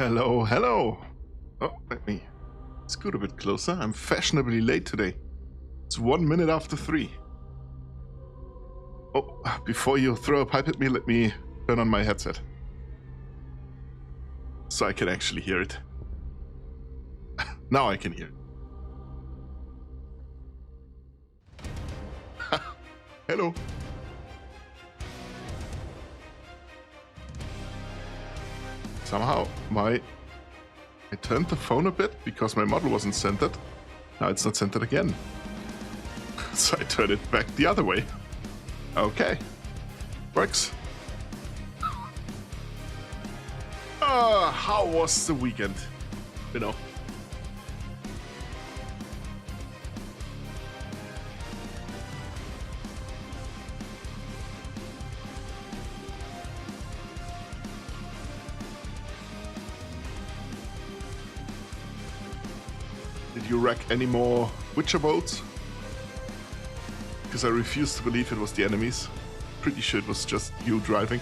Hello, hello. Oh, let me scoot a bit closer. I'm fashionably late today. It's 1 minute after 3. Oh, before you throw a pipe at me, let me turn on my headset. So I can actually hear it. Now I can hear it. Hello. Somehow I turned the phone a bit because my model wasn't centered. Now it's not centered again. So I turned it back the other way. Okay. Works. How was the weekend? You know. Did you wreck any more Witcher boats? Because I refuse to believe it was the enemies. Pretty sure it was just you driving.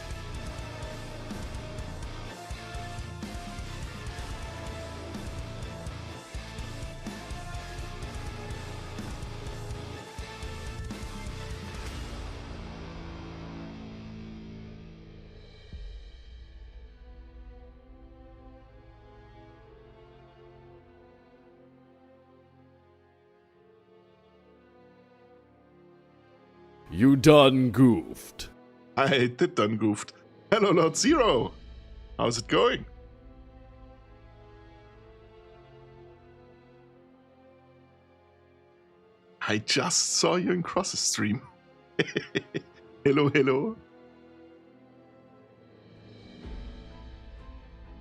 You done goofed. I did done goofed. Hello, Lord Zero. How's it going? I just saw you in Cross's stream. Hello, hello.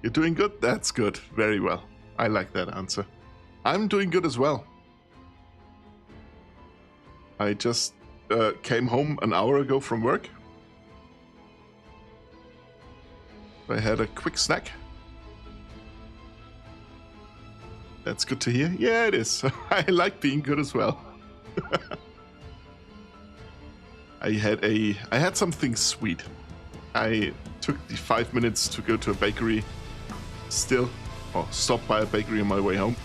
You're doing good? That's good. Very well. I like that answer. I'm doing good as well. I just came home an hour ago from work. I had a quick snack. That's good to hear. Yeah, it is. I like being good as well. I had something sweet. I took the 5 minutes to go to a bakery or stop by a bakery on my way home,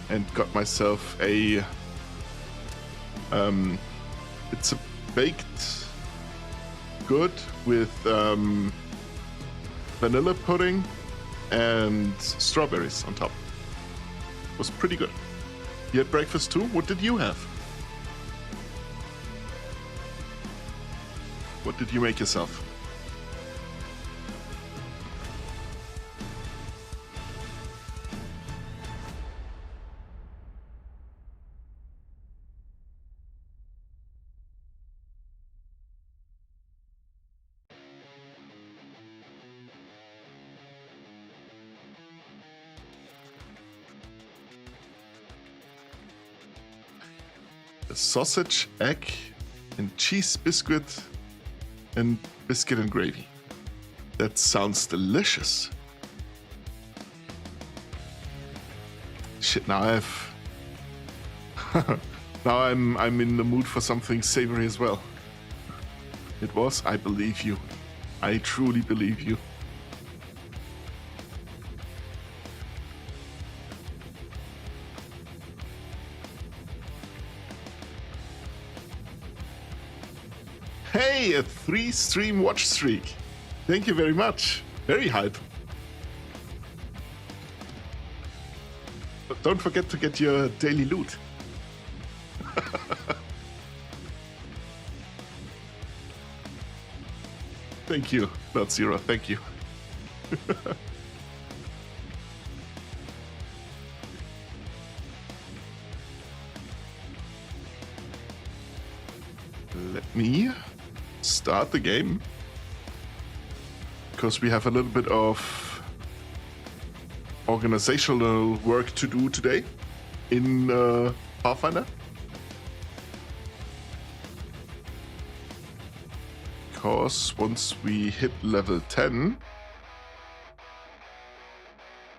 and got myself a it's a baked good with vanilla pudding and strawberries on top. It was pretty good. You had breakfast too? What did you have? What did you make yourself? A sausage, egg, and cheese biscuit and biscuit and gravy. That sounds delicious. Shit, now now I'm in the mood for something savory as well. It was, I believe you. I truly believe you. Hey, a 3-stream watch streak. Thank you very much. Very hype. But don't forget to get your daily loot. Thank you, Lord Zero. Thank you. Let me start the game, because we have a little bit of organizational work to do today in Pathfinder. Because once we hit level 10,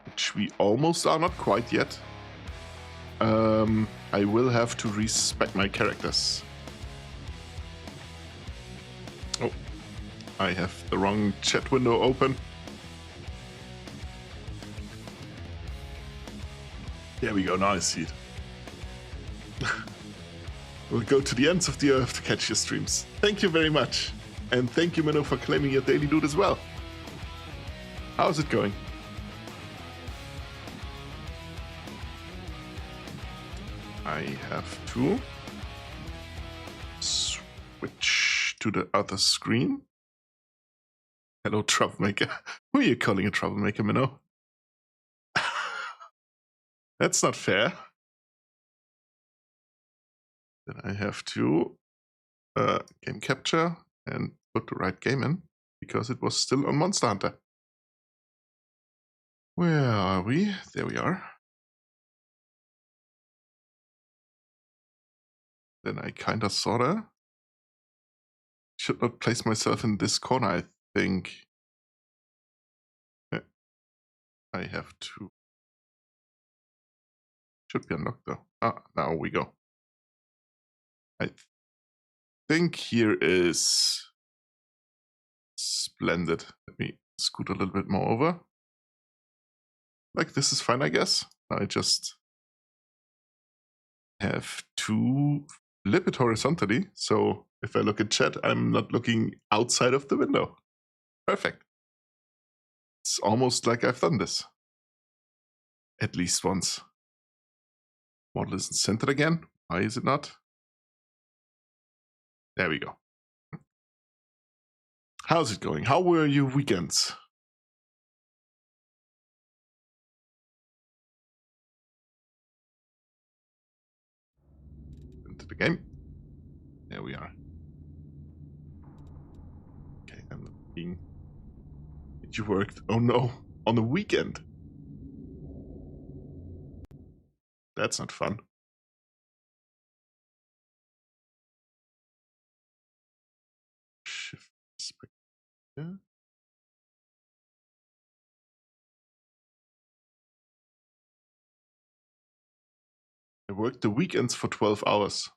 which we almost are, not quite yet, I will have to respec my characters. Oh, I have the wrong chat window open. There we go, now I see it. We'll go to the ends of the earth to catch your streams. Thank you very much. And thank you, Minnow, for claiming your daily loot as well. How's it going? I have to switch to the other screen. Hello, troublemaker. Who are you calling a troublemaker, Minnow? That's not fair. Then I have to game capture and put the right game in because it was still on Monster Hunter. Where are we? There we are. Then I kinda sorta should not place myself in this corner, I think. I have to. Should be unlocked though. Ah, now we go. I think here is splendid. Let me scoot a little bit more over. Like this is fine, I guess. I just have to flip it horizontally. So if I look at chat, I'm not looking outside of the window. Perfect. It's almost like I've done this. At least once. Model isn't centered again. Why is it not? There we go. How's it going? How were your weekends? Into the game. There we are. Okay, I'm not being... You worked, oh no, on the weekend. That's not fun. Shift. Yeah. I worked the weekends for 12 hours.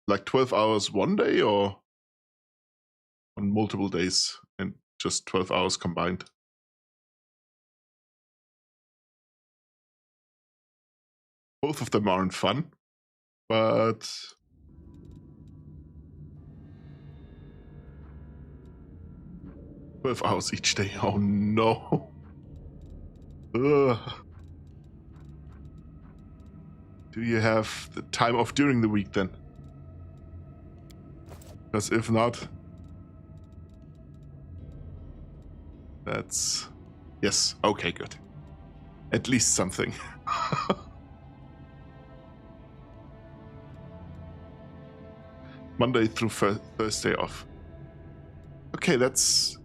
Like 12 hours one day or on multiple days and just 12 hours combined? Both of them aren't fun, but... $12 each day, oh no. Ugh. Do you have the time off during the week then? Because if not... That's... Yes, okay, good. At least something. Monday through Thursday off. Okay, that's...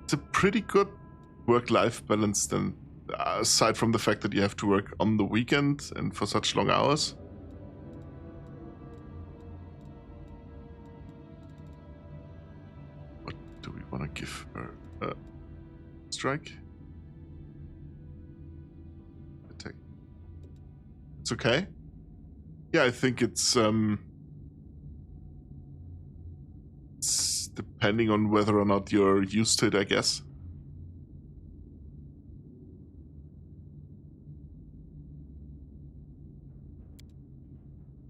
It's a pretty good work-life balance then, aside from the fact that you have to work on the weekend and for such long hours. What do we want to give her? Strike? Attack. It's okay. Yeah, I think it's depending on whether or not you're used to it, I guess.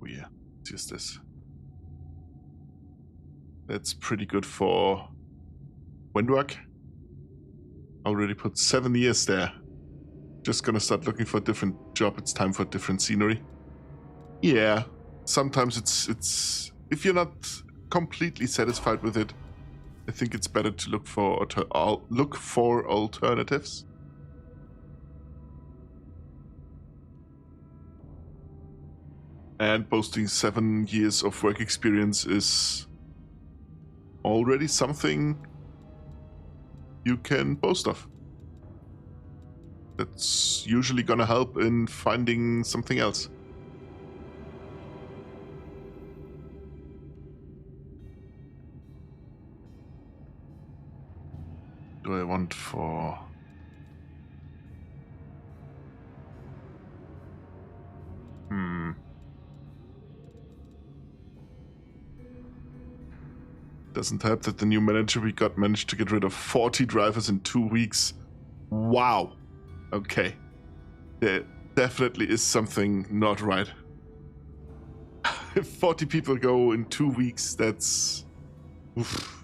Oh yeah, let's use this. That's pretty good for windwork. Already put 7 years there. Just gonna start looking for a different job. It's time for different scenery. Yeah, sometimes it's if you're not completely satisfied with it, I think it's better to look for alternatives. And boasting 7 years of work experience is already something you can boast of. That's usually gonna help in finding something else. Do I want for... Doesn't help that the new manager we got managed to get rid of 40 drivers in 2 weeks. Wow. Okay. There definitely is something not right. If 40 people go in 2 weeks, that's... Oof.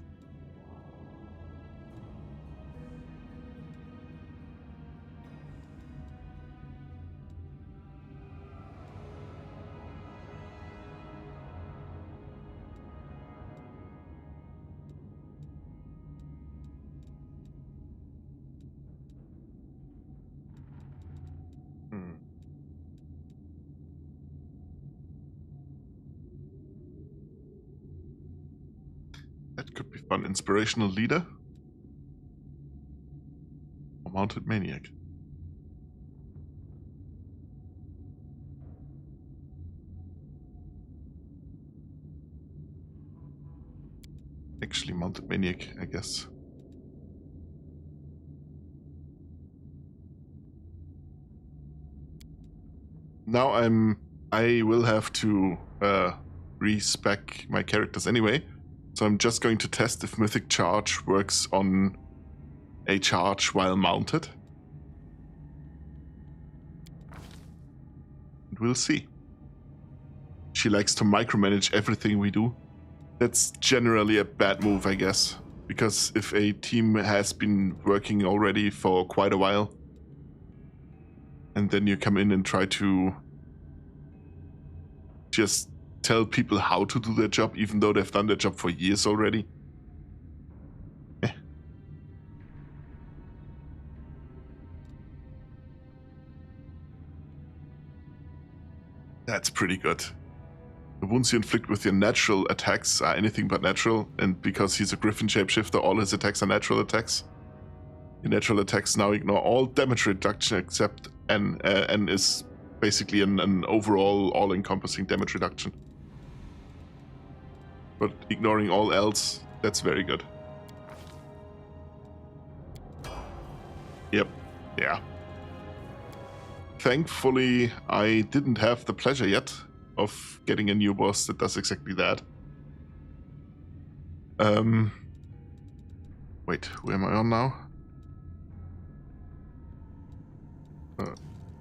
That could be fun. Inspirational leader? Or mounted maniac? Actually, mounted maniac, I guess. Now I will have to respec my characters anyway. So I'm just going to test if Mythic Charge works on a charge while mounted. And we'll see. She likes to micromanage everything we do. That's generally a bad move, I guess. Because if a team has been working already for quite a while, and then you come in and try to just tell people how to do their job, even though they've done their job for years already. That's pretty good. The wounds you inflict with your natural attacks are anything but natural, and because he's a Griffin shapeshifter, all his attacks are natural attacks. Your natural attacks now ignore all damage reduction except N is basically an overall all-encompassing damage reduction. But ignoring all else, that's very good. Yep, yeah. Thankfully, I didn't have the pleasure yet of getting a new boss that does exactly that. Wait, who am I on now?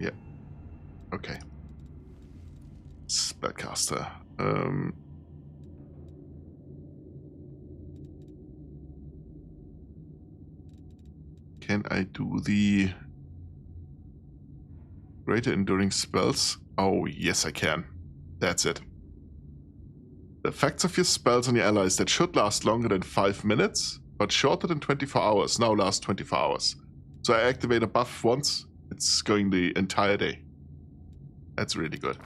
Yeah. Okay. Spellcaster. Can I do the greater enduring spells? Oh, yes, I can. That's it. The effects of your spells on your allies that should last longer than 5 minutes, but shorter than 24 hours, now last 24 hours. So I activate a buff once, it's going the entire day. That's really good.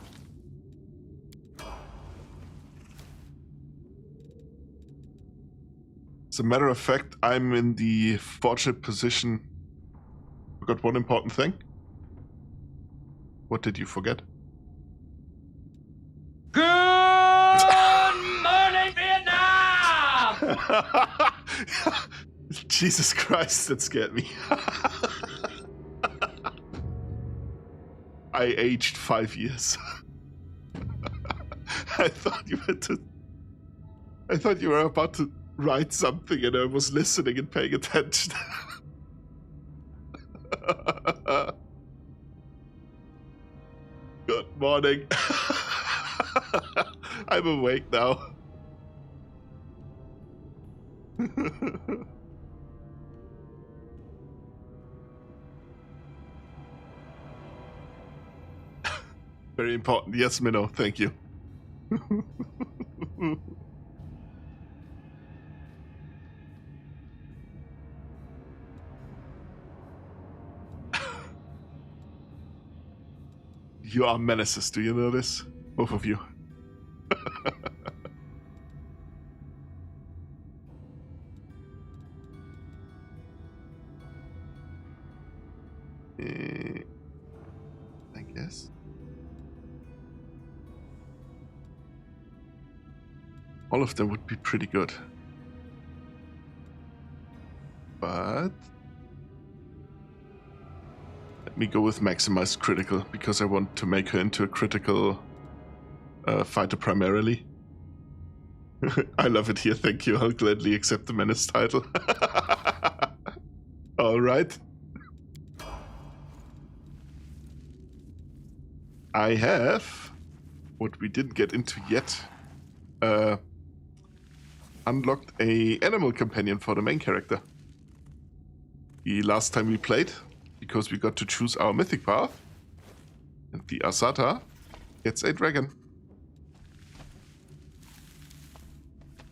As a matter of fact, I'm in the fortunate position. Forgot one important thing. What did you forget? Good morning, Vietnam! Jesus Christ, that scared me. I aged 5 years. I thought you were about to write something and I was listening and paying attention. Good morning. I'm awake now. Very important. Yes, Minnow. Thank you. You are menaces. Do you know this? Both of you. I guess. All of them would be pretty good. But let me go with maximized critical because I want to make her into a critical fighter primarily. I love it here, thank you. I'll gladly accept the menace title. Alright. I have, what we didn't get into yet, unlocked a animal companion for the main character. The last time we played, because we got to choose our mythic path, and the Asata gets a dragon.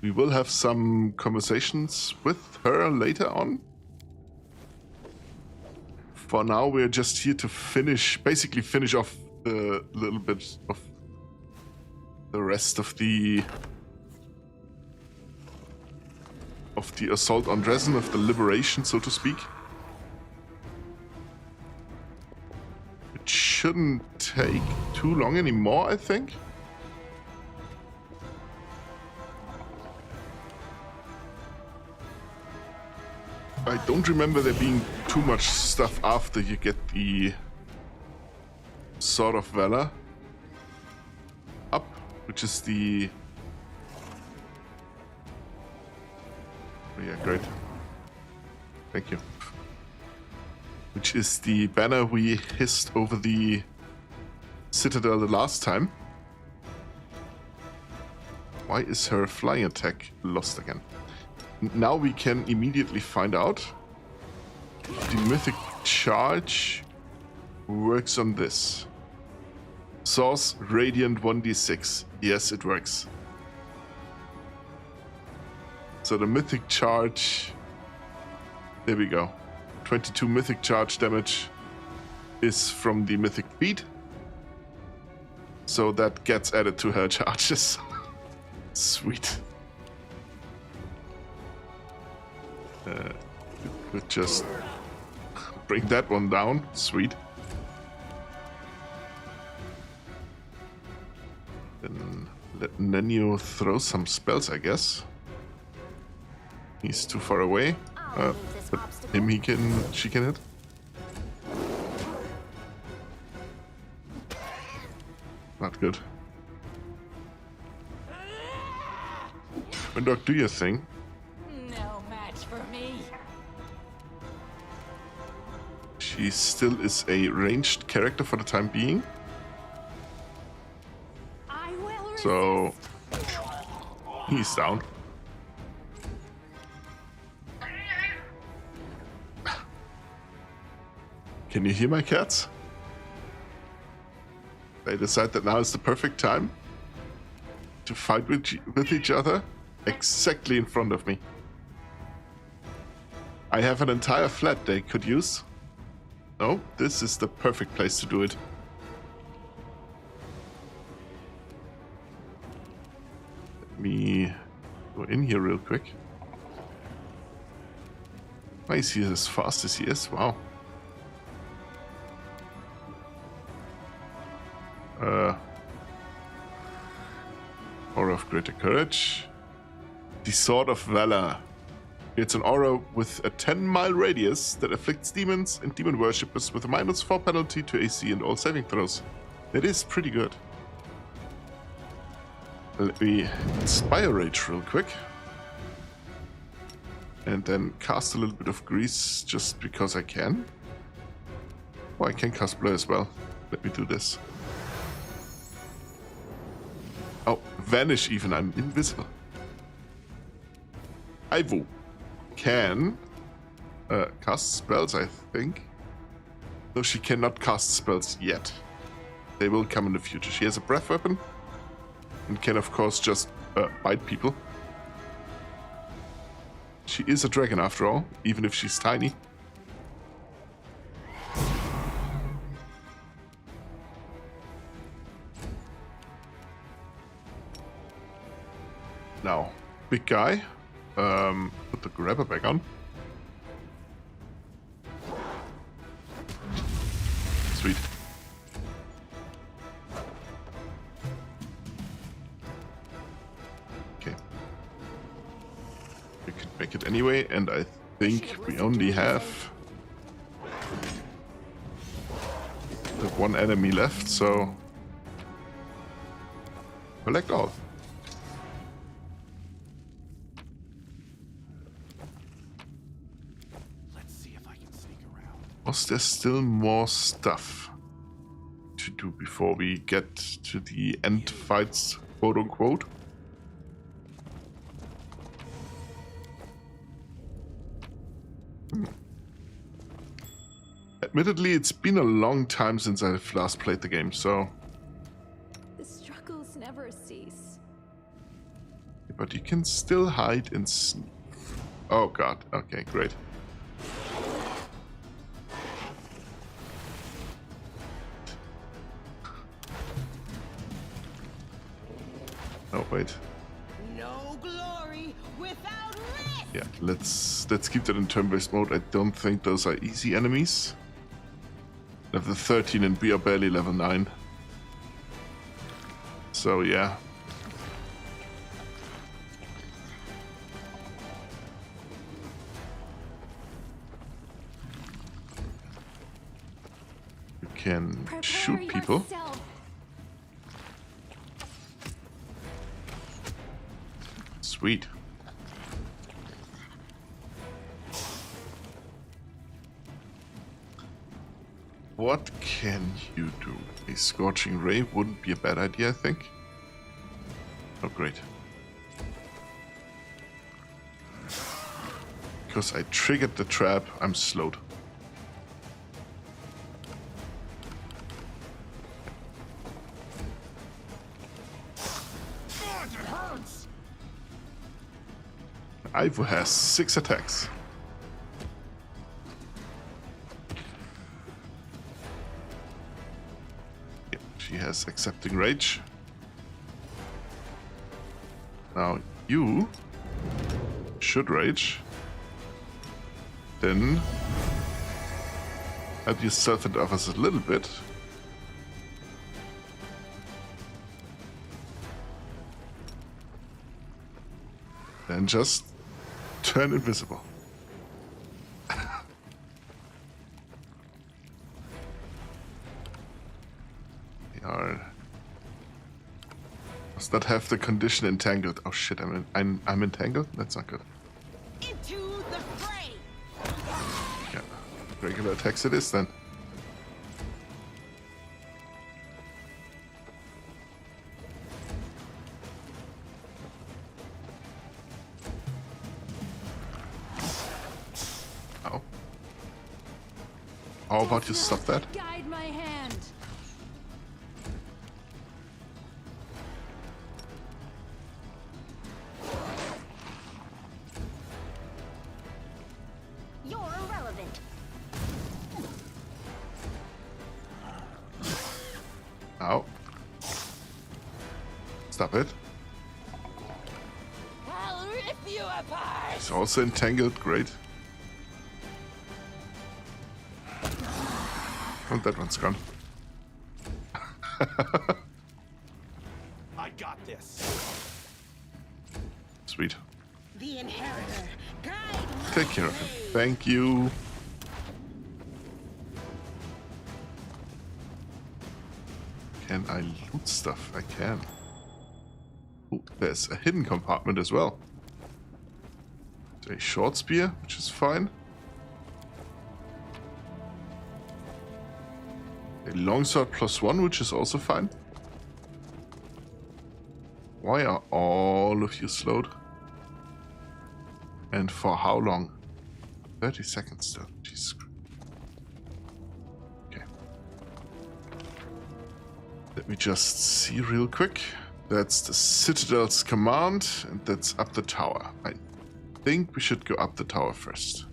We will have some conversations with her later on. For now, we're just here to basically finish off the little bit of the rest of the assault on Drezen, of the liberation, so to speak. It shouldn't take too long anymore, I think. I don't remember there being too much stuff after you get the Sword of Valor up, which is the... Oh yeah, great. Thank you. Which is the banner we hissed over the Citadel the last time. Why is her flying attack lost again? Now we can immediately find out. The mythic charge works on this. Source Radiant 1d6. Yes, it works. So the mythic charge... There we go. 22 mythic charge damage is from the mythic beat. So that gets added to her charges. Sweet. Could just bring that one down. Sweet. Then let Nenio throw some spells, I guess. He's too far away. But him she can hit. Not good. Windog, do your thing. No match for me. She still is a ranged character for the time being. I will resist. So he's down. Can you hear my cats? They decide that now is the perfect time to fight with each other exactly in front of me. I have an entire flat they could use. No, this is the perfect place to do it. Let me go in here real quick. Why is he as fast as he is? Wow. Aura of Greater Courage. The Sword of Valor. It's an aura with a 10-mile radius that afflicts demons and demon worshippers with a -4 penalty to AC and all saving throws. That is pretty good. Let me Inspire Rage real quick. And then cast a little bit of Grease just because I can. Oh, I can cast Blur as well. Let me do this. Oh, Vanish even. I'm invisible. Ivo can cast spells, I think. No, she cannot cast spells yet. They will come in the future. She has a breath weapon and can, of course, just bite people. She is a dragon after all, even if she's tiny. Now, big guy. Put the grabber back on. Sweet. Okay. We could make it anyway, and I think we only have the one enemy left, so collect all. Let's see if I can sneak around. Was there still more stuff to to do before we get to the end fights, quote unquote. Admittedly, it's been a long time since I've last played the game, so... The struggles never cease. But you can still hide and sneak. Oh god, okay, great. Oh, wait. No glory without risk. Yeah, let's keep that in turn-based mode. I don't think those are easy enemies. Level 13 and we are barely level 9. So yeah. You can Prepare shoot people. yourself. Sweet. What can you do? A scorching ray wouldn't be a bad idea, I think. Oh, great. Because I triggered the trap, I'm slowed. Ivo has 6 attacks. Yep, she has accepting rage. Now you should rage. Then help yourself and others a little bit. Then just turn invisible. We are... Does that have the condition entangled? Oh shit, I'm entangled? That's not good. Into the fray. Yeah, regular attacks it is then. Oh. How about you stop that? Guide my hand. You're irrelevant. Ow. Stop it. I'll rip you apart. It's also entangled, great. And that one's gone. I got this. Sweet. The inheritor. Guide my Take care of him. way. Thank you. Can I loot stuff? I can. Oh, there's a hidden compartment as well. A short spear, which is fine. A longsword +1, which is also fine. Why are all of you slowed? And for how long? 30 seconds still. Jesus Christ. Okay. Let me just see real quick. That's the Citadel's command, and that's up the tower. I think we should go up the tower first.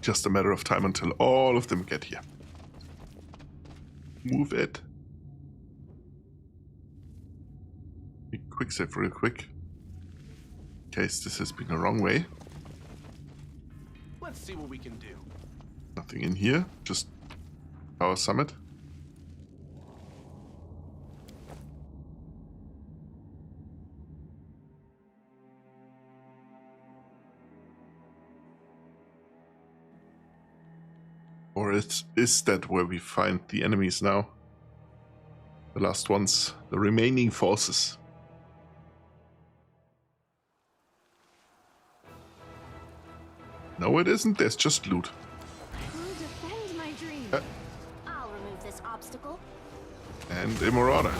Just a matter of time until all of them get here. Move it. Quick save real quick. In case this has been the wrong way. Let's see what we can do. Nothing in here, just our summit. Or is that where we find the enemies now? The last ones, the remaining forces. No, it isn't. There's just loot. I will defend my dream. I'll remove this obstacle. And a marauder.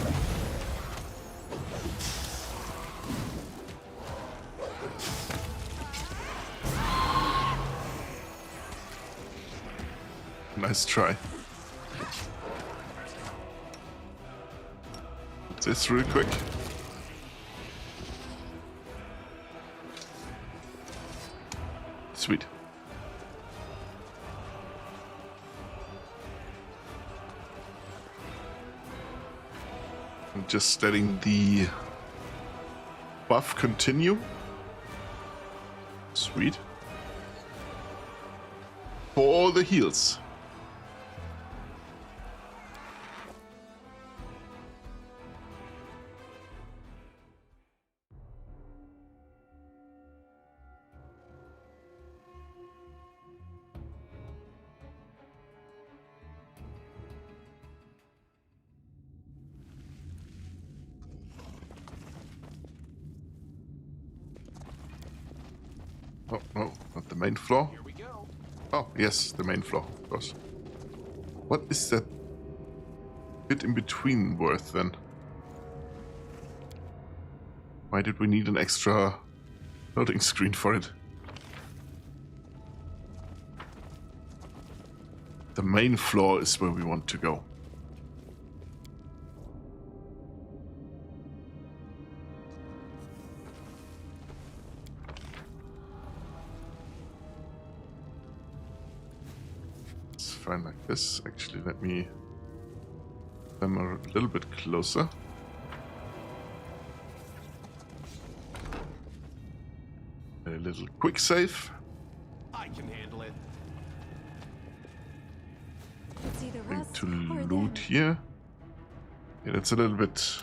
Nice try. This real quick. Sweet. I'm just letting the buff continue. Sweet. For all the heals. Oh, no, not the main floor. Here we go. Oh, yes, the main floor, of course. What is that bit in between worth then? Why did we need an extra loading screen for it? The main floor is where we want to go. Fine like this. Actually, let me come a little bit closer. A little quick save. I can handle it. It's either Going us to or loot them. here. Yeah, that's a little bit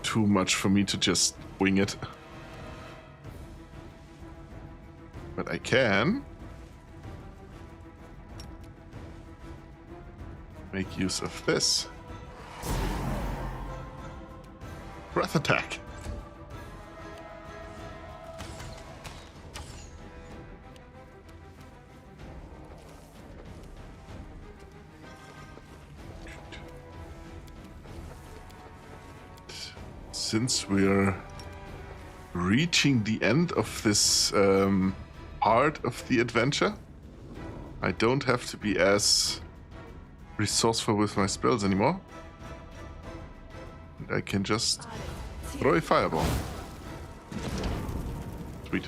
too much for me to just wing it. But I can make use of this. Breath attack. Since we're reaching the end of this part of the adventure, I don't have to be as resourceful with my spells anymore. And I can just throw a fireball. Sweet.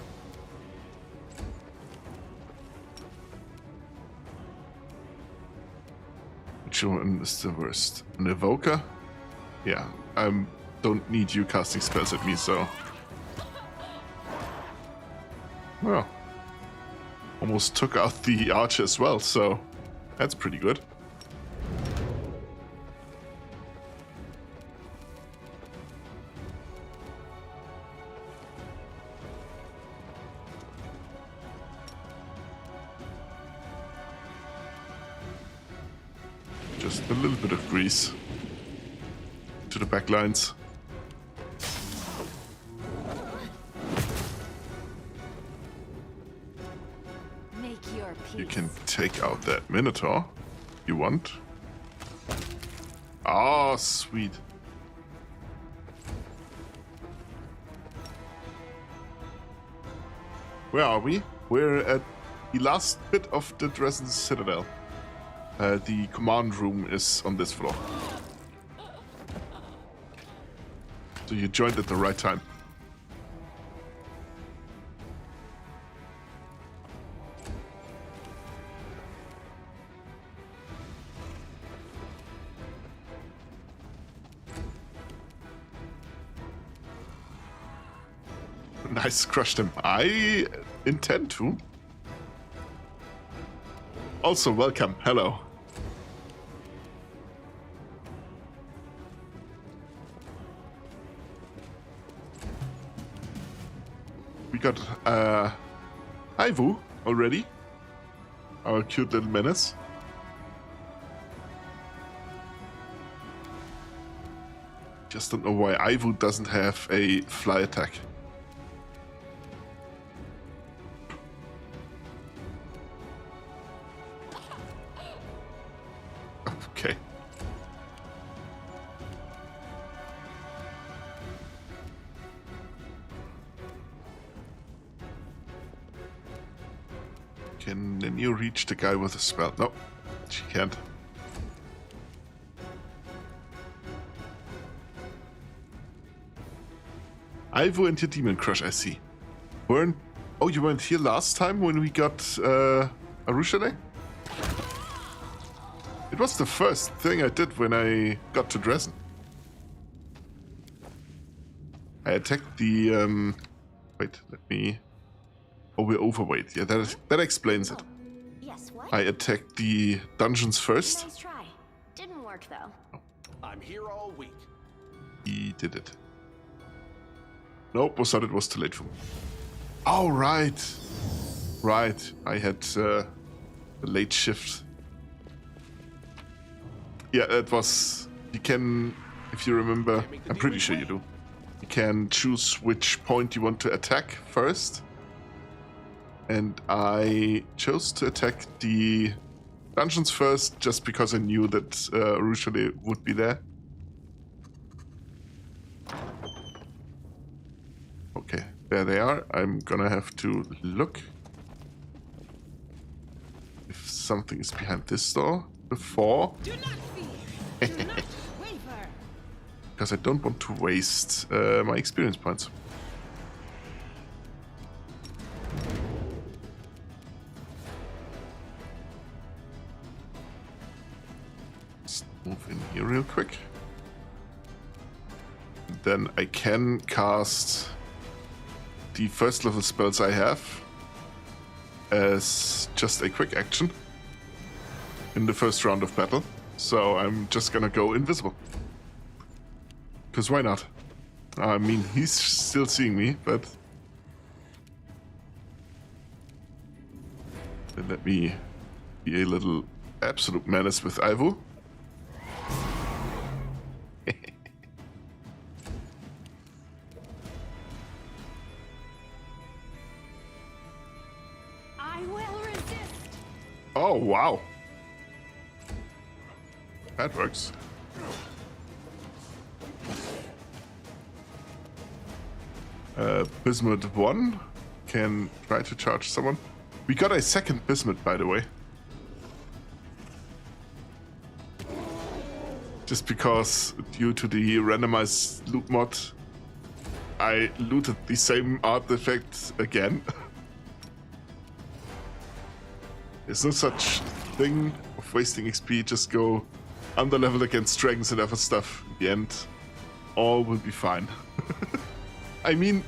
Which one is the worst? An evoker? Yeah, I don't need you casting spells at me, so... Well, almost took out the archer as well, so that's pretty good. Just a little bit of grease to the back lines. Make your peace. You can take out that Minotaur if you want. Oh, sweet. Where are we? We're at the last bit of the Drezen Citadel. The command room is on this floor. So you joined at the right time. Nice, crushed him. I intend to. Also, welcome. Hello. We got Ivu already. our cute little menace. Just don't know why Ivu doesn't have a fly attack. Okay. Can you reach the guy with a spell? No, she can't. Ivo and your Demon Crush, I see. Oh, you weren't here last time when we got Arushale? It was the first thing I did when I got to Drezen. I attacked the... Wait, let me... Oh, we're overweight. Yeah, that explains it. Yes, what? I attacked the dungeons first. Nice try. Didn't work though. I'm here all week. He did it. Nope, was thought it was too late for me. Oh, right. Right, I had a late shift. Yeah, it was... You can, if you remember, I'm pretty sure you do. You can choose which point you want to attack first. And I chose to attack the dungeons first just because I knew that Arushale would be there. Okay, there they are. I'm gonna have to look if something is behind this door before. Do not fear. Do not waver. Because I don't want to waste my experience points. Let's move in here real quick. Then I can cast the first level spells I have as just a quick action in the first round of battle. So I'm just gonna go invisible. Because why not? I mean, he's still seeing me, but... Then let me be a little absolute menace with Ivo. I will resist. Oh, wow. That works. Bismuth 1 can try to charge someone. We got a second Bismuth, by the way. Just because, due to the randomized loot mod, I looted the same artifact again. There's no such thing of wasting XP, just go underlevel against dragons and other stuff. In the end, all will be fine. I mean,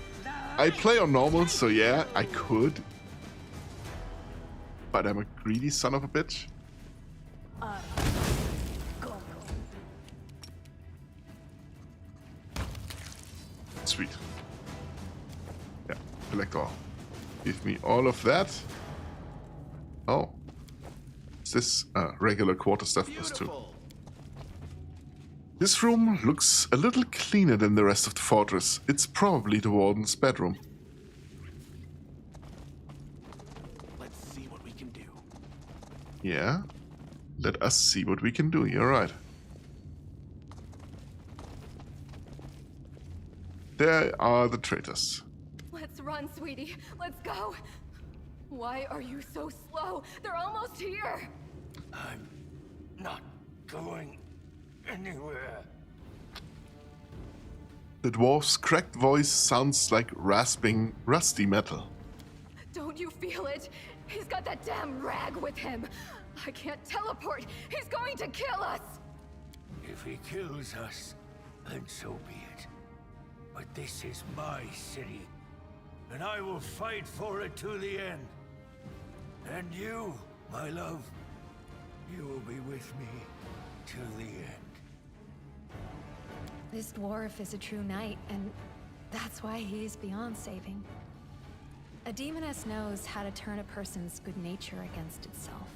I play on normal, so yeah, I could. But I'm a greedy son of a bitch. Sweet. Yeah, collect all. Give me all of that. Oh. Is this regular quarterstaff plus 2? Beautiful. This room looks a little cleaner than the rest of the fortress. It's probably the warden's bedroom. Let's see what we can do. Yeah? Let us see what we can do. You're right. There are the traitors. Let's run, sweetie. Let's go. Why are you so slow? They're almost here. I'm not going anywhere. The dwarf's cracked voice sounds like rasping, rusty metal. Don't you feel it? He's got that damn rag with him. I can't teleport. He's going to kill us. If he kills us, then so be it. But this is my city, and I will fight for it to the end. And you, my love, you will be with me till the end. This dwarf is a true knight, and that's why he is beyond saving. A demoness knows how to turn a person's good nature against itself.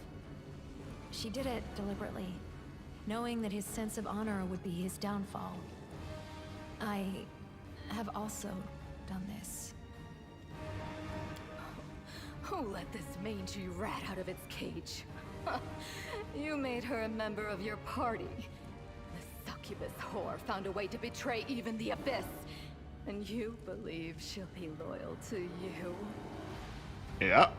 She did it deliberately, knowing that his sense of honor would be his downfall. I have also done this. Who let this mangy rat out of its cage? You made her a member of your party. The succubus whore found a way to betray even the Abyss. And you believe she'll be loyal to you? Yeah.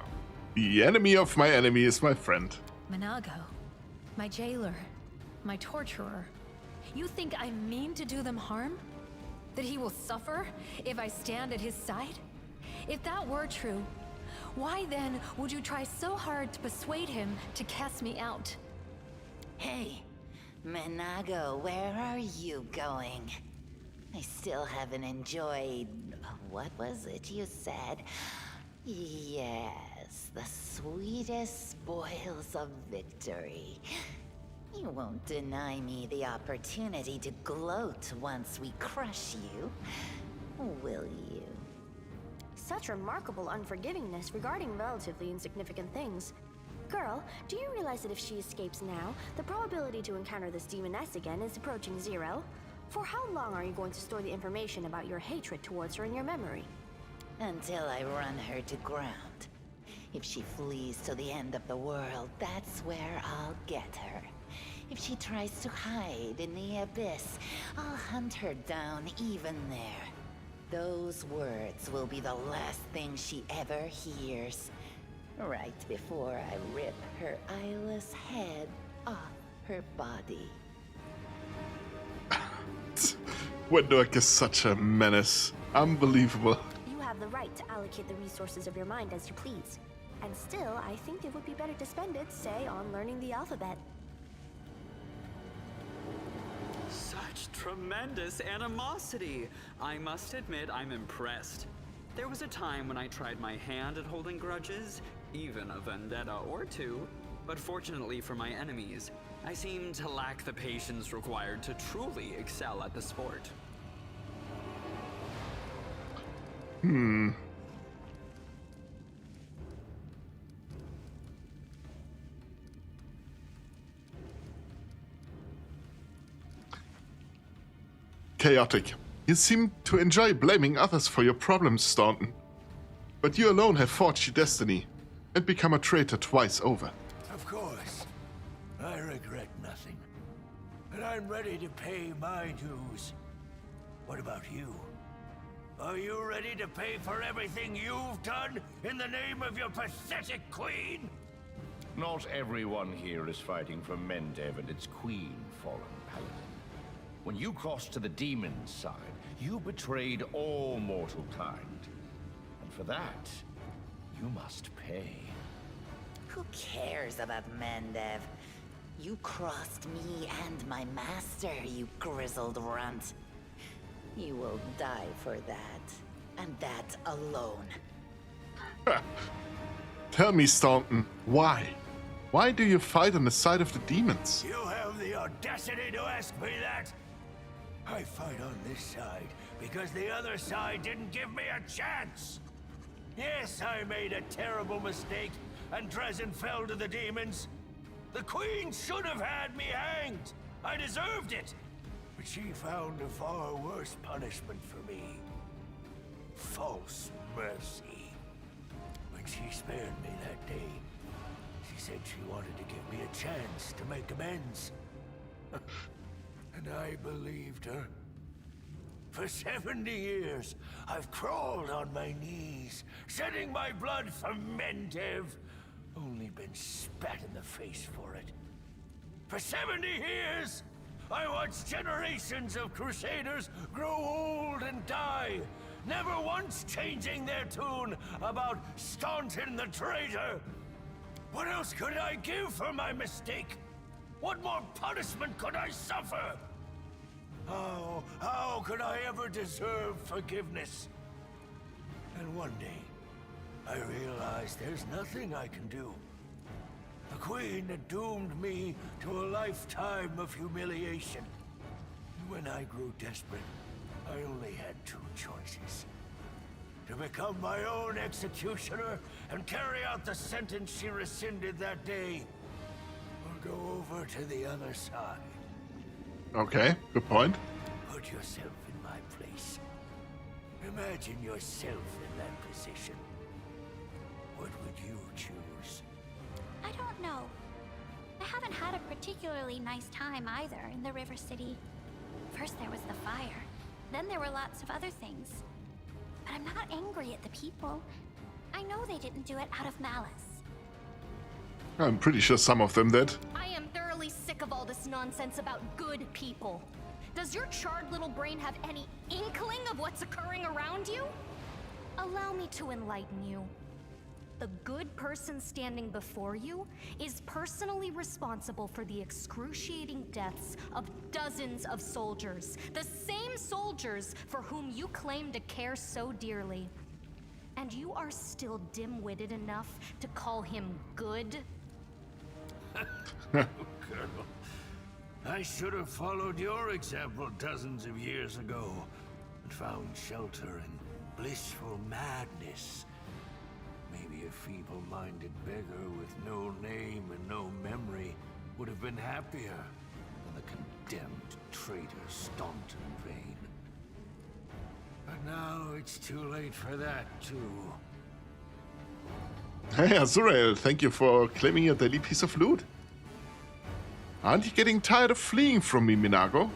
The enemy of my enemy is my friend. Manago, my jailer, my torturer. You think I mean to do them harm? That he will suffer if I stand at his side? If that were true, why then would you try so hard to persuade him to cast me out? Hey, Manago, where are you going? I still haven't enjoyed... what was it you said? Yes, the sweetest spoils of victory. You won't deny me the opportunity to gloat once we crush you, will you? Such remarkable unforgivingness regarding relatively insignificant things. Girl, do you realize that if she escapes now, the probability to encounter this demoness again is approaching 0? For how long are you going to store the information about your hatred towards her in your memory? Until I run her to ground. If she flees to the end of the world, that's where I'll get her. If she tries to hide in the Abyss, I'll hunt her down even there. Those words will be the last thing she ever hears. Right before I rip her eyeless head off her body. Wendork is such a menace. Unbelievable. You have the right to allocate the resources of your mind as you please. And still, I think it would be better to spend it, say, on learning the alphabet. Such tremendous animosity! I must admit I'm impressed. There was a time when I tried my hand at holding grudges, even a vendetta or two, but fortunately for my enemies, I seem to lack the patience required to truly excel at the sport. Chaotic. You seem to enjoy blaming others for your problems, Staunton. But you alone have forged your destiny and become a traitor twice over. Of course. I regret nothing. And I'm ready to pay my dues. What about you? Are you ready to pay for everything you've done in the name of your pathetic queen? Not everyone here is fighting for Mendev and its queen, Fallen Paladin. When you crossed to the demon's side, you betrayed all mortal kind. And for that, you must pay. Who cares about Mendev? You crossed me and my master, you grizzled runt. You will die for that, and that alone. Tell me, Staunton, why? Why do you fight on the side of the demons? You have the audacity to ask me that? I fight on this side because the other side didn't give me a chance. Yes, I made a terrible mistake, and Drezen fell to the demons. The Queen should have had me hanged. I deserved it. But she found a far worse punishment for me. False mercy. When she spared me that day, she said she wanted to give me a chance to make amends. And I believed her. For 70 years, I've crawled on my knees, shedding my blood for Mendev. Only been spat in the face for it. For 70 years, I watched generations of Crusaders grow old and die, never once changing their tune about Staunton the traitor. What else could I give for my mistake? What more punishment could I suffer? How could I ever deserve forgiveness? And one day, I realized there's nothing I can do. The Queen had doomed me to a lifetime of humiliation. When I grew desperate, I only had two choices. To become my own executioner and carry out the sentence she rescinded that day? Or go over to the other side? Okay, good point. Put yourself in my place. Imagine yourself in that position. What would you choose? I don't know. I haven't had a particularly nice time either in the River City. First there was the fire, then there were lots of other things. But I'm not angry at the people. I know they didn't do it out of malice. I'm pretty sure some of them did. I am thoroughly sick of all this nonsense about good people. Does your charred little brain have any inkling of what's occurring around you? Allow me to enlighten you. The good person standing before you is personally responsible for the excruciating deaths of dozens of soldiers. The same soldiers for whom you claim to care so dearly. And you are still dim-witted enough to call him good? Colonel, I should have followed your example dozens of years ago and found shelter in blissful madness. Maybe a feeble-minded beggar with no name and no memory would have been happier than the condemned traitor Staunton Vane. But now it's too late for that, too. Hey, Azurael, thank you for claiming your daily piece of loot. Aren't you getting tired of fleeing from me, Minago?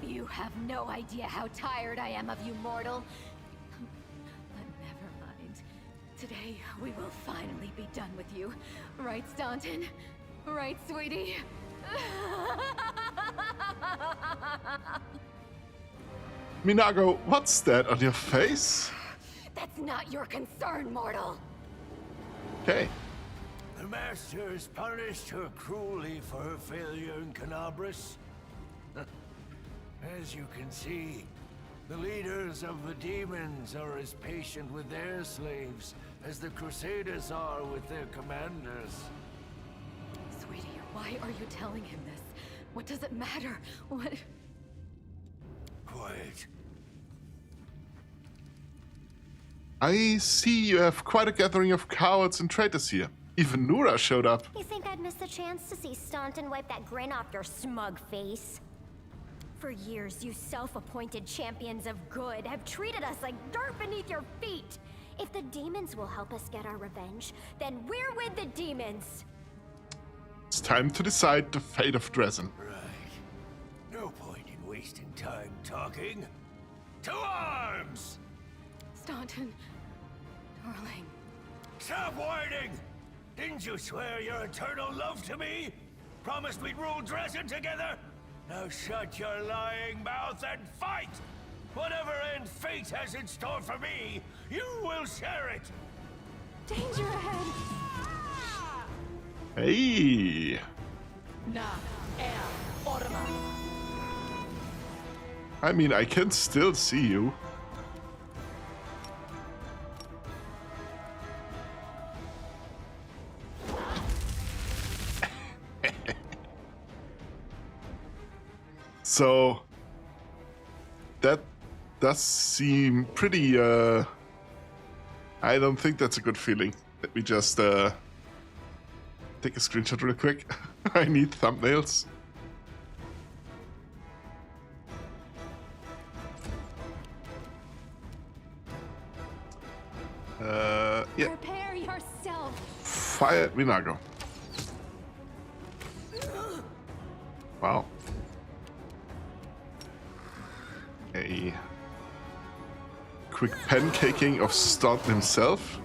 You have no idea how tired I am of you, mortal. But never mind. Today, we will finally be done with you. Right, Staunton? Right, sweetie? Minago, what's that on your face? That's not your concern, mortal. Okay. The Master has punished her cruelly for her failure in Canabras. As you can see, the leaders of the demons are as patient with their slaves as the Crusaders are with their commanders. Sweetie, why are you telling him this? What does it matter? What? Quiet. I see you have quite a gathering of cowards and traitors here. Even Nura showed up. You think I'd miss the chance to see Staunton wipe that grin off your smug face? For years, you self-appointed champions of good have treated us like dirt beneath your feet. If the demons will help us get our revenge, then we're with the demons. It's time to decide the fate of Drezen. Right. No point in wasting time talking. To arms! Staunton, darling. Stop whining! Didn't you swear your eternal love to me? Promised we'd rule Drezen together? Now shut your lying mouth and fight! Whatever end fate has in store for me, you will share it! Danger ahead! Hey! I mean, I can still see you. So that does seem pretty I don't think that's a good feeling. Let me just take a screenshot real quick. I need thumbnails. Yeah. Prepare yourself. Fire at Minago. Wow. A quick pancaking of Staunton himself.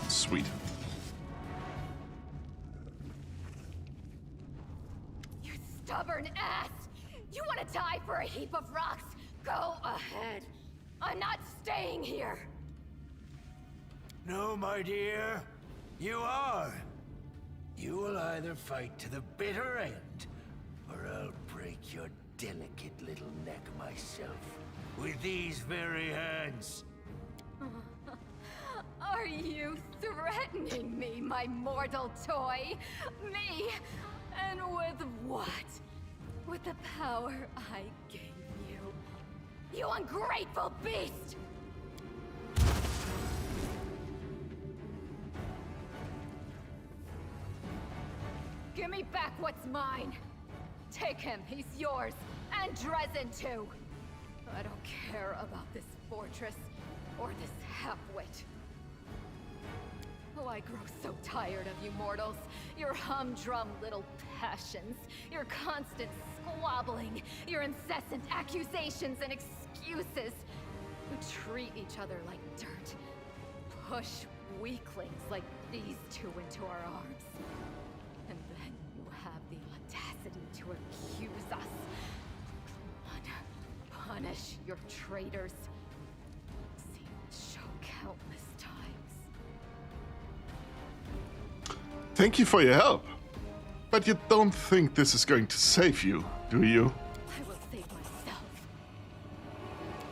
Sweet. You stubborn ass! You want to die for a heap of rocks? Go ahead. I'm not staying here. No, my dear. You are. You will either fight to the bitter end, or I'll break your delicate little neck myself with these very hands. Are you threatening me, my mortal toy? Me? And with what? With the power I gave you. You ungrateful beast! Give me back what's mine! Take him, he's yours! And Drezen too! I don't care about this fortress, or this half-wit. Oh, I grow so tired of you mortals. Your humdrum little passions, your constant squabbling, your incessant accusations and excuses. You treat each other like dirt. Push weaklings like these two into our arms. And then you have the audacity to accuse us. Come on, punish your traitors. Seen this show countless times. Thank you for your help. But you don't think this is going to save you, do you? I will save myself.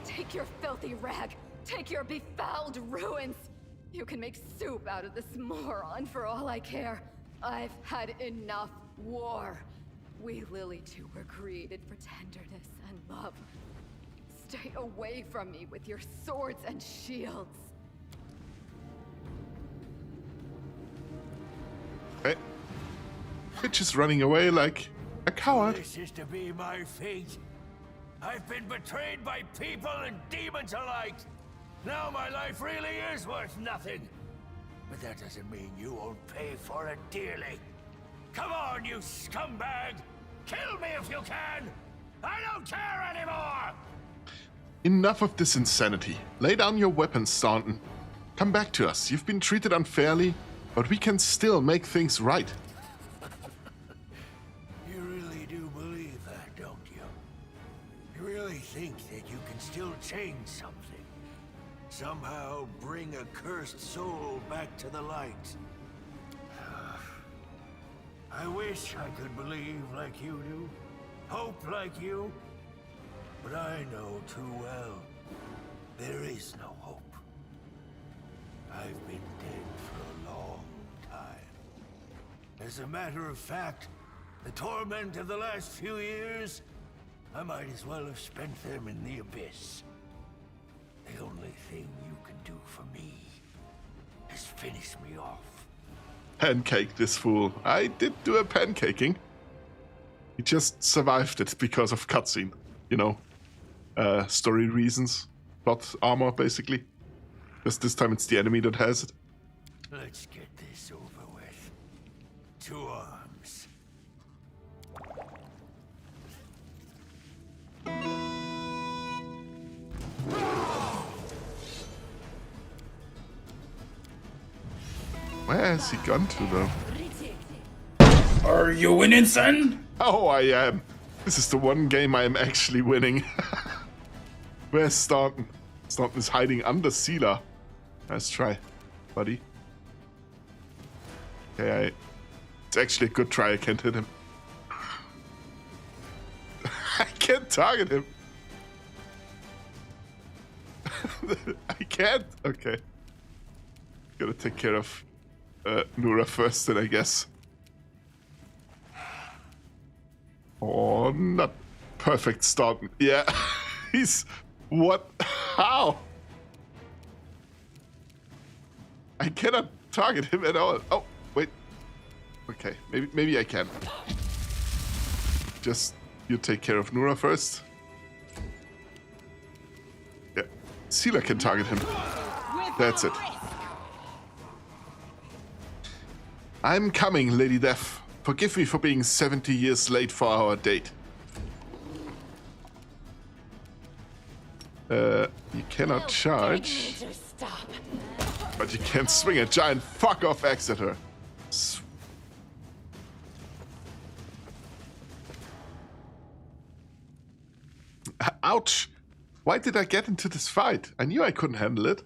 Take your filthy rag. Take your befouled ruins. You can make soup out of this moron for all I care. I've had enough war. We Lily two were created for tenderness and love. Stay away from me with your swords and shields. Hey. Bitch is running away like a coward. This is to be my fate. I've been betrayed by people and demons alike. Now my life really is worth nothing. But that doesn't mean you won't pay for it dearly. Come on, you scumbag! Kill me if you can! I don't care anymore! Enough of this insanity. Lay down your weapons, Staunton. Come back to us. You've been treated unfairly, but we can still make things right. You really do believe that, don't you? You really think that you can still change something? Somehow bring a cursed soul back to the light? I wish I could believe like you do, hope like you, but I know too well, there is no hope. I've been dead for a long time. As a matter of fact, the torment of the last few years, I might as well have spent them in the abyss. The only thing you can do for me is finish me off. Pancake this fool. I did do a pancaking. He just survived it because of cutscene. You know, story reasons. Plot armor, basically. Just this time it's the enemy that has it. Let's get this over with. To arms. Where has he gone to, though? Are you winning, son? Oh, I am. This is the one game I am actually winning. Where's Staunton? Staunton is hiding under Sealer. Nice try, buddy. Okay, it's actually a good try. I can't hit him. I can't target him. I can't. Okay. Gotta take care of Nura first, then I guess. Oh, not perfect Staunton. Yeah, he's what? How? I cannot target him at all. Oh, wait. Okay, maybe I can. Just you take care of Nura first. Yeah, Sealer can target him. That's it. I'm coming, Lady Death. Forgive me for being 70 years late for our date. You cannot charge. But you can swing a giant fuck-off axe at her. Ouch! Why did I get into this fight? I knew I couldn't handle it.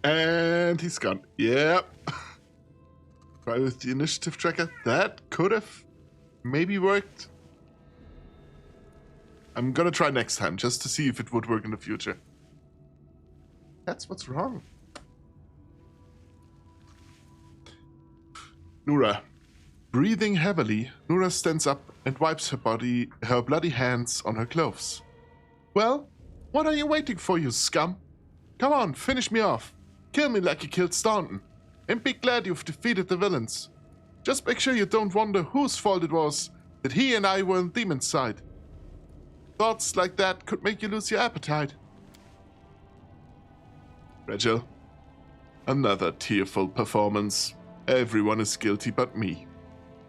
And he's gone. Yep. Try with the initiative tracker. That could have maybe worked. I'm gonna try next time just to see if it would work in the future. That's what's wrong. Nura. Breathing heavily, Nura stands up and wipes her bloody hands on her clothes. Well, what are you waiting for, you scum? Come on, finish me off. Kill me like you killed Staunton. And be glad you've defeated the villains. Just make sure you don't wonder whose fault it was that he and I were on the demon's side. Thoughts like that could make you lose your appetite. Rachel, another tearful performance. Everyone is guilty but me.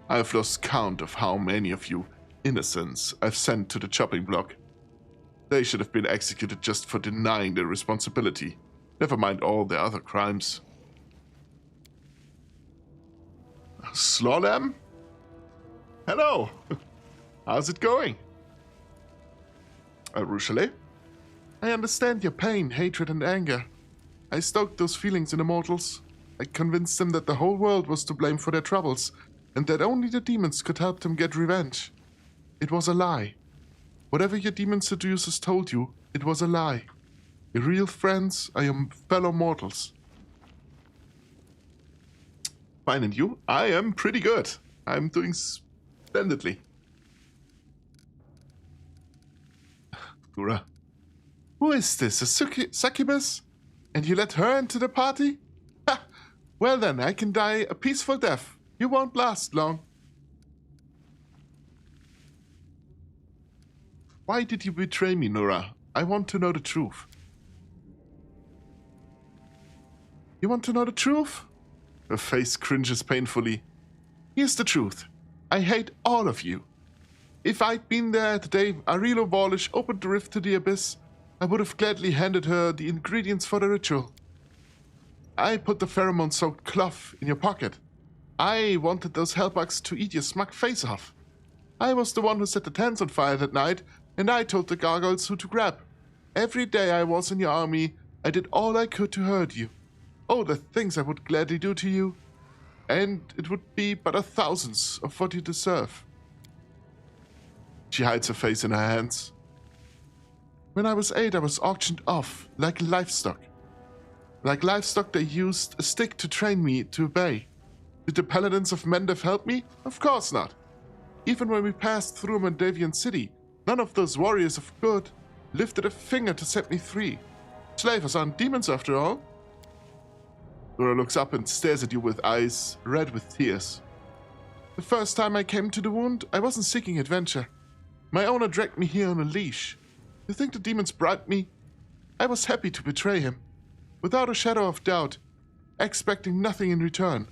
I've lost count of how many of you innocents I've sent to the chopping block. They should have been executed just for denying their responsibility, never mind all their other crimes. Slolem? Hello! How's it going? Rushale? I understand your pain, hatred, and anger. I stoked those feelings in the mortals. I convinced them that the whole world was to blame for their troubles, and that only the demons could help them get revenge. It was a lie. Whatever your demon seducers told you, it was a lie. Your real friends are your fellow mortals. Fine, and you? I am pretty good. I'm doing splendidly. Gura. Who is this? A succubus? And you let her into the party? Ha! Well then, I can die a peaceful death. You won't last long. Why did you betray me, Nura? I want to know the truth. You want to know the truth? Her face cringes painfully. Here's the truth. I hate all of you. If I'd been there the day Arilo Volish opened the rift to the abyss, I would have gladly handed her the ingredients for the ritual. I put the pheromone-soaked cloth in your pocket. I wanted those hellbugs to eat your smug face off. I was the one who set the tents on fire that night, and I told the gargoyles who to grab. Every day I was in your army, I did all I could to hurt you. Oh, the things I would gladly do to you. And it would be but a thousandth of what you deserve. She hides her face in her hands. When I was 8, I was auctioned off, like livestock. Like livestock, they used a stick to train me to obey. Did the paladins of Mendev help me? Of course not. Even when we passed through Mendevian City, none of those warriors of good lifted a finger to set me free. Slavers aren't demons after all. Dora looks up and stares at you with eyes red with tears. The first time I came to the wound, I wasn't seeking adventure. My owner dragged me here on a leash. You think the demons bribed me? I was happy to betray him. Without a shadow of doubt, expecting nothing in return.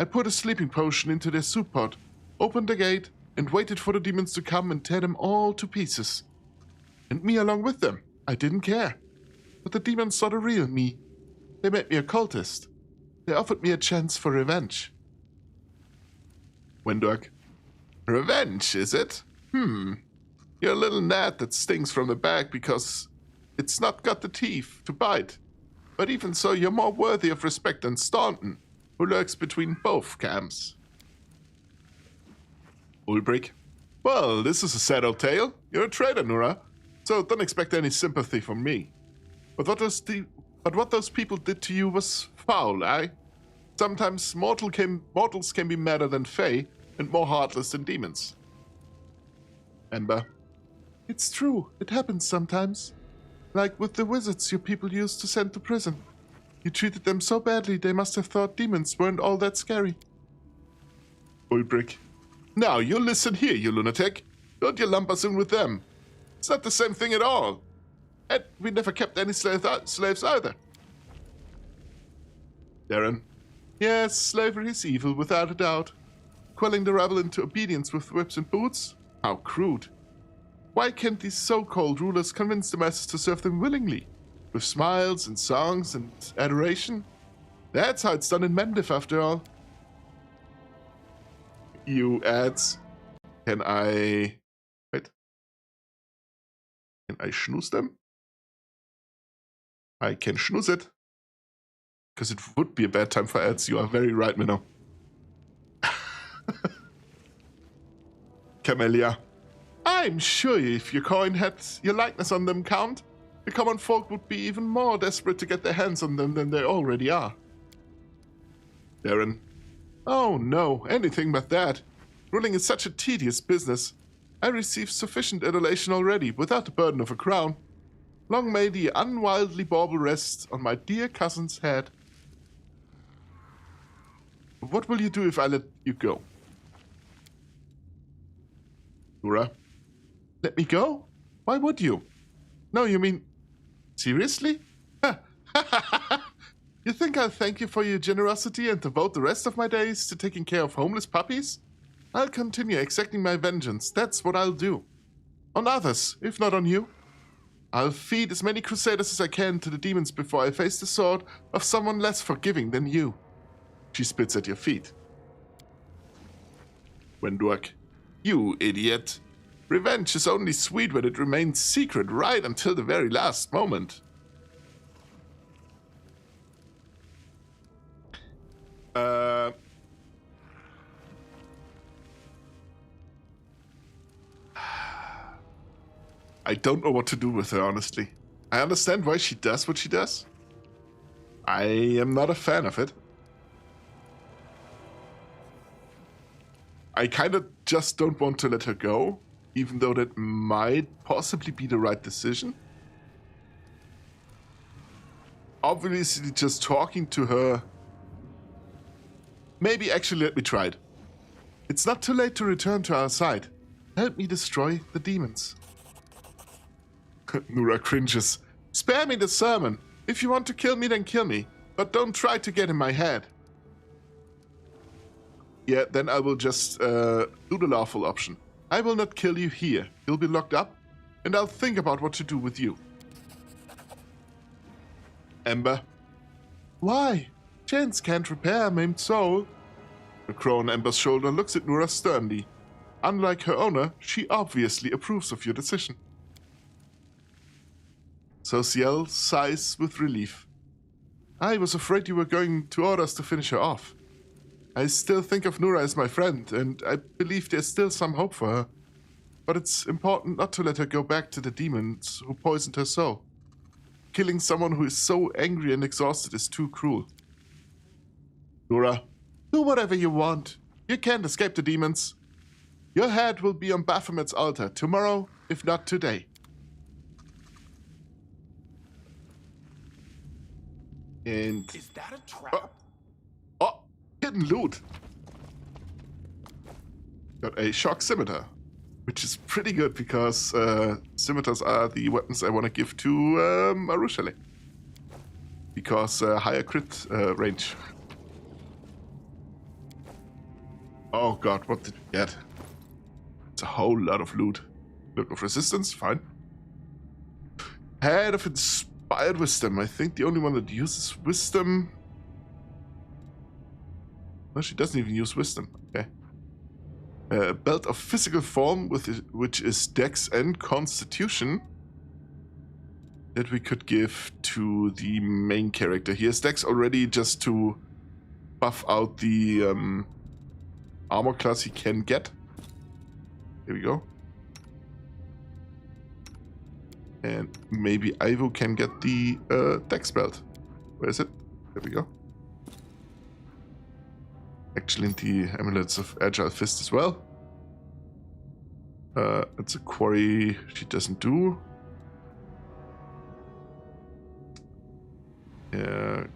I put a sleeping potion into their soup pot, opened the gate, and waited for the demons to come and tear them all to pieces. And me along with them. I didn't care. But the demons saw the real me. They made me a cultist. They offered me a chance for revenge. Wendork. Revenge, is it? You're a little gnat that stings from the back because it's not got the teeth to bite. But even so, you're more worthy of respect than Staunton, who lurks between both camps. Ulbrich. Well, this is a sad old tale. You're a traitor, Nura, so don't expect any sympathy from me. But what those people did to you was foul, eh? Sometimes mortals can be madder than Fae and more heartless than demons. Ember. It's true, it happens sometimes. Like with the wizards your people used to send to prison. You treated them so badly they must have thought demons weren't all that scary. Ulbrich. Now, you listen here, you lunatic. Don't you lump us in with them. It's not the same thing at all. And we never kept any slaves either. Darren. Yes, slavery is evil, without a doubt. Quelling the rebel into obedience with whips and boots? How crude. Why can't these so-called rulers convince the masses to serve them willingly? With smiles and songs and adoration? That's how it's done in Mendev, after all. You ads. Can I... Wait. Can I snooze them? I can snooze it. Because it would be a bad time for ads. You are very right, Minnow. Camellia. I'm sure if your coin had your likeness on them, Count, the common folk would be even more desperate to get their hands on them than they already are. Darren. Oh no, anything but that. Ruling is such a tedious business. I received sufficient adulation already, without the burden of a crown. Long may the unwildly bauble rest on my dear cousin's head. What will you do if I let you go? Nura? Let me go? Why would you? No, you mean... Seriously? You think I'll thank you for your generosity and devote the rest of my days to taking care of homeless puppies? I'll continue exacting my vengeance. That's what I'll do. On others, if not on you. I'll feed as many crusaders as I can to the demons before I face the sword of someone less forgiving than you. She spits at your feet. Wendwerk, you idiot. Revenge is only sweet when it remains secret right until the very last moment. I don't know what to do with her, honestly. I understand why she does what she does. I am not a fan of it. I kind of just don't want to let her go, even though that might possibly be the right decision. Obviously, just talking to her... Maybe actually let me try it. It's not too late to return to our side. Help me destroy the demons. Nura cringes. Spare me the sermon. If you want to kill me, then kill me. But don't try to get in my head. Yeah, then I will just do the lawful option. I will not kill you here. You'll be locked up, and I'll think about what to do with you. Ember. Why? Chance can't repair a maimed soul. The crow on Ember's shoulder looks at Nura sternly. Unlike her owner, she obviously approves of your decision. Sociel sighs with relief. I was afraid you were going to order us to finish her off. I still think of Nura as my friend, and I believe there's still some hope for her. But it's important not to let her go back to the demons who poisoned her soul. Killing someone who is so angry and exhausted is too cruel. Nura, do whatever you want. You can't escape the demons. Your head will be on Baphomet's altar tomorrow, if not today. And... Is that a trap? Oh, hidden loot. Got a shock scimitar, which is pretty good because scimitars are the weapons I want to give to Marushale. Because higher crit range. Oh god, what did we get? It's a whole lot of loot. Look of resistance, fine. Head of Inspired Wisdom. I think the only one that uses Wisdom... No, she doesn't even use Wisdom. Okay. Belt of Physical Form, which is Dex and Constitution. That we could give to the main character. He has Dex already just to buff out the armor class he can get. Here we go. And maybe Ivo can get the Dex belt. Where is it? There we go. Actually, the Amulets of Agile Fist as well. It's a quarry she doesn't do.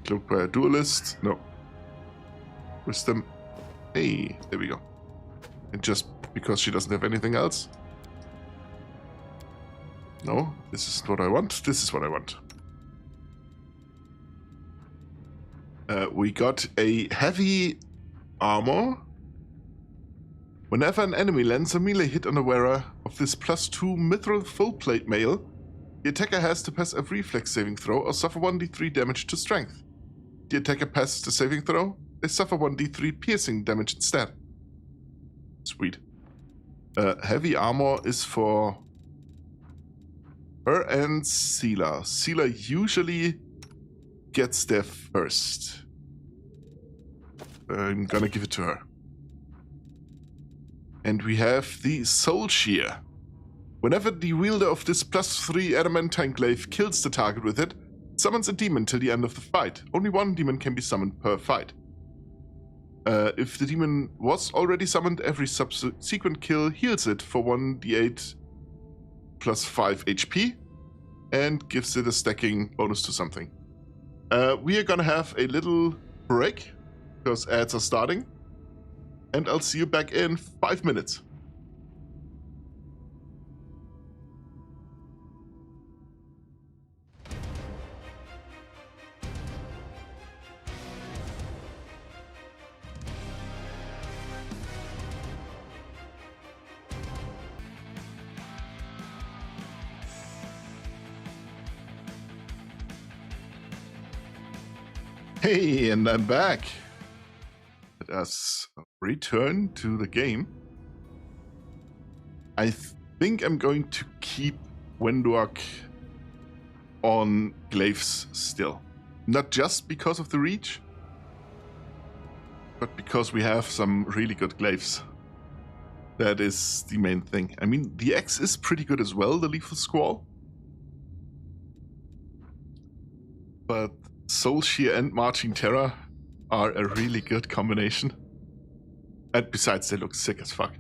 Cloaked by a Duelist. No. Wisdom. Hey, there we go. And just because she doesn't have anything else. No, this isn't what I want. This is what I want. We got a heavy armor. Whenever an enemy lands a melee hit on a wearer of this +2 mithril full plate mail, the attacker has to pass a reflex saving throw or suffer 1d3 damage to strength. The attacker passes the saving throw, they suffer 1d3 piercing damage instead. Sweet. Heavy armor is for her and Sela. Sela usually gets there first. I'm gonna give it to her. And we have the Soul Shear. Whenever the wielder of this +3 adamantine glaive kills the target with it, it summons a demon till the end of the fight. Only one demon can be summoned per fight. If the demon was already summoned, every subsequent kill heals it for 1d8 +5 HP and gives it a stacking bonus to something. We are gonna have a little break because ads are starting. And I'll see you back in 5 minutes. Hey, and I'm back. Let us return to the game. I think I'm going to keep Wendork on glaives still. Not just because of the reach, but because we have some really good glaives. That is the main thing. I mean, the X is pretty good as well, the Lethal Squall. But Soul Shear and Marching Terror are a really good combination. And besides, they look sick as fuck.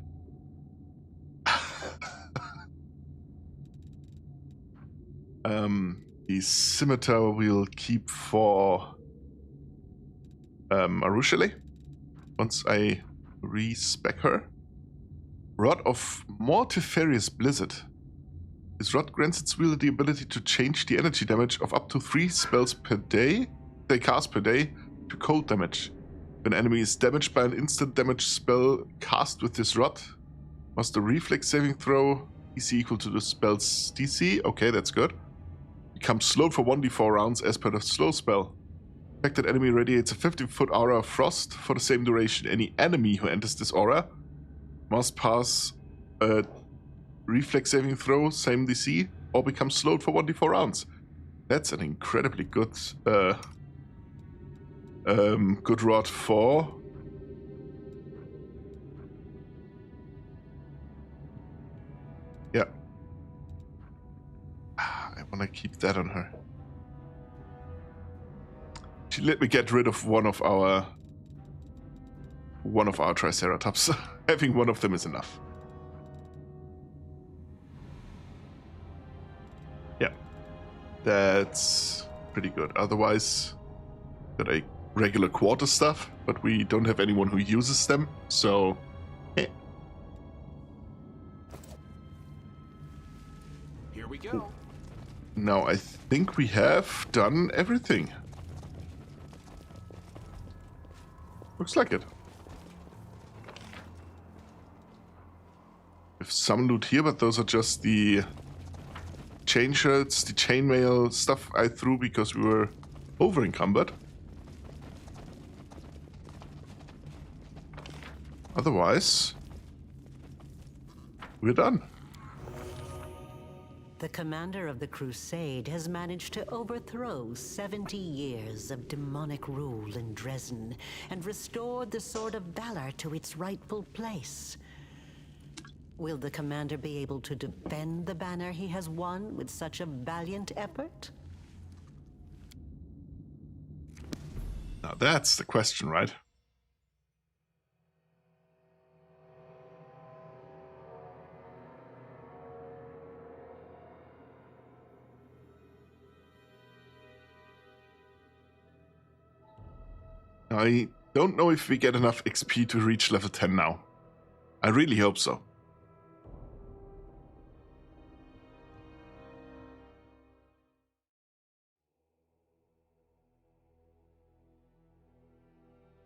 The Scimitar we'll keep for Arushale once I respec her. Rod of Mortiferious Blizzard. This rod grants its wielder the ability to change the energy damage of up to 3 spells per day they cast per day to cold damage. If an enemy is damaged by an instant damage spell cast with this rod, must a reflex saving throw DC equal to the spell's DC. Okay, that's good. Becomes slowed for 1d4 rounds as per the slow spell. Affected enemy radiates a 15-foot aura of frost for the same duration. Any enemy who enters this aura must pass a reflex saving throw, same DC, or become slowed for 1d4 rounds. That's an incredibly good good rod for yeah. I want to keep that on her. She let me get rid of one of our Triceratops. Having one of them is enough. Yeah, that's pretty good. Otherwise, got a regular quarter stuff, but we don't have anyone who uses them, so Here we go. Now I think we have done everything. Looks like it. We have some loot here, but those are just the chain shirts, the chainmail stuff I threw because we were over encumbered. Otherwise, we're done. The commander of the Crusade has managed to overthrow 70 years of demonic rule in Drezen and restored the Sword of Valor to its rightful place. Will the commander be able to defend the banner he has won with such a valiant effort? Now that's the question, right? I don't know if we get enough XP to reach level 10 now. I really hope so.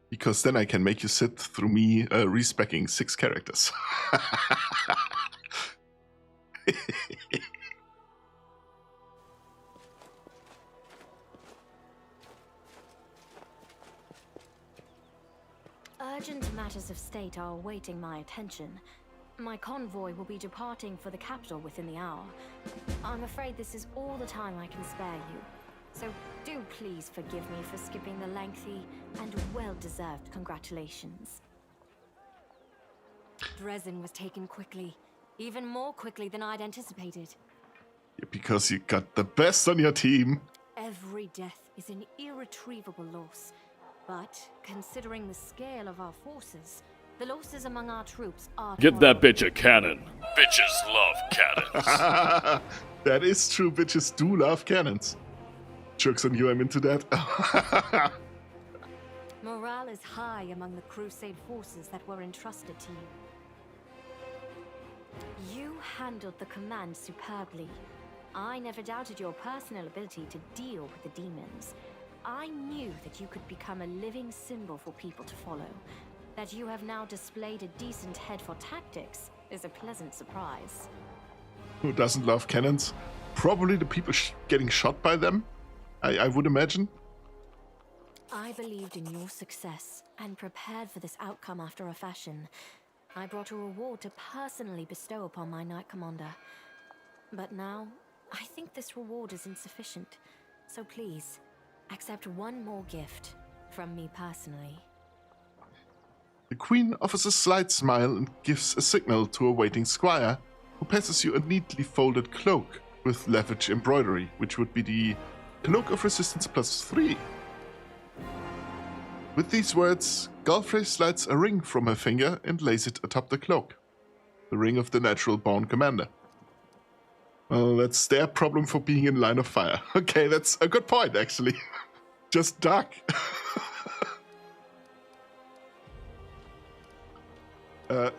Because then I can make you sit through me respeccing 6 characters. Urgent matters of state are awaiting my attention. My convoy will be departing for the capital within the hour. I'm afraid this is all the time I can spare you. So do please forgive me for skipping the lengthy and well-deserved congratulations. Drezen was taken quickly, even more quickly than I'd anticipated. Because you got the best on your team. Every death is an irretrievable loss. But considering the scale of our forces, the losses among our troops are... Get that bitch a cannon. Bitches love cannons. That is true, bitches do love cannons. Jokes on you, I'm into that. Morale is high among the Crusade forces that were entrusted to you. You handled the command superbly. I never doubted your personal ability to deal with the demons. I knew that you could become a living symbol for people to follow. That you have now displayed a decent head for tactics is a pleasant surprise. Who doesn't love cannons? Probably the people getting shot by them, I would imagine. I believed in your success and prepared for this outcome after a fashion. I brought a reward to personally bestow upon my Knight Commander. But now, I think this reward is insufficient. So please, accept one more gift from me personally. The Queen offers a slight smile and gives a signal to a waiting squire, who passes you a neatly folded cloak with lavish embroidery, which would be the Cloak of Resistance +3. With these words, Galfrey slides a ring from her finger and lays it atop the cloak. The ring of the natural-born commander. Well, that's their problem for being in line of fire. Okay, that's a good point, actually. Just dark.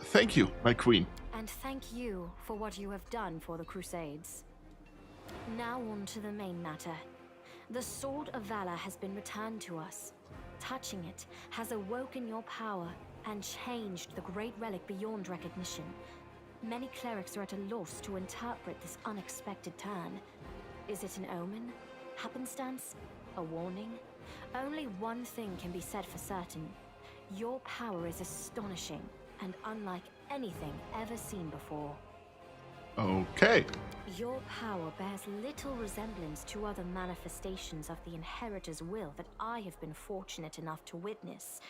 Thank you, my queen. And thank you for what you have done for the Crusades. Now on to the main matter. The Sword of Valor has been returned to us. Touching it has awoken your power and changed the great relic beyond recognition. Many clerics are at a loss to interpret this unexpected turn. Is it an omen? Happenstance? A warning? Only one thing can be said for certain. Your power is astonishing and unlike anything ever seen before. Okay. Your power bears little resemblance to other manifestations of the Inheritor's will that I have been fortunate enough to witness.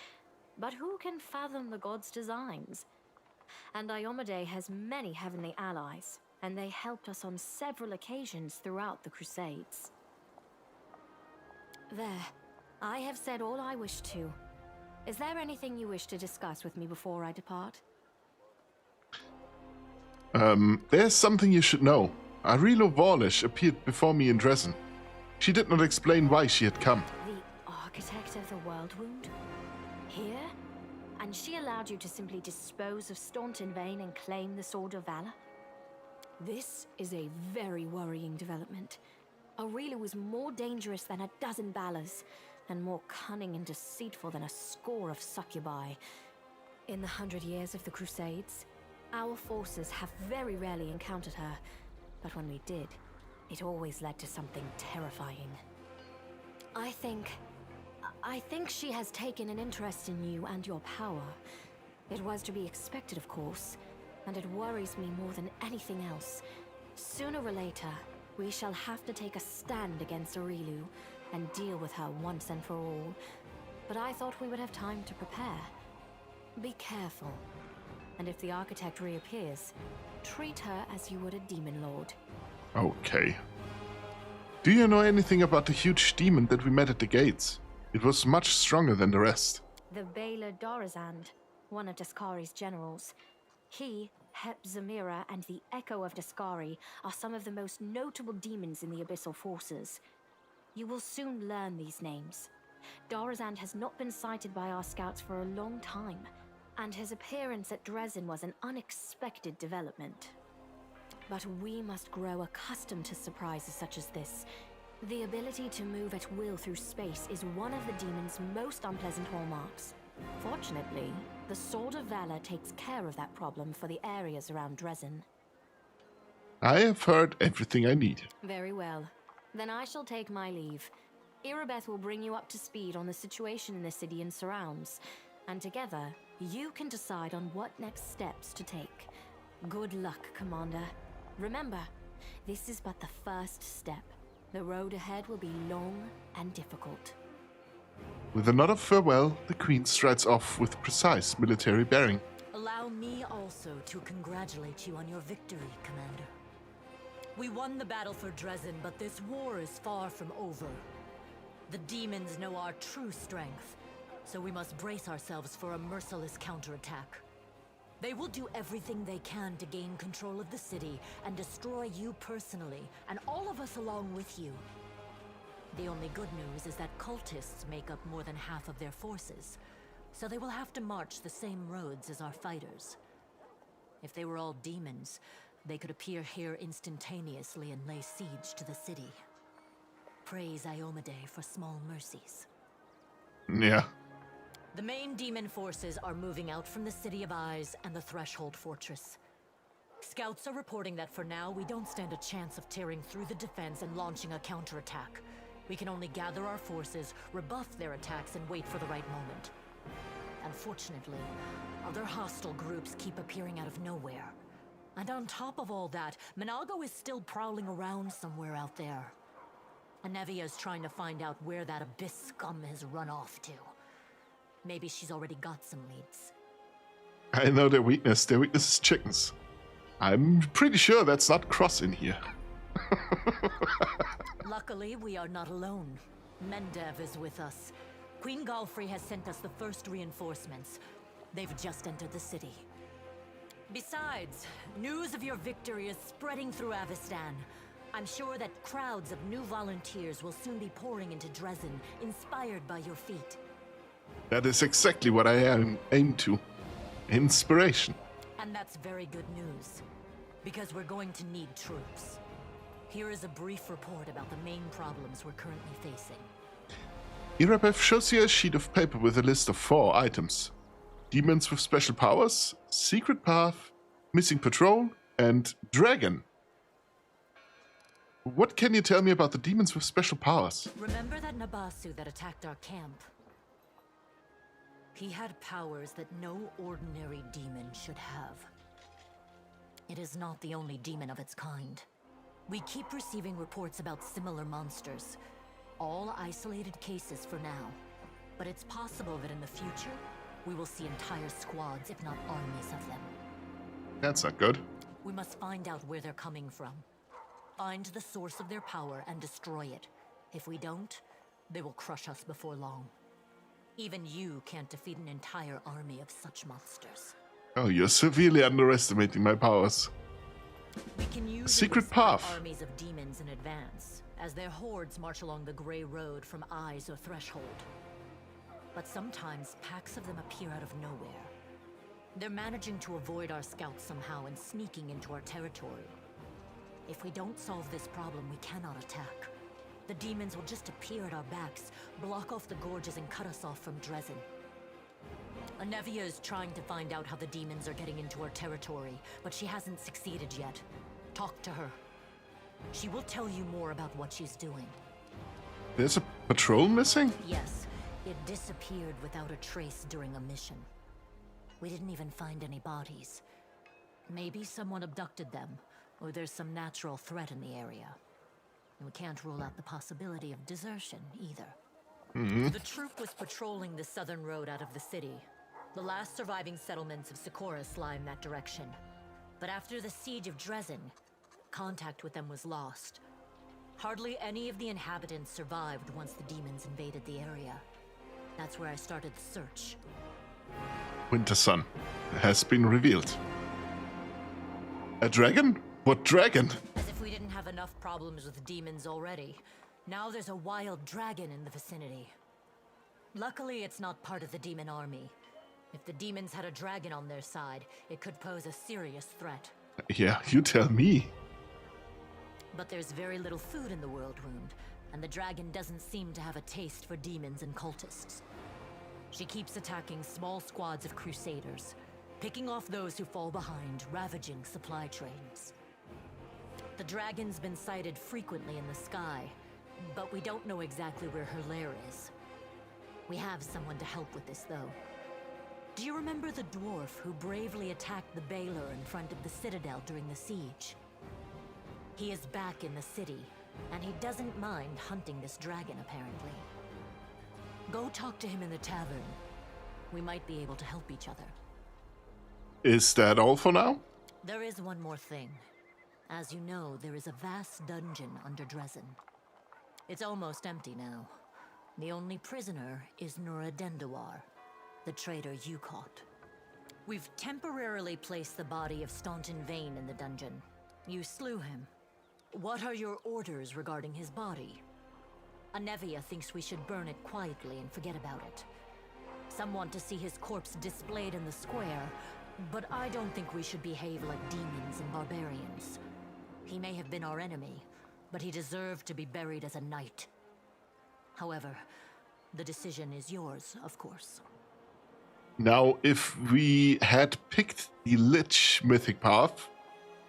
But who can fathom the god's designs? And Iomedae has many heavenly allies, and they helped us on several occasions throughout the Crusades. There. I have said all I wish to. Is there anything you wish to discuss with me before I depart? There's something you should know. Arilo Vorlish appeared before me in Drezen. She did not explain why she had come. The architect of the world wound? Here? And she allowed you to simply dispose of Staunton Vane and claim the Sword of Valor? This is a very worrying development. Arilo was more dangerous than a dozen Balors, and more cunning and deceitful than a score of succubi. In the 100 years of the Crusades, our forces have very rarely encountered her, but when we did, it always led to something terrifying. I think she has taken an interest in you and your power. It was to be expected, of course, and it worries me more than anything else. Sooner or later, we shall have to take a stand against Arilo and deal with her once and for all. But I thought we would have time to prepare. Be careful. And if the architect reappears, treat her as you would a demon lord. Okay. Do you know anything about the huge demon that we met at the gates? It was much stronger than the rest. The Baylor Dorazand, one of Daskari's generals. He, Hep Zamira, and the Echo of Daskari are some of the most notable demons in the Abyssal forces. You will soon learn these names. Dorazand has not been sighted by our scouts for a long time, and his appearance at Drezen was an unexpected development. But we must grow accustomed to surprises such as this. The ability to move at will through space is one of the demon's most unpleasant hallmarks. Fortunately, the Sword of Valor takes care of that problem for the areas around Drezen. I have heard everything I need. Very well. Then I shall take my leave. Irabeth will bring you up to speed on the situation in the city and surrounds, and together, you can decide on what next steps to take. Good luck, Commander. Remember, this is but the first step. The road ahead will be long and difficult. With a nod of farewell, the Queen strides off with precise military bearing. Allow me also to congratulate you on your victory, Commander. We won the battle for Drezen, but this war is far from over. The demons know our true strength, so we must brace ourselves for a merciless counterattack. They will do everything they can to gain control of the city and destroy you personally, and all of us along with you. The only good news is that cultists make up more than half of their forces, so they will have to march the same roads as our fighters. If they were all demons, they could appear here instantaneously and lay siege to the city. Praise Iomade for small mercies. Yeah. The main demon forces are moving out from the City of Eyes and the Threshold Fortress. Scouts are reporting that for now, we don't stand a chance of tearing through the defense and launching a counterattack. We can only gather our forces, rebuff their attacks, and wait for the right moment. Unfortunately, other hostile groups keep appearing out of nowhere. And on top of all that, Minago is still prowling around somewhere out there. Anevia is trying to find out where that Abyss scum has run off to. Maybe she's already got some leads. I know their weakness. Their weakness is chickens. I'm pretty sure that's not Cross in here. Luckily, we are not alone. Mendev is with us. Queen Galfrey has sent us the first reinforcements. They've just entered the city. Besides, news of your victory is spreading through Avestan. I'm sure that crowds of new volunteers will soon be pouring into Drezen, inspired by your feat. That is exactly what I aim to. Inspiration. And that's very good news, because we're going to need troops. Here is a brief report about the main problems we're currently facing. Irabeth shows you a sheet of paper with a list of 4 items. Demons with special powers, secret path, missing patrol, and dragon. What can you tell me about the demons with special powers? Remember that Nabasu that attacked our camp? He had powers that no ordinary demon should have. It is not the only demon of its kind. We keep receiving reports about similar monsters. All isolated cases for now. But it's possible that in the future, we will see entire squads, if not armies of them. That's not good. We must find out where they're coming from. Find the source of their power and destroy it. If we don't, they will crush us before long. Even you can't defeat an entire army of such monsters. Oh, you're severely underestimating my powers. We can use secret path. Armies of demons in advance, as their hordes march along the Grey Road from Eyes or Threshold. But sometimes packs of them appear out of nowhere. They're managing to avoid our scouts somehow and sneaking into our territory. If we don't solve this problem, we cannot attack. The demons will just appear at our backs, block off the gorges, and cut us off from Drezen. Anevia is trying to find out how the demons are getting into our territory, but she hasn't succeeded yet. Talk to her. She will tell you more about what she's doing. There's a patrol missing? Yes, it disappeared without a trace during a mission. We didn't even find any bodies. Maybe someone abducted them, or there's some natural threat in the area. And we can't rule out the possibility of desertion, either. The troop was patrolling the southern road out of the city. The last surviving settlements of Sikoris lie in that direction. But after the siege of Drezen, contact with them was lost. Hardly any of the inhabitants survived once the demons invaded the area. That's where I started the search. Winter Sun has been revealed. A dragon? What dragon? As if we didn't have enough problems with demons already. Now there's a wild dragon in the vicinity. Luckily, it's not part of the demon army. If the demons had a dragon on their side, it could pose a serious threat. Yeah, you tell me. But there's very little food in the World Wound, and the dragon doesn't seem to have a taste for demons and cultists. She keeps attacking small squads of crusaders, picking off those who fall behind, ravaging supply trains. The dragon's been sighted frequently in the sky, but we don't know exactly where her lair is. We have someone to help with this, though. Do you remember the dwarf who bravely attacked the Baylor in front of the Citadel during the siege? He is back in the city, and he doesn't mind hunting this dragon, apparently. Go talk to him in the tavern. We might be able to help each other. Is that all for now? There is one more thing. As you know, there is a vast dungeon under Drezen. It's almost empty now. The only prisoner is Nuradendawar, the traitor you caught. We've temporarily placed the body of Staunton Vane in the dungeon. You slew him. What are your orders regarding his body? Anevia thinks we should burn it quietly and forget about it. Some want to see his corpse displayed in the square, but I don't think we should behave like demons and barbarians. He may have been our enemy, but he deserved to be buried as a knight. However, the decision is yours, of course. Now, if we had picked the Lich mythic path,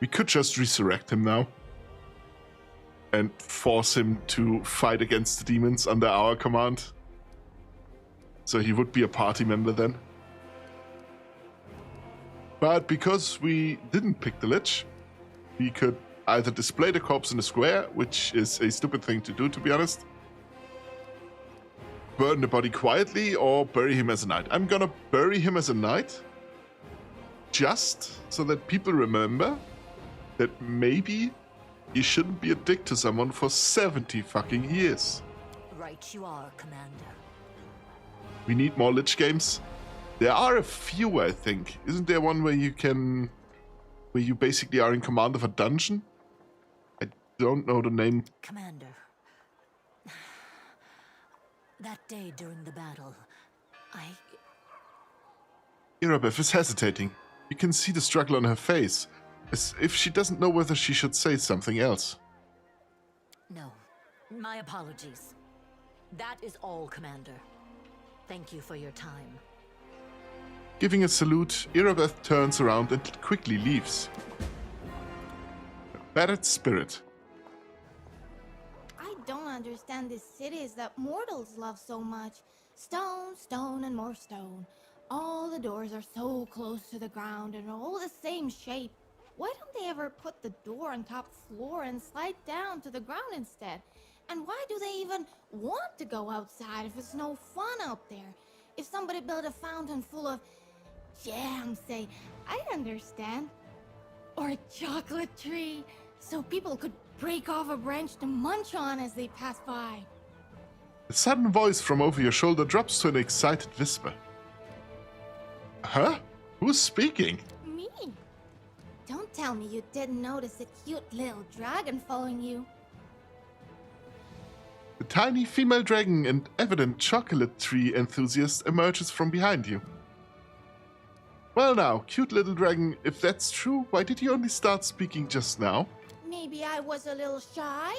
we could just resurrect him now. And force him to fight against the demons under our command. So he would be a party member then. But because we didn't pick the Lich, we could either display the corpse in the square, which is a stupid thing to do, to be honest. Burn the body quietly, or bury him as a knight. I'm gonna bury him as a knight. Just so that people remember that maybe you shouldn't be a dick to someone for 70 fucking years. Right you are, Commander. We need more Lich games. There are a few, I think. Isn't there one where you basically are in command of a dungeon? I don't know the name. Commander. That day during the battle, Irabeth is hesitating. You can see the struggle on her face, as if she doesn't know whether she should say something else. No. My apologies. That is all, Commander. Thank you for your time. Giving a salute, Irabeth turns around and quickly leaves. A battered spirit. I don't understand these cities that mortals love so much. Stone, stone, and more stone. All the doors are so close to the ground and are all the same shape. Why don't they ever put the door on top floor and slide down to the ground instead? And why do they even want to go outside if it's no fun out there? If somebody built a fountain full of jam, say, I'd understand. Or a chocolate tree, so people could break off a branch to munch on as they pass by. A sudden voice from over your shoulder drops to an excited whisper. Huh? Who's speaking? Me? Don't tell me you didn't notice a cute little dragon following you. A tiny female dragon and evident chocolate tree enthusiast emerges from behind you. Well now, cute little dragon, if that's true, why did you only start speaking just now? Maybe I was a little shy.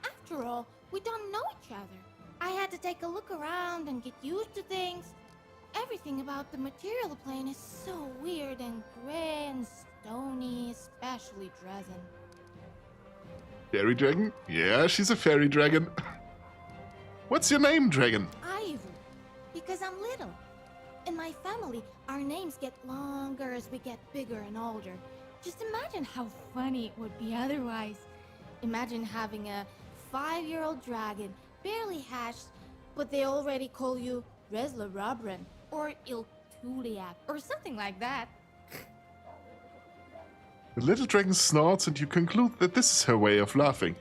After all, we don't know each other. I had to take a look around and get used to things. Everything about the material plane is so weird and gray and stony, especially Drezen. Fairy dragon? Yeah, she's a fairy dragon. What's your name, dragon? Ivy, because I'm little. In my family, our names get longer as we get bigger and older. Just imagine how funny it would be otherwise. Imagine having a 5-year-old dragon, barely hatched, but they already call you Resla Robran or Iltuliak or something like that. The little dragon snorts and you conclude that this is her way of laughing.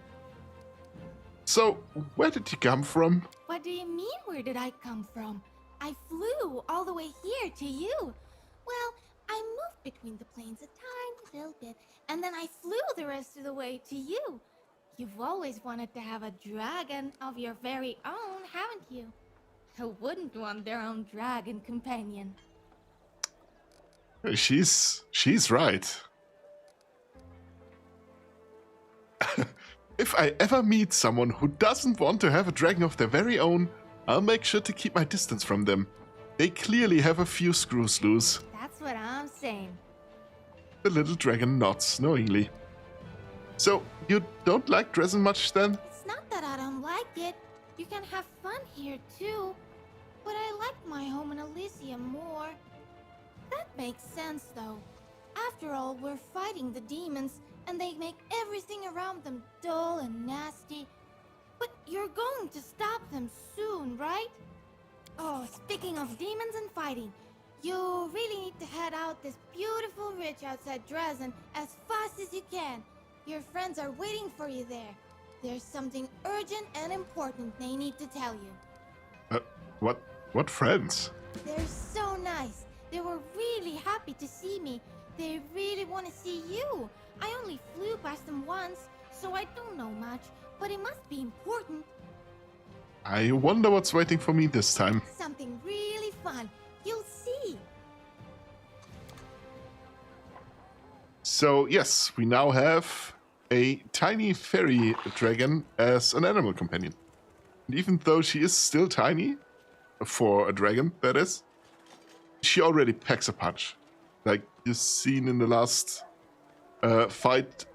So, where did you come from? What do you mean, where did I come from? I flew all the way here to you. Well, I moved between the planes a tiny little bit, and then I flew the rest of the way to you. You've always wanted to have a dragon of your very own, haven't you? Who wouldn't want their own dragon companion? She's right. If I ever meet someone who doesn't want to have a dragon of their very own, I'll make sure to keep my distance from them. They clearly have a few screws loose. That's what I'm saying. The little dragon nods knowingly. So, you don't like Drezen much then? It's not that I don't like it. You can have fun here too. But I like my home in Elysium more. That makes sense though. After all, we're fighting the demons, and they make everything around them dull and nasty. But you're going to stop them soon, right? Oh, speaking of demons and fighting, you really need to head out this beautiful ridge outside Drezen as fast as you can. Your friends are waiting for you there. There's something urgent and important they need to tell you. What friends? They're so nice. They were really happy to see me. They really want to see you. I only flew past them once, so I don't know much, but it must be important. I wonder what's waiting for me this time. Something really fun. You'll see. So yes, we now have a tiny fairy dragon as an animal companion. And even though she is still tiny, for a dragon, that is, she already packs a punch. Like you've seen in the last fight,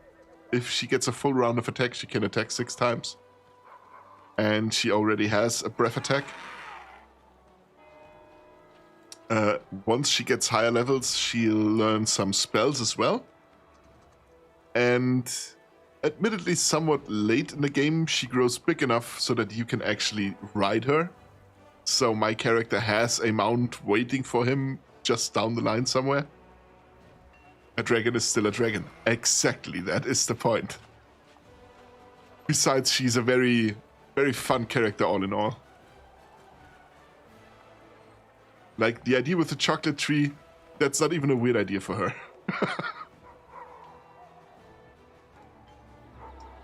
if she gets a full round of attack, she can attack 6 times. And she already has a breath attack. Once she gets higher levels, she'll learn some spells as well. And admittedly, somewhat late in the game, she grows big enough so that you can actually ride her. So my character has a mount waiting for him just down the line somewhere. A dragon is still a dragon. Exactly, that is the point. Besides, she's a very, very fun character all in all. Like, the idea with the chocolate tree, that's not even a weird idea for her.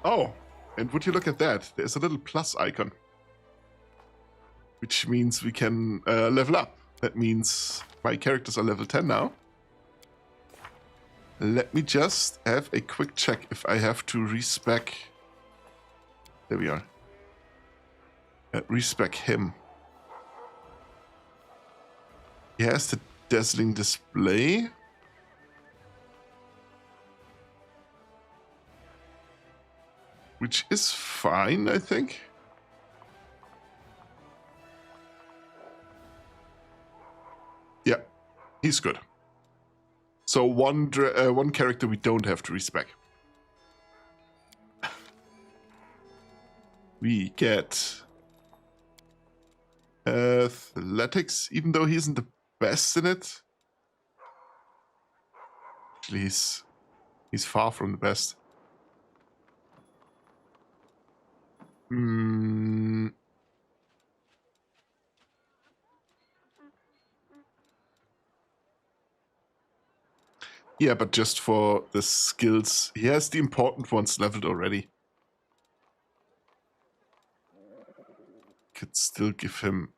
Oh, and would you look at that? There's a little plus icon. Which means we can level up. That means my characters are level 10 now. Let me just have a quick check if I have to respec. There we are. Respec him. He has the dazzling display. Which is fine, I think. Yeah, he's good. So one character we don't have to respec. We get athletics, even though he isn't the best in it. Actually, he's far from the best. Yeah, but just for the skills. He has the important ones leveled already. Could still give him...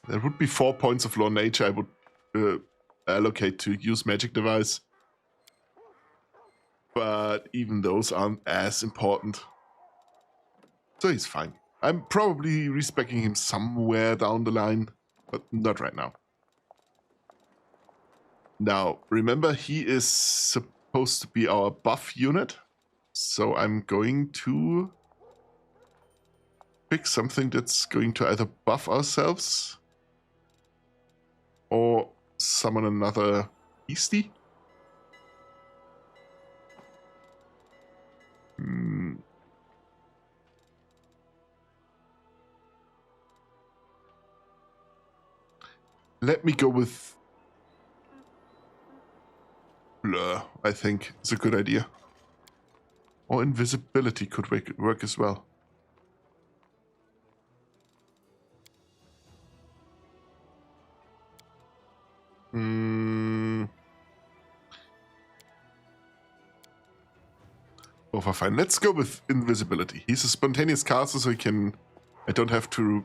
There would be 4 points of law nature I would allocate to use magic device. But even those aren't as important. So he's fine. I'm probably respecing him somewhere down the line, but not right now. Now, remember, he is supposed to be our buff unit. So I'm going to pick something that's going to either buff ourselves or summon another beastie. Let me go with Blur, I think is a good idea. Or invisibility could work as well. Both are fine. Let's go with invisibility. He's a spontaneous caster, so I don't have to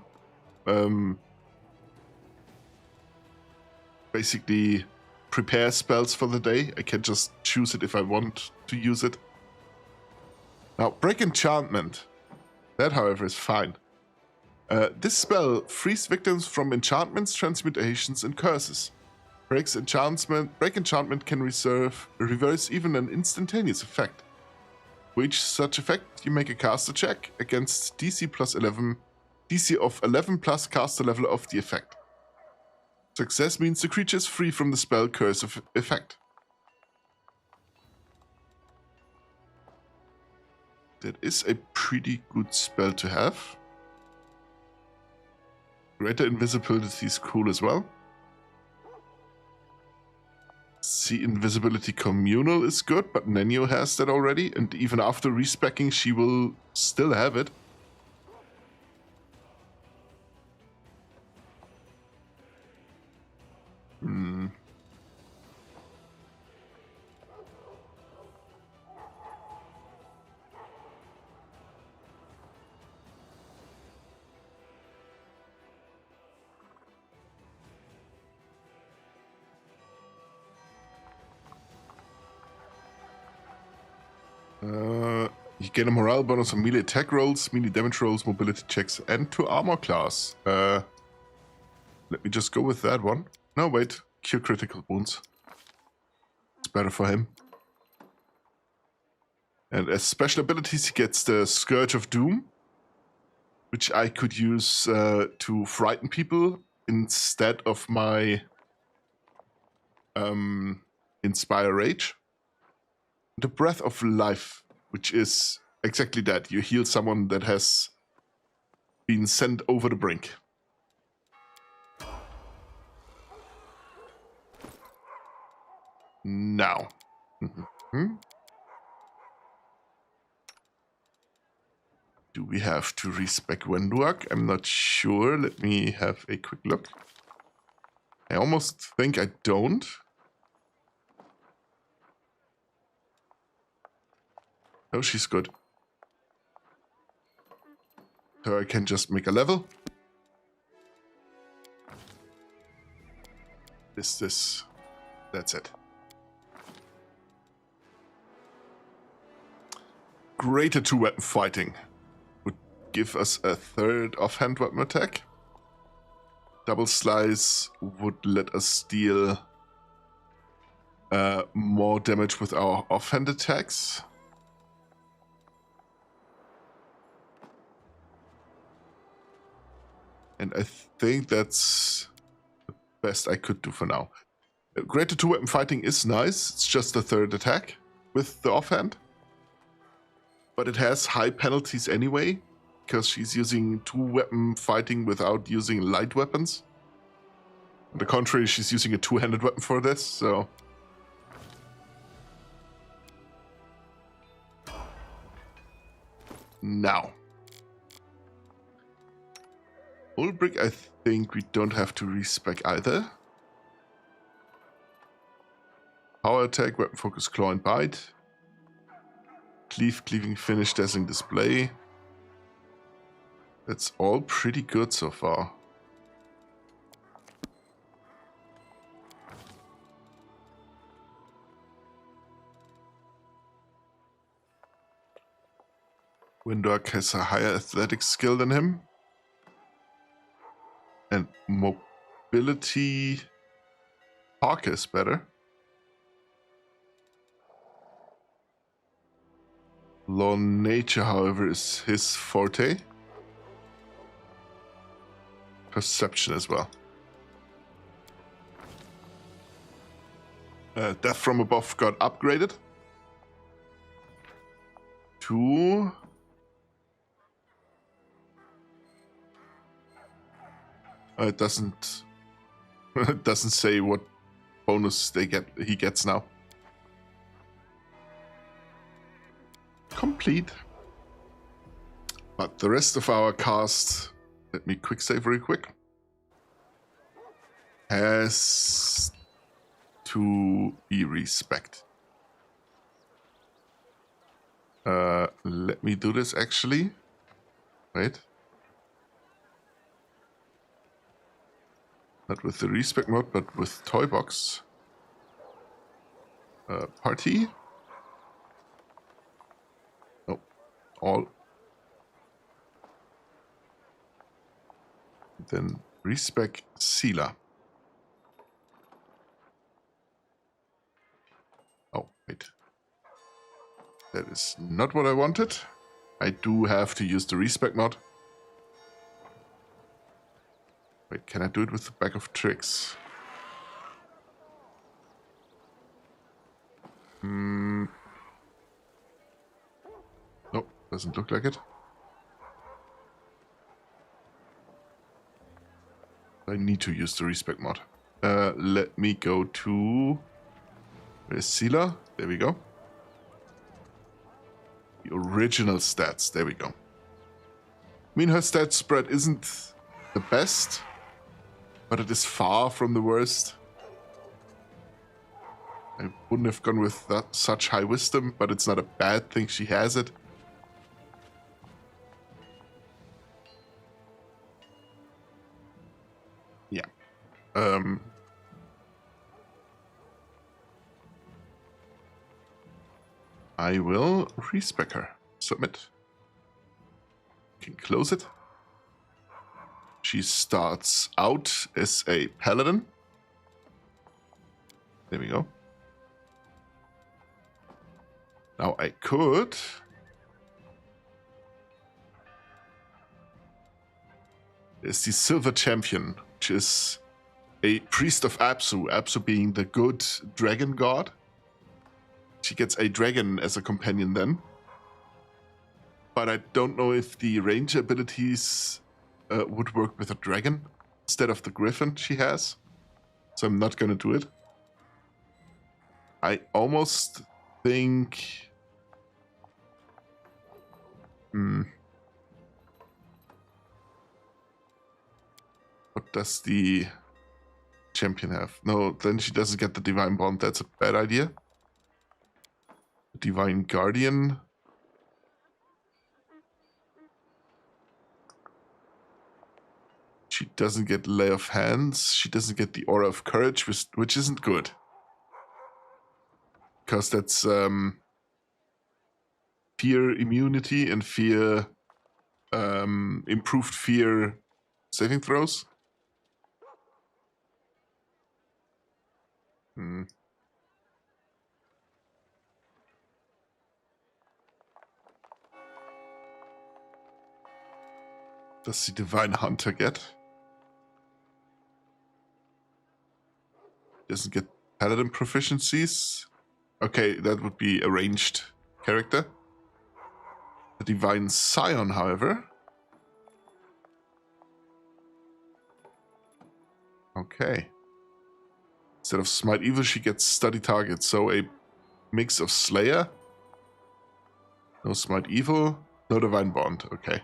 basically prepare spells for the day. I can just choose it if I want to use it. Now, break enchantment. That, however, is fine. This spell frees victims from enchantments, transmutations, and curses. Break enchantment can reverse even an instantaneous effect. For each such effect, you make a caster check against DC of 11 plus caster level of the effect. Success means the creature is free from the spell curse effect. That is a pretty good spell to have. Greater invisibility is cool as well. See, invisibility communal is good, but Nenio has that already, and even after respecking, she will still have it. You gain a morale bonus on melee attack rolls, melee damage rolls, mobility checks, and to armor class. Let me just go with that one. No, wait. Cure critical wounds. It's better for him. And as special abilities, he gets the Scourge of Doom, which I could use to frighten people instead of my Inspire Rage. The Breath of Life, which is exactly that. You heal someone that has been sent over the brink. Now. Do we have to respec Wenduak? I'm not sure. Let me have a quick look. I almost think I don't. Oh, she's good. So I can just make a level. This. That's it. Greater two-weapon fighting would give us a third offhand weapon attack. Double slice would let us deal more damage with our offhand attacks. And I think that's the best I could do for now. Greater two-weapon fighting is nice. It's just a third attack with the offhand. But it has high penalties anyway, because she's using two-weapon fighting without using light weapons. On the contrary, she's using a two-handed weapon for this, so... Now. Ulbrich, I think we don't have to respec either. Power attack, weapon focus, claw and bite. Cleave, cleaving finish, dazzling display. That's all pretty good so far. Windork has a higher athletic skill than him. And mobility... Parker is better. Law nature, however, is his forte. Perception as well. Death from above got upgraded to... it doesn't it doesn't say what bonus he gets now. Complete. But the rest of our cast, let me quick save very quick, has to be respect. Let me do this actually. Wait. Not with the respec mode, but with Toy Box. Party. Oh, all. Then respec Sealer. Oh, wait. That is not what I wanted. I do have to use the respec mod. Wait, can I do it with the bag of tricks? Nope, doesn't look like it. I need to use the respec mod. Let me go to... Where's Sealer? There we go. The original stats. There we go. I mean, her stat spread isn't the best, but it is far from the worst. I wouldn't have gone with such high wisdom, but it's not a bad thing she has it. Yeah. I will respec her. Submit. Can close it. She starts out as a paladin. There we go. Now I could... There's the Silver Champion, which is a priest of Apsu. Apsu being the good dragon god. She gets a dragon as a companion then. But I don't know if the range abilities would work with a dragon instead of the griffin she has. So I'm not going to do it. I almost think... What does the champion have? No, then she doesn't get the Divine Bond. That's a bad idea. Divine Guardian. She doesn't get Lay of Hands. She doesn't get the Aura of Courage, which isn't good. Because that's fear immunity and fear... improved fear saving throws. Does the Divine Hunter get? Doesn't get Paladin proficiencies. Okay, that would be a ranged character. The Divine Scion, however. Okay. Instead of Smite Evil, she gets Study Target. So a mix of Slayer. No Smite Evil. No Divine Bond. Okay.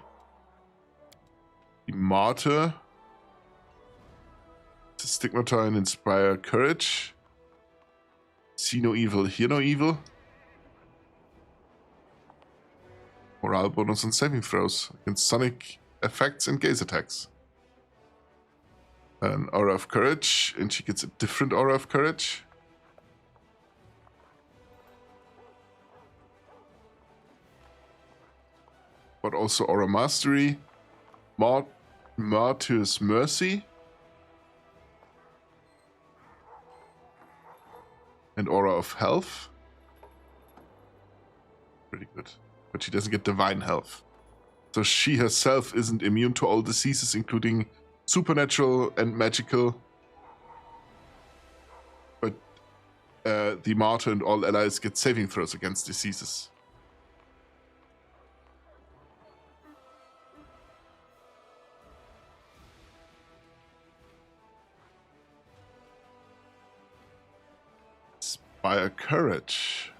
The Martyr. To Stigmatize and Inspire Courage. See no evil, hear no evil. Morale bonus on saving throws against sonic effects and gaze attacks. An Aura of Courage, and she gets a different Aura of Courage. But also Aura Mastery. Martyr's Mercy. And Aura of Health. Pretty good. But she doesn't get Divine Health. So she herself isn't immune to all diseases, including supernatural and magical. But the Martyr and all allies get saving throws against diseases. Inspire Courage.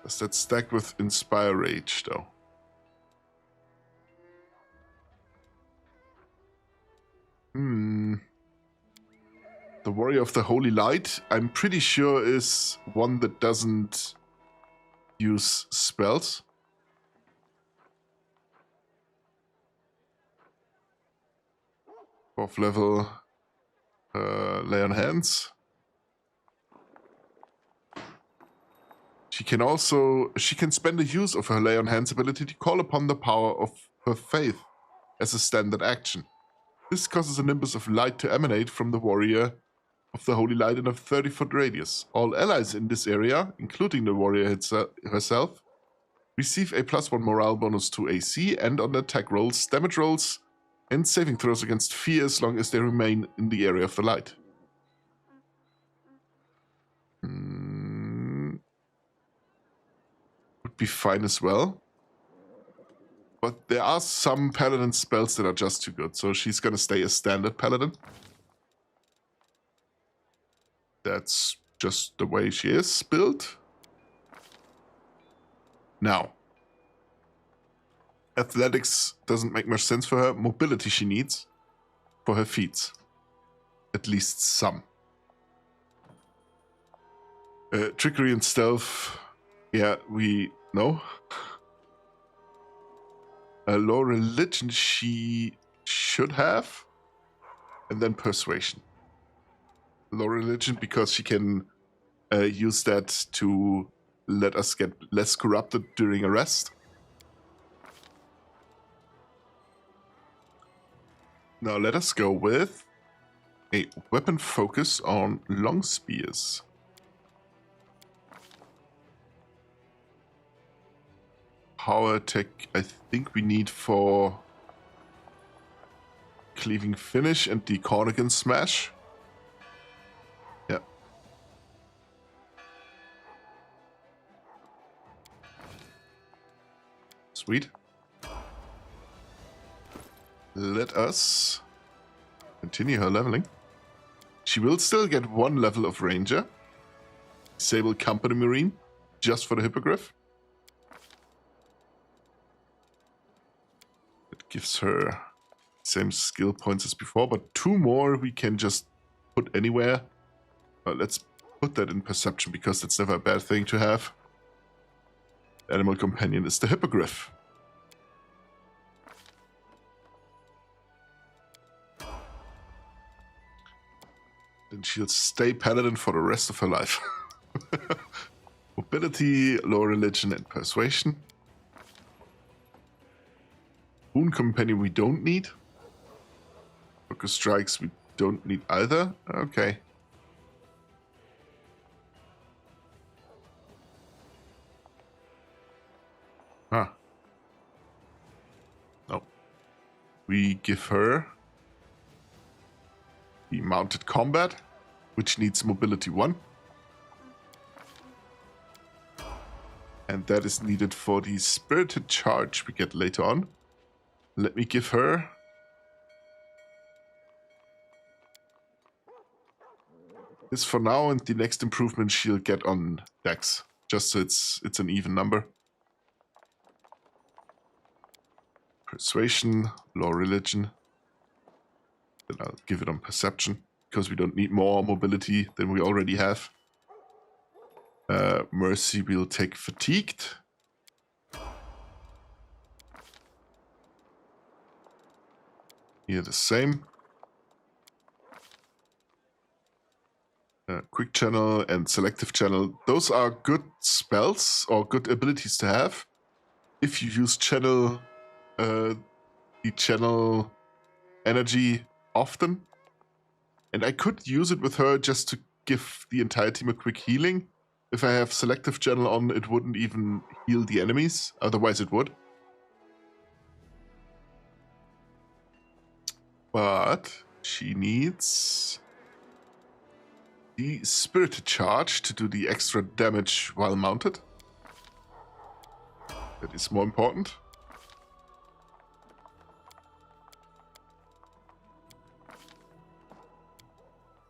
Does that stack with Inspire Rage, though? The Warrior of the Holy Light, I'm pretty sure, is one that doesn't use spells. Fourth level, Lay on Hands. She can spend the use of her Lay on Hands ability to call upon the power of her faith as a standard action. This causes a nimbus of light to emanate from the Warrior of the Holy Light in a 30-foot radius. All allies in this area, including the Warrior herself, receive a +1 morale bonus to AC and on attack rolls, damage rolls, and saving throws against fear as long as they remain in the area of the light. Would be fine as well. But there are some Paladin spells that are just too good, so she's gonna stay a standard Paladin. That's just the way she is built. Now, athletics doesn't make much sense for her. Mobility she needs for her feats. At least some. Trickery and stealth. Yeah, we know. Law religion she should have. And then persuasion. Low religion because she can use that to let us get less corrupted during a rest. Now let us go with a weapon focus on long spears. Power attack I think we need for cleaving finish and the Cornigan smash. Yeah. Sweet. Let us continue her leveling. She will still get 1 level of Ranger. Disable Company Marine, just for the Hippogriff. It gives her same skill points as before, but 2 more we can just put anywhere. Let's put that in Perception, because that's never a bad thing to have. Animal Companion is the Hippogriff. Then she'll stay Paladin for the rest of her life. Mobility, low religion, and persuasion. Boon Companion we don't need. Focus strikes we don't need either. Okay. Huh. No. We give her the mounted combat, which needs mobility 1. And that is needed for the spirited charge we get later on. Let me give her this for now, and the next improvement she'll get on Dex, just so it's an even number. Persuasion, law, religion. Then I'll give it on perception, because we don't need more mobility than we already have. Mercy will take fatigued. Here the same. Quick channel and selective channel. Those are good spells or good abilities to have if you use channel the channel energy often. And I could use it with her just to give the entire team a quick healing. If I have selective channel on, it wouldn't even heal the enemies. Otherwise it would. But she needs the spirited charge to do the extra damage while mounted. That is more important.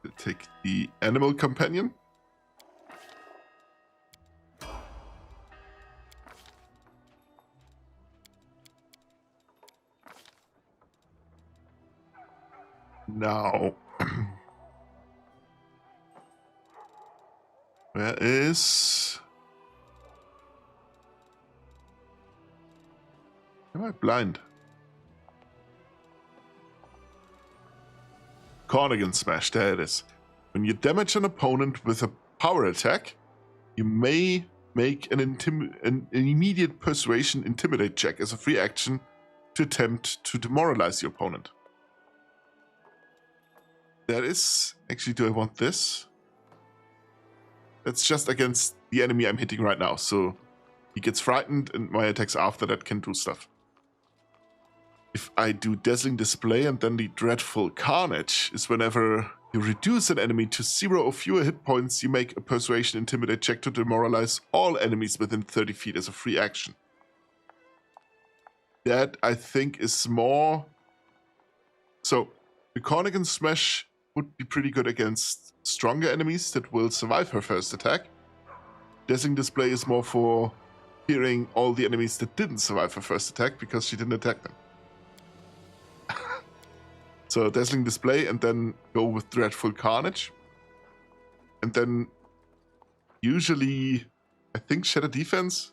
We'll take the animal companion. Now, where is... Am I blind? Cornigan Smash, there it is. When you damage an opponent with a power attack, you may make an immediate persuasion intimidate check as a free action to attempt to demoralize your opponent. That is... Actually, do I want this? That's just against the enemy I'm hitting right now, so he gets frightened and my attacks after that can do stuff. If I do Dazzling Display and then the Dreadful Carnage is whenever you reduce an enemy to 0 or fewer hit points, you make a Persuasion Intimidate check to demoralize all enemies within 30 feet as a free action. That, I think, is more... So, the Cornigan Smash would be pretty good against stronger enemies that will survive her first attack. Dazzling Display is more for hearing all the enemies that didn't survive her first attack because she didn't attack them. So Dazzling Display and then go with Dreadful Carnage. And then usually, I think Shatter Defense.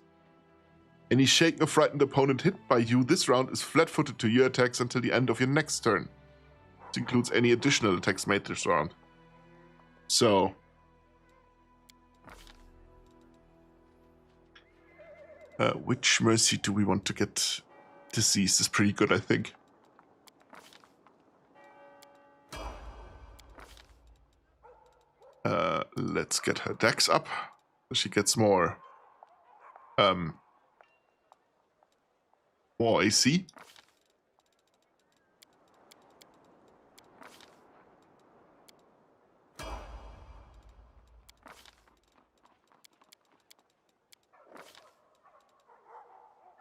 Any shaken or frightened opponent hit by you this round is flat-footed to your attacks until the end of your next turn. This includes any additional attacks made this round. So which mercy do we want to get? Disease is pretty good, I think. Let's get her dex up so she gets more AC.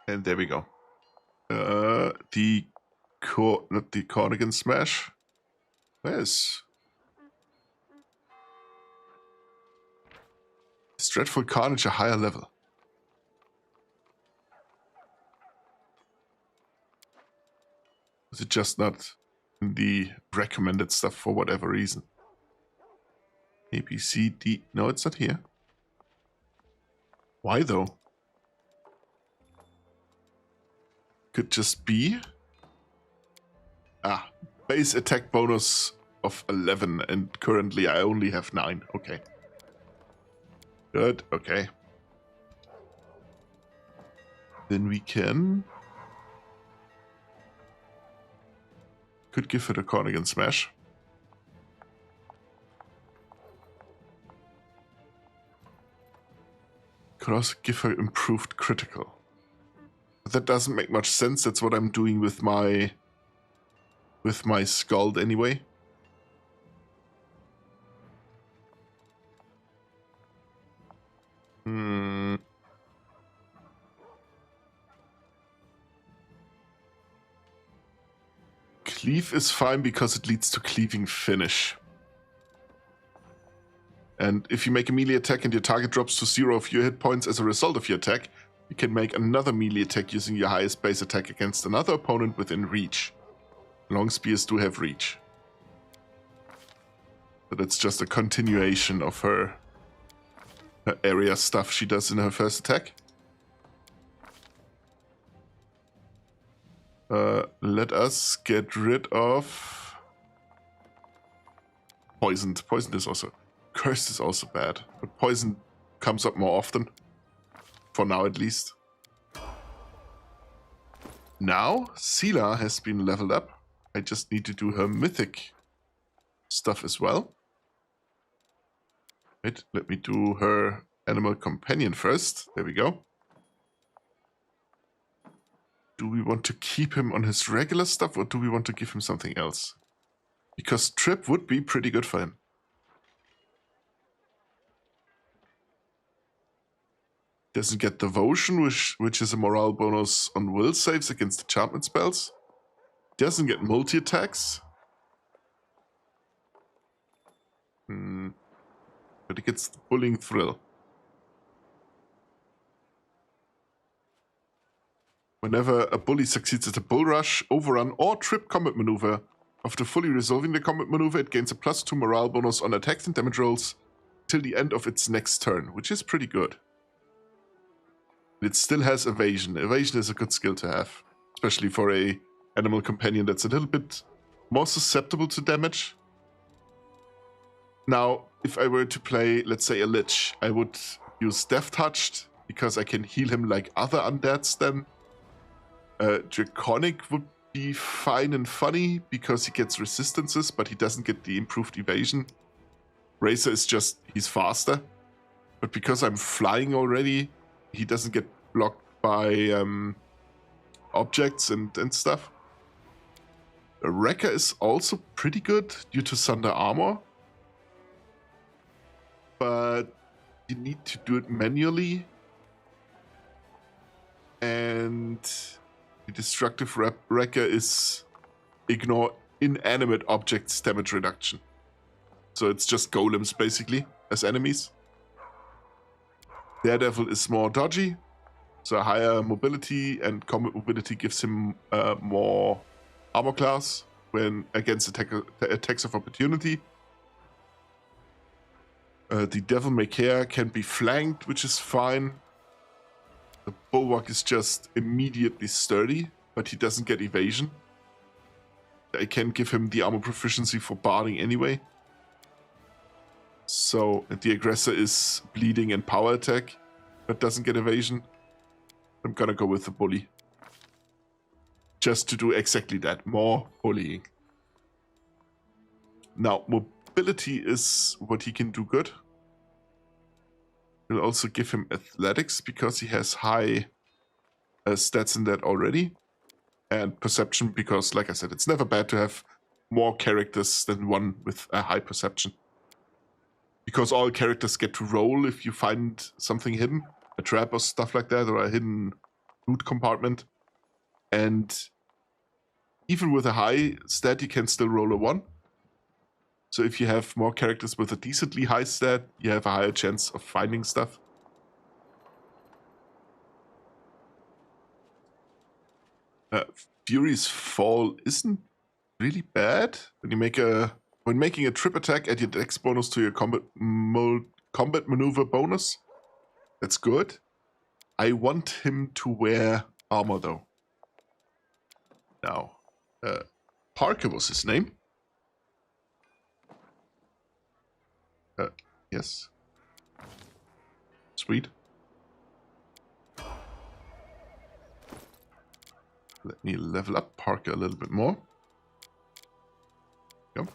And there we go. Not the Cardigan Smash. Where's Dreadful Carnage, a higher level? Is it just not in the recommended stuff for whatever reason? A, B, C, D. No, it's not here. Why though? Could just be. Ah, base attack bonus of 11, and currently I only have 9. Okay. Good, okay. Then we can... Could give her the Cardigan Smash. Could also give her improved critical. But that doesn't make much sense. That's what I'm doing with my Scald anyway. Cleave is fine because it leads to cleaving finish. And if you make a melee attack and your target drops to 0 of your hit points as a result of your attack, you can make another melee attack using your highest base attack against another opponent within reach. Long spears do have reach. But it's just a continuation of her area stuff she does in her first attack. Let us get rid of poisoned. Poisoned is also... Cursed is also bad, but poison comes up more often. For now, at least. Now, Sela has been leveled up. I just need to do her mythic stuff as well. Wait, let me do her animal companion first. There we go. Do we want to keep him on his regular stuff, or do we want to give him something else? Because Trip would be pretty good for him. Doesn't get Devotion, which is a morale bonus on will saves against enchantment spells. Doesn't get multi-attacks. But it gets the Bullying Thrill. Whenever a bully succeeds at a bull rush, overrun, or trip combat maneuver, after fully resolving the combat maneuver, it gains a +2 morale bonus on attacks and damage rolls till the end of its next turn, which is pretty good. It still has evasion. Evasion is a good skill to have, especially for a animal companion that's a little bit more susceptible to damage. Now, if I were to play, let's say, a Lich, I would use Death Touched, because I can heal him like other undeads then. Draconic would be fine and funny, because he gets resistances, but he doesn't get the improved evasion. Racer is just, he's faster. But because I'm flying already, he doesn't get blocked by objects and stuff. Wrecker is also pretty good due to Thunder Armor. But you need to do it manually. And the Destructive Wrecker is ignore inanimate objects damage reduction. So it's just golems basically as enemies. Daredevil is more dodgy, so higher mobility, and combat mobility gives him more armor class when against attacks of opportunity. The Devil May Care can be flanked, which is fine. The Bulwark is just immediately sturdy, but he doesn't get evasion. I can give him the armor proficiency for barding anyway. So the aggressor is bleeding and power attack, but doesn't get evasion. I'm gonna go with the bully. Just to do exactly that, more bullying. Now, mobility is what he can do good. We'll also give him athletics because he has high stats in that already. And perception because, like I said, it's never bad to have more characters than one with a high perception. Because all characters get to roll if you find something hidden, a trap or stuff like that, or a hidden loot compartment. And even with a high stat, you can still roll a 1. So if you have more characters with a decently high stat, you have a higher chance of finding stuff. Fury's Fall isn't really bad. When making a trip attack, add your dex bonus to your combat maneuver bonus. That's good. I want him to wear armor though. Now, Parker was his name. Yes. Sweet. Let me level up Parker a little bit more. Go.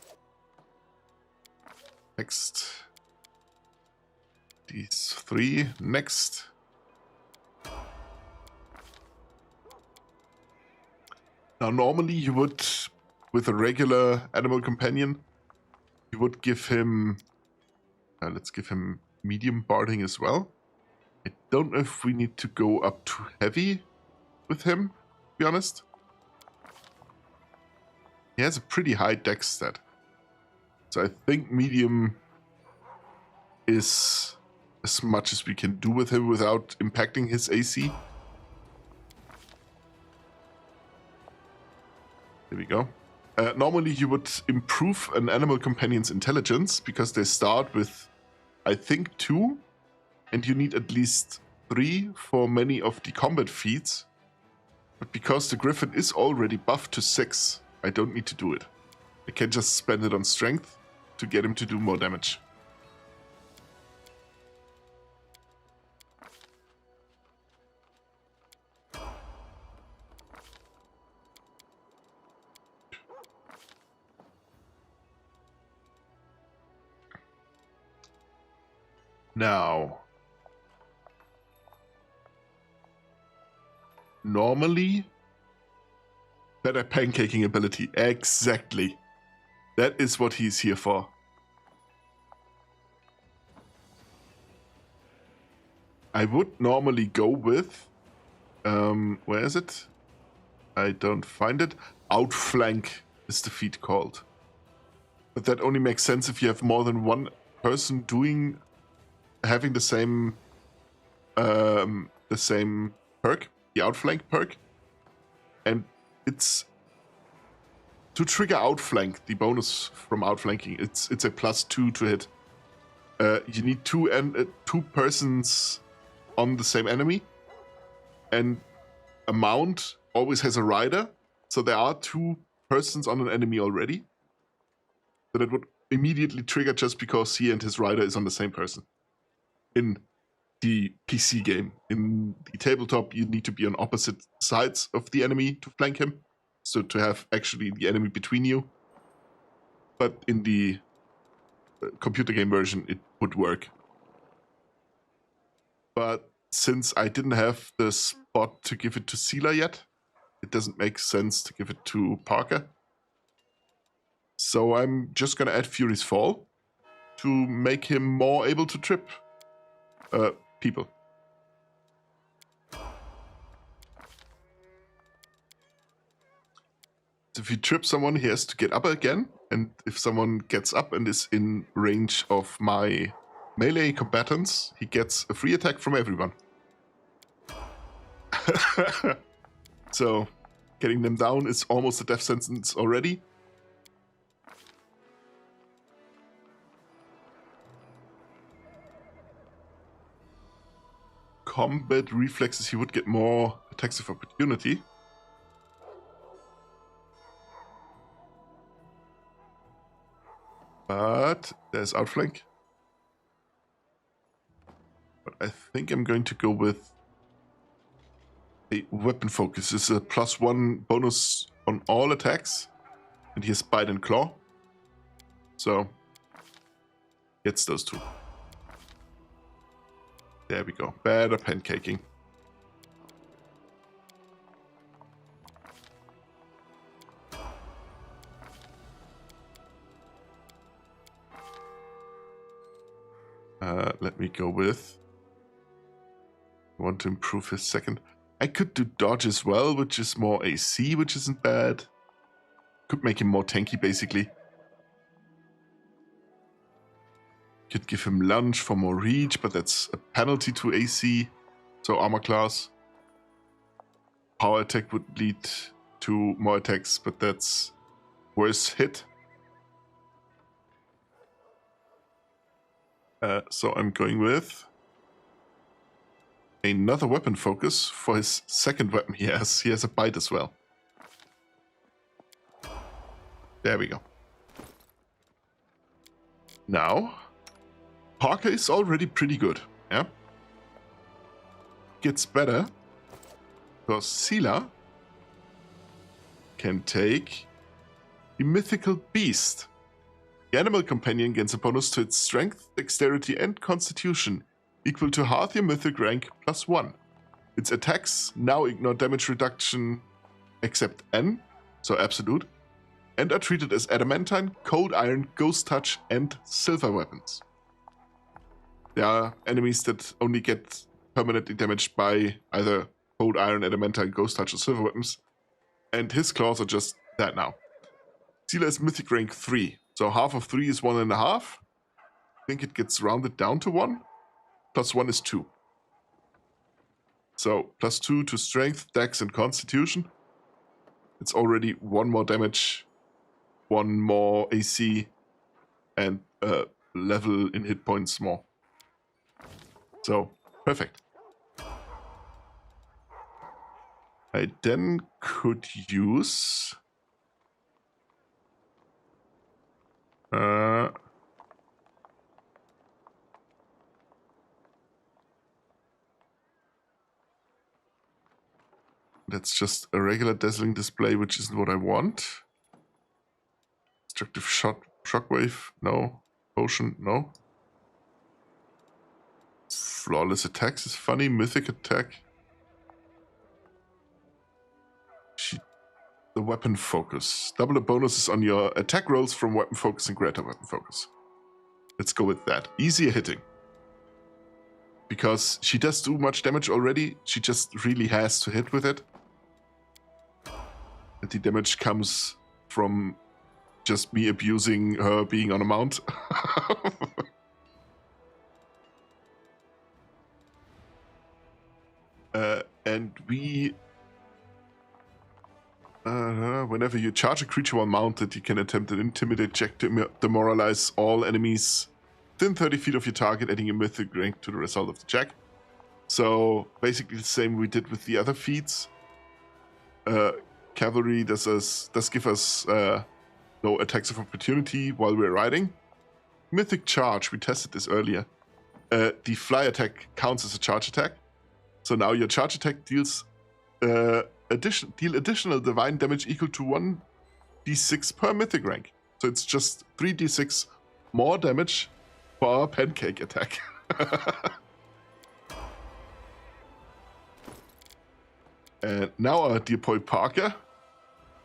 Next. These 3. Next. Now, normally you would, with a regular animal companion, you would give him... let's give him medium barding as well. I don't know if we need to go up to heavy with him, to be honest. He has a pretty high dex stat. So I think medium is as much as we can do with him without impacting his AC. There we go. Normally you would improve an animal companion's intelligence because they start with, I think, 2, and you need at least 3 for many of the combat feats. But because the Griffin is already buffed to 6, I don't need to do it. I can just spend it on strength to get him to do more damage. Now, normally, better pancaking ability. Exactly. That is what he's here for. I would normally go with, where is it? I don't find it. Outflank is the feat called. But that only makes sense if you have more than one person having the same perk, the outflank perk. And it's to trigger outflank, the bonus from outflanking, it's a +2 to hit. You need two persons on the same enemy, and a mount always has a rider, so there are 2 persons on an enemy already. So that would immediately trigger just because he and his rider is on the same person. In the PC game. In the tabletop, you need to be on opposite sides of the enemy to flank him, so to have actually the enemy between you. But in the computer game version, it would work. But since I didn't have the spot to give it to Sela yet, it doesn't make sense to give it to Parker. So I'm just gonna add Fury's Fall to make him more able to trip people. So if you trip someone, he has to get up again, and if someone gets up and is in range of my melee combatants, he gets a free attack from everyone. So getting them down is almost a death sentence already. Combat reflexes, he would get more attacks of opportunity. But there's outflank. I think I'm going to go with a weapon focus. It's a +1 bonus on all attacks. And he has Bite and Claw. So, gets those two. There we go. Better pancaking. Let me go with... I want to improve his second. I could do dodge as well, which is more AC, which isn't bad. Could make him more tanky, basically. Could give him lunge for more reach, but that's a penalty to AC. So armor class. Power attack would lead to more attacks, but that's worse hit. So I'm going with another weapon focus for his second weapon he has. He has a bite as well. There we go. Now, Parker is already pretty good, yeah? Gets better because Sela can take the Mythical Beast. The animal companion gains a bonus to its strength, dexterity, and constitution, equal to half your mythic rank +1. Its attacks now ignore damage reduction except N, so absolute, and are treated as adamantine, cold iron, ghost touch, and silver weapons. There are enemies that only get permanently damaged by either cold iron, adamantine, ghost touch, or silver weapons, and his claws are just that now. Sela is mythic rank 3, so half of 3 is 1.5. I think it gets rounded down to 1. +1 is 2. So +2 to strength, dex, and constitution. It's already 1 more damage, 1 more AC, and level in hit points more. So, perfect. I then could use... that's just a regular dazzling display, which isn't what I want. Destructive shot, shockwave, no. Potion, no. Flawless attacks is funny. Mythic attack. The weapon focus. Double the bonuses on your attack rolls from weapon focus and greater weapon focus. Let's go with that. Easier hitting. Because she does do much damage already, she just really has to hit with it. And the damage comes from just me abusing her being on a mount. And we... whenever you charge a creature while mounted, you can attempt an intimidate check to demoralize all enemies within 30 feet of your target, adding a mythic rank to the result of the check. So basically the same we did with the other feats. Cavalry does give us no attacks of opportunity while we're riding. Mythic charge, we tested this earlier. The fly attack counts as a charge attack. So now your charge attack deals additional divine damage equal to 1d6 per mythic rank. So it's just 3d6 more damage for our pancake attack. And now our dear boy Parker,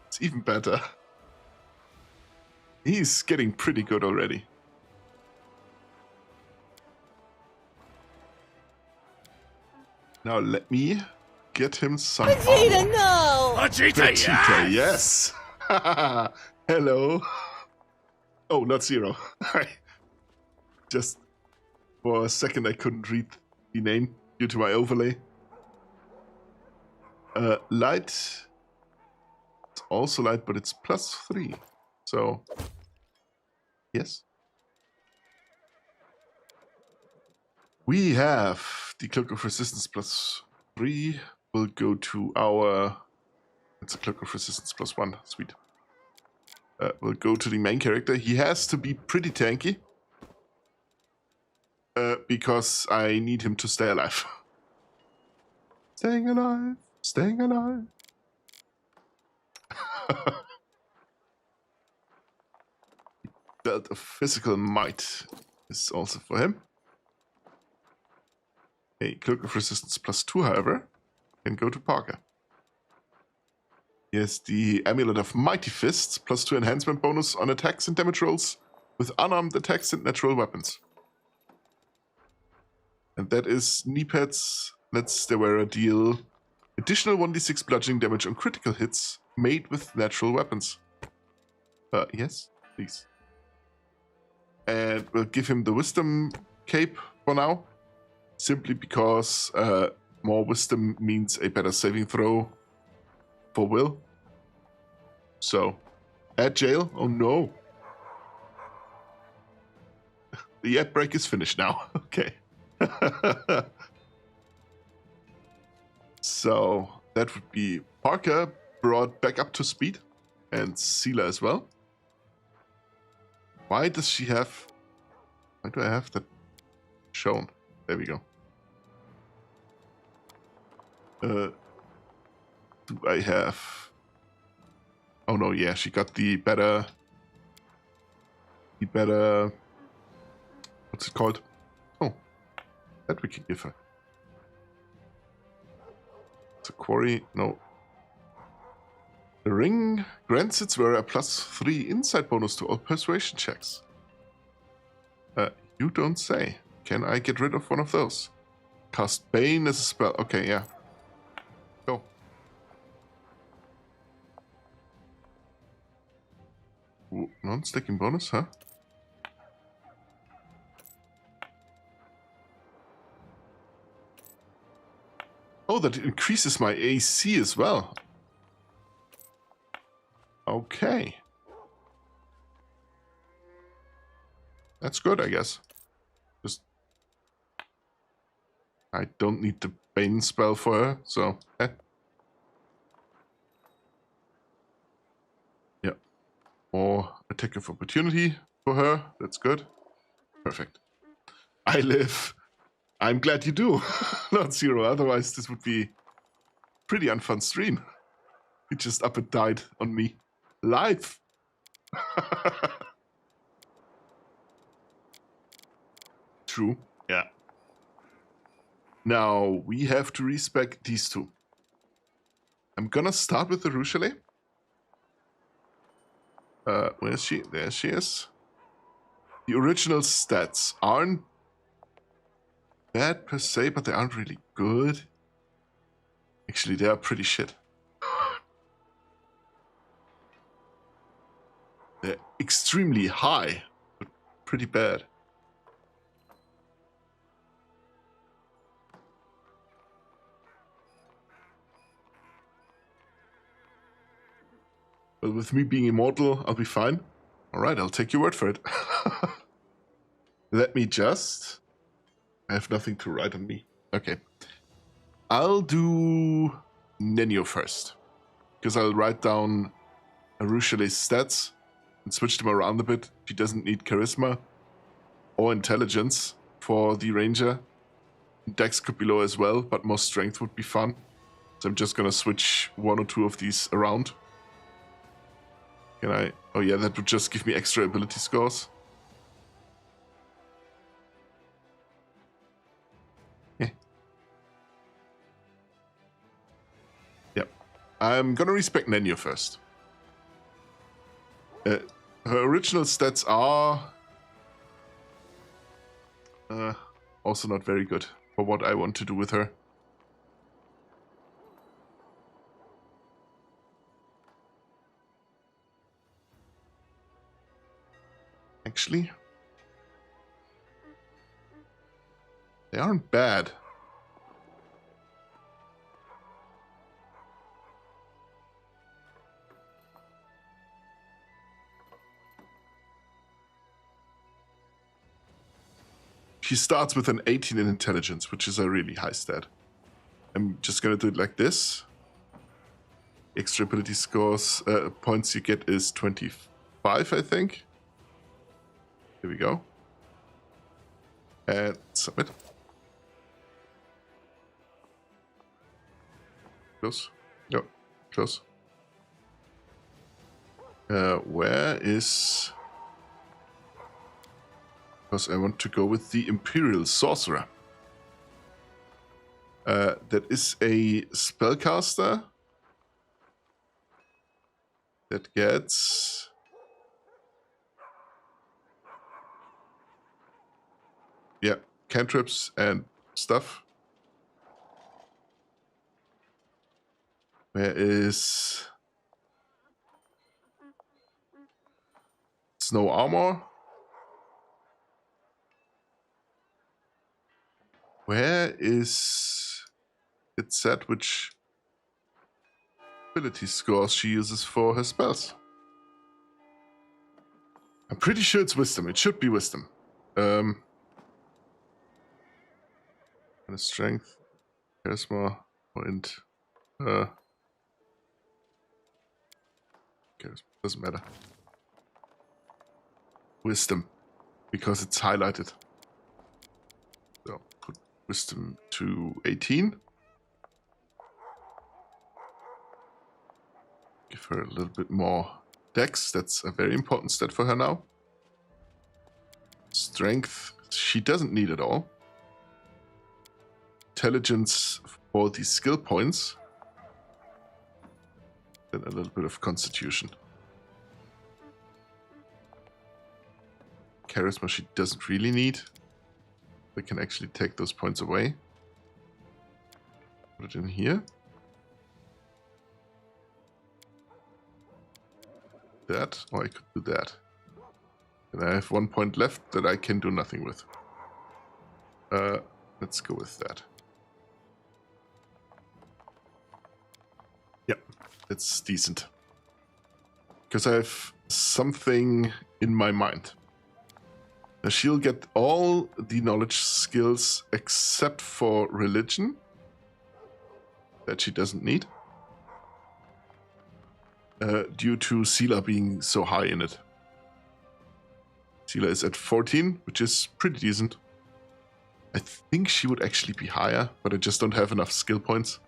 it's even better. He's getting pretty good already. Now let me get him some Vegeta, armor. no! Vegeta, yes! Hello. Oh, not Zero. Just for a second I couldn't read the name due to my overlay. Light. It's also light, but it's +3. So, yes. We have the Cloak of Resistance +3. We'll go to our... It's a Cloak of Resistance +1. Sweet. We'll go to the main character. He has to be pretty tanky. because I need him to stay alive. Staying alive, staying alive. Belt of Physical Might is also for him. A Cloak of Resistance +2, however, can go to Parker. He has the Amulet of Mighty Fists, +2 enhancement bonus on attacks and damage rolls with unarmed attacks and natural weapons. And that is knee pads. Lets the wearer deal additional 1d6 bludgeoning damage on critical hits made with natural weapons. Yes, please. And we'll give him the Wisdom Cape for now. Simply because more Wisdom means a better saving throw for Will. So, at jail? Oh no. The ad break is finished now. Okay. So, that would be Parker brought back up to speed. And Seela as well. Why does she have... Why do I have that shown? There we go. Do I have... Oh no, yeah, she got the better... What's it called? Oh, that we can give her. It's a quarry, no. The ring grants its wearer a +3 insight bonus to all persuasion checks. You don't say. Can I get rid of one of those? Cast Bane as a spell. Okay, yeah. Go. Ooh, non-sticking bonus, huh? Oh, that increases my AC as well. Okay. That's good, I guess. Just... I don't need the Bane spell for her, so... Yeah. Or attack of opportunity for her. That's good. Perfect. I live. I'm glad you do. Not Zero. Otherwise, this would be pretty unfun stream. He just up and died on me. Live. True. Yeah. Now, we have to respec these two. I'm gonna start with the Rochelet. Where is she? There she is. The original stats aren't bad per se, but they aren't really good. Actually, they are pretty shit. They're extremely high, but pretty bad. Well, with me being immortal, I'll be fine. Alright, I'll take your word for it. Let me just... I have nothing to write on me. Okay. I'll do Nenio first. Because I'll write down Arushale's stats and switch them around a bit. She doesn't need charisma or intelligence for the ranger. Dex could be low as well, but more strength would be fun. So I'm just gonna switch one or two of these around. Can I? Oh yeah, that would just give me extra ability scores. Yeah. Yep. I'm gonna respec Nenio first. Her original stats are also not very good for what I want to do with her. Actually, they aren't bad. She starts with an 18 in intelligence, which is a really high stat. I'm just gonna do it like this. Extra ability scores, points you get is 25, I think. Here we go. And submit. Close. No, close. Where is... Because I want to go with the Imperial Sorcerer. That is a spellcaster that gets... Yeah, cantrips and stuff. Where is... Snow Armor? Where is it set which ability scores she uses for her spells? I'm pretty sure it's Wisdom. It should be Wisdom. Strength, Charisma, and Charisma. Doesn't matter. Wisdom, because it's highlighted. So put Wisdom to 18. Give her a little bit more Dex. That's a very important stat for her now. Strength, she doesn't need it all. Intelligence for the skill points. Then a little bit of Constitution. Charisma she doesn't really need. We can actually take those points away. Put it in here. That, or I could do that. And I have 1 point left that I can do nothing with. Let's go with that. Yep, it's decent. Because I have something in my mind. Now she'll get all the knowledge skills except for religion. That she doesn't need. Due to Sela being so high in it. Sela is at 14, which is pretty decent. I think she would actually be higher, but I just don't have enough skill points.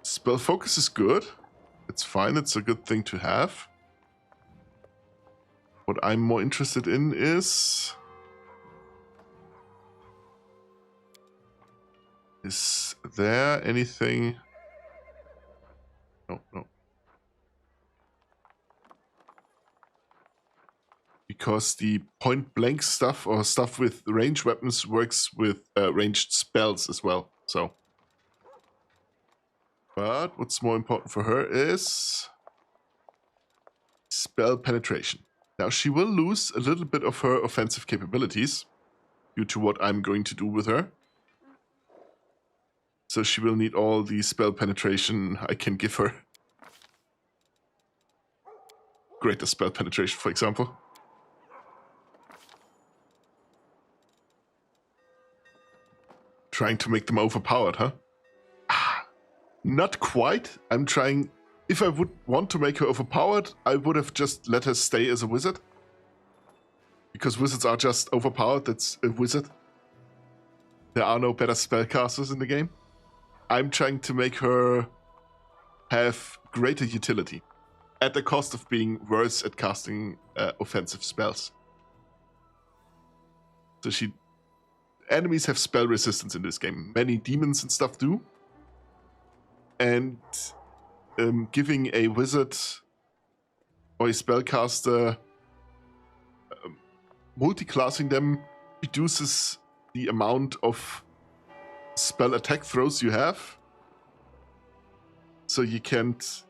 Spell focus is good. It's fine, it's a good thing to have. What I'm more interested in is... Is there anything... No. Because the point-blank stuff or stuff with ranged weapons works with ranged spells as well, so... But what's more important for her is... Spell penetration. Now she will lose a little bit of her offensive capabilities due to what I'm going to do with her. So she will need all the spell penetration I can give her. Greater spell penetration, for example. Trying to make them overpowered, huh? Not quite. I'm trying... If I would want to make her overpowered, I would have just let her stay as a wizard. Because wizards are just overpowered, that's a wizard. There are no better spellcasters in the game. I'm trying to make her have greater utility at the cost of being worse at casting offensive spells. So enemies have spell resistance in this game. Many demons and stuff do. And giving a wizard or a spellcaster multi-classing them reduces the amount of spell attack throws you have, so you can't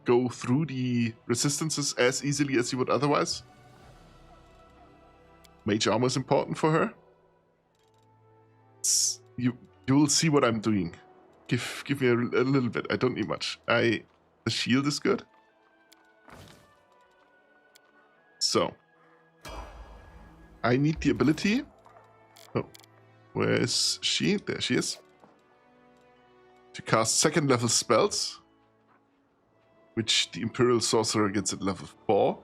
go through the resistances as easily as you would otherwise. Mage armor is important for her. You will see what I'm doing. Give me a little bit. I don't need much. The shield is good. So I need the ability. Oh. Where is she? There she is. To cast second level spells which the Imperial Sorcerer gets at level 4.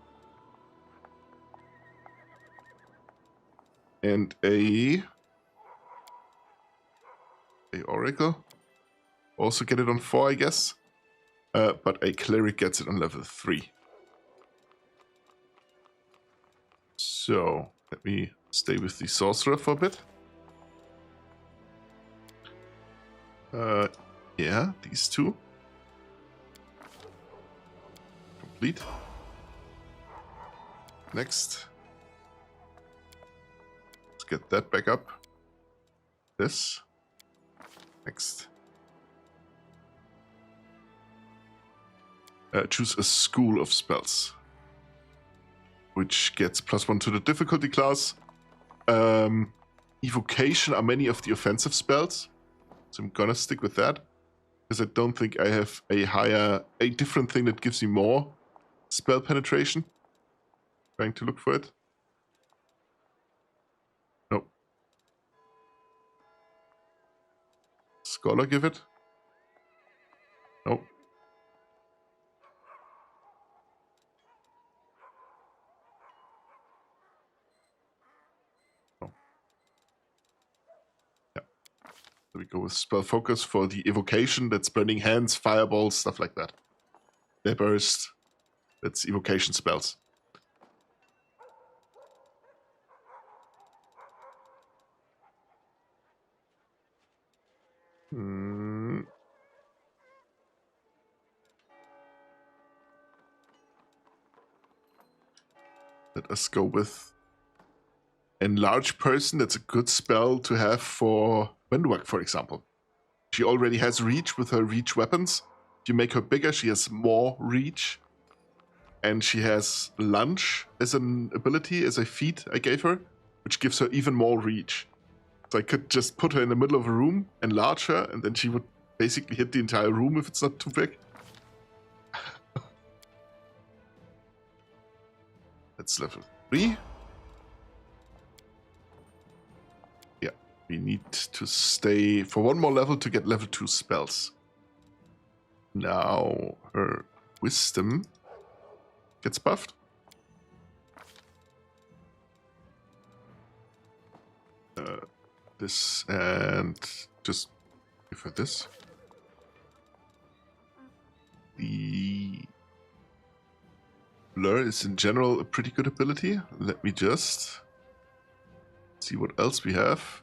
And a Oracle. Also get it on 4, I guess. But a Cleric gets it on level 3. So, let me stay with the Sorcerer for a bit. Yeah, these two. Complete. Next. Let's get that back up. This. Next. Choose a school of spells, which gets +1 to the difficulty class. Evocation are many of the offensive spells, so I'm gonna stick with that, because I don't think I have a different thing that gives me more spell penetration. Trying to look for it. Nope. Scholar give it? Nope. We go with spell focus for the evocation. That's burning hands, fireballs, stuff like that. They burst. That's evocation spells. Let us go with Enlarge Person. That's a good spell to have for Wendwag, for example. She already has reach with her reach weapons. If you make her bigger, she has more reach. And she has lunge as an ability, as a feat I gave her, which gives her even more reach. So I could just put her in the middle of a room, enlarge her, and then she would basically hit the entire room if it's not too big. That's level 3. Yeah, we need to stay for one more level to get level 2 spells. Now her wisdom gets buffed. This, and just give her this. The Blur is in general a pretty good ability. Let me just see what else we have.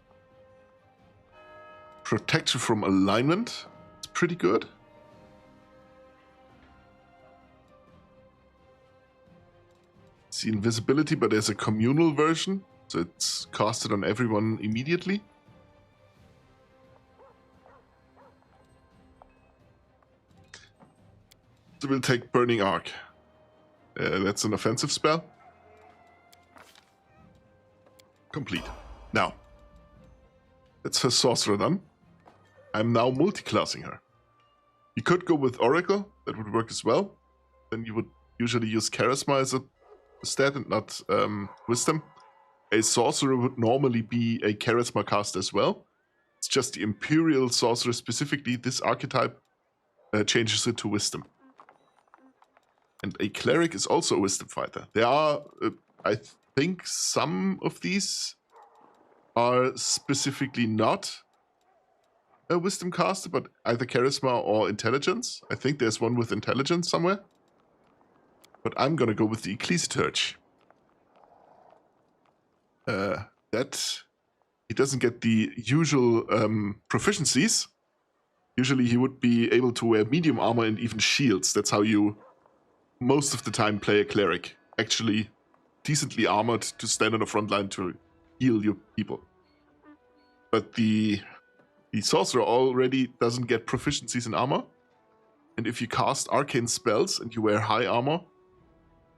Protection from alignment. It's pretty good. See invisibility, but there's a communal version, so it's casted on everyone immediately. So we'll take Burning Arc. That's an offensive spell. Complete. Now, that's her sorcerer done. I'm now multi-classing her. You could go with Oracle, that would work as well. Then you would usually use Charisma as a stat and not Wisdom. A sorcerer would normally be a Charisma cast as well. It's just the Imperial Sorcerer, specifically this archetype, changes it to Wisdom. And a Cleric is also a Wisdom fighter. There are, I think some of these are specifically not a Wisdom caster, but either Charisma or Intelligence. I think there's one with Intelligence somewhere. But I'm gonna go with the Ecclesiarch. That he doesn't get the usual proficiencies. Usually he would be able to wear medium armor and even shields. That's how you most of the time play a Cleric. Actually decently armored to stand on the front line to heal your people. But the Sorcerer already doesn't get proficiencies in armor. And if you cast arcane spells and you wear high armor,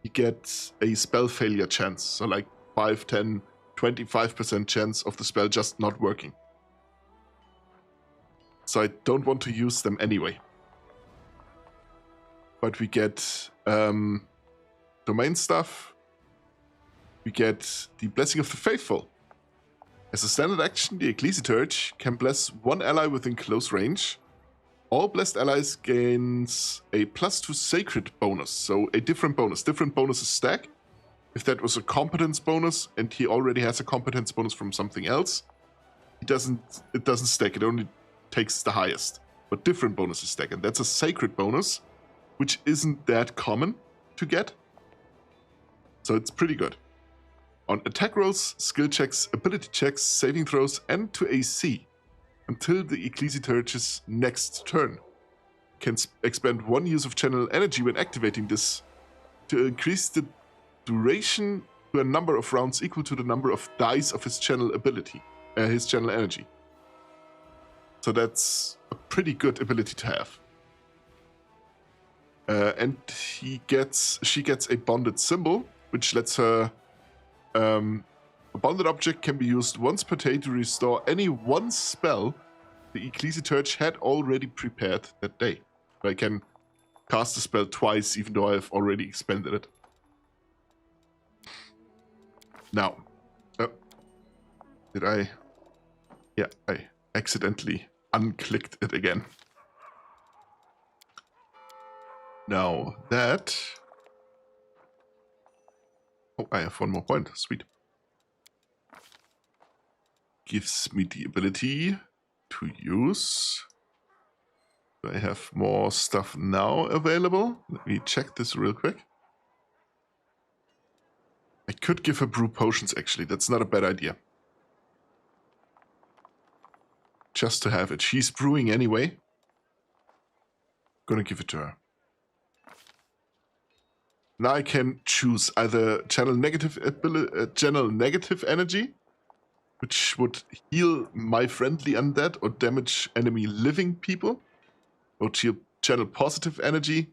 you get a spell failure chance. So like 5, 10, 25% chance of the spell just not working. So I don't want to use them anyway. But we get domain stuff. We get the Blessing of the Faithful. As a standard action, the Ecclesiarch can bless one ally within close range, All blessed allies gains a +2 sacred bonus, so a different bonus. Different bonuses stack. If that was a competence bonus and he already has a competence bonus from something else, it doesn't stack. It only takes the highest. But different bonuses stack, and that's a sacred bonus, which isn't that common to get. So it's pretty good. On attack rolls, skill checks, ability checks, saving throws, and to AC, until the Ecclesiarch's next turn. Can expend 1 use of channel energy when activating this to increase the duration to a number of rounds equal to the number of dice of his channel ability, his channel energy. So that's a pretty good ability to have. And she gets a bonded symbol, which lets her... a bonded object can be used once per day to restore any one spell the Ecclesiarch had already prepared that day. I can cast the spell twice, even though I've already expended it. Now, did I... Yeah, I accidentally unclicked it again. Now that... Oh, I have 1 more point. Sweet. Gives me the ability to use... Do I have more stuff now available? Let me check this real quick. I could give her brew potions, actually. That's not a bad idea. Just to have it. She's brewing anyway. Gonna give it to her. Now I can choose either channel negative energy, which would heal my friendly undead or damage enemy living people, or channel positive energy,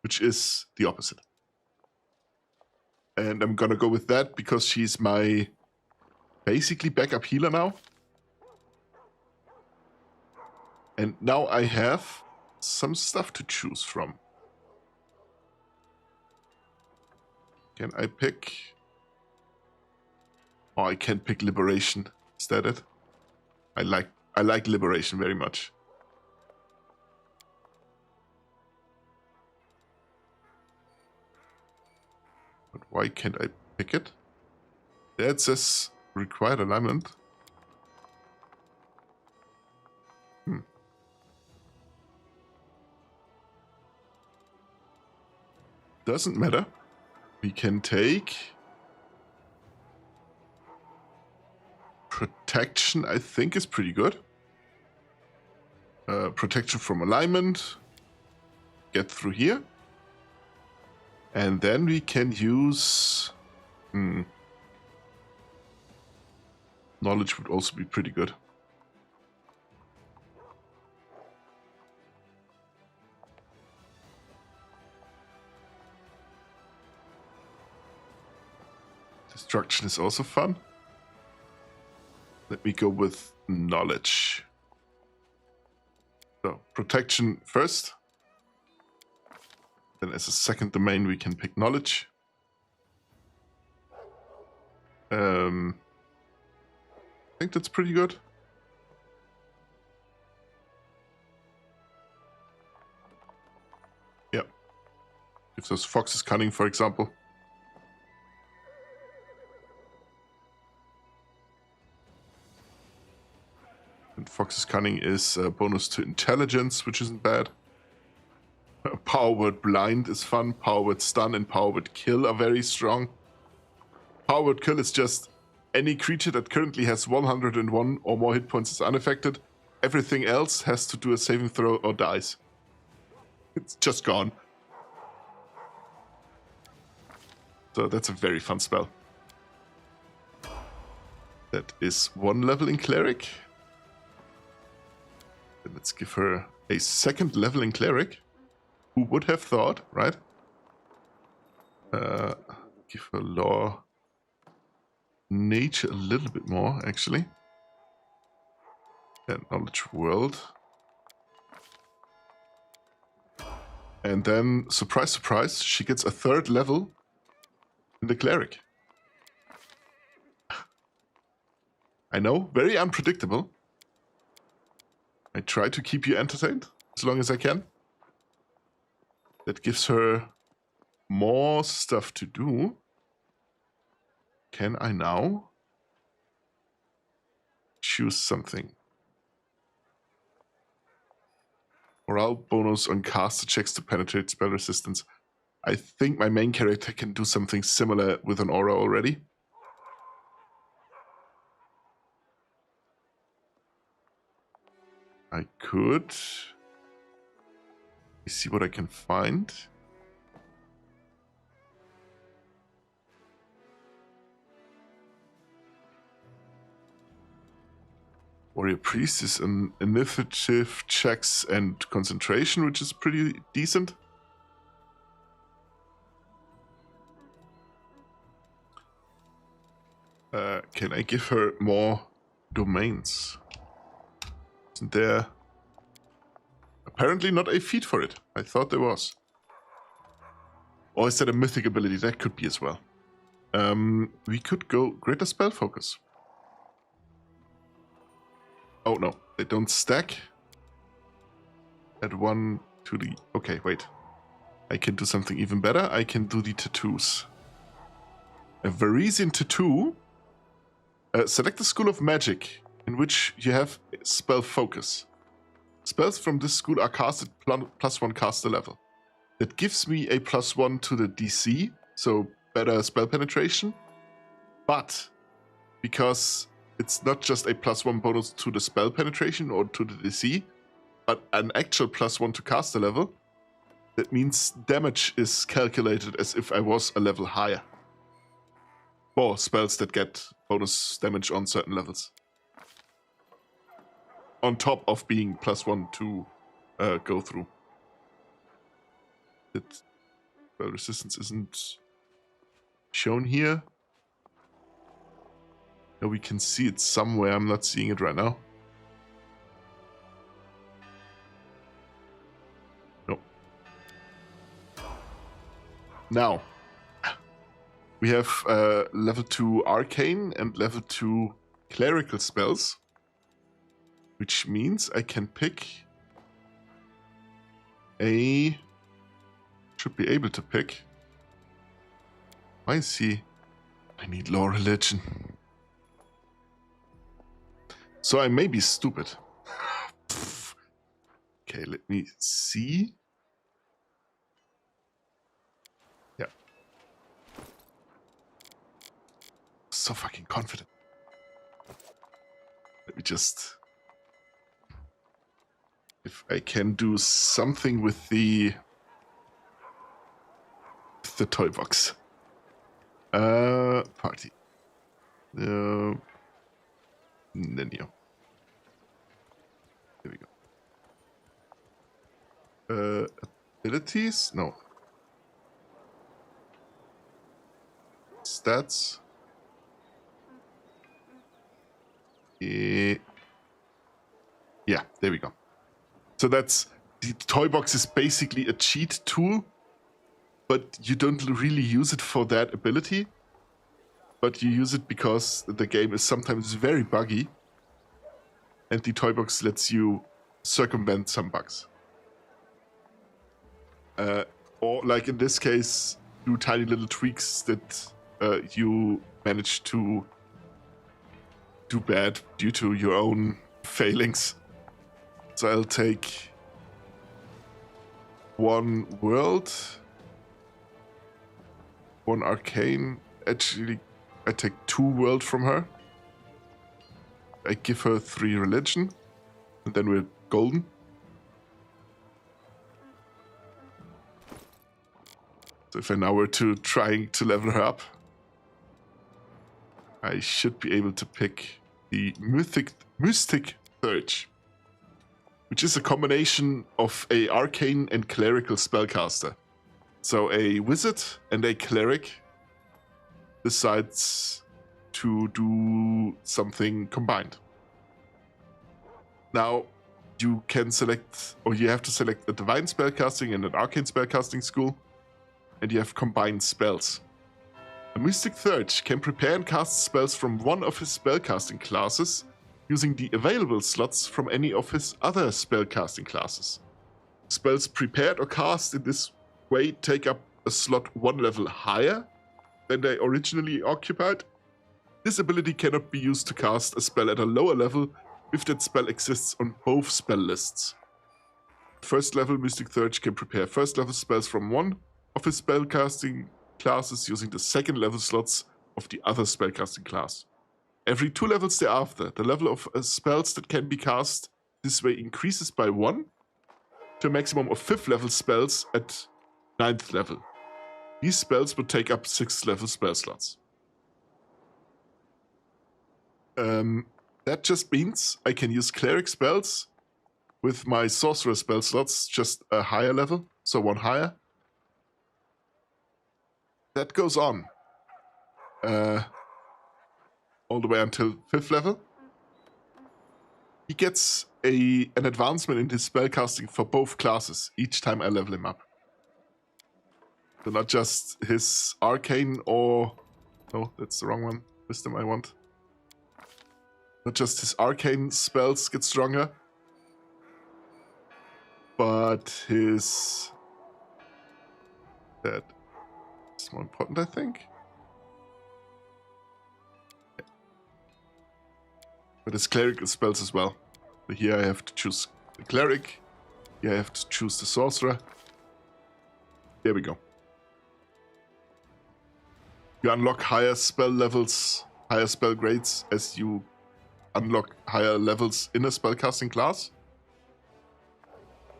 which is the opposite. And I'm gonna go with that because she's my basically backup healer now. And now I have some stuff to choose from. Can I pick... Oh, I can't pick liberation. Is that it? I like liberation very much. But why can't I pick it? That says required alignment. Doesn't matter. We can take protection, I think is pretty good. Protection from alignment. Get through here. And then we can use... Knowledge would also be pretty good. Destruction is also fun. Let me go with knowledge. So, protection first. Then as a second domain we can pick knowledge. I think that's pretty good. Yeah. Gives us Fox's Cunning, for example. And Fox's Cunning is a bonus to intelligence, which isn't bad. Power Word Blind is fun. Power Word Stun and Power Word Kill are very strong. Power Word Kill is just any creature that currently has 101 or more hit points is unaffected. Everything else has to do a saving throw or dies. It's just gone. So that's a very fun spell. That is 1 level in Cleric. Then let's give her a 2nd level in Cleric. Who would have thought, right? Give her Law Nature a little bit more, actually. And Knowledge World. And then, surprise, surprise, she gets a 3rd level in the Cleric. I know, very unpredictable. I try to keep you entertained. as long as I can. That gives her more stuff to do. Can I now choose something? Morale bonus on caster checks to penetrate spell resistance. I think my main character can do something similar with an aura already. I could. Let me see what I can find. Warrior Priest is an initiative, checks, and concentration, which is pretty decent. Can I give her more domains? Isn't there apparently not a feat for it? I thought there was. Or is that a mythic ability? That could be as well. We could go greater spell focus. Oh no, they don't stack. Add 1 to the... Okay, wait. I can do something even better. I can do the tattoos. A Varisian tattoo. Select a school of magic in which you have spell focus. Spells from this school are casted +1 caster level. That gives me a +1 to the DC, so better spell penetration. But because it's not just a +1 bonus to the spell penetration or to the DC, but an actual +1 to caster level, that means damage is calculated as if I was a level higher. For spells that get bonus damage on certain levels. On top of being +1 to go through. Spell resistance isn't shown here. No, we can see it somewhere. I'm not seeing it right now. No. Now. We have level 2 arcane and level 2 clerical spells. Which means I can pick a... Should be able to pick. Why is he... I need law religion. So I may be stupid. Okay, let me see. Yeah. So fucking confident. Let me just... If I can do something with the toy box. Party. Nenio. Here we go. Abilities? No. Stats. Yeah, there we go. So that's... The toy box is basically a cheat tool, but you don't really use it for that ability. But you use it because the game is sometimes very buggy. And the toy box lets you circumvent some bugs. Or, like in this case, do tiny little tweaks that you manage to do bad due to your own failings. So I'll take 1 world, 1 arcane. Actually, I take 2 world from her. I give her 3 religion, and then we're golden. So if I now were to trying to level her up, I should be able to pick the Mystic Surge, which is a combination of a arcane and clerical spellcaster. So a wizard and a cleric decides to do something combined. Now, you can select, or you have to select a divine spellcasting and an arcane spellcasting school, and you have combined spells. A Mystic Surge can prepare and cast spells from one of his spellcasting classes using the available slots from any of his other spellcasting classes. Spells prepared or cast in this way take up a slot 1 level higher than they originally occupied. This ability cannot be used to cast a spell at a lower level if that spell exists on both spell lists. First level Mystic Third can prepare first level spells from one of his spellcasting classes using the second level slots of the other spellcasting class. Every 2 levels thereafter, the level of spells that can be cast this way increases by 1 to a maximum of 5th level spells at 9th level. These spells would take up 6th level spell slots. That just means I can use cleric spells with my sorcerer spell slots just a higher level, so 1 higher. That goes on all the way until 5th level. He gets an advancement in his spellcasting for both classes each time I level him up. So not just his arcane or... No, that's the wrong one. Wisdom I want. Not just his arcane spells get stronger, but his... That's more important, I think. But his cleric spells as well. So here I have to choose the cleric. Here I have to choose the sorcerer. There we go. You unlock higher spell levels, higher spell grades as you unlock higher levels in a spellcasting class.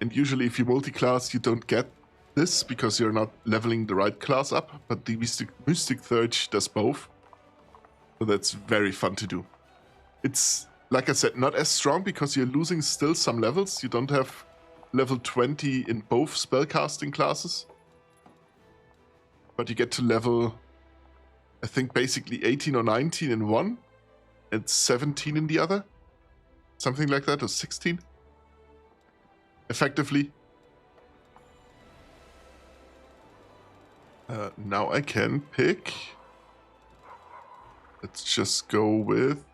And usually if you multi-class, you don't get this because you're not leveling the right class up, but the Mystic Third does both. So that's very fun to do. It's, like I said, not as strong because you're losing still some levels. You don't have level 20 in both spellcasting classes. But you get to level, I think, basically 18 or 19 in one and 17 in the other. Something like that, or 16. Effectively. Now I can pick... Let's just go with...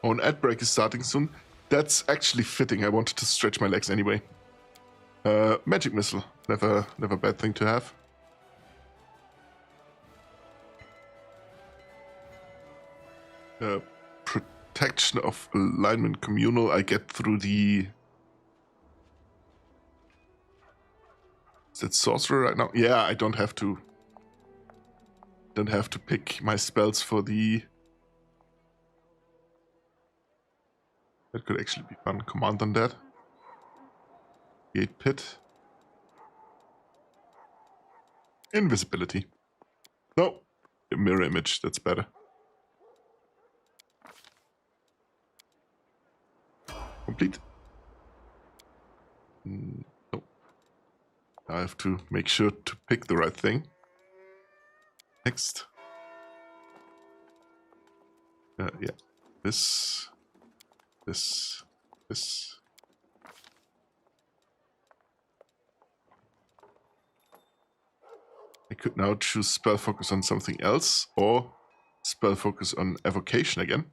Oh, an ad break is starting soon. That's actually fitting. I wanted to stretch my legs anyway. Magic missile. Never a bad thing to have. Protection of alignment communal I get through the... Is that sorcerer right now? Yeah, I don't have to pick my spells for the... That could actually be fun. Command on that. Gate pit. Invisibility. No. A mirror image. That's better. Complete. No. I have to make sure to pick the right thing. Next. Yeah. This. I could now choose spell focus on something else or spell focus on evocation again.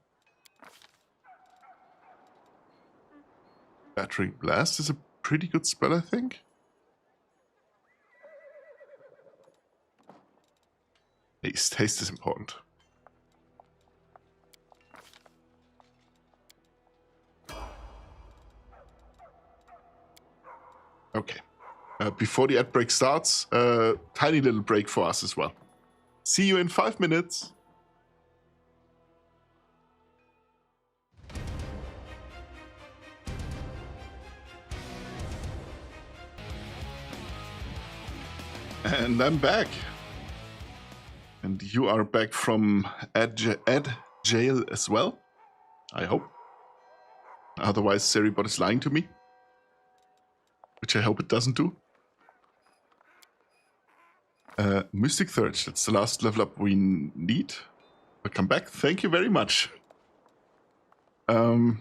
Battering Blast is a pretty good spell, I think. Haste. Haste is important. Okay. Before the ad break starts, tiny little break for us as well. See you in 5 minutes. And I'm back. And you are back from ad jail as well, I hope. Otherwise, Seribot is lying to me. Which I hope it doesn't do. Mystic Third, that's the last level up we need. Welcome back, thank you very much. I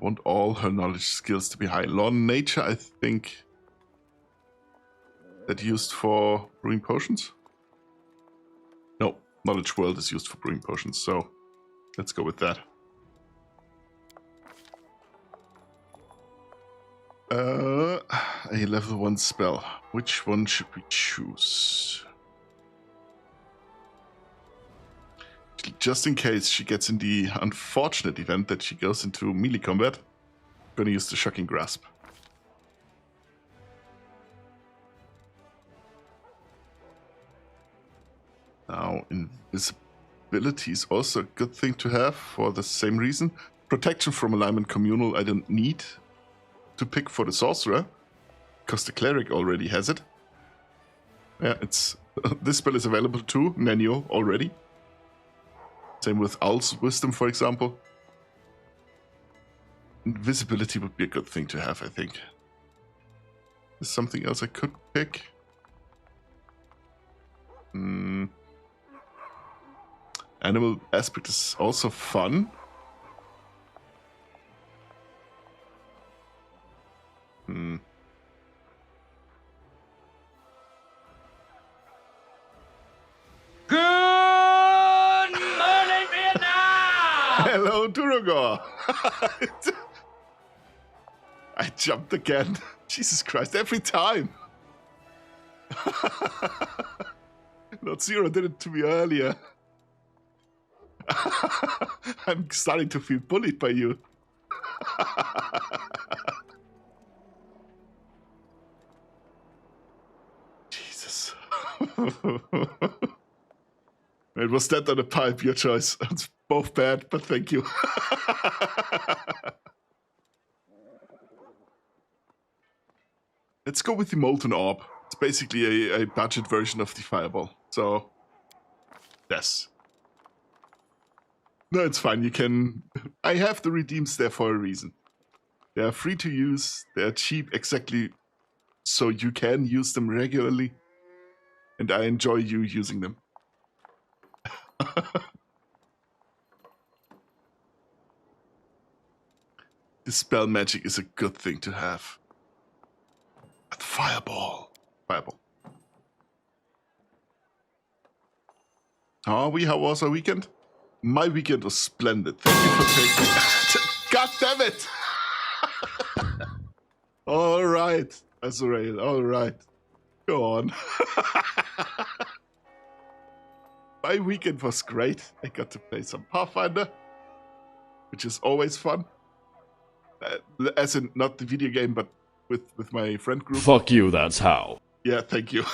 want all her knowledge skills to be high. Law and Nature, I think, that used for brewing potions? No, Knowledge World is used for brewing potions, so Let's go with that. A level 1 spell. Which one should we choose? Just in case she gets in the unfortunate event that she goes into melee combat, I'm gonna use the Shocking Grasp. Now, invisibility is also a good thing to have for the same reason. Protection from alignment communal I don't need to pick for the sorcerer, because the cleric already has it. Yeah, it's this spell is available to Nenio already. Same with Owl's Wisdom, for example. Invisibility would be a good thing to have, I think. There's something else I could pick. Animal aspect is also fun. Good morning, Vietnam! Hello, Durogor! I jumped again. Jesus Christ, every time! Not Zero did it to me earlier. I'm starting to feel bullied by you. Jesus. It was that on a pipe, your choice. It's both bad, but thank you. Let's go with the Molten Orb. It's basically a budget version of the Fireball. So, yes. No, it's fine. You can... I have the redeems there for a reason. They are free to use. They are cheap, exactly so you can use them regularly. And I enjoy you using them. Dispel magic is a good thing to have. But Fireball. Fireball. How are we? How was our weekend? My weekend was splendid. Thank you for taking... God damn it! All right, Azrael. All right. Go on. My weekend was great. I got to play some Pathfinder, which is always fun. As in, not the video game, but with my friend group. Fuck you, that's how. Yeah, thank you.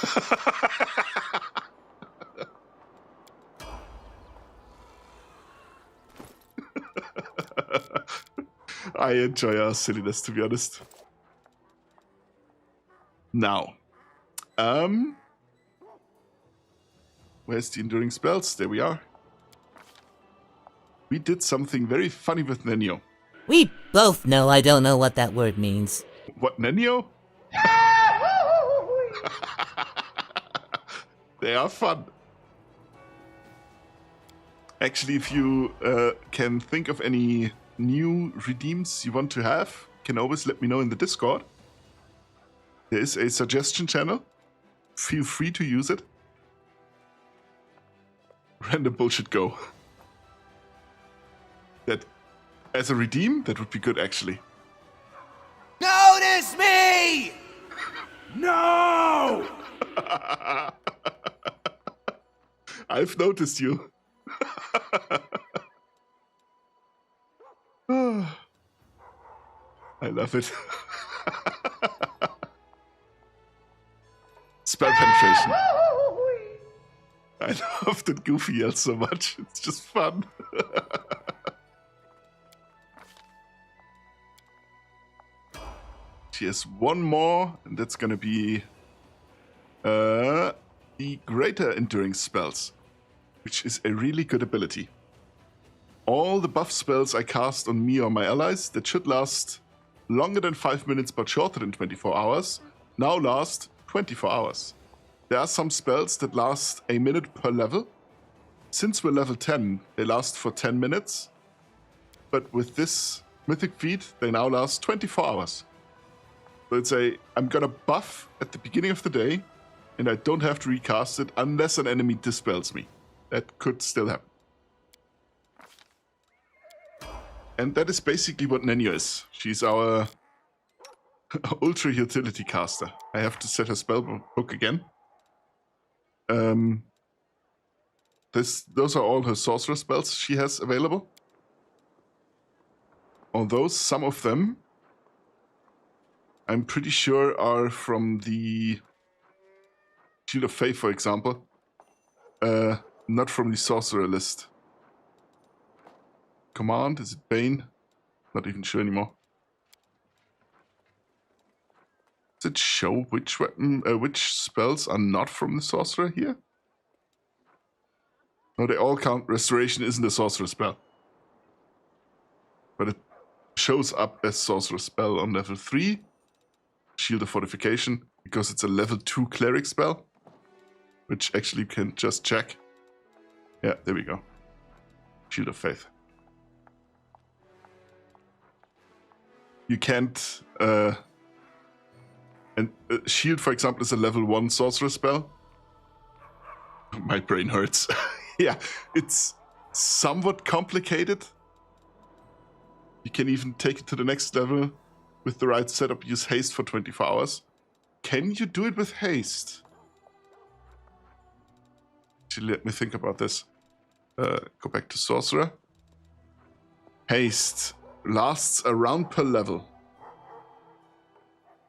I enjoy our silliness, to be honest. Now, where's the enduring spells? There we are. We did something very funny with Nenio. We both know I don't know what that word means. What, Nenio? They are fun. Actually, if you can think of any new redeems you want to have, you can always let me know in the Discord. There is a suggestion channel. Feel free to use it. Random bullshit go. That, as a redeem, that would be good, actually. Notice me! No! I've noticed you. I love it. Spell penetration. I love that Goofy yells so much. It's just fun. She has one more, and that's gonna be the Greater Enduring Spells, which is a really good ability. All the buff spells I cast on me or my allies that should last longer than 5 minutes but shorter than 24 hours now last 24 hours. There are some spells that last a minute per level. Since we're level 10, they last for 10 minutes. But with this mythic feat, they now last 24 hours. So it's I'm gonna buff at the beginning of the day, and I don't have to recast it unless an enemy dispels me. That could still happen. And that is basically what Nenio is. She's our ultra utility caster. I have to set her spell book again. Those are all her sorcerer spells she has available. Although some of them, I'm pretty sure, are from the Shield of Faith, for example. Not from the sorcerer list. Command, is it Bane? Not even sure anymore. Does it show which weapon, which spells are not from the sorcerer here? No, they all count. Restoration isn't a sorcerer spell. But it shows up as sorcerer spell on level 3. Shield of Fortification, because it's a level 2 cleric spell. Which actually can just check. Yeah, there we go. Shield of Faith. You can't... Shield, for example, is a level 1 sorcerer spell. My brain hurts. Yeah, it's somewhat complicated. You can even take it to the next level with the right setup. Use haste for 24 hours. Can you do it with haste? Actually, let me think about this. Go back to sorcerer. Haste lasts a round per level.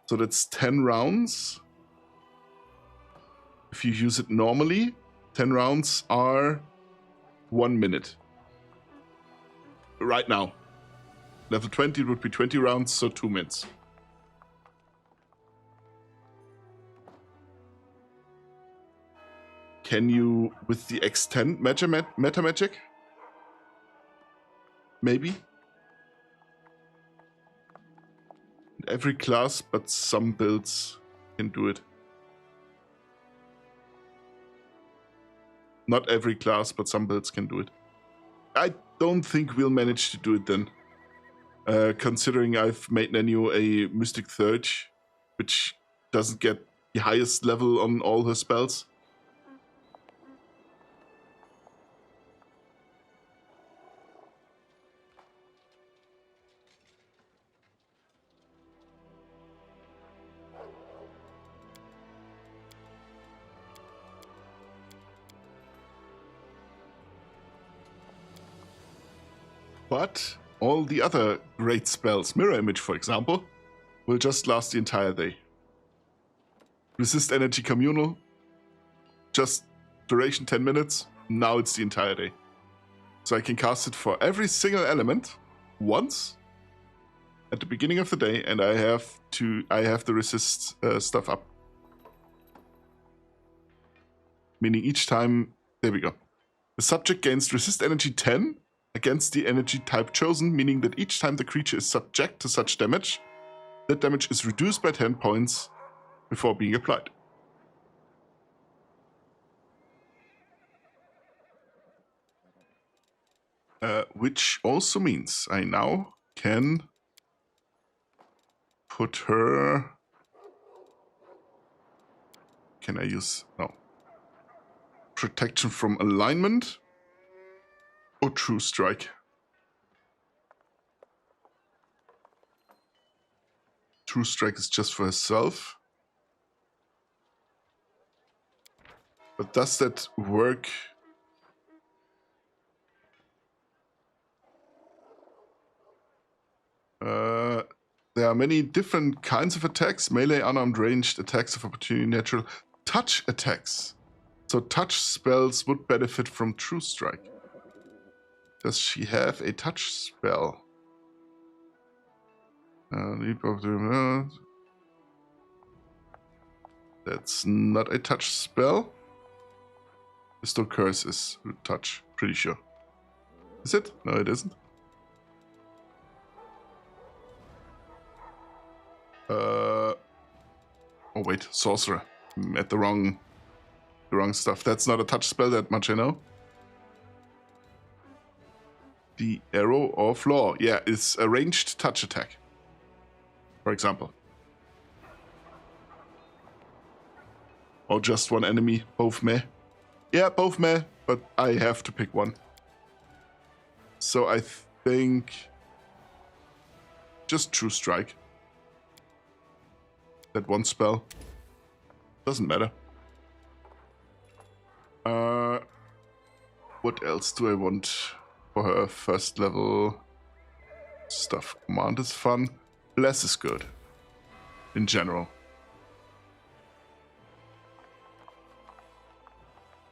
So that's 10 rounds. If you use it normally, 10 rounds are 1 minute. Right now. Level 20 would be 20 rounds, so 2 minutes. Can you, with the extend meta magic? Maybe? Every class, but some builds can do it. Not every class, but some builds can do it. I don't think we'll manage to do it then. Considering I've made Nenio a Mystic Thurge, which doesn't get the highest level on all her spells. But all the other great spells, Mirror Image for example, will just last the entire day. Resist Energy Communal, just duration 10 minutes, now it's the entire day. So I can cast it for every single element once at the beginning of the day, and I have the resist stuff up. Meaning each time, there we go. The subject gains resist energy 10 against the energy type chosen, meaning that each time the creature is subject to such damage, that damage is reduced by 10 points before being applied. Which also means I now can put her... Can I use... No. Protection from alignment or True Strike? True Strike is just for herself. But does that work? There are many different kinds of attacks. Melee, unarmed, ranged, attacks of opportunity, natural, touch attacks. So touch spells would benefit from True Strike. Does she have a touch spell? Leap of the... That's not a touch spell. Bestow Curse is touch, pretty sure. Is it? No, it isn't. Oh wait, Sorcerer. I'm at the wrong stuff. That's not a touch spell, that much I know. The Arrow of Law. Yeah, it's a ranged touch attack. For example. Or just one enemy, both meh. Yeah, both meh, but I have to pick one. So I think just True Strike. That one spell. Doesn't matter. What else do I want for her? First level stuff. Command is fun. Bless is good. In general.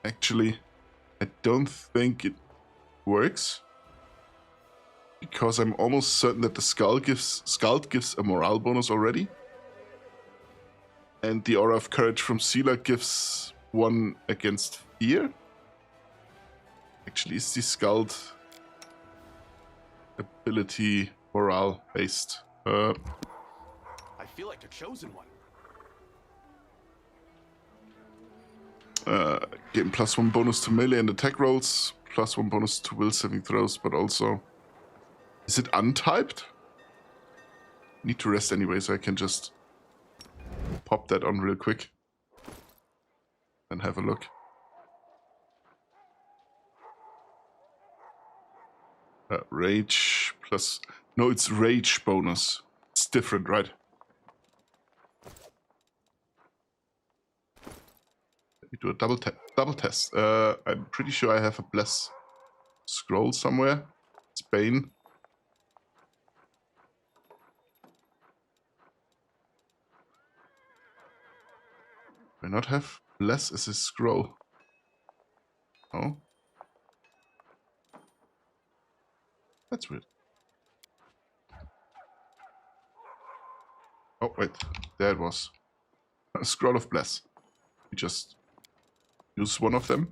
Actually, I don't think it works. Because I'm almost certain that the Scald gives a morale bonus already. And the Aura of Courage from Sealer gives one against fear. Actually, is the Scald ability morale based? I feel like the chosen one. Getting +1 bonus to melee and attack rolls, +1 bonus to will saving throws, but also... Is it untyped? Need to rest anyway, so I can just pop that on real quick and have a look. Rage plus... No, it's rage bonus. It's different, right? Let me do a double test. I'm pretty sure I have a bless scroll somewhere. It's Bane. Do I not have bless as a scroll? Oh. That's weird. Oh, wait. There it was. A scroll of bless. We just use one of them.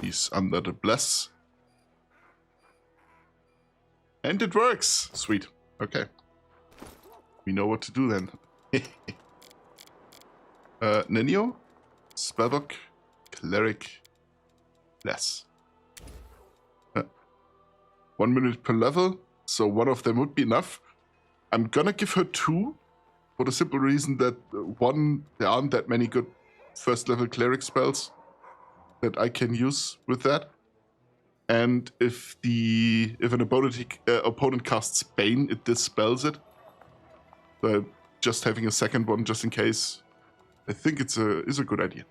He's under the bless. And it works! Sweet. Okay. We know what to do then. Nenio, Spellbook, Cleric, Bless. 1 minute per level, so one of them would be enough. I'm gonna give her 2, for the simple reason that there aren't that many good first level Cleric spells that I can use with that. And if an opponent casts Bane, it dispels it. So just having a second one just in case, I think is a good idea.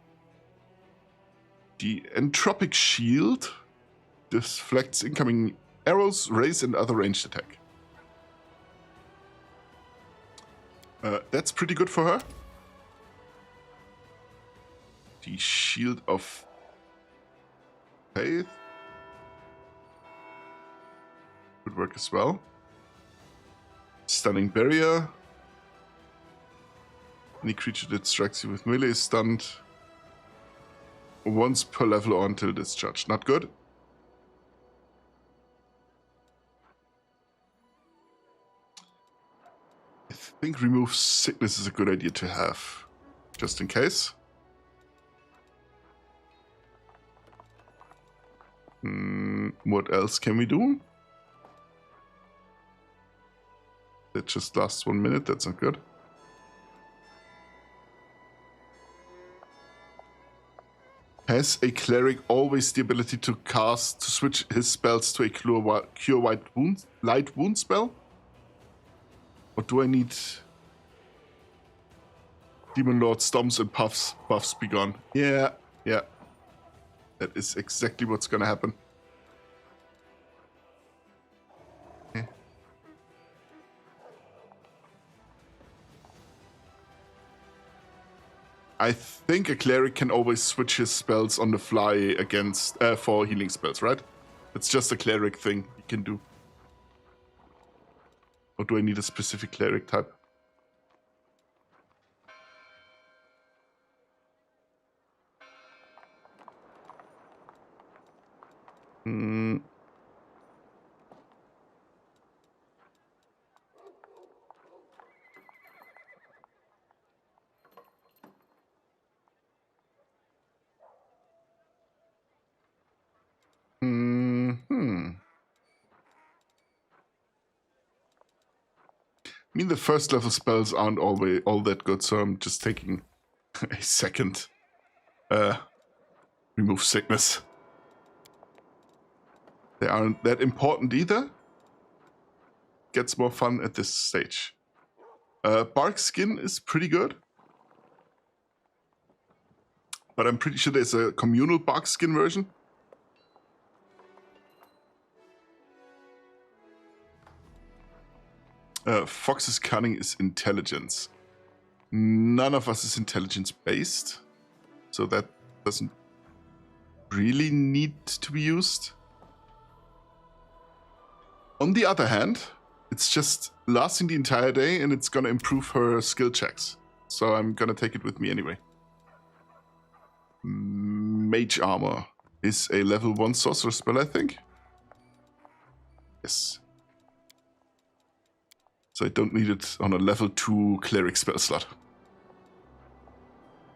The Entropic Shield deflects incoming arrows, rays, and other ranged attack. That's pretty good for her. The Shield of Faith would work as well. Stunning Barrier. Any creature that strikes you with melee is stunned once per level or until discharged. Not good. I think Remove Sickness is a good idea to have, just in case. What else can we do? That just lasts 1 minute, that's not good. Has a cleric always the ability to switch his spells to a cure light wound spell? Or do I need Demon Lord Stomps and buffs be gone? Yeah. That is exactly what's gonna happen. Okay. I think a cleric can always switch his spells on the fly against for healing spells, right? It's just a cleric thing you can do. Or do I need a specific cleric type? I mean, the first level spells aren't always all that good, so I'm just taking a second. Remove Sickness. They aren't that important either. gets more fun at this stage. Bark skin is pretty good. But I'm pretty sure there's a communal bark skin version. Fox's cunning is intelligence. None of us is intelligence based. So that doesn't really need to be used. On the other hand, it's just lasting the entire day and it's gonna improve her skill checks. So I'm gonna take it with me anyway. Mage Armor is a level 1 sorcerer spell, I think. Yes. So I don't need it on a level 2 cleric spell slot.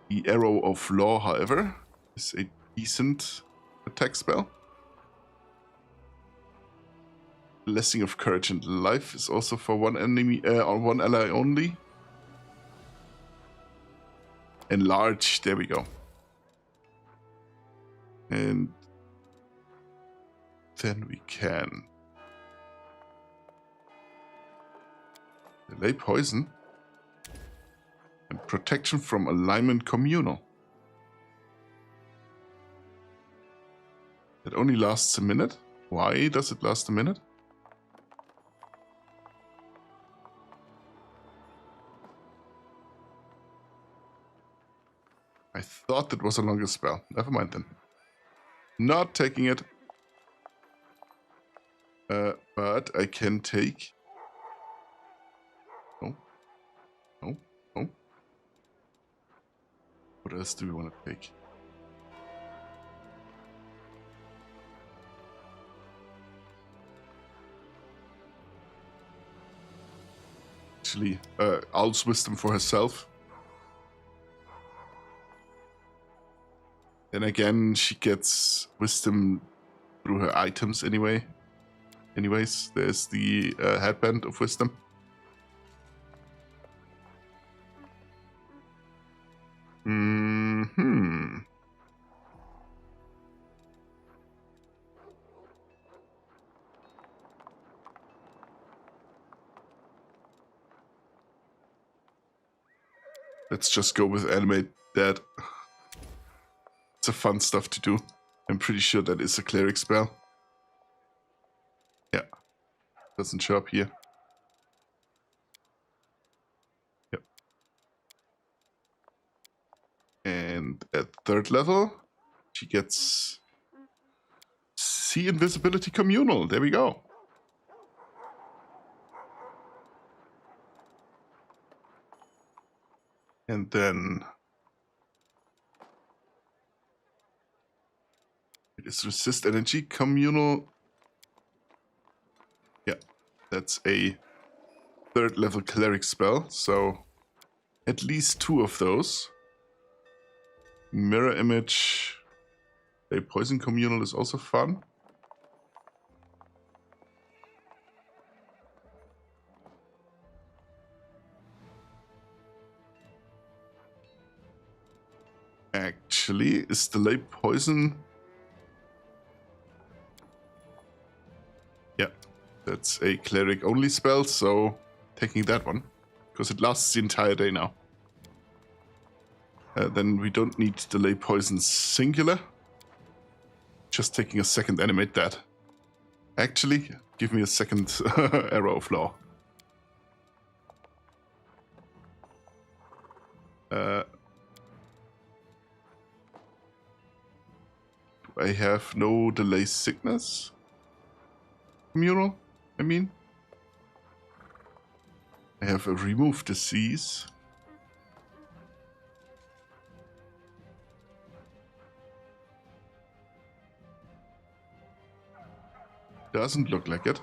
The Arrow of Law, however, is a decent attack spell. Blessing of Courage and Life is also for one enemy or one ally only. Enlarge, there we go. And then we can delay poison and protection from alignment communal. It only lasts a minute. Why does it last a minute? I thought that was a longer spell. Never mind then. Not taking it. But I can take... No. No. No. What else do we want to take? Actually, Owl's Wisdom for herself. Then again, she gets wisdom through her items anyway. Anyways, there's the headband of wisdom. Let's just go with animate that. It's a fun stuff to do. I'm pretty sure that is a cleric spell. Yeah. Doesn't show up here. Yep. And at 3rd level, she gets See Invisibility Communal. There we go. And then it is Resist Energy Communal. Yeah, that's a 3rd level cleric spell, so at least 2 of those. Mirror Image, a Poison Communal is also fun. Actually, is Delay Poison... Yeah, that's a cleric only spell, so taking that one, because it lasts the entire day now. Then we don't need Delay Poison singular. Just taking a second animate that. Actually, give me a second Arrow of Law. I have no Delay Sickness. Communal, I mean. I have a Remove Disease. Doesn't look like it.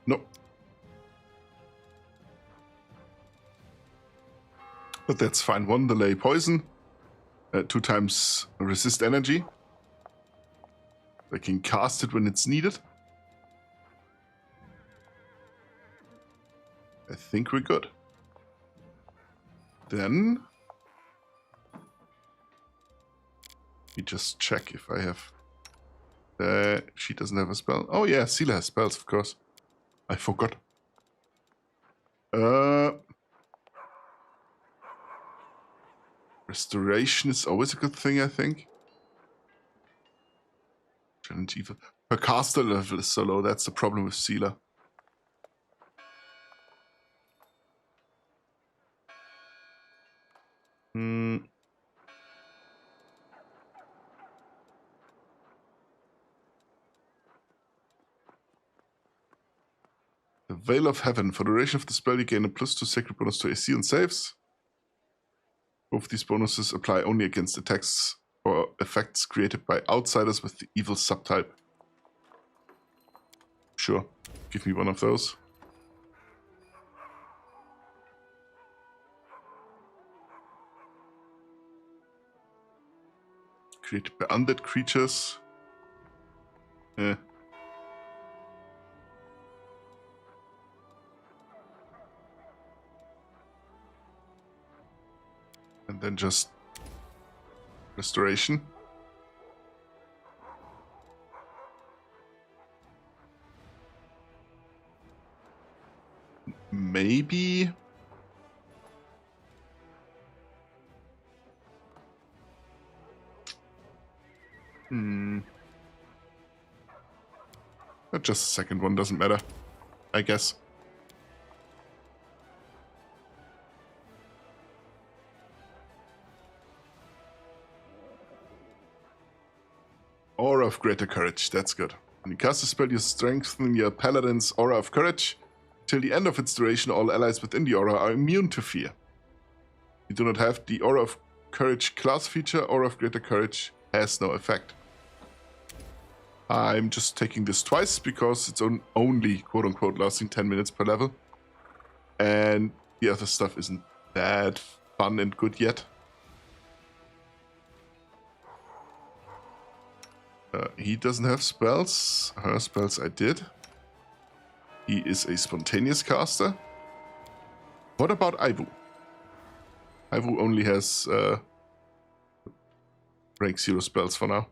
Nope. But that's fine. 1 Delay Poison. 2 times Resist Energy. I can cast it when it's needed. I think we're good. Then me just check if I have... she doesn't have a spell. Oh yeah, Seela has spells, of course. I forgot. Restoration is always a good thing, I think. Challenge evil. Her caster level is so low, that's the problem with Seela. The Veil of Heaven. For the duration of the spell, you gain a +2 sacred bonus to AC and saves. Both these bonuses apply only against attacks or effects created by outsiders with the evil subtype. Sure, give me one of those. Created by undead creatures. And then just restoration. Maybe. Just a second one, doesn't matter, I guess. Aura of Greater Courage, that's good. When you cast a spell, you strengthen your Paladin's Aura of Courage. Till the end of its duration, all allies within the aura are immune to fear. You do not have the Aura of Courage class feature. Aura of Greater Courage has no effect. I'm just taking this twice because it's only, quote-unquote, lasting 10 minutes per level. And the other stuff isn't that fun and good yet. He doesn't have spells. Her spells I did. He is a spontaneous caster. What about Aivu? Aivu only has rank 0 spells for now.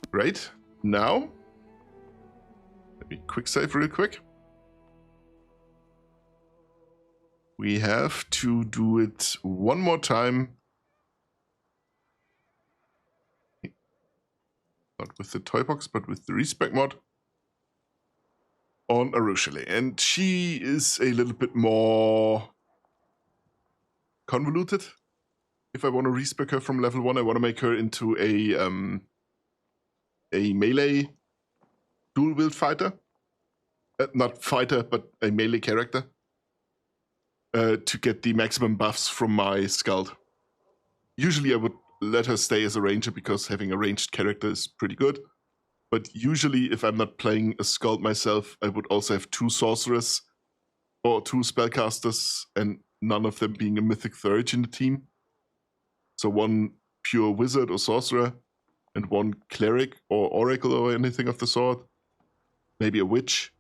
Great. Now, let me quick save real quick. We have to do it one more time. Not with the toy box, but with the respec mod. On Arushale. And she is a little bit more convoluted. If I want to respec her from level 1, I want to make her into a melee dual wield fighter. Not fighter, but a melee character. To get the maximum buffs from my Skald. Usually I would let her stay as a ranger because having a ranged character is pretty good. But usually if I'm not playing a Skald myself, I would also have 2 sorcerers or 2 spellcasters and none of them being a mythic third in the team. So 1 pure wizard or sorcerer and 1 cleric or oracle or anything of the sort. Maybe a witch.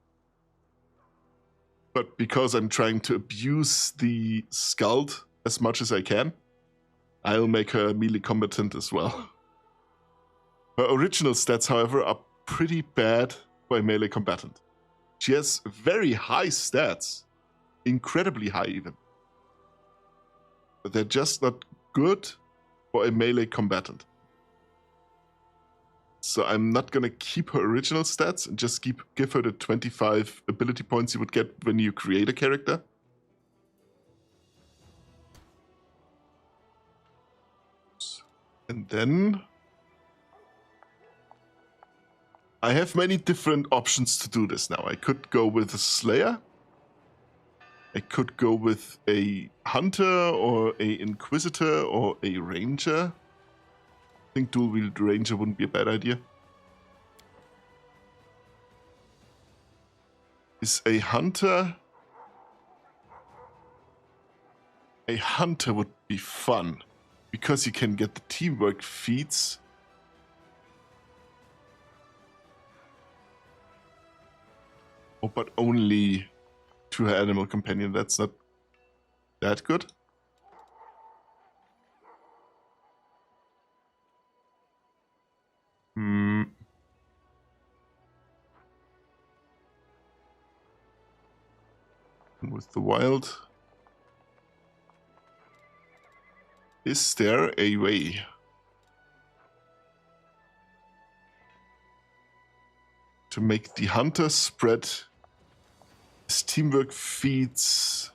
But because I'm trying to abuse the Skald as much as I can, I'll make her melee combatant as well. Her original stats, however, are pretty bad for a melee combatant. She has very high stats. Incredibly high even. But they're just not good for a melee combatant. So I'm not gonna keep her original stats and just give her the 25 ability points you would get when you create a character. And then I have many different options to do this now. I could go with a Slayer. I could go with a Hunter or a Inquisitor or a Ranger. I think dual wield Ranger wouldn't be a bad idea. Is a Hunter... A Hunter would be fun. Because you can get the teamwork feats. Oh, but only to her animal companion. That's not that good. with the wild. Is there a way? To make the hunter spread his teamwork feats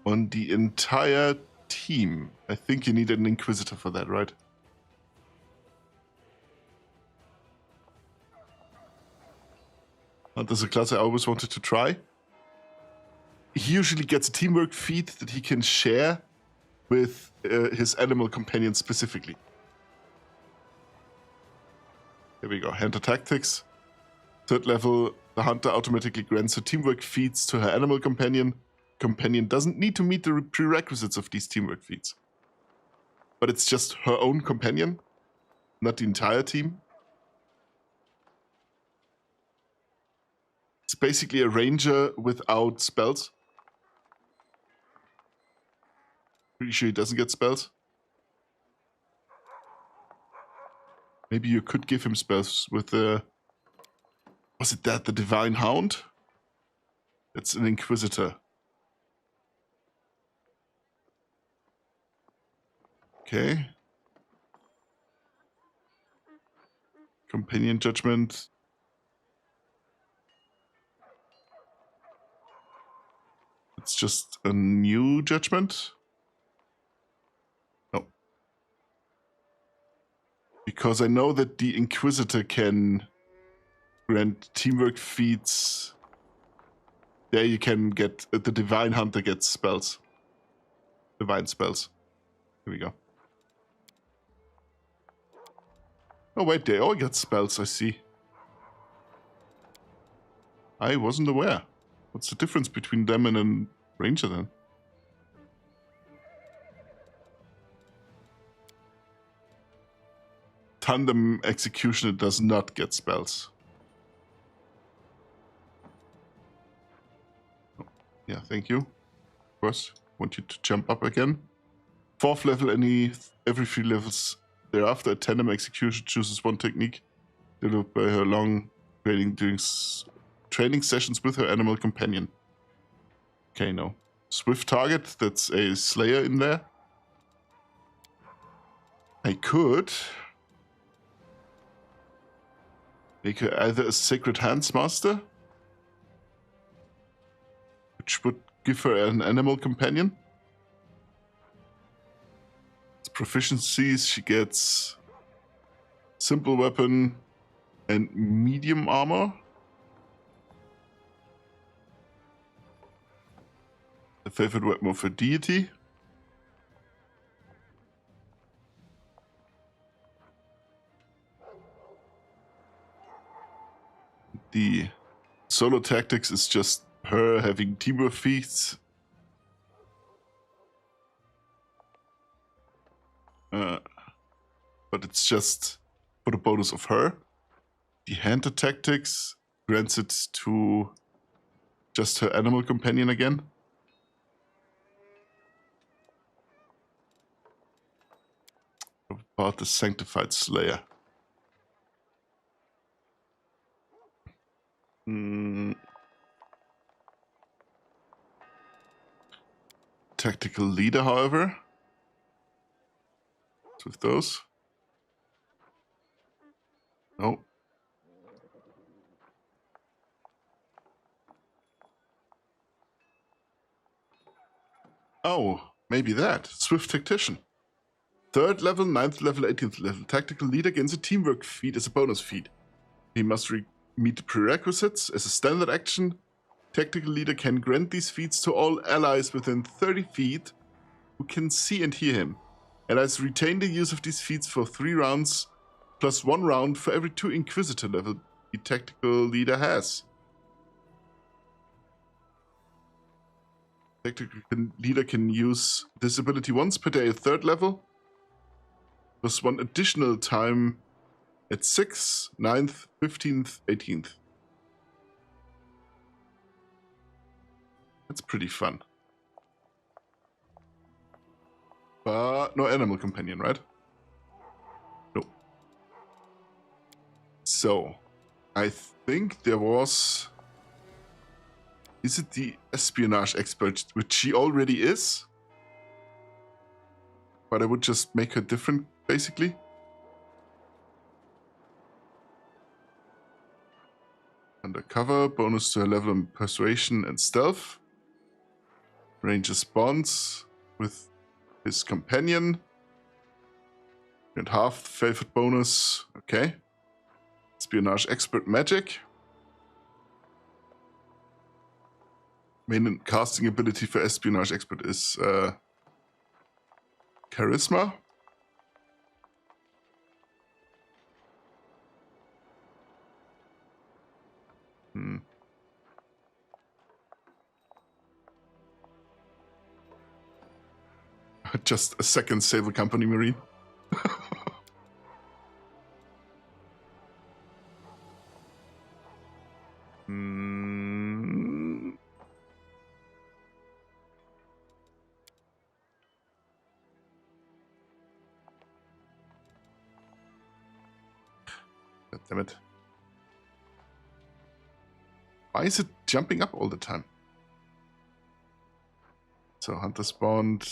on the entire team? I think you need an Inquisitor for that, right? Hunter's a class I always wanted to try. He usually gets a teamwork feat that he can share with his animal companion specifically. Here we go. Hunter Tactics. 3rd level, the hunter automatically grants her teamwork feats to her animal companion. Companion doesn't need to meet the prerequisites of these teamwork feats. But it's just her own companion, not the entire team. It's basically a ranger without spells. Pretty sure he doesn't get spells. Maybe you could give him spells with the... Was it that? The Divine Hound? It's an Inquisitor. Okay. Companion Judgment. It's just a new judgment. No. Because I know that the Inquisitor can grant teamwork feats. There you can get... the Divine Hunter gets spells. Divine spells. Here we go. Oh wait, they all get spells, I see. I wasn't aware. What's the difference between them and a ranger then? Tandem Executioner does not get spells. Oh, yeah, thank you. Of course, want you to jump up again. 4th level, every 3 levels thereafter, a tandem execution chooses one technique developed by her long training during training sessions with her animal companion. Okay, no. Swift target, that's a slayer in there. I could make her either a Sacred Hands Master, which would give her an animal companion. Proficiencies, she gets simple weapon and medium armor. A favorite weapon of her deity. The solo tactics is just her having teamwork feats. But it's just for the bonus of her. The Hunter Tactics grants it to just her animal companion again. About the Sanctified Slayer. Tactical Leader, however. With those. No. Oh, maybe that. Swift Tactician. 3rd level, 9th level, 18th level. Tactical Leader gains a teamwork feat as a bonus feat. He must meet the prerequisites as a standard action. Tactical Leader can grant these feats to all allies within 30 feet who can see and hear him. Allies retain the use of these feats for 3 rounds, plus 1 round for every 2 Inquisitor level the Tactical Leader has. Tactical Leader can use this ability once per day at 3rd level, plus 1 additional time at 6th, 9th, 15th, 18th. That's pretty fun. But no animal companion, right? No. So, I think there was... Is it the espionage expert, which she already is? But I would just make her different, basically. Undercover, bonus to her level in persuasion and stealth. Ranges bonds with his companion. And half the favored bonus. Okay. Espionage expert magic. Main casting ability for espionage expert is charisma. Just a second, save a company marine. God damn it. Why is it jumping up all the time? So, Hunter's Bond.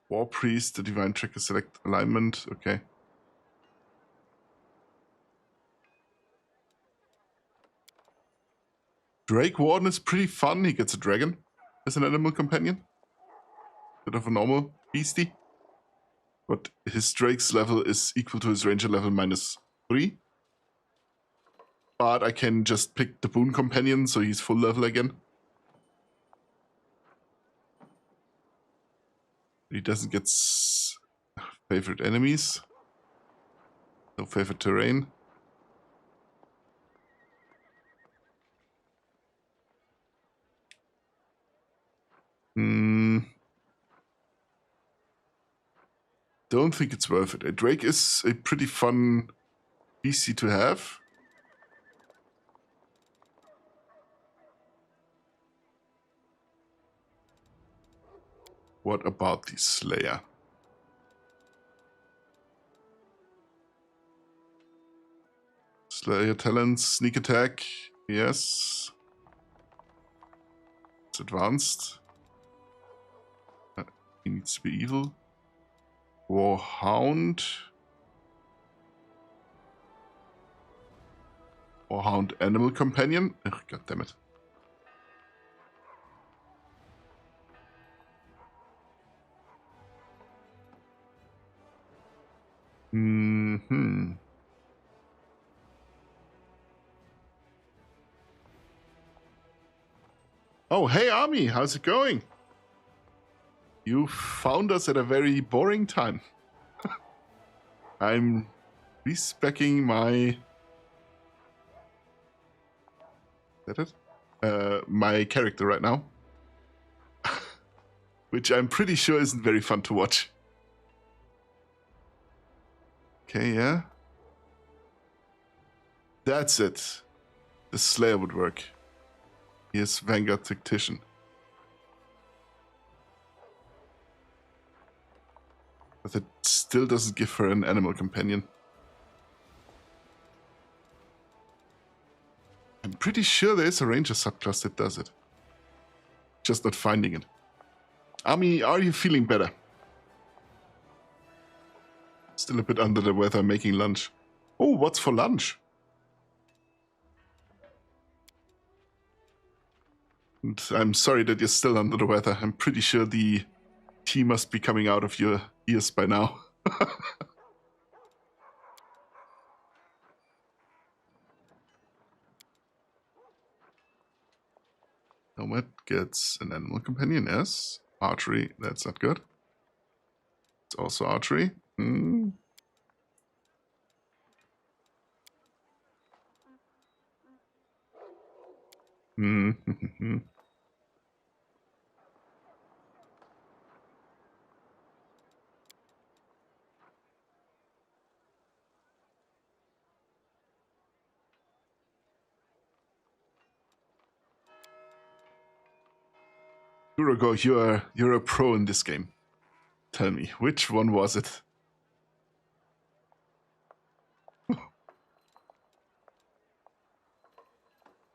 War Priest, the Divine Tracker, select alignment. Okay. Drake Warden is pretty fun. He gets a dragon as an animal companion. Bit of a normal beastie. But his Drake's level is equal to his Ranger level -3. But I can just pick the Boon Companion, so he's full level again. He doesn't get favorite enemies. No favorite terrain. Don't think it's worth it. A Drake is a pretty fun beastie to have. What about the Slayer? Slayer talents, sneak attack, yes. It's advanced. He needs to be evil. Warhound. Warhound animal companion. Ugh, God damn it. Oh, hey Army, how's it going? You found us at a very boring time. I'm respeccing my... Is that it? My character right now. Which I'm pretty sure isn't very fun to watch. Okay, yeah. That's it. The Slayer would work. Here's Vanguard Tactician. But it still doesn't give her an animal companion. I'm pretty sure there is a Ranger subclass that does it. Just not finding it. Army, are you feeling better? Still a bit under the weather, making lunch. Oh, what's for lunch? And I'm sorry that you're still under the weather. I'm pretty sure the tea must be coming out of your ears by now. Nomad gets an animal companion, yes. Archery, that's not good. It's also archery. Urago, you're a pro in this game. Tell me, which one was it?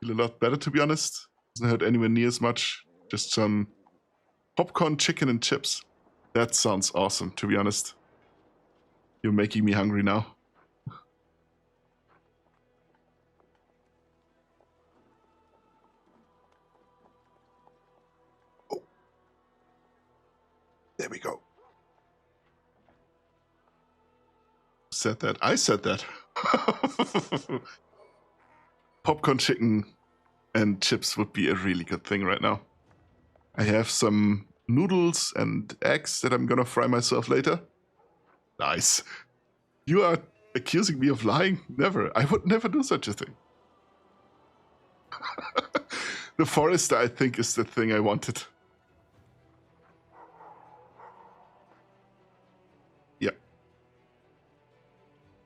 Feel a lot better, to be honest. Doesn't hurt anywhere near as much. Just some popcorn, chicken, and chips. That sounds awesome, to be honest. You're making me hungry now. Oh. There we go. Said that. I said that. Popcorn, chicken, and chips would be a really good thing right now. I have some noodles and eggs that I'm gonna fry myself later. Nice. You are accusing me of lying? Never. I would never do such a thing. The forester, I think, is the thing I wanted. Yeah.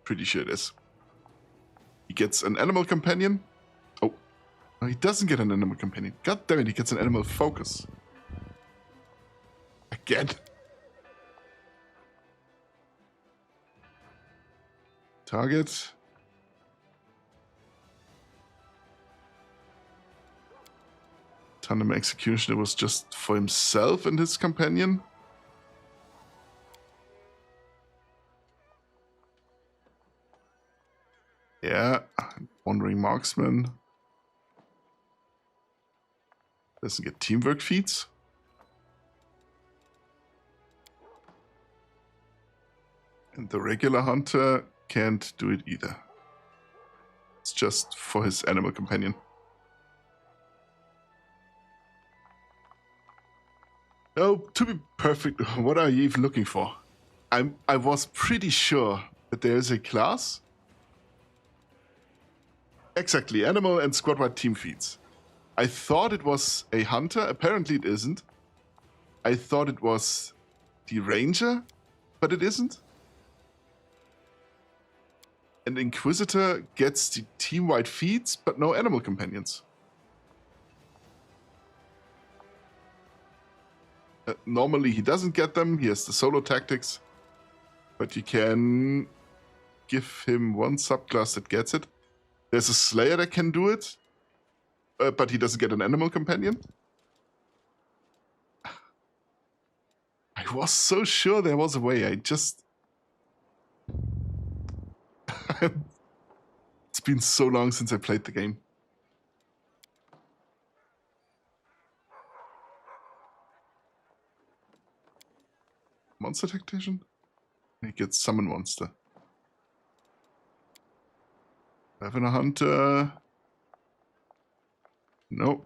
Pretty sure it is. He gets an animal companion. Oh. No, he doesn't get an animal companion. God damn it, he gets an animal focus. Again. Target. Tandem Executioner was just for himself and his companion. Yeah, Wandering Marksman. Doesn't get teamwork feats. And the regular hunter can't do it either. It's just for his animal companion. Oh, to be perfect, what are you even looking for? I was pretty sure that there is a class. Exactly, animal and squad-wide team feats. I thought it was a hunter. Apparently it isn't. I thought it was the ranger, but it isn't. An inquisitor gets the team-wide feats, but no animal companions. Normally he doesn't get them. He has the solo tactics, but you can give him one subclass that gets it. There's a slayer that can do it, but he doesn't get an animal companion. I was so sure there was a way. I just... It's been so long since I played the game. Monster Tactician? He gets Summon Monster. Having a Hunter... No.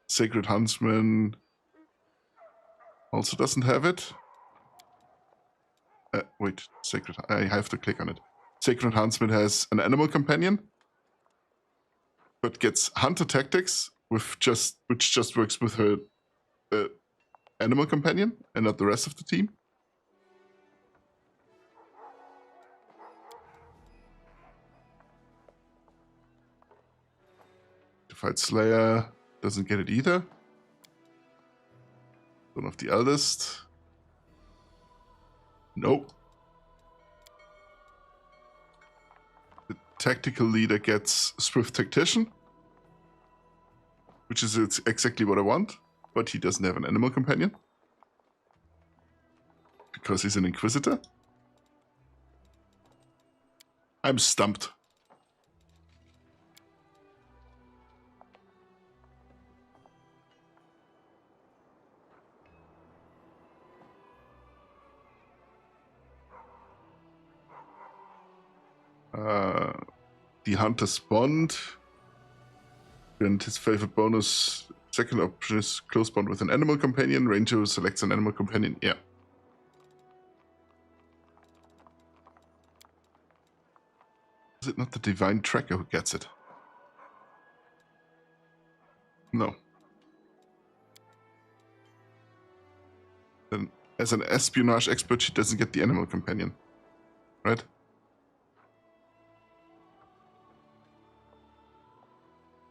Sacred Huntsman also doesn't have it. Wait, Sacred... I have to click on it. Sacred Huntsman has an animal companion, but gets Hunter Tactics, which just works with her animal companion and not the rest of the team. Defied Slayer doesn't get it either. One of the eldest. Nope. The tactical leader gets Swift Tactician, which is exactly what I want, but he doesn't have an animal companion because he's an inquisitor. I'm stumped. The Hunter's Bond. And his favorite bonus, second option is close bond with an animal companion. Ranger selects an animal companion. Yeah. Is it not the Divine Tracker who gets it? No. Then, as an espionage expert, she doesn't get the animal companion. Right?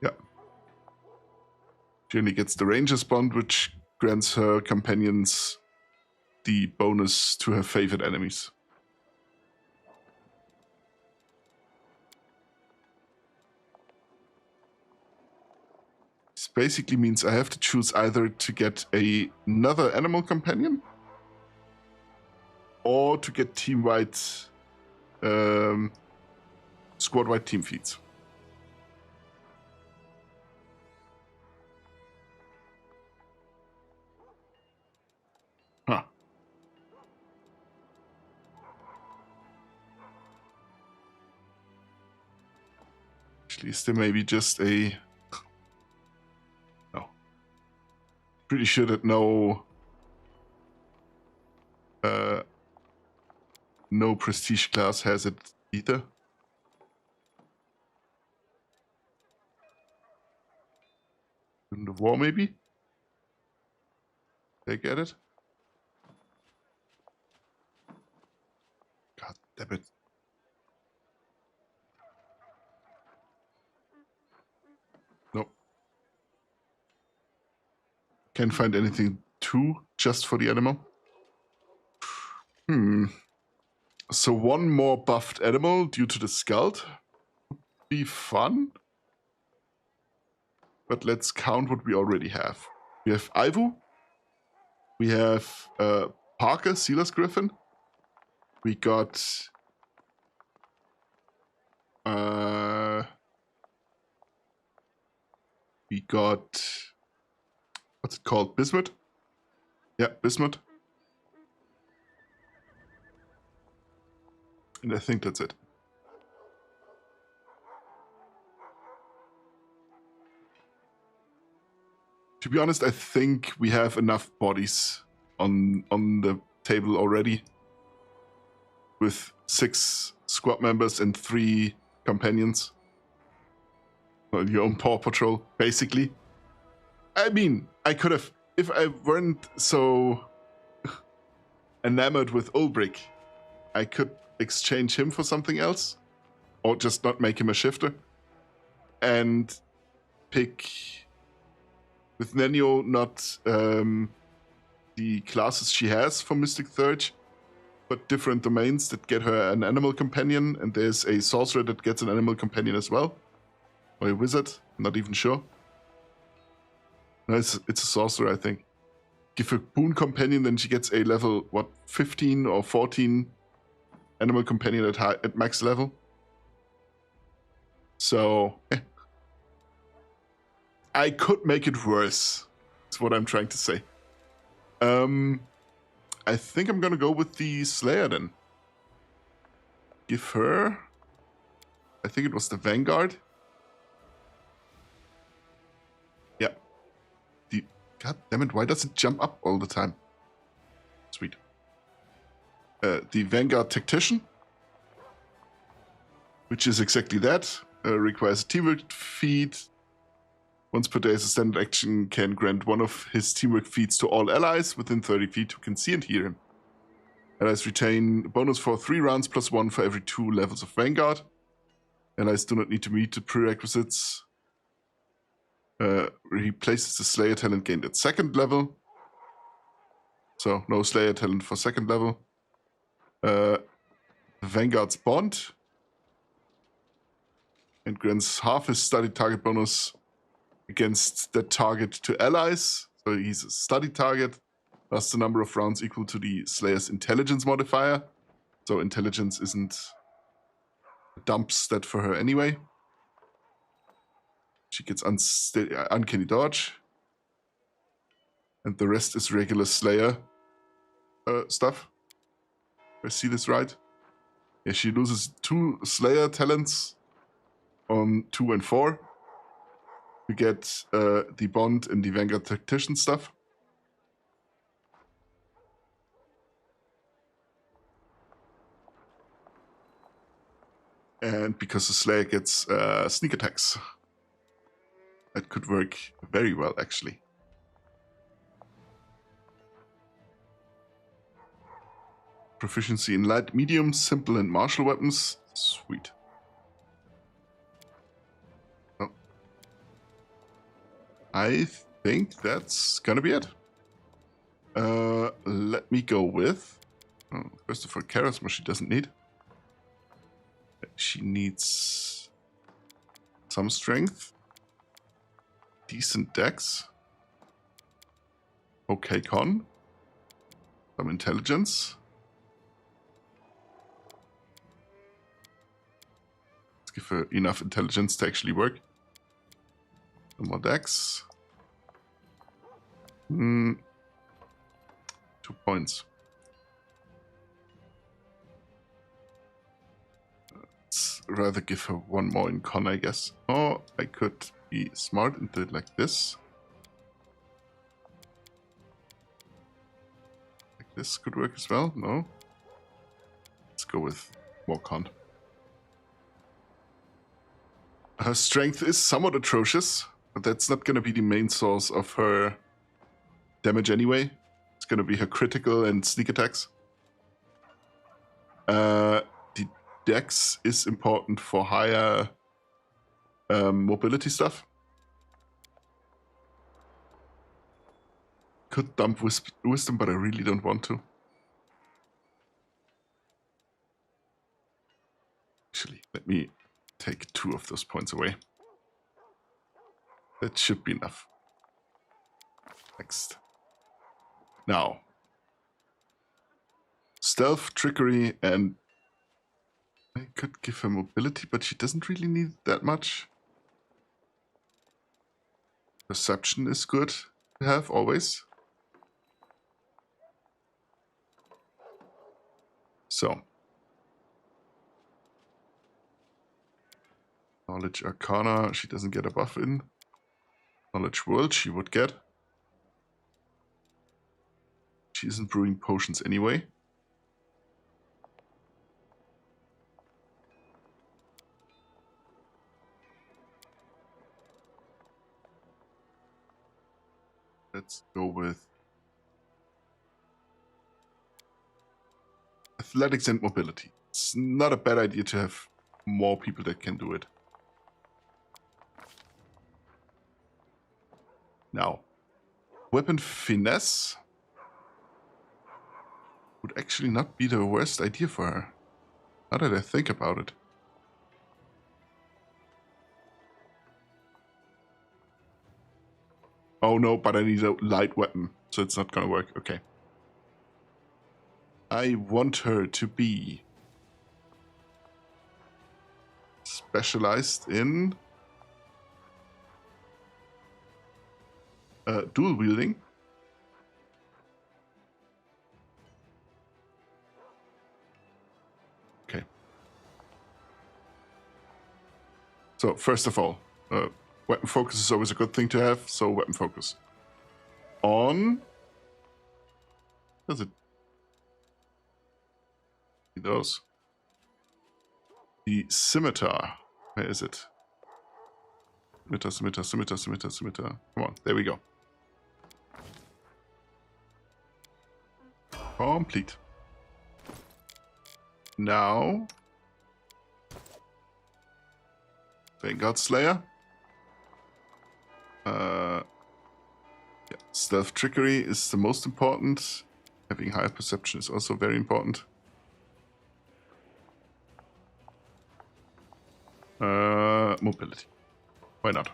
Yeah. She only gets the Ranger's Bond, which grants her companions the bonus to her favorite enemies. basically means I have to choose either to get another animal companion or to get team-wide, squad-wide team feeds. Huh. Actually, is there maybe just a... No. Pretty sure that no prestige class has it either. In the war, maybe? They get it? God damn it. Nope. Can't find anything just for the animal. So one more buffed animal due to the Skald would be fun. But let's count what we already have. We have Ivu. We have Parker, Sealer's Griffin. We got... what's it called? Bismuth? Yeah, Bismuth. And I think that's it. To be honest, I think we have enough bodies on the table already. With 6 squad members and 3 companions. Well, your own Paw Patrol, basically. I mean, I could have, if I weren't so enamored with Ulbrich, I could exchange him for something else. Or just not make him a shifter. And pick, with Nenio, not the classes she has for Mystic Third, but different domains that get her an animal companion, and there's a sorcerer that gets an animal companion as well. Or a wizard, not even sure. No, it's a sorcerer, I think. Give her boon companion, then she gets a level, 15 or 14 animal companion at max level. So, I could make it worse, is what I'm trying to say. I think I'm gonna go with the Slayer then. Give her... I think it was the Vanguard. Yeah. God damn it, why does it jump up all the time? Sweet. The Vanguard Tactician. Which is exactly that. Requires a teamwork feat. Once per day as a standard action can grant one of his teamwork feats to all allies within 30 feet who can see and hear him. Allies retain bonus for 3 rounds plus 1 for every 2 levels of Vanguard. Allies do not need to meet the prerequisites. Replaces the Slayer talent gained at 2nd level. So no Slayer talent for 2nd level. Vanguard's Bond. And grants half his study target bonus against that target to allies. So he's a study target, plus the number of rounds equal to the Slayer's intelligence modifier. So intelligence isn't a dump stat for her anyway. She gets uncanny dodge. And the rest is regular Slayer stuff. If I see this right. Yeah, she loses 2 Slayer talents on 2 and 4. We get the Bond and the Vanguard Tactician stuff. And because the Slayer gets sneak attacks. That could work very well, actually. Proficiency in light, medium, simple, and martial weapons. Sweet. Oh. I think that's gonna be it. Let me go with... Oh, first of all, charisma she doesn't need. She needs some strength. decent dex. Okay, con. Some intelligence. Let's give her enough intelligence to actually work. Some more dex. 2 points. Let's rather give her 1 more in con, I guess. Or I could be smart and do it like this. Like this could work as well. No. Let's go with more con. Her strength is somewhat atrocious, but that's not going to be the main source of her damage anyway. It's going to be her critical and sneak attacks. The dex is important for higher mobility stuff. Could dump wisdom, but I really don't want to. Actually, let me take 2 of those points away. That should be enough. Next. Now. Stealth, trickery, and I could give her mobility, but she doesn't really need that much. Perception is good to have, always. So. Knowledge Arcana, she doesn't get a buff in. Knowledge World, she would get. She isn't brewing potions anyway. Let's go with athletics and mobility. It's not a bad idea to have more people that can do it. Now, weapon finesse would actually not be the worst idea for her. Now that I think about it. Oh no, but I need a light weapon, so it's not gonna work. Okay. I want her to be specialized in dual wielding. Okay. So first of all, weapon focus is always a good thing to have, so weapon focus. On... Does it? It does. The scimitar. Where is it? Scimitar. Come on, there we go. Complete. Now... Vanguard Slayer. Yeah. Stealth Trickery is the most important. Having higher perception is also very important. Mobility. Why not?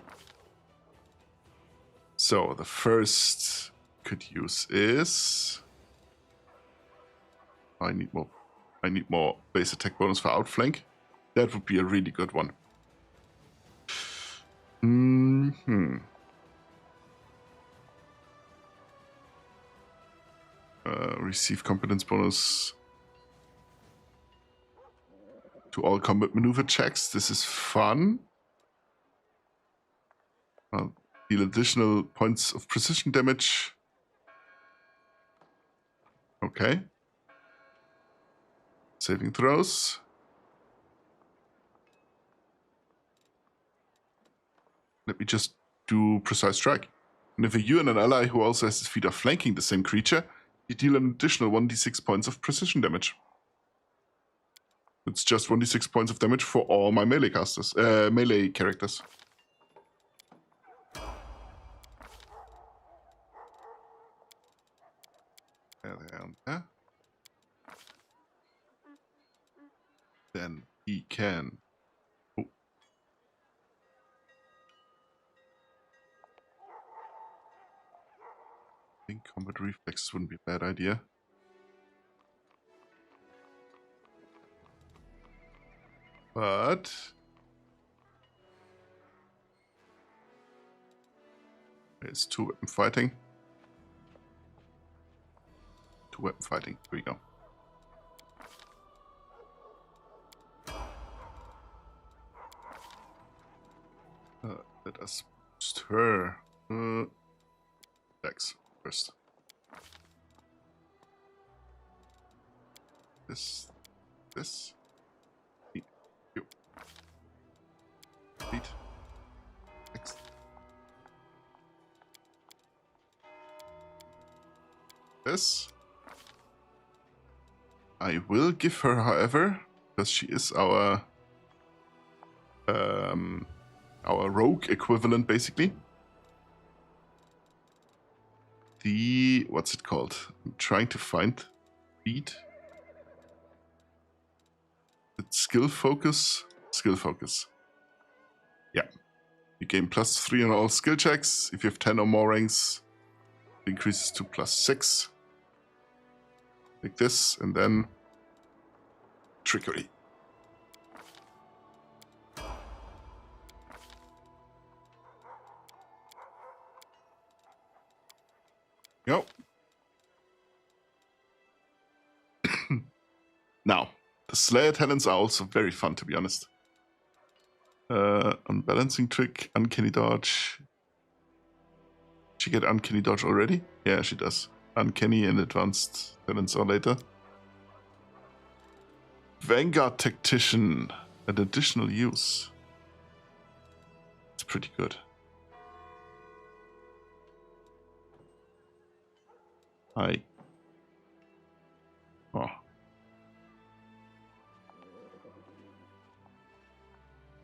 So the first could use is... I need more base attack bonus for outflank. That would be a really good one. Receive competence bonus to all combat maneuver checks. This is fun. Deal additional points of precision damage. Okay. Saving throws. Let me just do precise strike. And if you and an ally who also has his feet are flanking the same creature, you deal an additional 1d6 points of precision damage. It's just 1d6 points of damage for all my melee casters, melee characters. There. Then he can... Oh. I think combat reflexes wouldn't be a bad idea. But it's 2-weapon fighting. 2-weapon fighting. Here we go. Let us boost her. Dex first. This. You. Beat. Next. This. I will give her, however, because she is our rogue equivalent, basically. The what's it called? I'm trying to find beat. It's skill focus. Skill focus. Yeah. You gain +3 on all skill checks. If you have 10 or more ranks, it increases to +6. Like this, and then trickery. Yep. Now, the Slayer talents are also very fun, to be honest. Unbalancing trick, uncanny dodge. She get uncanny dodge already? Yeah, she does. Uncanny and advanced talents are later. Vanguard Tactician, an additional use. It's pretty good. Oh.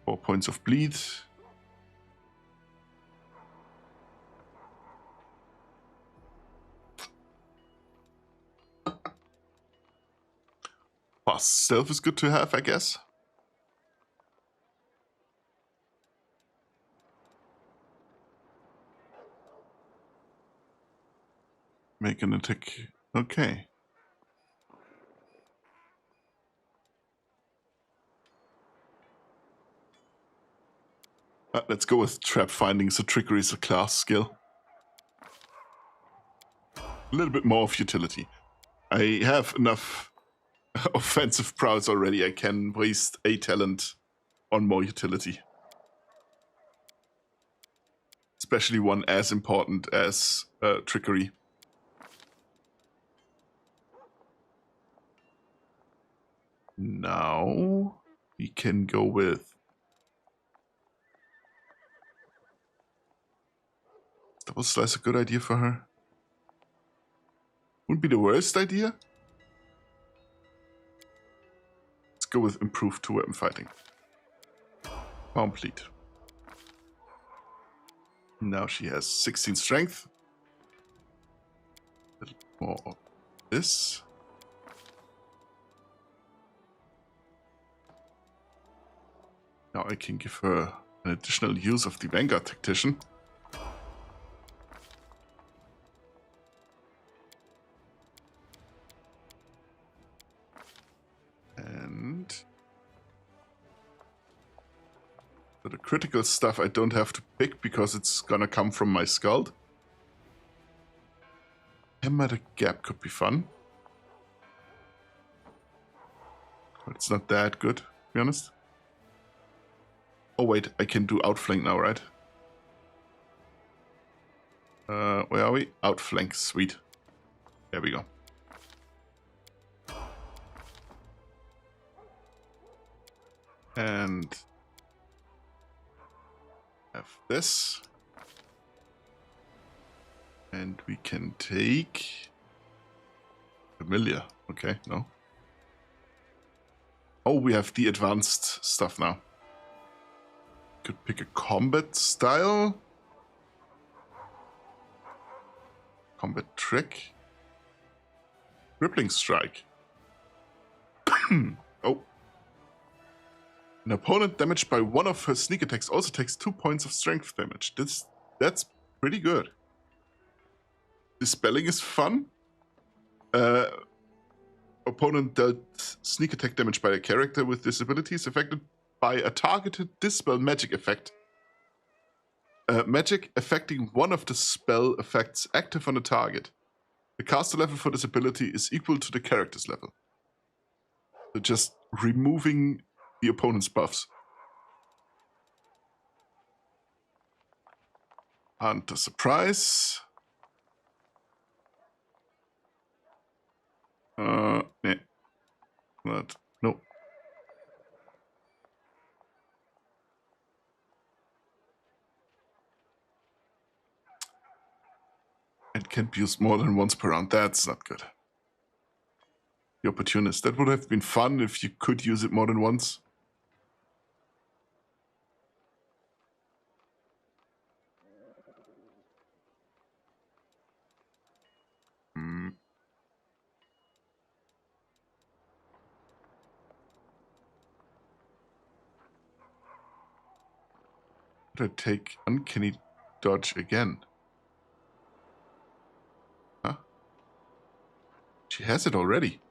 4 points of bleed. Fast stealth is good to have, I guess. Make an attack. Okay. Let's go with trap finding, so trickery is a class skill. A little bit more of utility. I have enough offensive prowess already. I can waste a talent on more utility. Especially one as important as trickery. Now we can go with double slice. A good idea for her. Wouldn't be the worst idea. Let's go with improved 2-weapon fighting. Complete. Now she has 16 strength. A little more of this. Now I can give her an additional use of the Vanguard Tactician. And for the critical stuff I don't have to pick because it's gonna come from my Skald. Hammer the Gap could be fun. But it's not that good, to be honest. Oh wait, I can do outflank now, right? Where are we? Outflank, sweet. There we go. And have this. And we can take familiar. Okay, no. Oh, we have the advanced stuff now. Could pick a combat style. Combat trick. Rippling strike. Oh. An opponent damaged by one of her sneak attacks also takes 2 points of strength damage. That's pretty good. Dispelling is fun. Opponent dealt sneak attack damage by a character with disabilities affected by a targeted dispel magic effect. Magic affecting one of the spell effects active on the target. The caster level for this ability is equal to the character's level. So just removing the opponent's buffs. And a surprise. Yeah. But, no. It can't be used more than once per round. That's not good. The opportunist. That would have been fun if you could use it more than once. Would I take uncanny dodge again? Huh? She has it already.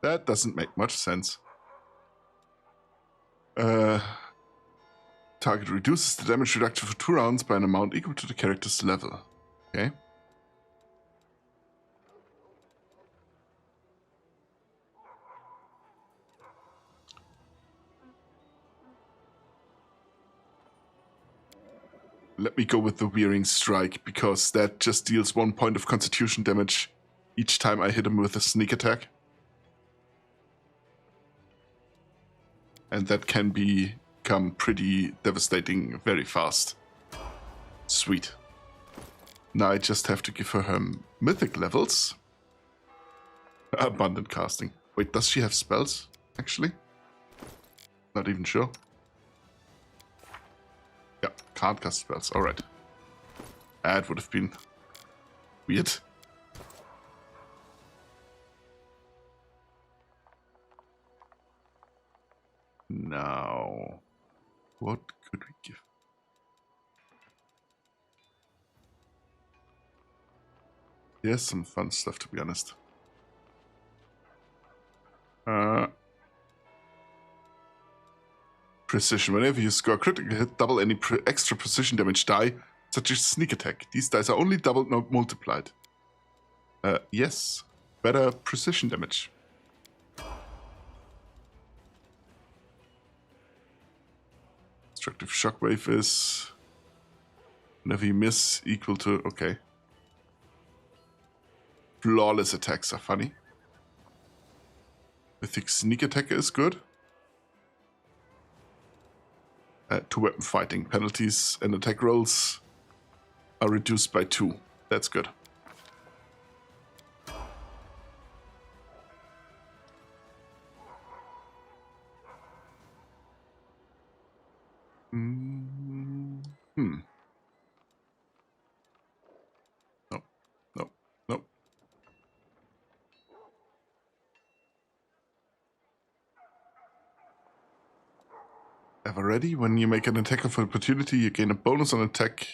That doesn't make much sense. Target reduces the damage reduction for 2 rounds by an amount equal to the character's level. Okay. Let me go with the Wearing Strike, because that just deals 1 point of constitution damage each time I hit him with a sneak attack. And that can become pretty devastating very fast. Sweet. Now I just have to give her mythic levels. Abundant casting. Wait, does she have spells, actually? Not even sure. Yeah, can't cast spells. Alright. That would have been weird. Now, what could we give? There's some fun stuff, to be honest. Precision. Whenever you score a critical hit, double any extra precision damage die, such as sneak attack. These dice are only doubled, not multiplied. Yes. Better precision damage. Destructive shockwave is... whenever you miss, equal to... okay. Flawless attacks are funny. Mythic sneak attack is good. 2 weapon fighting. Penalties and attack rolls are reduced by 2. That's good. No. Ever ready? When you make an attack of opportunity, you gain a bonus on attack.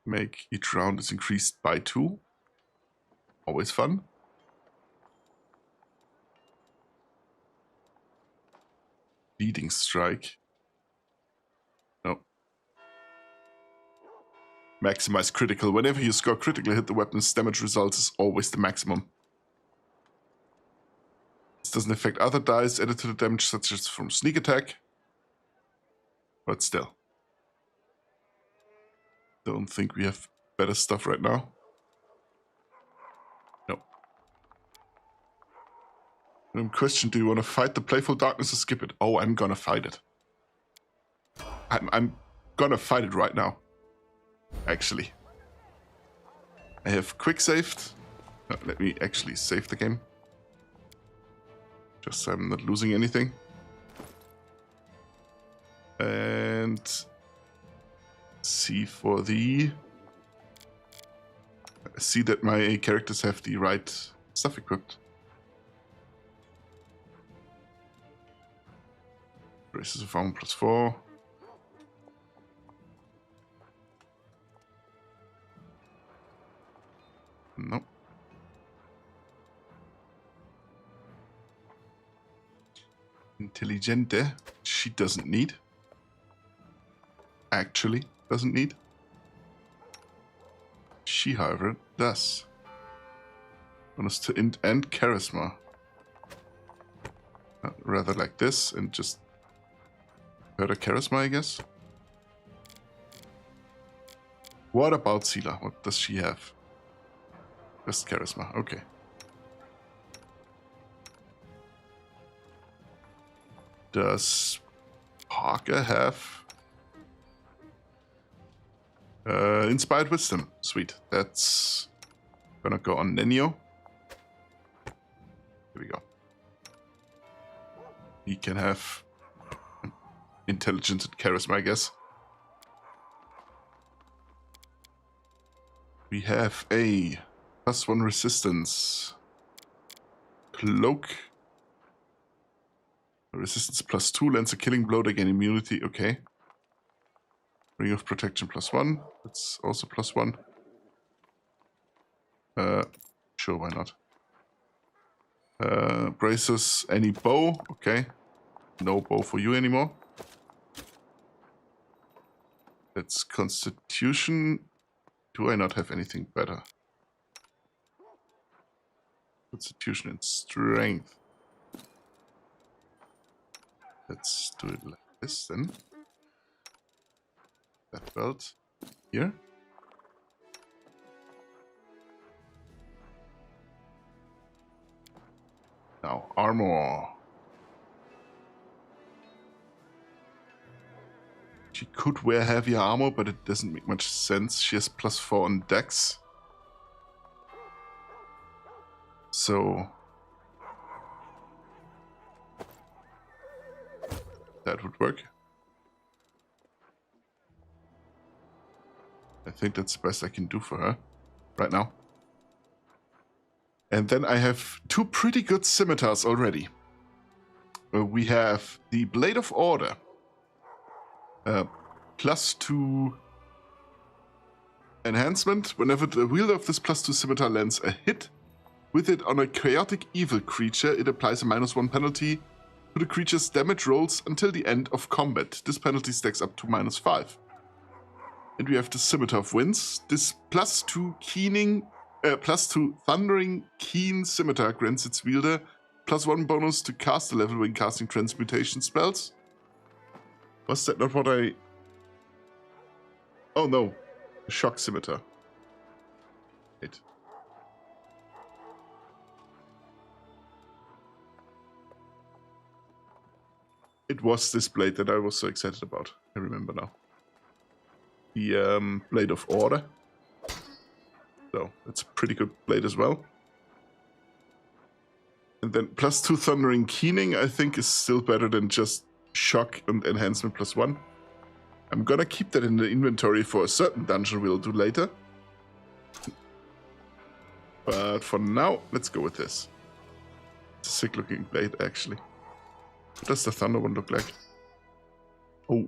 Make each round is increased by 2. Always fun. Leading strike. No. Maximize critical. Whenever you score critical hit, the weapon's damage results is always the maximum. This doesn't affect other dice added to the damage, such as from sneak attack. But still. Don't think we have better stuff right now. No. Question, do you want to fight the Playful Darkness or skip it? Oh, I'm gonna fight it. I'm gonna fight it right now. Actually. I have quick saved. Let me actually save the game. Just so I'm not losing anything. And see for the... see that my characters have the right stuff equipped. Braces of armor +4. Intelligente. She doesn't need. Actually, doesn't need. She, however, does. Bonus to int and charisma. Rather like this and just further charisma, I guess. What about Sela? What does she have? Just charisma, okay. Does Parker have Inspired Wisdom? Sweet. That's gonna go on Nenio. Here we go. He can have intelligence and charisma, I guess. We have a +1 resistance. Cloak. Resistance +2, lands a killing blow to gain immunity. Okay. Ring of protection +1. That's also +1. Sure, why not? Braces, any bow. Okay. No bow for you anymore. That's Constitution. Do I not have anything better? Constitution and Strength. Let's do it like this then. That belt here. Now, armor. She could wear heavier armor, but it doesn't make much sense. She has +4 on dex. So that would work. I think that's the best I can do for her right now. And then I have 2 pretty good scimitars already. We have the Blade of Order. +2 enhancement. Whenever the wielder of this +2 scimitar lands a hit with it on a chaotic evil creature, it applies a -1 penalty to the creature's damage rolls until the end of combat. This penalty stacks up to -5. And we have the Scimitar of Winds. This +2 Thundering Keen Scimitar grants its wielder +1 bonus to caster level when casting transmutation spells. Was that not what I... Oh no. Shock Scimitar. Wait. It was this blade that I was so excited about. I remember now. The Blade of Order. So, it's a pretty good blade as well. And then +2 Thundering Keening, I think, is still better than just Shock and Enhancement +1. I'm gonna keep that in the inventory for a certain dungeon we'll do later. But for now, let's go with this. It's a sick looking blade, actually. What does the Thunder one look like? Oh.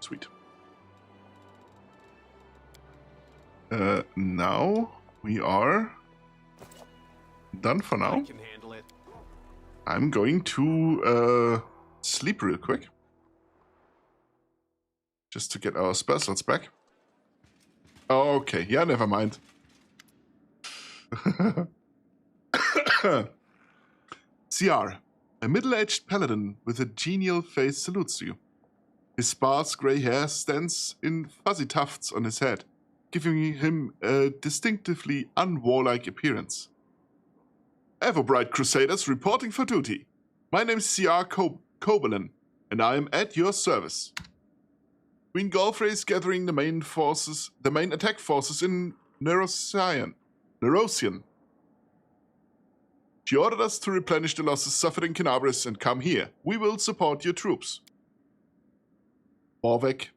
Sweet. Now we are done for now. I can handle it. I'm going to sleep real quick. Just to get our spell slots back. Oh, okay, yeah, never mind. CR, a middle-aged paladin with a genial face salutes you. His sparse grey hair stands in fuzzy tufts on his head, giving him a distinctively unwarlike appearance. Everbright Crusaders reporting for duty. My name is CR Cobalin, and I am at your service. Queen Golfrey is gathering the main attack forces in Nerosian. She ordered us to replenish the losses suffered in Kenabris and come here. We will support your troops. Orvek,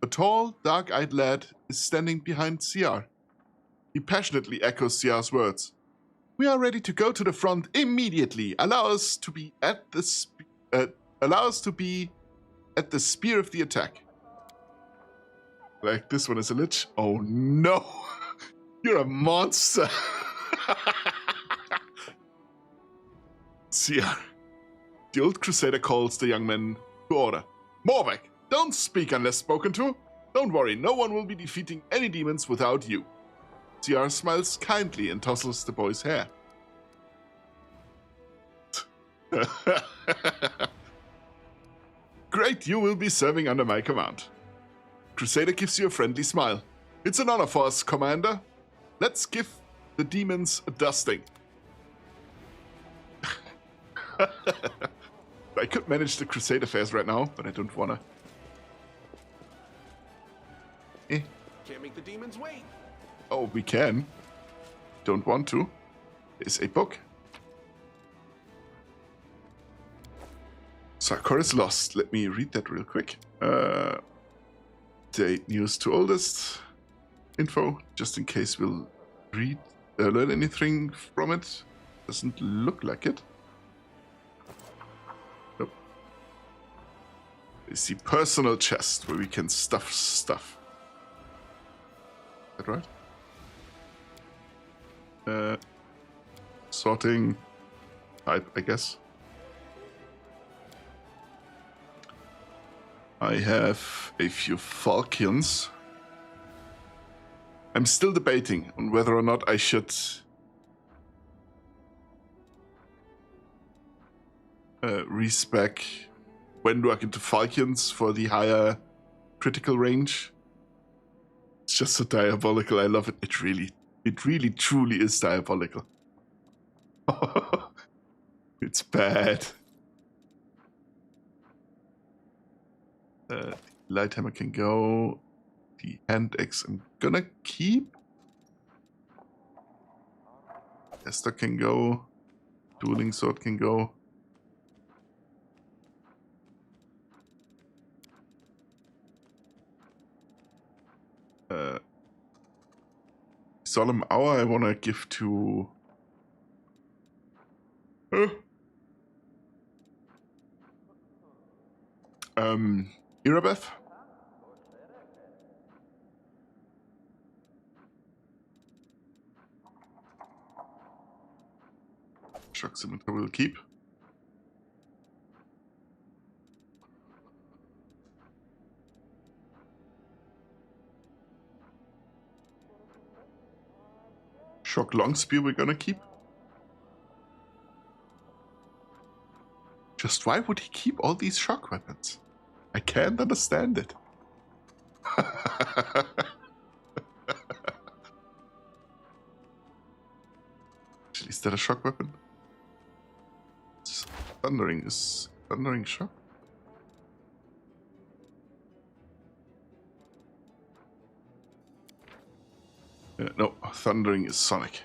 a tall, dark-eyed lad, is standing behind CR. He passionately echoes CR's words. We are ready to go to the front immediately. Allow us to be at the spear of the attack. Like, this one is a lich. Oh no! You're a monster! See, the old crusader calls the young man to order. Morvek, don't speak unless spoken to. Don't worry, no one will be defeating any demons without you. CR smiles kindly and tousles the boy's hair. Great, you will be serving under my command. Crusader gives you a friendly smile. It's an honor for us, Commander. Let's give the demons a dusting. I could manage the Crusade affairs right now, but I don't wanna. Can't make the demons wait. Oh, we can. Don't want to. There's a book. Sarkor is lost. Let me read that real quick. Date news to oldest info, just in case we'll learn anything from it. Doesn't look like it. Nope. It's the personal chest where we can stuff stuff. Is that right? Sorting type, I guess. I have a few falchions. I'm still debating on whether or not I should respec Wendwag into falchions for the higher critical range. It's just so diabolical. I love it. It really truly is diabolical. It's bad. Lighthammer can go. The hand axe I'm gonna keep. Esther can go. Dueling sword can go. Solemn Hour I wanna give to Irabeth. Shock Scimitar will keep. Shock Longspear we're gonna keep. Just why would he keep all these shock weapons? I can't understand it. Actually, is that a shock weapon? Thundering is thundering shock. No, thundering is sonic.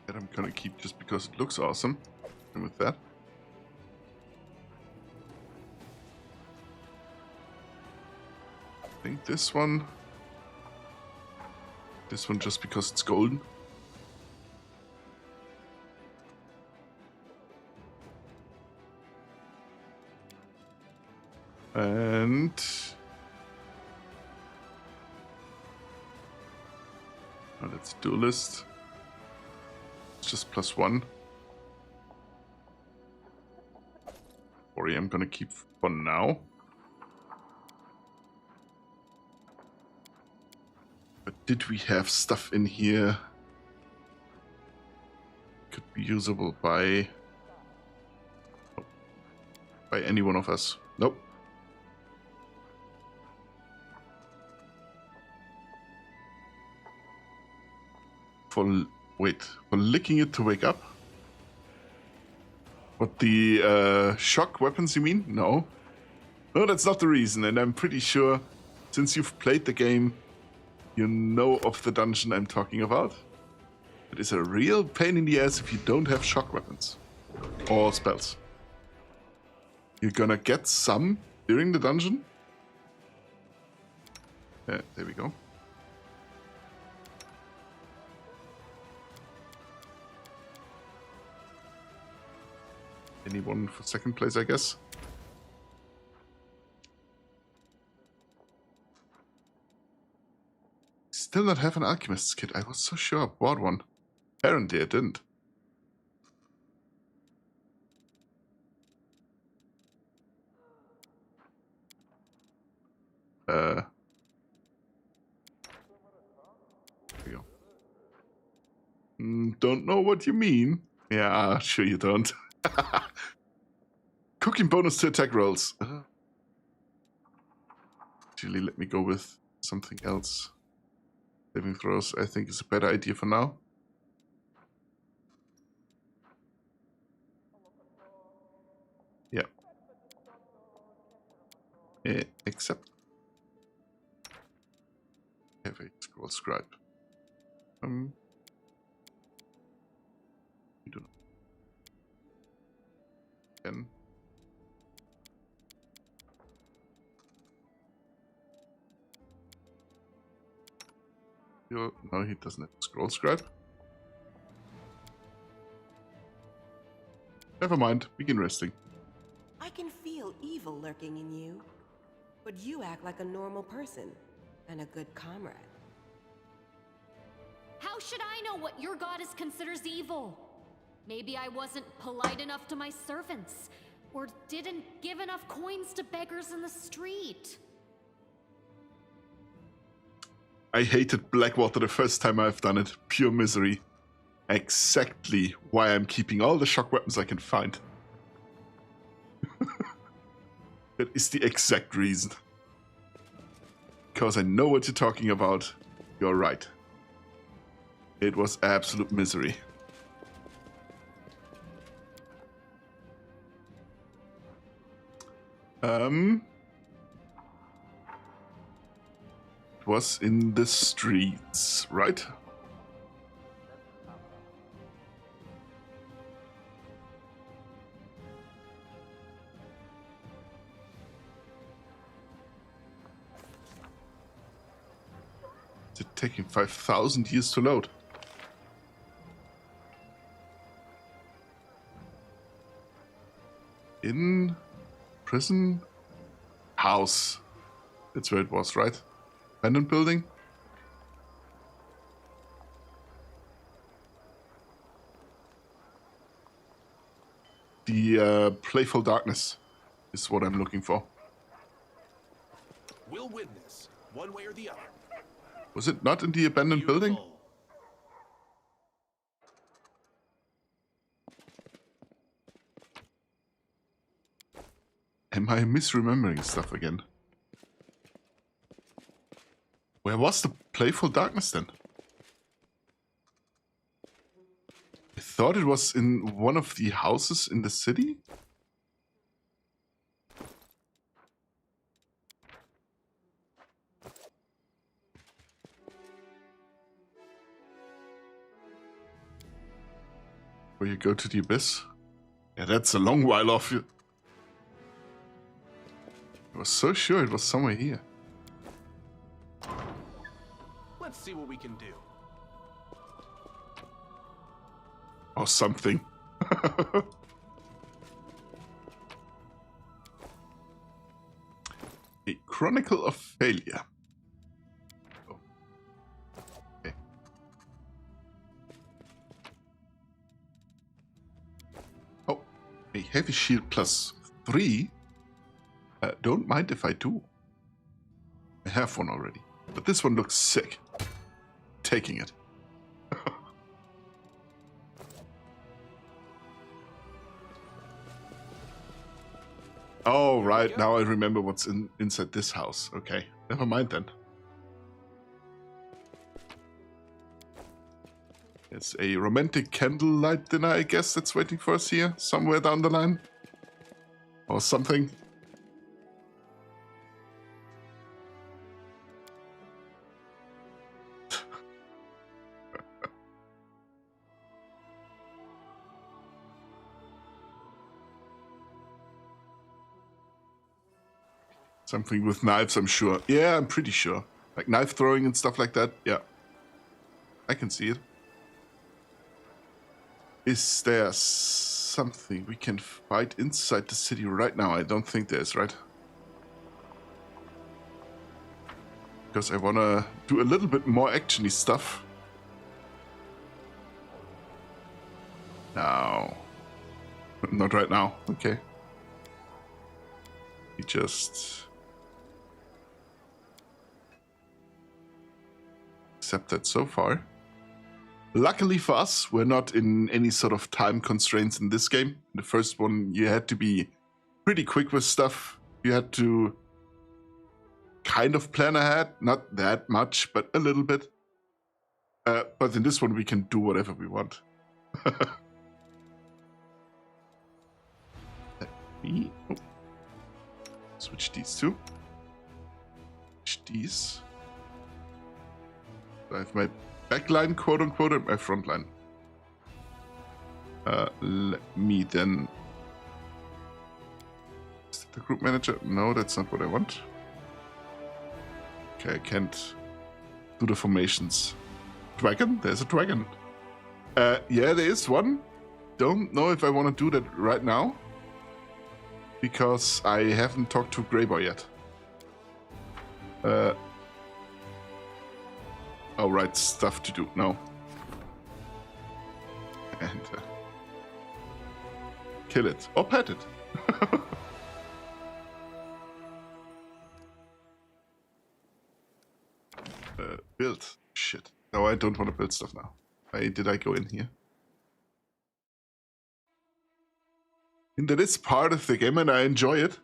That I'm gonna keep just because it looks awesome. And with that. I think this one. This one just because it's golden. And now let's duelist. It's just +1. Ori I'm gonna keep for now. But did we have stuff in here? Could be usable by any one of us. Nope. For licking it to wake up? What, the shock weapons you mean? No. No, that's not the reason, and I'm pretty sure, since you've played the game, you know of the dungeon I'm talking about. It is a real pain in the ass if you don't have shock weapons. Or spells. You're gonna get some during the dungeon. There we go. Anyone for second place, I guess. still not have an alchemist's kit. I was so sure I bought one. Apparently I didn't. There we go. Don't know what you mean. Yeah, sure you don't. Cooking bonus to attack rolls. Actually, let me go with something else. Saving throws, I think, is a better idea for now. Yeah. Except have a scroll scribe. You don't know. Again. No, he doesn't have a scroll scribe. Never mind, begin resting. I can feel evil lurking in you, but you act like a normal person and a good comrade. How should I know what your goddess considers evil? Maybe I wasn't polite enough to my servants, or didn't give enough coins to beggars in the street. I hated Blackwater the first time I've done it. Pure misery. Exactly why I'm keeping all the shock weapons I can find. That is the exact reason. Because I know what you're talking about. You're right. It was absolute misery. It was in the streets, right? Is it taking 5,000 years to load? In prison house. That's where it was, right? Abandoned building? The playful darkness is what I'm looking for. We'll win this, one way or the other. Was it not in the abandoned building? Am I misremembering stuff again? Where was the playful darkness then? I thought it was in one of the houses in the city? Where you go to the abyss? Yeah, that's a long while off. I was so sure it was somewhere here. Let's see what we can do. Or something. A Chronicle of Failure. Oh. Okay. Oh, a heavy shield +3. Don't mind if I do. I have one already. But this one looks sick. Taking it. Oh, right. Now I remember what's inside this house. Okay. Never mind then. It's a romantic candlelight dinner, I guess, that's waiting for us here. Somewhere down the line. Or something. Something with knives, I'm sure. Yeah, I'm pretty sure. Like knife throwing and stuff like that. Yeah. I can see it. Is there something we can fight inside the city right now? I don't think there is, right? Because I want to do a little bit more actiony stuff. No. Not right now. Okay. We just accept that so far. Luckily for us, we're not in any sort of time constraints in this game. In the first one, you had to be pretty quick with stuff. You had to kind of plan ahead. Not that much, but a little bit. But in this one, we can do whatever we want. Let me switch these two. Switch these. I have my backline, quote unquote, and my front line. Let me then. Is that the group manager? No, that's not what I want. Okay, I can't do the formations. Dragon? There's a dragon. Yeah, there is one. Don't know if I want to do that right now. Because I haven't talked to Greyboy yet. Oh, right, stuff to do. No. And kill it. Or pet it. Build. Shit. No, I don't want to build stuff now. Why did I go in here? And that is part of the game and I enjoy it.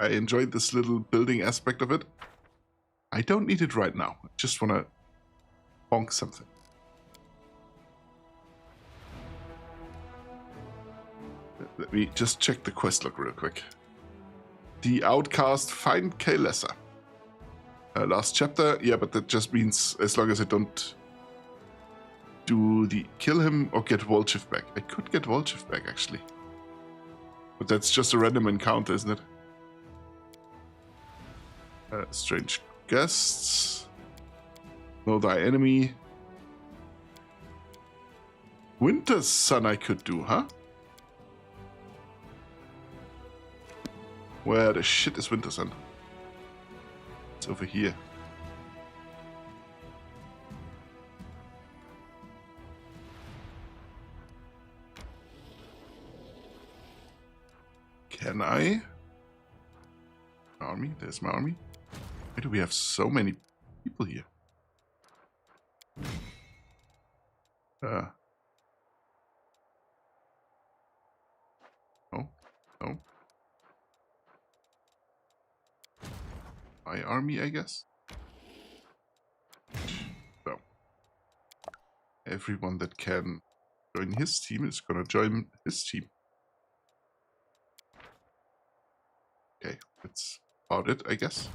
I enjoyed this little building aspect of it. I don't need it right now. I just want to bonk something. Let me just check the quest log real quick. The Outcast, find Kaelessa. Last chapter, yeah, but that just means as long as I don't do the kill him or get Volchiv back. I could get Volchiv back actually. But that's just a random encounter, isn't it? Strange guests. Know thy enemy. Winter's Sun I could do, huh? Where the shit is Winter's Sun? It's over here. Can I? Army? There's my army. Why do we have so many people here? No. No. My army, I guess. So. Everyone that can join his team is gonna join his team. Okay, that's about it, I guess.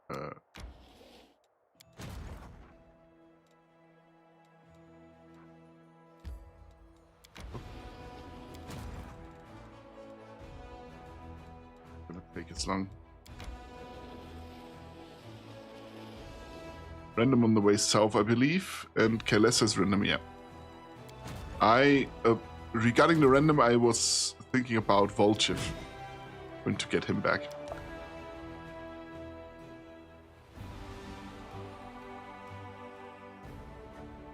Gonna take its long. Random on the way south, I believe, and Kaelessa is random, yeah. Regarding the random, I was thinking about Volchiv. Going to get him back.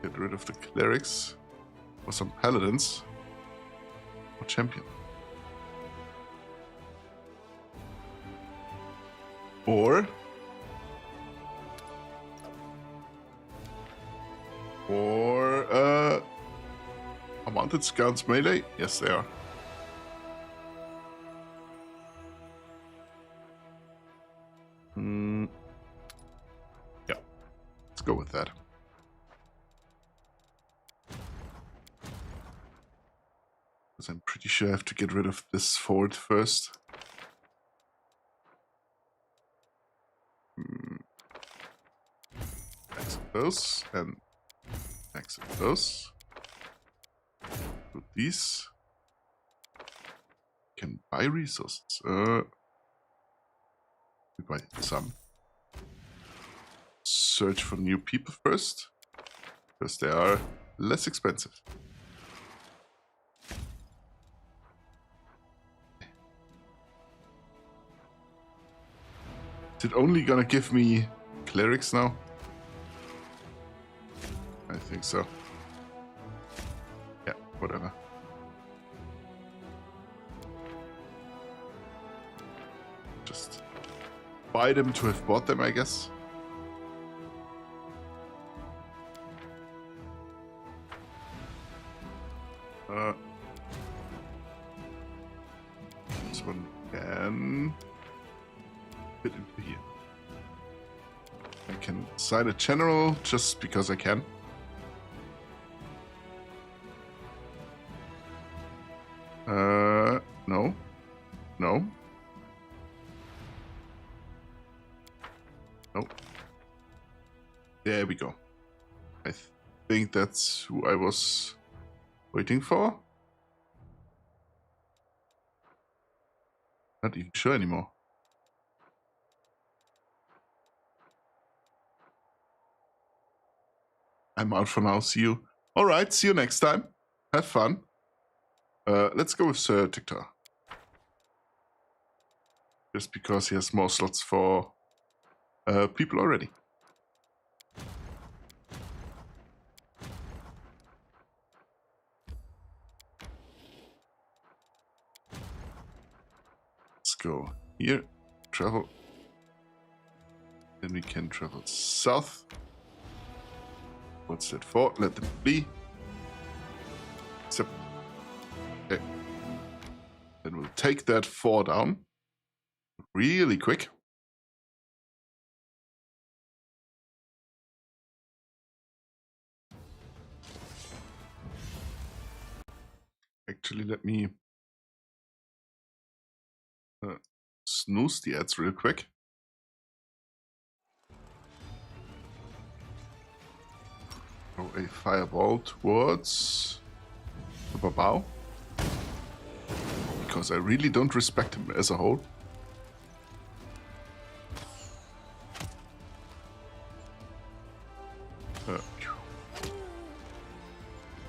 Get rid of the clerics for some paladins or champion. Or are mounted scouts melee? Yes, they are. Yeah, let's go with that. Because I'm pretty sure I have to get rid of this fort first. Exit those and exit those. Put these. Can buy resources. We buy some. Search for new people first, because they are less expensive. it only gonna give me clerics now? I think so. Yeah, whatever. Just buy them to have bought them, I guess. This one can fit into here. I can assign a general just because I can. No. No. Nope. There we go. I think that's who I was waiting for. Not even sure anymore. I'm out for now. See you. All right. See you next time. Have fun. Let's go with Sir Tictor. Just because he has more slots for people already. Let's go here. Travel. Then we can travel south. What's that for? Let them be. Except. Okay. Then we'll take that 4 down. Really quick. Actually, let me snooze the ads real quick. Throw a fireball towards the Babao. Because I really don't respect him as a whole.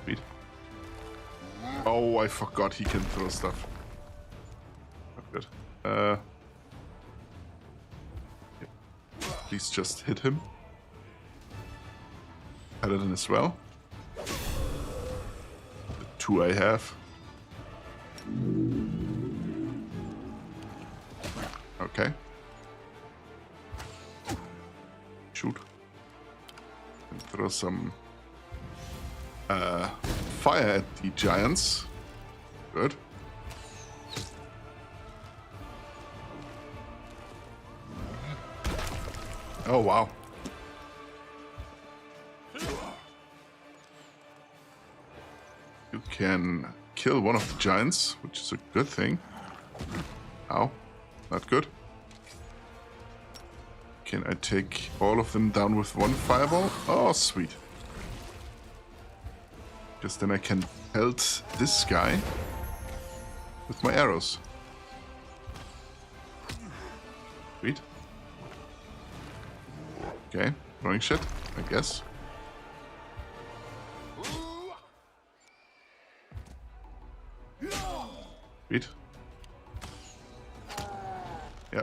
Wait. Oh, I forgot he can throw stuff. Not good. Yeah. Please just hit him. Paladin as well. The 2 I have. Okay. Shoot. And throw some fire at the giants. Good. Oh, wow. You can kill one of the giants, which is a good thing. Ow. Not good. Can I take all of them down with one fireball? Oh, sweet. Because then I can pelt this guy with my arrows. Sweet. Okay, throwing shit, I guess. Sweet. Yeah.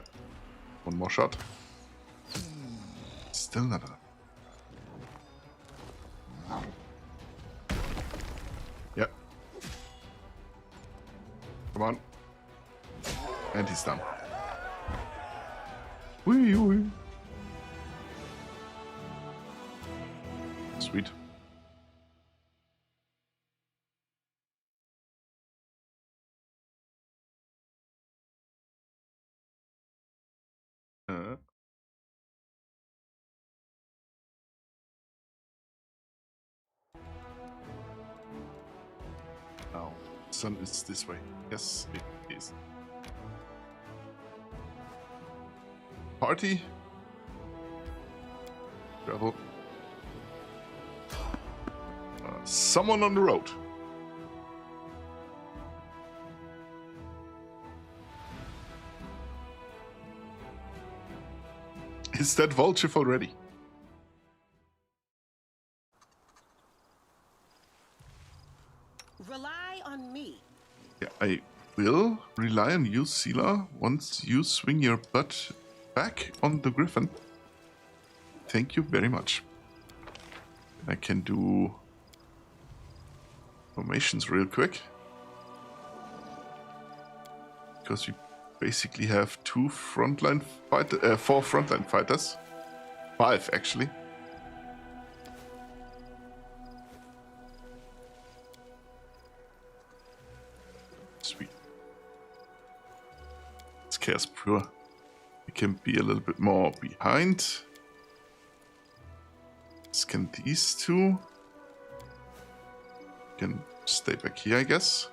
One more shot. Still not enough. Yep. Come on. And he's done. Wee wee. Sweet. Now, sun is this way. Yes, it is. Party. Travel. Someone on the road. Is that Volchif already? Rely on me. Yeah, I will rely on you, Sela. Once you swing your butt back on the Griffin. Thank you very much. I can do formations real quick. Because we basically have four frontline fighters. 5 actually. Sweet. It's chaos pure. We can be a little bit more behind. Scan these two. Can stay back here, I guess.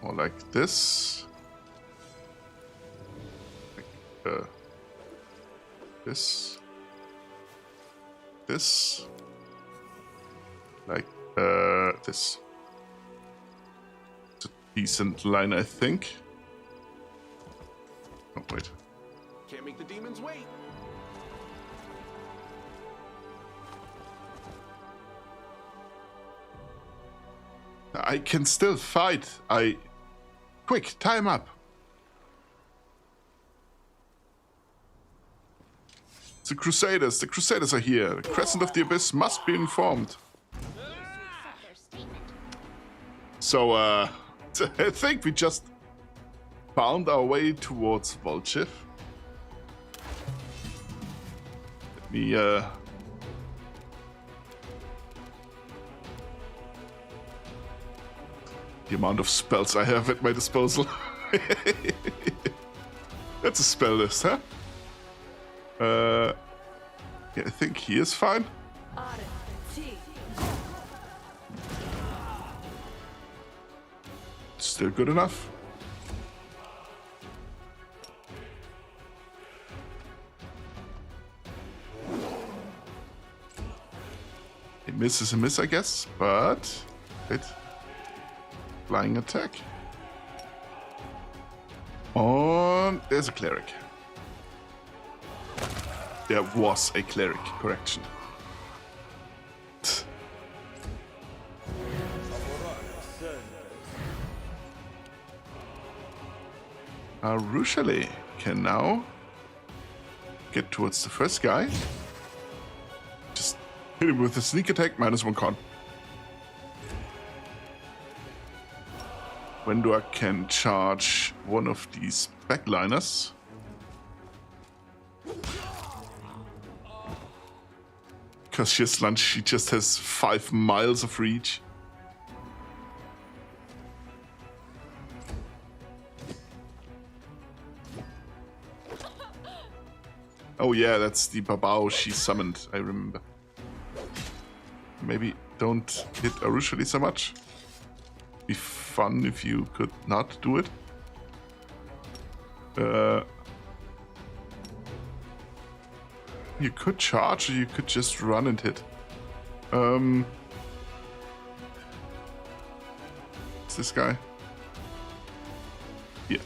Or like this. Like, this. This. Like this. It's a decent line, I think. Oh, wait. Can't make the demons wait. I can still fight. Quick, time up. The Crusaders. The Crusaders are here. The Crescent of the Abyss must be informed. So, I think we just found our way towards Volchiv. Let me, the amount of spells I have at my disposal. That's a spell list, huh? Yeah, I think he is fine. Still good enough. A miss is a miss, I guess, but it. Flying attack. On. There's a cleric. There was a cleric, correction. Rushale can now get towards the first guy. Just hit him with a sneak attack, -1 con. Wendor can charge one of these backliners. Because she's lunch, she just has 5 miles of reach. Oh yeah, that's the Babao she summoned, I remember. Maybe don't hit Arushali so much. Be fun if you could not do it. You could charge, or you could just run and hit. It's this guy. Yeah.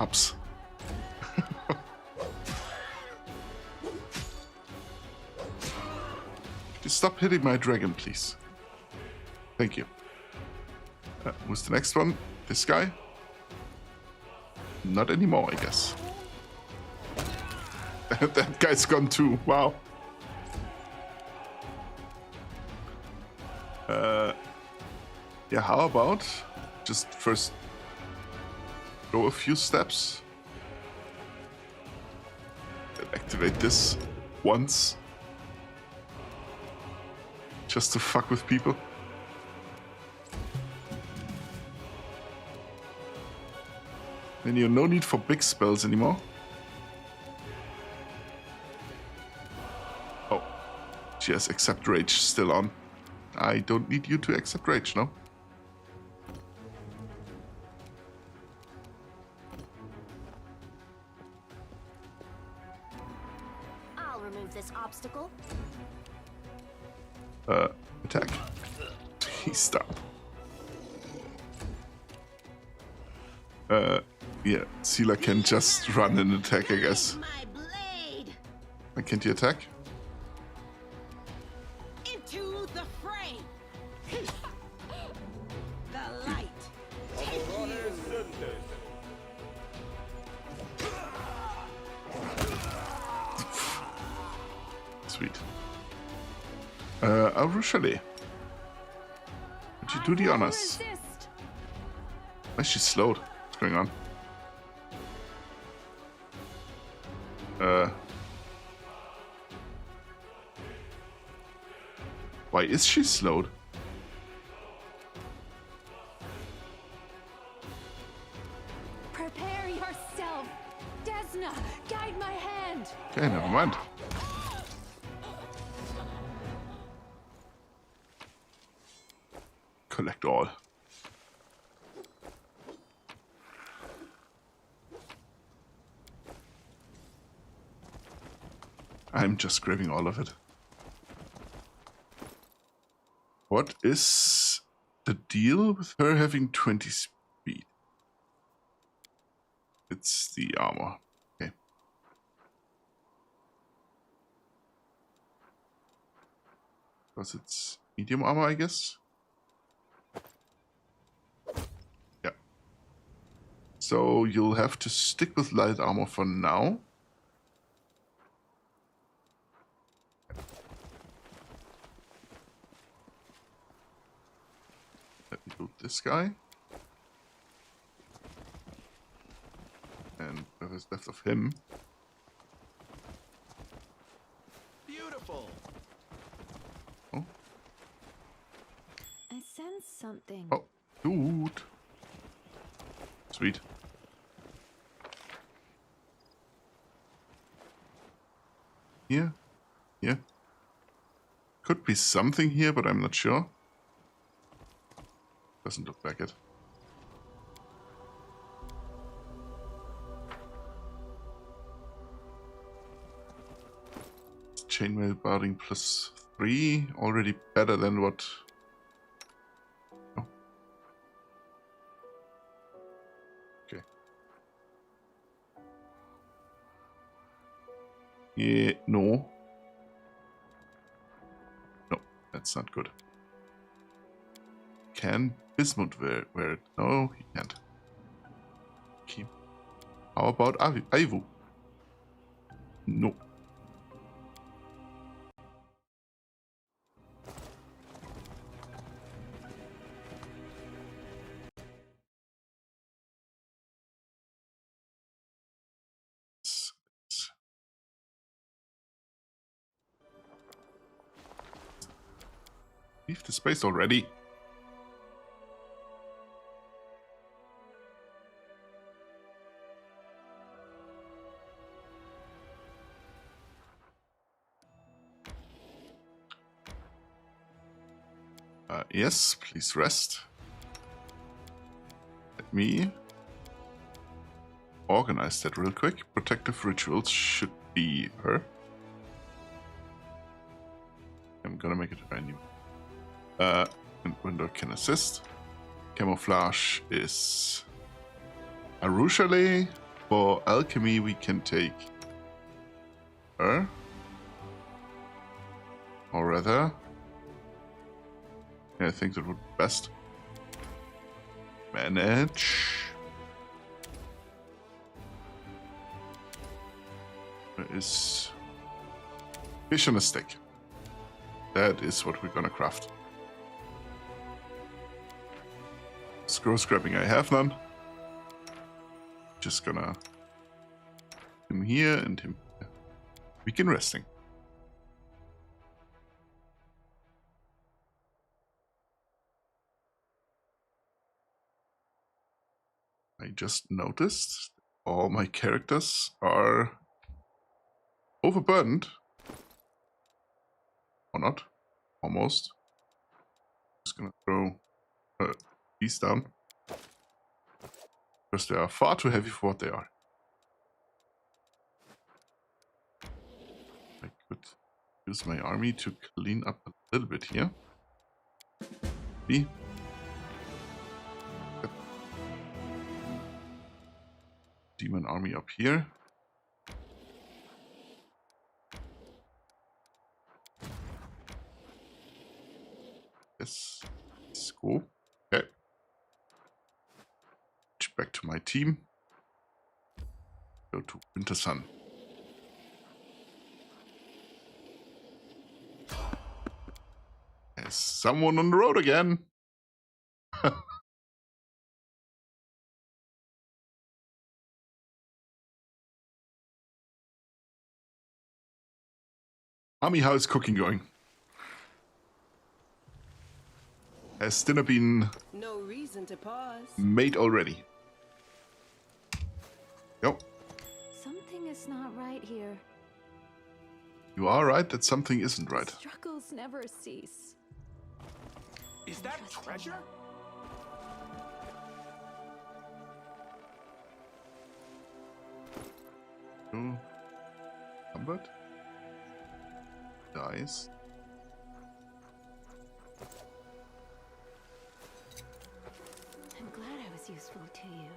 Ups. Stop hitting my dragon, please. Thank you. Who's the next one? This guy? Not anymore, I guess. That guy's gone too. Wow. Yeah, how about just first go a few steps and activate this once. Just to fuck with people. Then you have no need for big spells anymore. Oh, she has Accept Rage still on. I don't need you to accept Rage, no? I'll remove this obstacle. Attack. He's down. Yeah, Sealer can just run and attack, I guess. Why can't he attack? Into the fray. The light. Sweet. Arushale. Would you do the honors? Why is she slowed? What's going on? Why is she slowed? Prepare yourself! Desna, guide my hand! Okay, never mind. Collect all. I'm just grabbing all of it. What is the deal with her having 20 speed? It's the armor. Okay. Because it's medium armor, I guess. Yeah. So you'll have to stick with light armor for now. Let me loot this guy. And whatever's left of him. Beautiful. Oh. I sense something. Oh, dude. Sweet. Here. Here. Could be something here, but I'm not sure. Doesn't look like it. Chainmail barding +3. Already better than what... Oh. Okay. Yeah, no. No, that's not good. Can Bismuth wear it? No, he can't. Okay. How about Aivu? No. Leave the space already. Yes, please rest. Let me organize that real quick. Protective rituals should be her. I'm gonna make it a new. And window can assist. Camouflage is Arushale. For alchemy, we can take her. Or rather, yeah, I think that would be best. Manage. There is fish on a stick. That is what we're gonna craft. Scroll scrapping, I have none. Just gonna him here and him here. Begin resting. I just noticed all my characters are overburdened. Or not. Almost. Just gonna throw these down. Because they are far too heavy for what they are. I could use my army to clean up a little bit here. See? Demon army up here. Yes. Let's go. Okay. Back to my team. Go to Winter Sun. There's someone on the road again. Mommy, how's cooking going? Has dinner been No reason to pause. made already? Yep. Something is not right here. You are right that something isn't right. Struggles never cease. Is that treasure? Combat. Dice. I'm glad I was useful to you.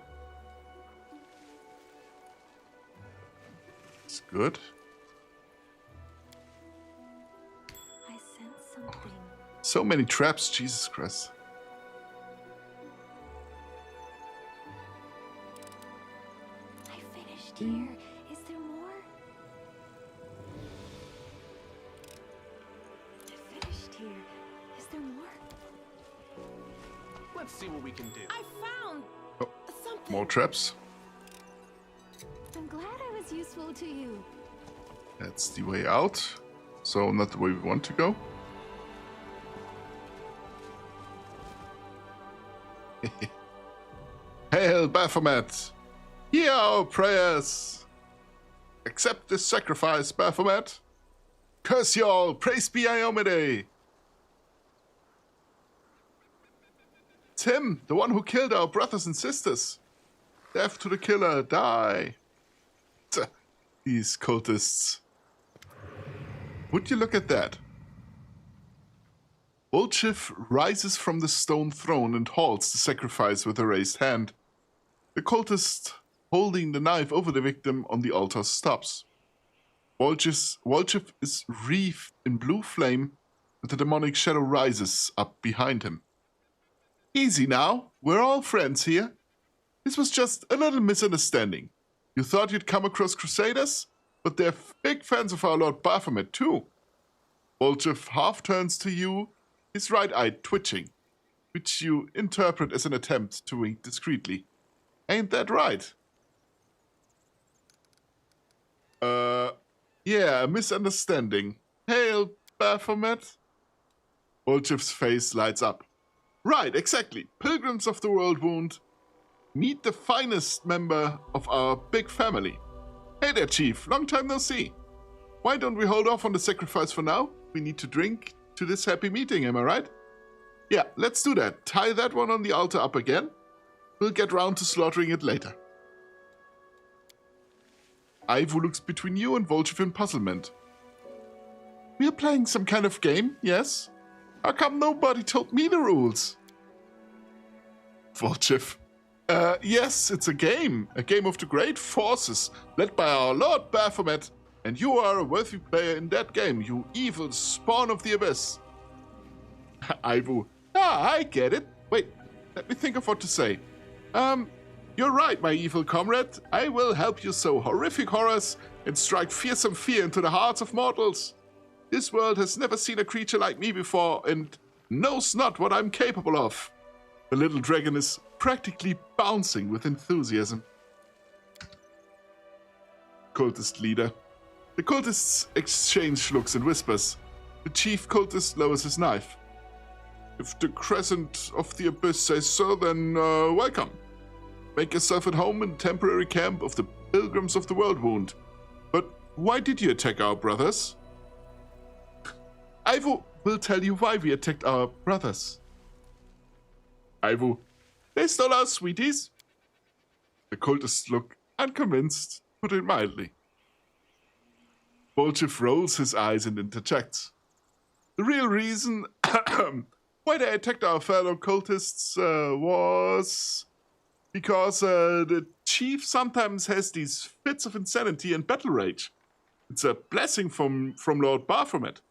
It's good. I sense something. So many traps, Jesus Christ. I finished here. Is there more? I finished here. Is there more? Let's see what we can do. I found something. More traps. I'm glad I was useful to you. That's the way out. So not the way we want to go. Hail Baphomet! Hear our prayers! Accept this sacrifice, Baphomet! Curse you all! Praise be Iomide! It's him, the one who killed our brothers and sisters! Death to the killer, die! These cultists. Would you look at that? Volchif rises from the stone throne and halts the sacrifice with a raised hand. The cultist holding the knife over the victim on the altar stops. Volchif is wreathed in blue flame, and the demonic shadow rises up behind him. Easy now, we're all friends here. This was just a little misunderstanding. You thought you'd come across Crusaders, but they're big fans of our Lord Baphomet too. Volchif half turns to you, his right eye twitching, which you interpret as an attempt to wink discreetly. Ain't that right? Yeah, a misunderstanding. Hail, Baphomet. Volchif's face lights up. Right, exactly. Pilgrims of the World Wound. Meet the finest member of our big family. Hey there, Chief. Long time no see. Why don't we hold off on the sacrifice for now? We need to drink to this happy meeting, am I right? Yeah, let's do that. Tie that one on the altar up again. We'll get round to slaughtering it later. Ivo looks between you and Volchif in puzzlement. We're playing some kind of game, yes? How come nobody told me the rules? Volchif. Yes, it's a game of the great forces, led by our Lord Baphomet, and you are a worthy player in that game, you evil spawn of the abyss. Ivo. I get it. Wait, let me think of what to say. You're right, my evil comrade. I will help you sow horrific horrors and strike fearsome fear into the hearts of mortals. This world has never seen a creature like me before and knows not what I'm capable of. The little dragon is practically bouncing with enthusiasm. Cultist leader. The cultists exchange looks and whispers. The chief cultist lowers his knife. If the Crescent of the Abyss says so, then welcome. Make yourself at home in the temporary camp of the Pilgrims of the World Wound. But why did you attack our brothers? Ivo will tell you why we attacked our brothers. Ivo, they stole our sweeties. The cultists look unconvinced, put it mildly. Volchif rolls his eyes and interjects. The real reason why they attacked our fellow cultists was because the chief sometimes has these fits of insanity and battle rage. It's a blessing from Lord Baphomet.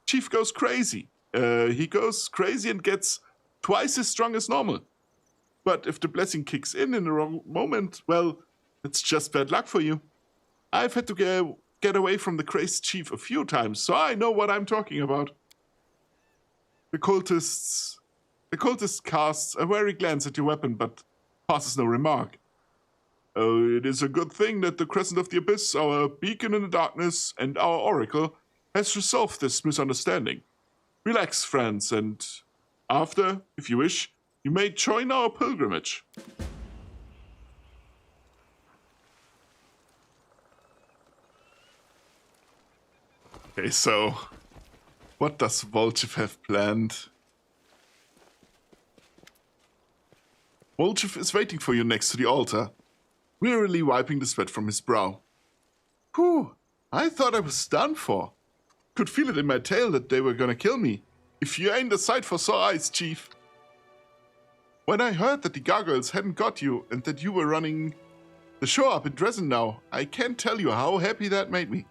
Chief goes crazy. he goes crazy and gets twice as strong as normal. But if the blessing kicks in the wrong moment, well, it's just bad luck for you. I've had to get away from the crazed chief a few times, so I know what I'm talking about. The cultist casts a wary glance at your weapon, but passes no remark. Oh, it is a good thing that the Crescent of the Abyss, our beacon in the darkness, and our oracle has resolved this misunderstanding. Relax, friends, and after, if you wish, you may join our pilgrimage. Okay, so what does Volchev have planned? Volchev is waiting for you next to the altar, wearily wiping the sweat from his brow. Whew, I thought I was done for. Could feel it in my tail that they were gonna kill me. If you ain't a sight for sore eyes, Chief. When I heard that the gargoyles hadn't got you and that you were running the show up in Drezen now, I can't tell you how happy that made me.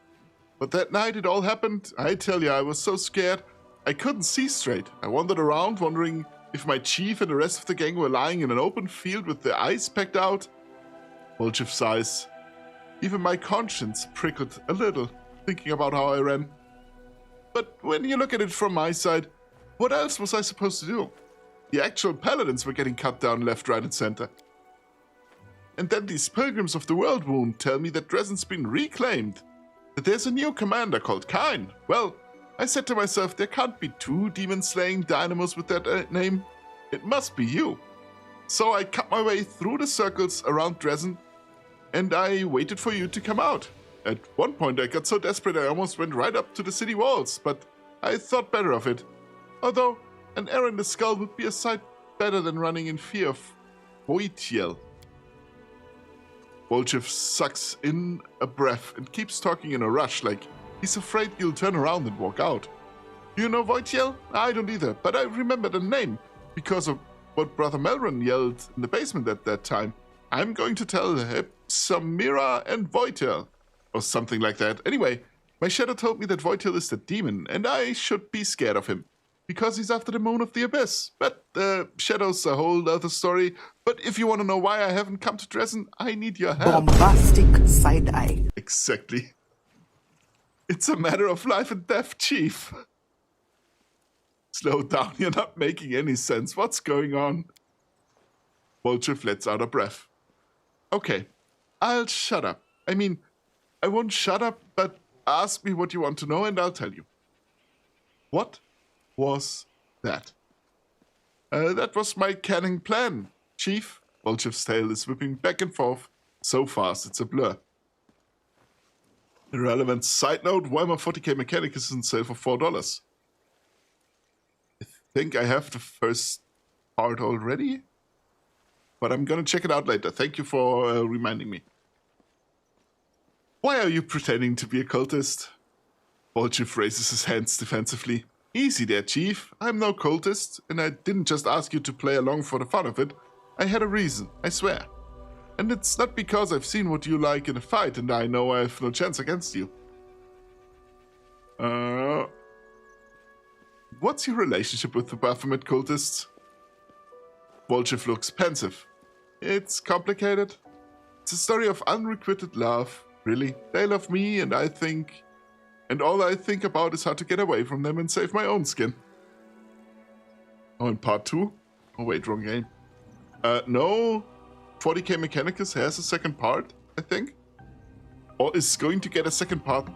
But that night it all happened, I tell you, I was so scared, I couldn't see straight. I wandered around wondering if my chief and the rest of the gang were lying in an open field with their eyes pecked out. Volchev sighs. Even my conscience prickled a little, thinking about how I ran. But when you look at it from my side, what else was I supposed to do? The actual paladins were getting cut down left, right, and center. And then these pilgrims of the world wound tell me that Drezen's been reclaimed. That there's a new commander called Kain. Well, I said to myself, there can't be two demon-slaying dynamos with that name. It must be you. So I cut my way through the circles around Drezen, and I waited for you to come out. At one point I got so desperate I almost went right up to the city walls, but I thought better of it. Although, an arrow in the skull would be a sight better than running in fear of WotR. Volchev sucks in a breath and keeps talking in a rush, like he's afraid you'll turn around and walk out. Do you know WotR? I don't either, but I remember the name because of what Brother Melron yelled in the basement at that time. I'm going to tell Samira and WotR, or something like that. Anyway, my shadow told me that WotR is the demon, and I should be scared of him, because he's after the moon of the abyss. But shadow's a whole other story. But if you want to know why I haven't come to Drezen, I need your help. Bombastic side eye. Exactly. It's a matter of life and death, Chief. Slow down, you're not making any sense. What's going on? Volchev lets out a breath. Okay, I'll shut up. I mean, I won't shut up, but ask me what you want to know and I'll tell you. What was that? That was my canning plan, Chief. Volchev's tail is whipping back and forth so fast it's a blur. Irrelevant side note, why my 40k mechanic is on sale for $4? I think I have the first part already, but I'm gonna check it out later. Thank you for reminding me. Why are you pretending to be a cultist? Volchev raises his hands defensively. Easy there, Chief. I'm no cultist, and I didn't just ask you to play along for the fun of it. I had a reason, I swear. And it's not because I've seen what you like in a fight and I know I have no chance against you. What's your relationship with the Baphomet cultists? Volchev looks pensive. It's complicated. It's a story of unrequited love, really. They love me and all I think about is how to get away from them and save my own skin. Oh, in part 2? Oh wait, wrong game. No. 40k Mechanicus has a second part, I think. Or is going to get a second part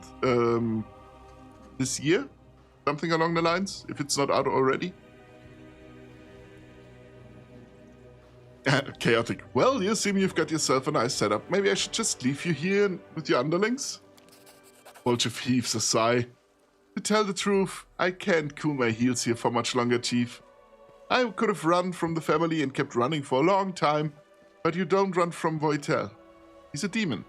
this year. Something along the lines, if it's not out already. Chaotic. Well, you seem you've got yourself a nice setup. Maybe I should just leave you here with your underlings? Volchev heaves a sigh. To tell the truth, I can't cool my heels here for much longer, Chief. I could have run from the family and kept running for a long time, but you don't run from WotR. He's a demon.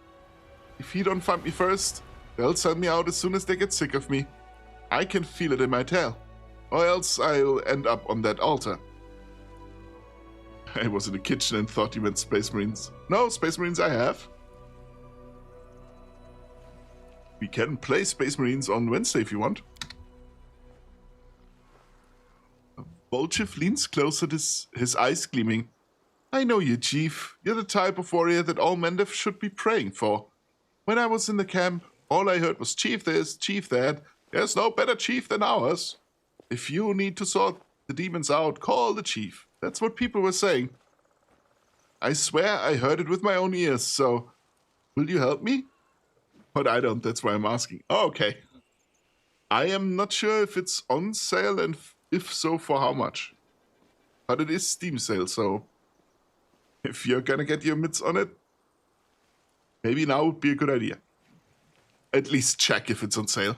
If he don't find me first, they'll send me out as soon as they get sick of me. I can feel it in my tail, or else I'll end up on that altar. I was in the kitchen and thought you meant Space Marines. No, Space Marines I have. We can play Space Marines on Wednesday if you want. Volchiv leans closer, his eyes gleaming. I know you, Chief. You're the type of warrior that all Mendev should be praying for. When I was in the camp, all I heard was Chief this, Chief that. There's no better chief than ours. If you need to sort the demons out, call the chief. That's what people were saying. I swear I heard it with my own ears, so will you help me? But I don't, that's why I'm asking. Oh, okay. I am not sure if it's on sale and if so, for how much. But it is Steam sale, so if you're gonna get your mitts on it, maybe now would be a good idea. At least check if it's on sale.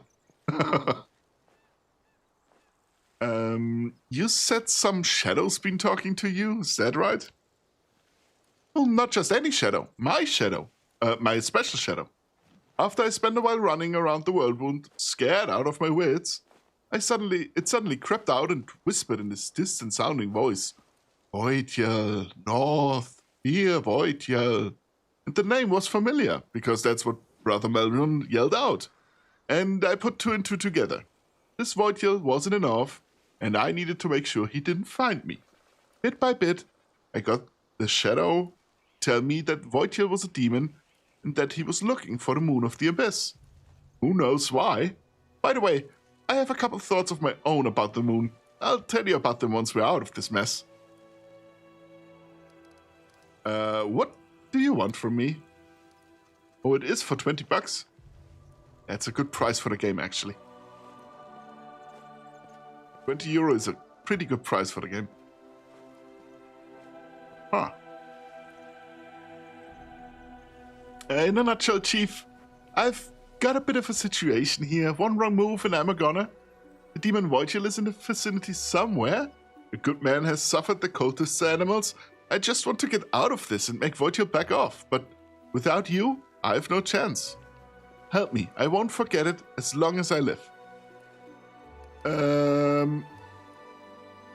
You said some shadow's been talking to you, is that right? Well, not just any shadow, my shadow. My special shadow. After I spent a while running around the world wound, scared out of my wits, it suddenly crept out and whispered in this distant-sounding voice, Voidjel, north, here, Voidjel. And the name was familiar, because that's what Brother Melrun yelled out. And I put two and two together. This Voidjel wasn't enough, and I needed to make sure he didn't find me. Bit by bit, I got the shadow tell me that Voidjel was a demon, and that he was looking for the Moon of the Abyss. Who knows why? By the way, I have a couple thoughts of my own about the moon. I'll tell you about them once we're out of this mess. What do you want from me? Oh, it is for 20 bucks? That's a good price for the game, actually. 20 euro is a pretty good price for the game. Huh. In a nutshell, Chief, I've got a bit of a situation here. One wrong move and I'm a goner. The demon Voidjel is in the vicinity somewhere. A good man has suffered the cultists' animals. I just want to get out of this and make Voidjel back off. But without you, I have no chance. Help me. I won't forget it as long as I live.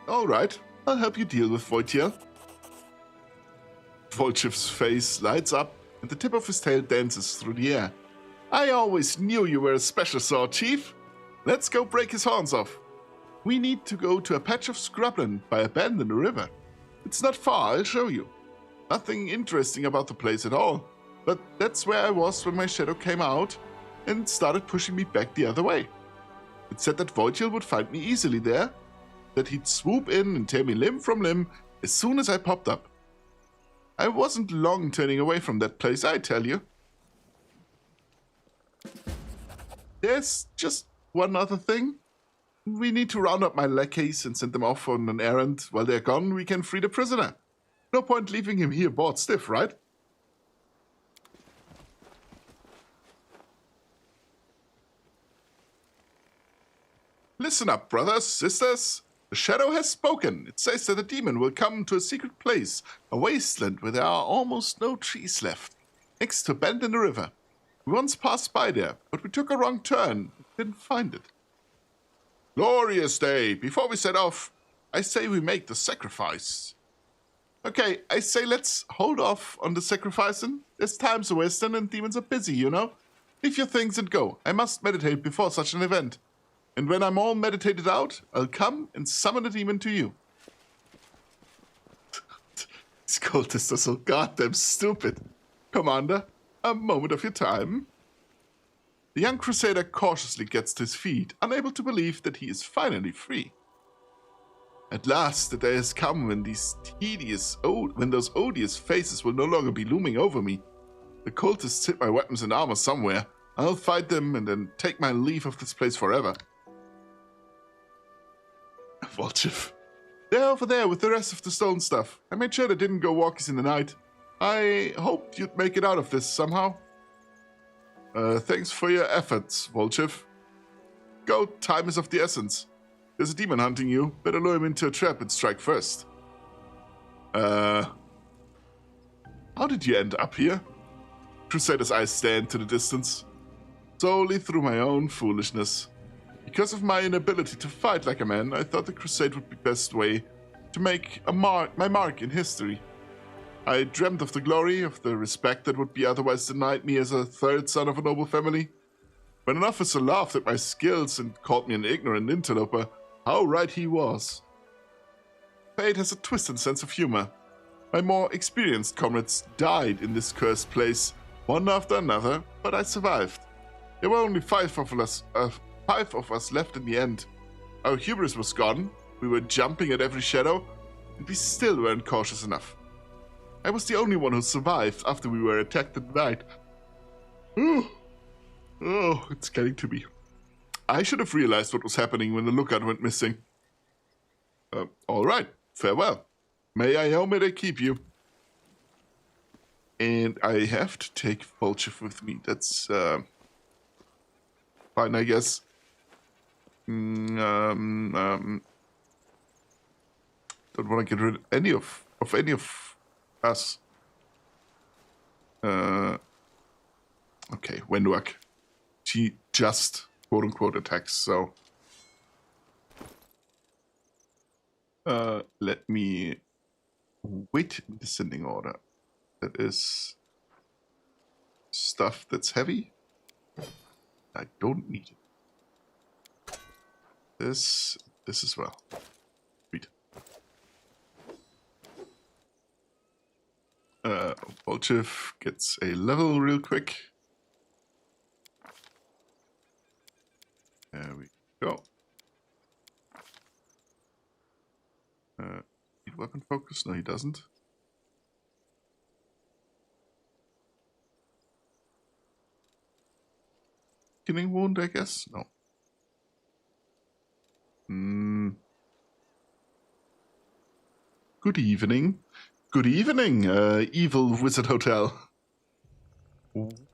Alright. I'll help you deal with Voidjel. Volchiv's face lights up and the tip of his tail dances through the air. I always knew you were a special sort, Chief. Let's go break his horns off. We need to go to a patch of scrubland by a bend in the river. It's not far, I'll show you. Nothing interesting about the place at all, but that's where I was when my shadow came out and started pushing me back the other way. It said that Voidjel would find me easily there, that he'd swoop in and tear me limb from limb as soon as I popped up. I wasn't long turning away from that place, I tell you. There's just one other thing. We need to round up my lackeys and send them off on an errand. While they're gone, we can free the prisoner. No point leaving him here bored stiff, right? Listen up, brothers, sisters. The shadow has spoken. It says that a demon will come to a secret place, a wasteland where there are almost no trees left, next to a bend in the river. We once passed by there, but we took a wrong turn and didn't find it. Glorious day. Before we set off, I say we make the sacrifice. Okay, I say let's hold off on the sacrificing. There's time's a wasting and demons are busy, you know? Leave your things and go. I must meditate before such an event. And when I'm all meditated out, I'll come and summon a demon to you. These cultists are so goddamn stupid. Commander, a moment of your time. The young crusader cautiously gets to his feet, unable to believe that he is finally free. At last, the day has come when those odious faces will no longer be looming over me. The cultists hid my weapons and armor somewhere. I'll fight them and then take my leave of this place forever. Volchiv. They're over there with the rest of the stolen stuff. I made sure they didn't go walkies in the night. I hoped you'd make it out of this somehow. Thanks for your efforts, Volchiv. Go, time is of the essence. There's a demon hunting you. Better lure him into a trap and strike first. How did you end up here? Crusader's eyes stare into the distance. Solely through my own foolishness. Because of my inability to fight like a man, I thought the crusade would be the best way to make my mark in history. I dreamt of the glory, of the respect that would be otherwise denied me as a third son of a noble family. When an officer laughed at my skills and called me an ignorant interloper, how right he was. Fate has a twisted sense of humor. My more experienced comrades died in this cursed place, one after another, but I survived. There were only five of us left in the end. Our hubris was gone, we were jumping at every shadow, and we still weren't cautious enough. I was the only one who survived after we were attacked at night. Oh, it's getting to me. I should have realized what was happening when the lookout went missing. All right, farewell. May Iomede keep you. And I have to take Vulture with me. That's fine, I guess. Don't want to get rid of any of us. Okay, Wenduak. She just quote-unquote attacks, so let me wait in descending order. That is stuff that's heavy. I don't need it. This as well. Sweet. Volchev gets a level real quick. There we go. Need weapon focus? No, he doesn't. Killing wound, I guess? No. Good evening. Good evening, Evil Wizard Hotel.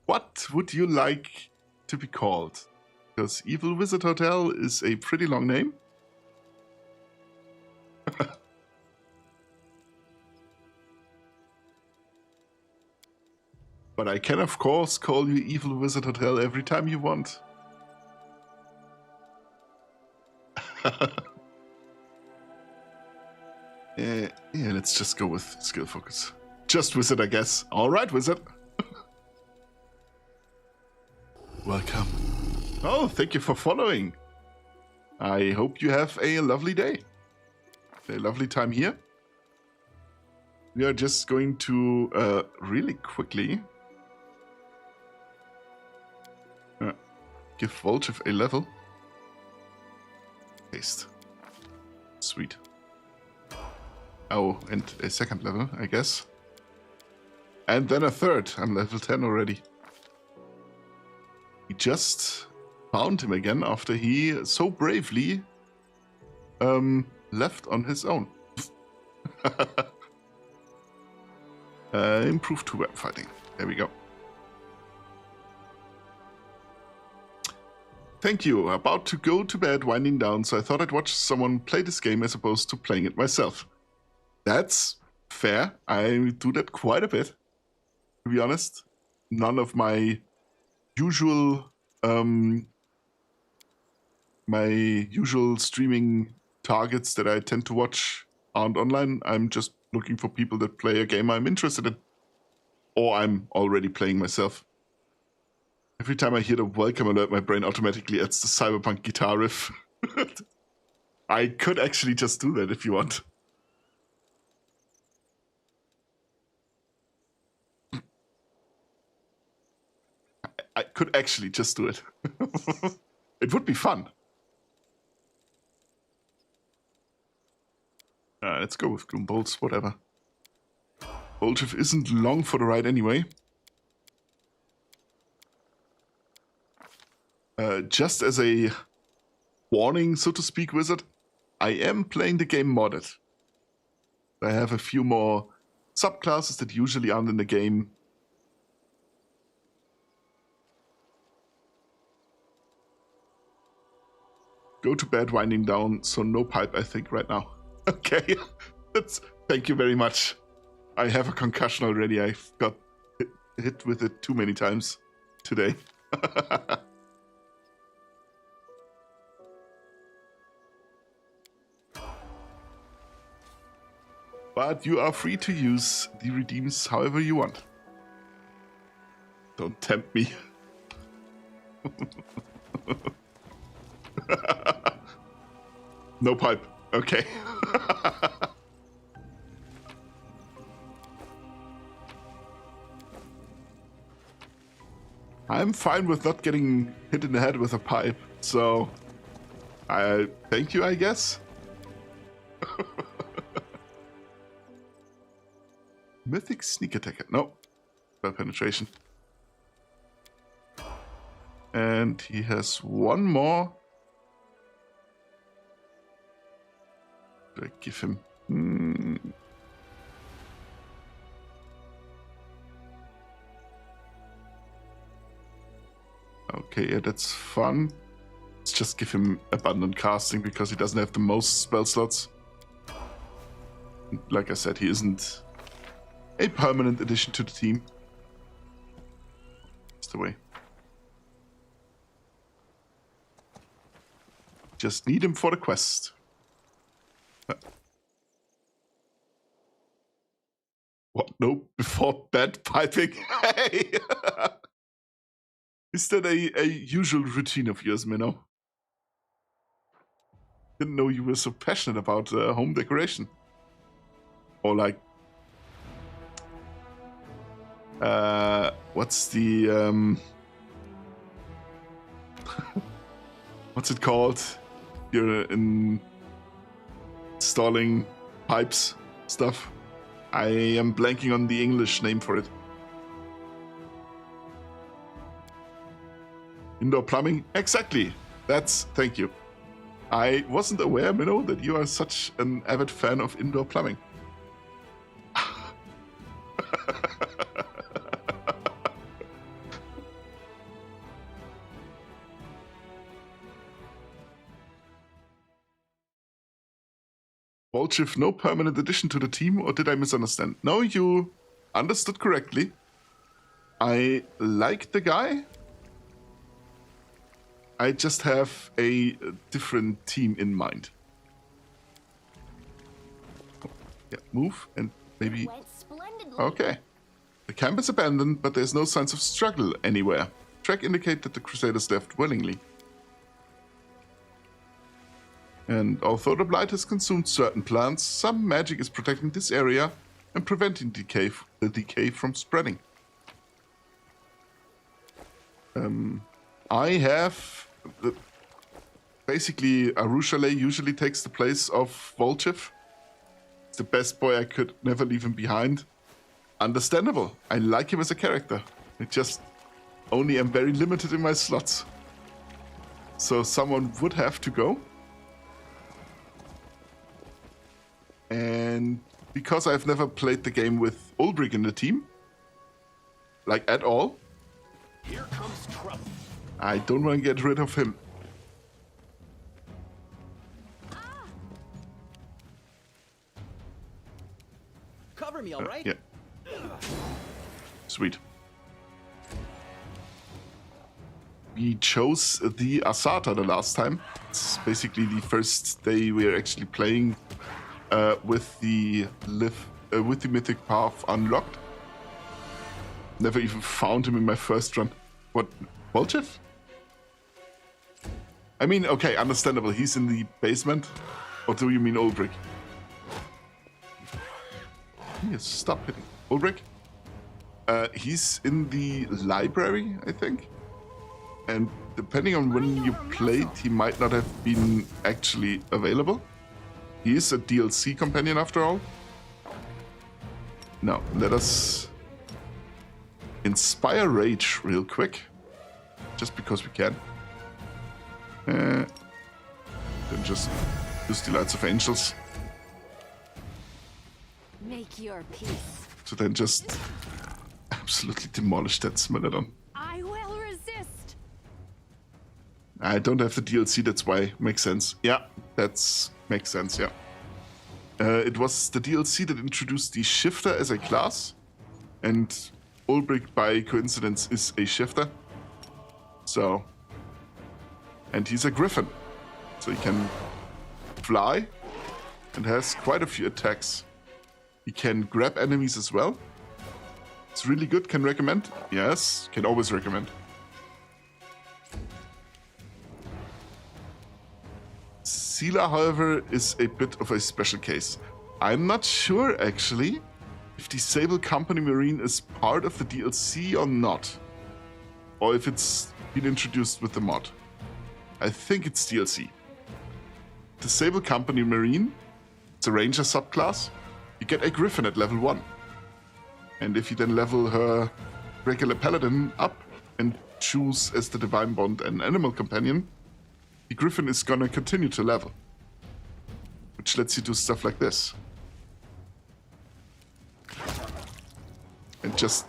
What would you like to be called? Because Evil Wizard Hotel is a pretty long name. But I can, of course, call you Evil Wizard Hotel every time you want. Yeah, let's just go with skill focus. Just Wizard, I guess. All right, Wizard. Welcome. Oh, thank you for following. I hope you have a lovely day. A lovely time here. We are just going to really quickly give Volchev a level. Paste. Sweet. Oh, and a second level, I guess. And then a third. I'm level 10 already. We just found him again after he so bravely left on his own. Improved to web fighting. There we go. Thank you. About to go to bed, winding down, so I thought I'd watch someone play this game as opposed to playing it myself. That's fair. I do that quite a bit, to be honest. None of my usual streaming targets that I tend to watch aren't online. I'm just looking for people that play a game I'm interested in, or I'm already playing myself. Every time I hear the welcome alert, my brain automatically adds the cyberpunk guitar riff. I could actually just do that if you want. I could actually just do it. It would be fun. Let's go with Gloom Bolts, whatever. Volchev isn't long for the ride anyway. Just as a warning, so to speak, Wizard, I am playing the game modded. I have a few more subclasses that usually aren't in the game. Go to bed, winding down, so no pipe, I think, right now. Okay, thank you very much. I have a concussion already. I've got hit with it too many times today. But you are free to use the redeems however you want. Don't tempt me. No pipe. Okay. I'm fine with not getting hit in the head with a pipe, so I thank you, I guess. Mythic sneak attacker. No. Spell penetration. And he has one more. Do I give him? Okay, yeah, that's fun. Let's just give him abundant casting because he doesn't have the most spell slots. Like I said, he isn't a permanent addition to the team. That's the way. Just need him for the quest. What? No, before bed piping? Hey! Is that a usual routine of yours, Minnow? Didn't know you were so passionate about home decoration. Or like... what's the... what's it called? You're installing pipes stuff. I am blanking on the English name for it. Indoor plumbing? Exactly. Thank you. I wasn't aware, Minnow, that you are such an avid fan of indoor plumbing. Volchiv, no permanent addition to the team, or did I misunderstand? No, you understood correctly. I like the guy. I just have a different team in mind. Yeah, move and maybe... Okay. The camp is abandoned, but there's no signs of struggle anywhere. Track indicate that the Crusaders left willingly. And although the blight has consumed certain plants, some magic is protecting this area and preventing the decay from spreading. I have... basically, Arushale usually takes the place of Volchiv. It's the best boy I could never leave him behind. Understandable. I like him as a character. I just only am very limited in my slots. So someone would have to go. And because I've never played the game with Ulbrich in the team, like at all, here comes trouble. I don't want to get rid of him. Cover me, all right? Yeah. Sweet. We chose the Asata the last time. It's basically the first day we're actually playing with the Mythic Path unlocked. Never even found him in my first run. What? Volchiv? I mean, okay, understandable. He's in the basement. Or do you mean Ulbrich? Yes, stop hitting. Ulbrich? He's in the library, I think. And depending on when you played, he might not have been actually available. He is a DLC companion after all. Now, let us inspire rage real quick. Just because we can. Then just use the Lights of Angels. Make your peace. To then just absolutely demolish that Smeledon. I will resist. I don't have the DLC, that's why. Makes sense. Yeah, makes sense, yeah. It was the DLC that introduced the Shifter as a class. And Ulbrich, by coincidence, is a Shifter. So... And he's a Griffin. So he can fly and has quite a few attacks. He can grab enemies as well. It's really good. Can recommend? Yes, can always recommend. Sela, however, is a bit of a special case. I'm not sure, actually, if the Sable Company Marine is part of the DLC or not. or if it's been introduced with the mod. I think it's DLC. The Sable Company Marine, it's a Ranger subclass. You get a Griffin at level 1. And if you then level her regular Paladin up and choose as the Divine Bond an Animal Companion, the Griffin is gonna continue to level. Which lets you do stuff like this. And just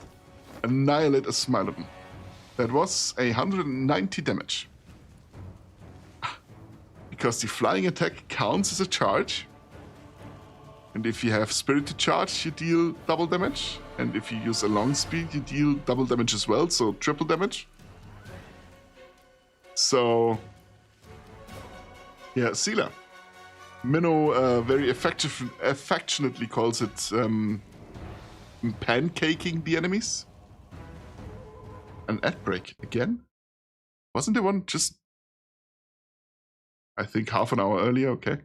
annihilate a Smilodon. That was 190 damage. Because the flying attack counts as a charge. And if you have Spirited Charge, you deal double damage. And if you use a long speed, you deal double damage as well, so triple damage. So, yeah, Seela. Minnow very affectionately calls it pancaking the enemies. An ad break again? Wasn't there one just, I think, half an hour earlier? Okay.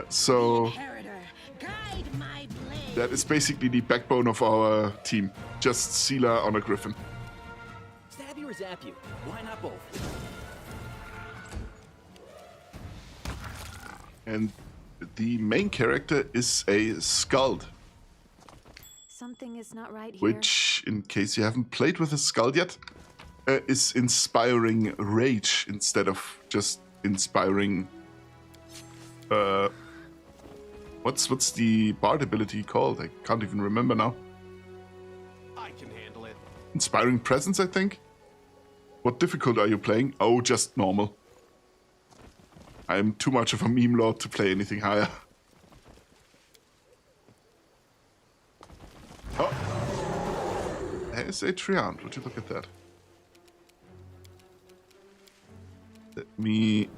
So that is basically the backbone of our team. Just Seela on a Griffin. Stab you or zap you? Why not both? And the main character is a Skald. Something is not right here. Which, in case you haven't played with a Skald yet, is inspiring rage instead of just inspiring... What's the bard ability called? I can't even remember now. I can handle it. Inspiring presence, I think? What difficult are you playing? Oh, just normal. I'm too much of a meme lord to play anything higher. Oh! There's a Treant. Would you look at that? Let me...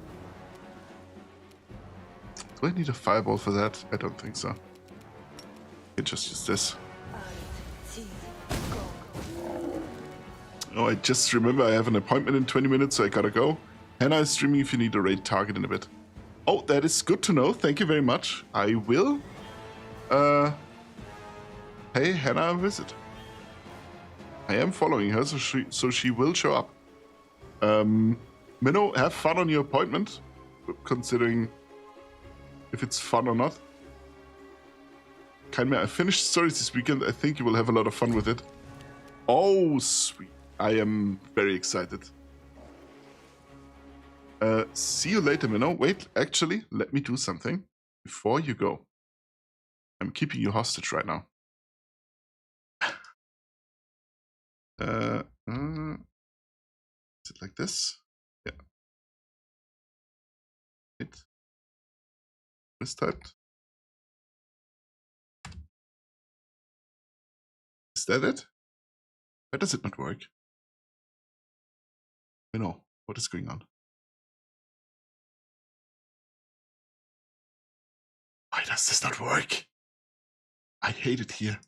Do I need a fireball for that? I don't think so. I can just use this. Oh, I just remember I have an appointment in 20 minutes, so I gotta go. Hannah is streaming if you need a raid target in a bit. Oh, that is good to know. Thank you very much. I will pay Hannah a visit. I am following her, so she will show up. Minnow, have fun on your appointment, considering if it's fun or not. Kindman, I finished stories this weekend. I think you will have a lot of fun with it. Oh, sweet. I am very excited. See you later, Minnow. Wait, actually, let me do something before you go. I'm keeping you hostage right now. Is it like this? Yeah. Wait. Mistyped. Is that it? Why does it not work? Minnow, what is going on? Why does this not work? I hate it here.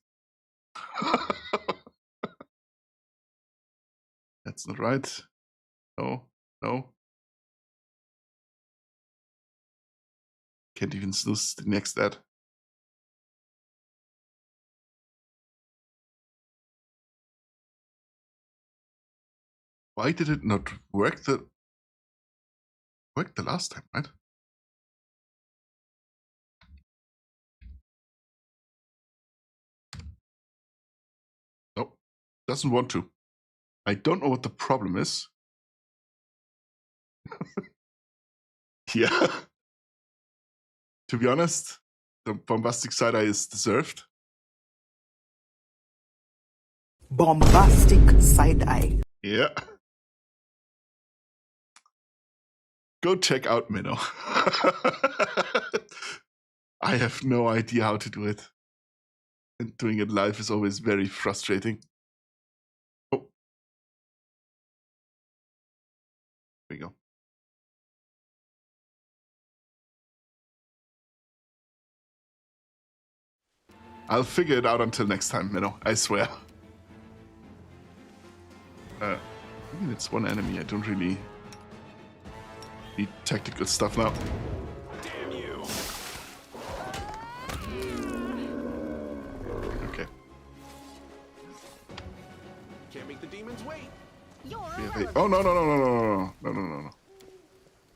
That's not right. No, no. Can't even snooze the next ad. Why did it not work the last time, right? Nope. Doesn't want to. I don't know what the problem is. Yeah. To be honest, the bombastic side-eye is deserved. Bombastic side-eye. Yeah. Go check out Minnow. I have no idea how to do it. And doing it live is always very frustrating. Oh. There we go. I'll figure it out until next time, Minnow. I swear. I mean, it's one enemy. I don't really need tactical stuff now. Damn you! Okay. make the demons wait. Oh, no. No.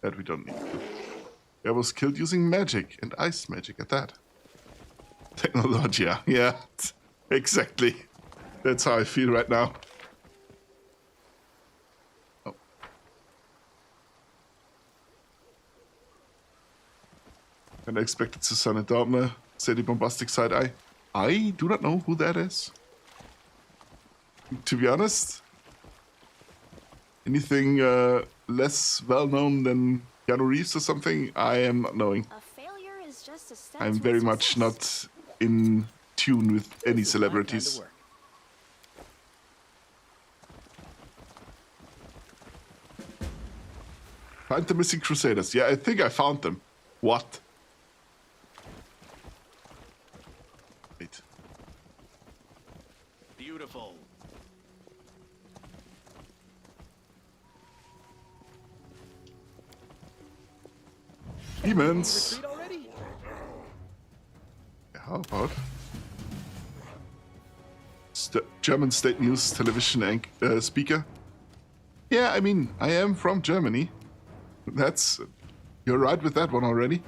That we don't need. I was killed using magic, and ice magic at that. Technologia, yeah. Exactly. That's how I feel right now. Oh. And I expected Susanne Daubner, say the bombastic side eye. I do not know who that is. To be honest, anything less well-known than Keanu Reeves or something, I am not knowing. A failure is just a step I'm towards very success. much not in tune with any celebrities. Find the missing Crusaders. Yeah, I think I found them. What? Wait. Beautiful. Demons. Retreat already? How about German state news television speaker? Yeah, I mean, I am from Germany. You're right with that one already.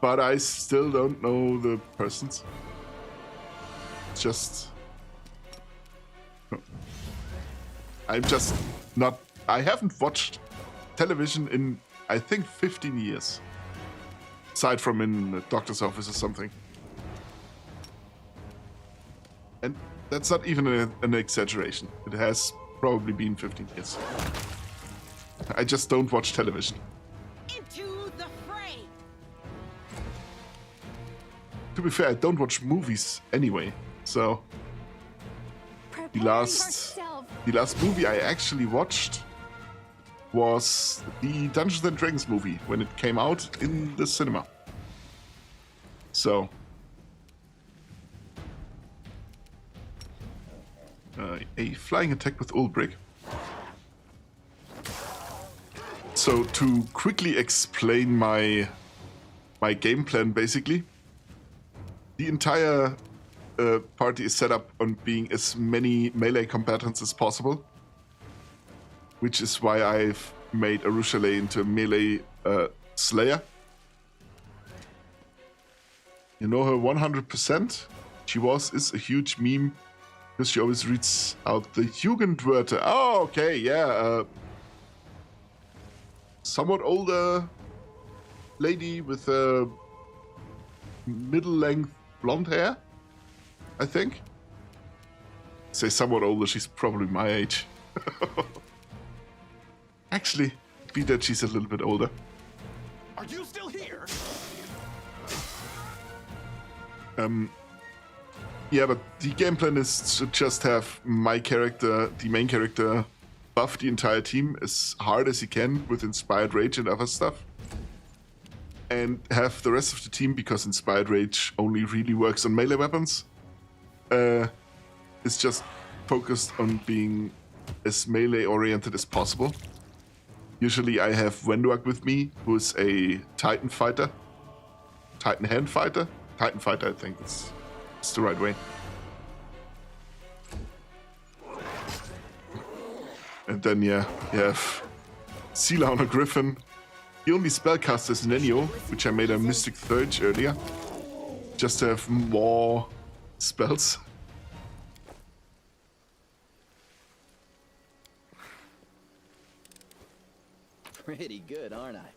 But I still don't know the persons. I'm just not. I haven't watched television in, I think, 15 years. Aside from in a doctor's office or something. And that's not even an exaggeration. It has probably been 15 years. I just don't watch television. Into the fray. To be fair, I don't watch movies anyway, so the last movie I actually watched was the Dungeons and Dragons movie when it came out in the cinema. So a flying attack with Ulbrich. So to quickly explain my game plan, basically, the entire party is set up on being as many melee combatants as possible, which is why I've made Arushale into a melee slayer. You know her 100%. She is a huge meme because she always reads out the Jugendwörter. Oh, okay, yeah. Somewhat older lady with middle-length blonde hair, I think. Say somewhat older, she's probably my age. Actually, be that she's a little bit older. Are you still here? Yeah, but the game plan is to just have my character, the main character, buff the entire team as hard as he can with Inspired Rage and other stuff. And have the rest of the team, because Inspired Rage only really works on melee weapons, is just focused on being as melee-oriented as possible. Usually I have Wenduak with me, who is a Titan fighter. Titan hand fighter? Titan fighter, I think it's the right way. And then, yeah, you have Seala on a Griffin. The only spellcaster is Nenio, which I made a Mystic Third earlier. Just to have more spells. Pretty good, aren't I?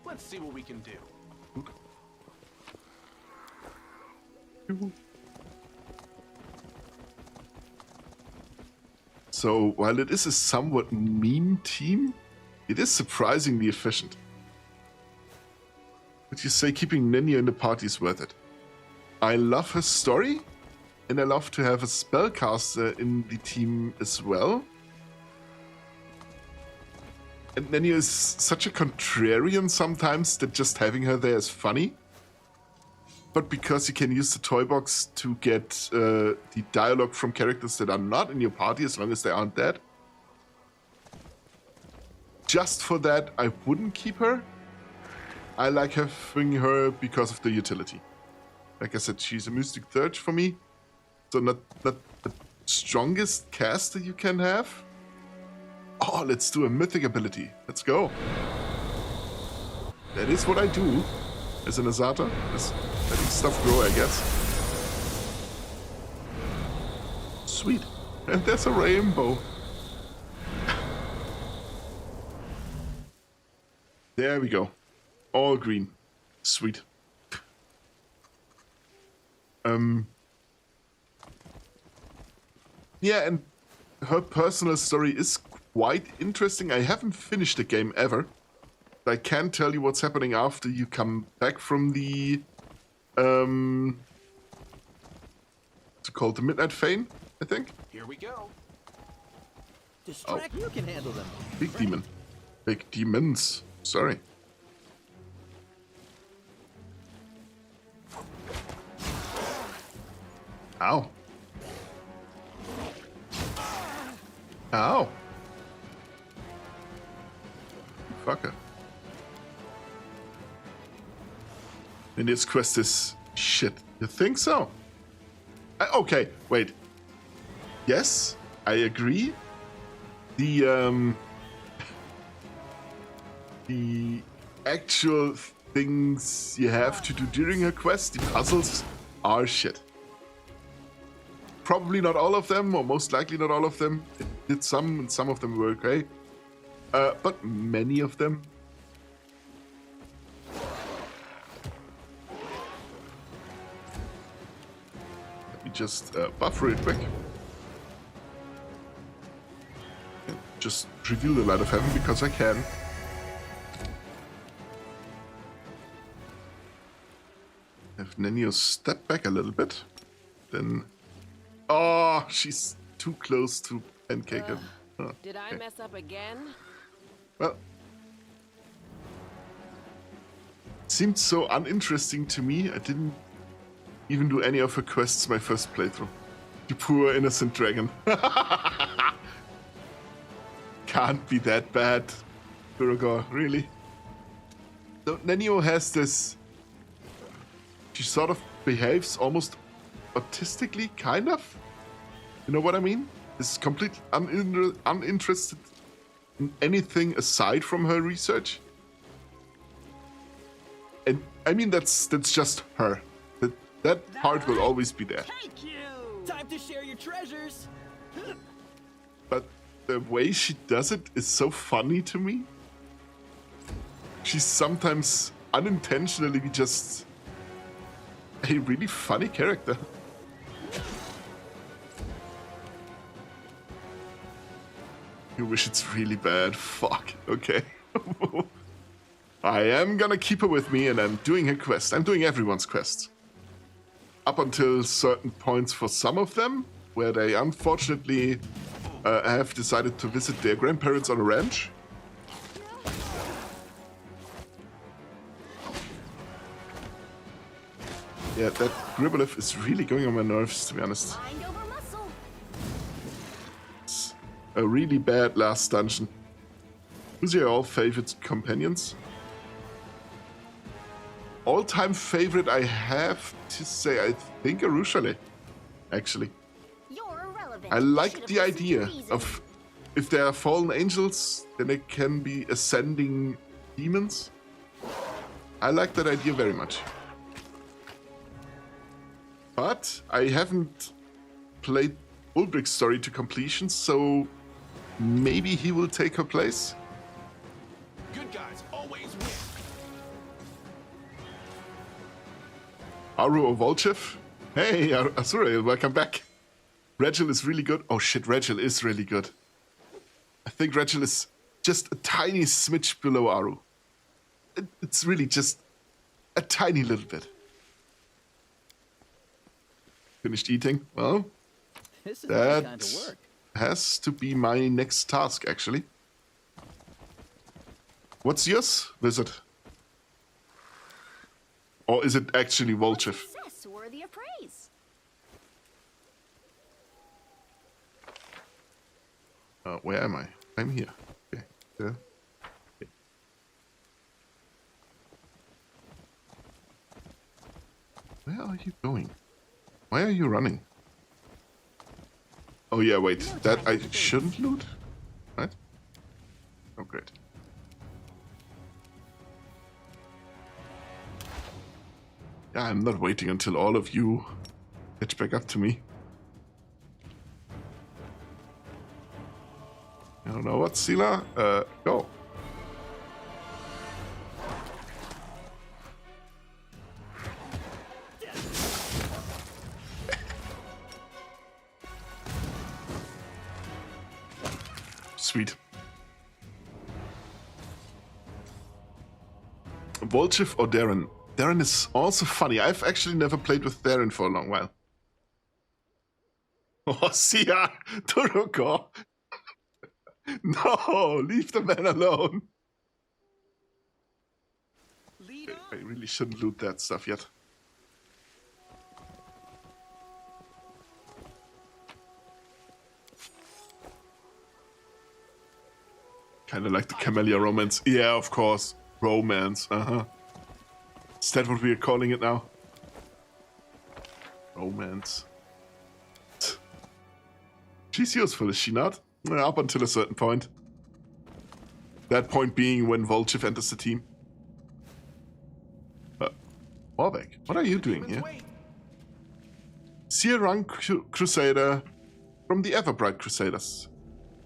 Let's see what we can do. So, while it is a somewhat mean team, it is surprisingly efficient. Would you say keeping Nenya in the party is worth it? I love her story, and I love to have a spellcaster in the team as well. And Nenya is such a contrarian sometimes that just having her there is funny. But because you can use the toy box to get the dialogue from characters that are not in your party, as long as they aren't dead. Just for that, I wouldn't keep her. I like having her because of the utility. Like I said, she's a Mystic Third for me. So not strongest caster you can have? Oh, let's do a mythic ability. Let's go. That is what I do as an Azata. Is letting stuff grow, I guess. Sweet. And there's a rainbow. There we go. All green. Sweet. Yeah, and her personal story is quite interesting. I haven't finished the game ever. I can't tell you what's happening after you come back from the what's it called? The Midnight Fane, I think. Here we go. Distract. You can handle them. Big demon. Big demons. Sorry. Ow. Ow. Fucker. And this quest is shit. You think so? Okay, wait. Yes, I agree. The actual things you have to do during a quest, the puzzles, are shit. Probably not all of them, or most likely not all of them. It did some, and some of them were okay. But many of them. Let me just buff real quick. And just reveal the Light of Heaven because I can. Have Nenio step back a little bit. Then... Oh, she's too close to pancake him. Oh, Did I mess up again? Well, it seemed so uninteresting to me. I didn't even do any of her quests my first playthrough. You poor innocent dragon. Can't be that bad, Duragor, really. So Nenio has this... She sort of behaves almost autistically, kind of. You know what I mean? Is completely uninterested in anything aside from her research. And I mean that's just her. That part will always be there. Thank you. Time to share your treasures. But the way she does it is so funny to me. She's sometimes unintentionally just a really funny character. You wish it's really bad. Fuck. Okay. I am gonna keep her with me and I'm doing her quest. I'm doing everyone's quest. Up until certain points for some of them, where they unfortunately have decided to visit their grandparents on a ranch. Yeah, that Gribboleth is really going on my nerves, to be honest. It's a really bad last dungeon. Who's your all-favorite companions? All-time favorite, I have to say, I think Arushale, actually. I like the idea of if there are fallen angels, then they can be ascending demons. I like that idea very much. But I haven't played Ulbrich's story to completion, so maybe he will take her place. Good guys always win. Aru or Volchev? Hey, Azurael, welcome back. Regil is really good. Oh shit, Regil is really good. I think Regil is just a tiny smidge below Aru. It's really just a tiny little bit. Finished eating? Well, This is that my kind of work. has to be my next task, actually. What's yours, Wizard? Or is it actually Volchev? Success worthy of praise. Where am I? I'm here. Okay. Okay. Where are you going? Why are you running? Oh yeah, wait. That I shouldn't loot? Right? Oh, great. Yeah, I'm not waiting until all of you catch back up to me. I don't know what, Sila? Go. Sweet. Volchif or Darren? Darren is also funny. I've actually never played with Darren for a long while. Oh, Sia! Turuko! No! Leave the man alone! I really shouldn't loot that stuff yet. Kinda like the Camellia romance. Yeah, of course. Romance, Is that what we're calling it now? Romance. She's useful, is she not? Up until a certain point. That point being when Volchif enters the team. Morvek, what are you doing here? Seer-Rang Crusader from the Everbright Crusaders.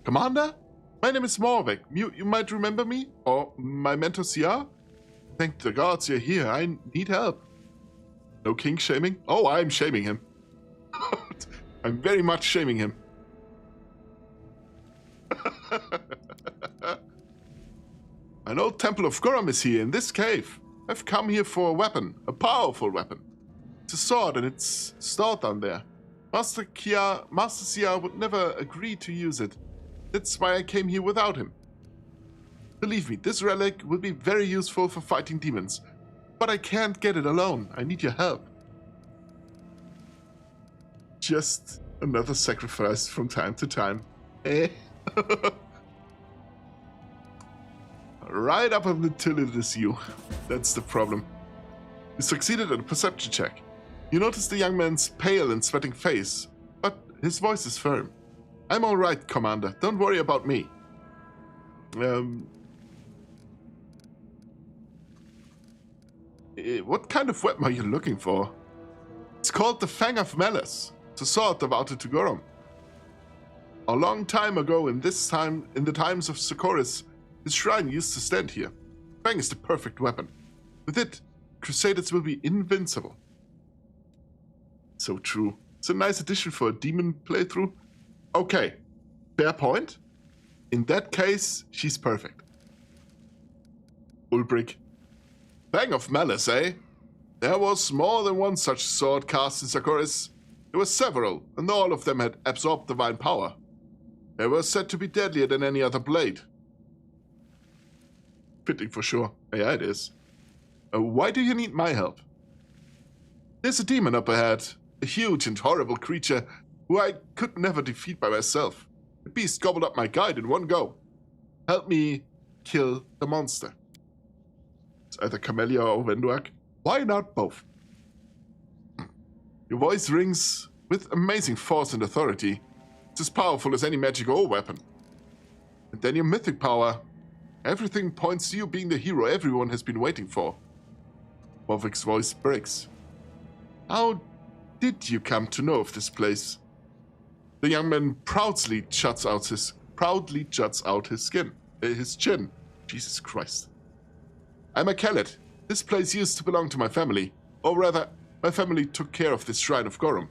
Commander? My name is Morvek. You might remember me? Or my mentor Sia? Thank the gods you're here. I need help. No king shaming? Oh, I'm shaming him. I'm very much shaming him. An old temple of Gorum is here in this cave. I've come here for a weapon, a powerful weapon. It's a sword and it's stored down there. Master Sia would never agree to use it. That's why I came here without him. Believe me, this relic will be very useful for fighting demons. But I can't get it alone. I need your help. Just another sacrifice from time to time. Eh? Right up until it is you. That's the problem. You succeeded at a perception check. You notice the young man's pale and sweating face, but his voice is firm. I'm all right, Commander. Don't worry about me. What kind of weapon are you looking for? It's called the Fang of Malice. It's a sword devoted to Gorum. A long time ago, in the times of Socorus, his shrine used to stand here. Fang is the perfect weapon. With it, Crusaders will be invincible. So true. It's a nice addition for a demon playthrough. Okay, fair point. In that case, she's perfect. Ulbrich. Fang of Malice, eh? There was more than one such sword cast in Socorus. There were several, and all of them had absorbed divine power. They were said to be deadlier than any other blade. Fitting for sure. Yeah, it is. Why do you need my help? There's a demon up ahead. A huge and horrible creature who I could never defeat by myself. The beast gobbled up my guide in one go. Help me kill the monster. It's either Camellia or Venduak. Why not both? Your voice rings with amazing force and authority. It's as powerful as any magic or weapon. And then your mythic power. Everything points to you being the hero everyone has been waiting for. Morvik's voice breaks. How did you come to know of this place? The young man proudly juts out his chin. Jesus Christ. I'm a Kellet. This place used to belong to my family. Or rather, my family took care of this shrine of Gorum.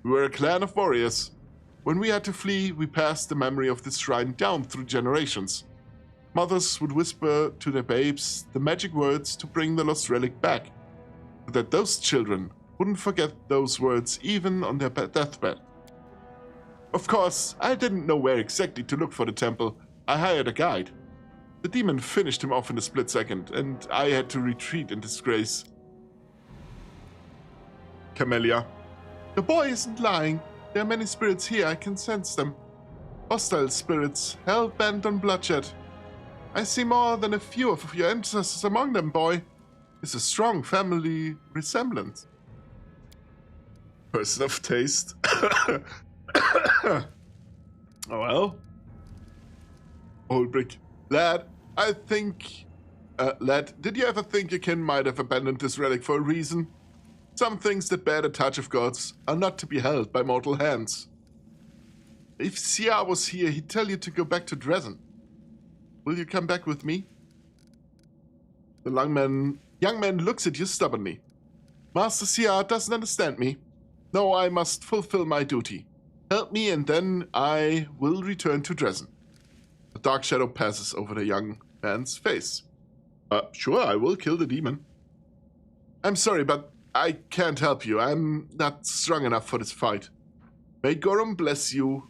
We were a clan of warriors. When we had to flee, we passed the memory of this shrine down through generations. Mothers would whisper to their babes the magic words to bring the lost relic back, so that those children wouldn't forget those words even on their deathbed. Of course, I didn't know where exactly to look for the temple. I hired a guide. The demon finished him off in a split second, and I had to retreat in disgrace. Camellia. The boy isn't lying. There are many spirits here, I can sense them. Hostile spirits, hell-bent on bloodshed. I see more than a few of your ancestors among them, boy. It's a strong family resemblance. Person of taste. Oh well. Ulbrich. Lad, I think... lad, did you ever think your kin might have abandoned this relic for a reason? Some things that bear the touch of gods are not to be held by mortal hands. If Sia was here, he'd tell you to go back to Drezen. Will you come back with me? The young man looks at you stubbornly. Master Sia doesn't understand me. No, I must fulfill my duty. Help me and then I will return to Drezen. A dark shadow passes over the young man's face. Sure, I will kill the demon. I'm sorry, but I can't help you. I'm not strong enough for this fight. May Gorum bless you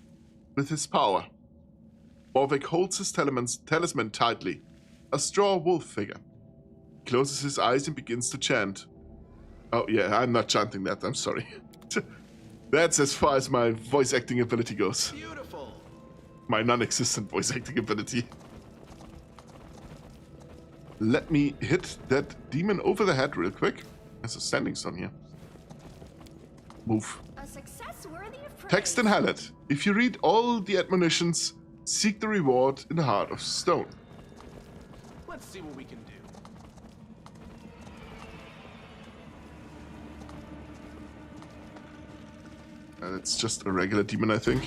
with his power. Morvik holds his talisman tightly, a straw wolf figure. He closes his eyes and begins to chant. Oh yeah, I'm not chanting that, I'm sorry. That's as far as my voice acting ability goes. Beautiful. My non-existent voice acting ability. Let me hit that demon over the head real quick. There's a standing stone here. Move. A success worthy of praise. Text and highlight. If you read all the admonitions, seek the reward in the heart of stone. Let's see what we can do. It's just a regular demon, I think.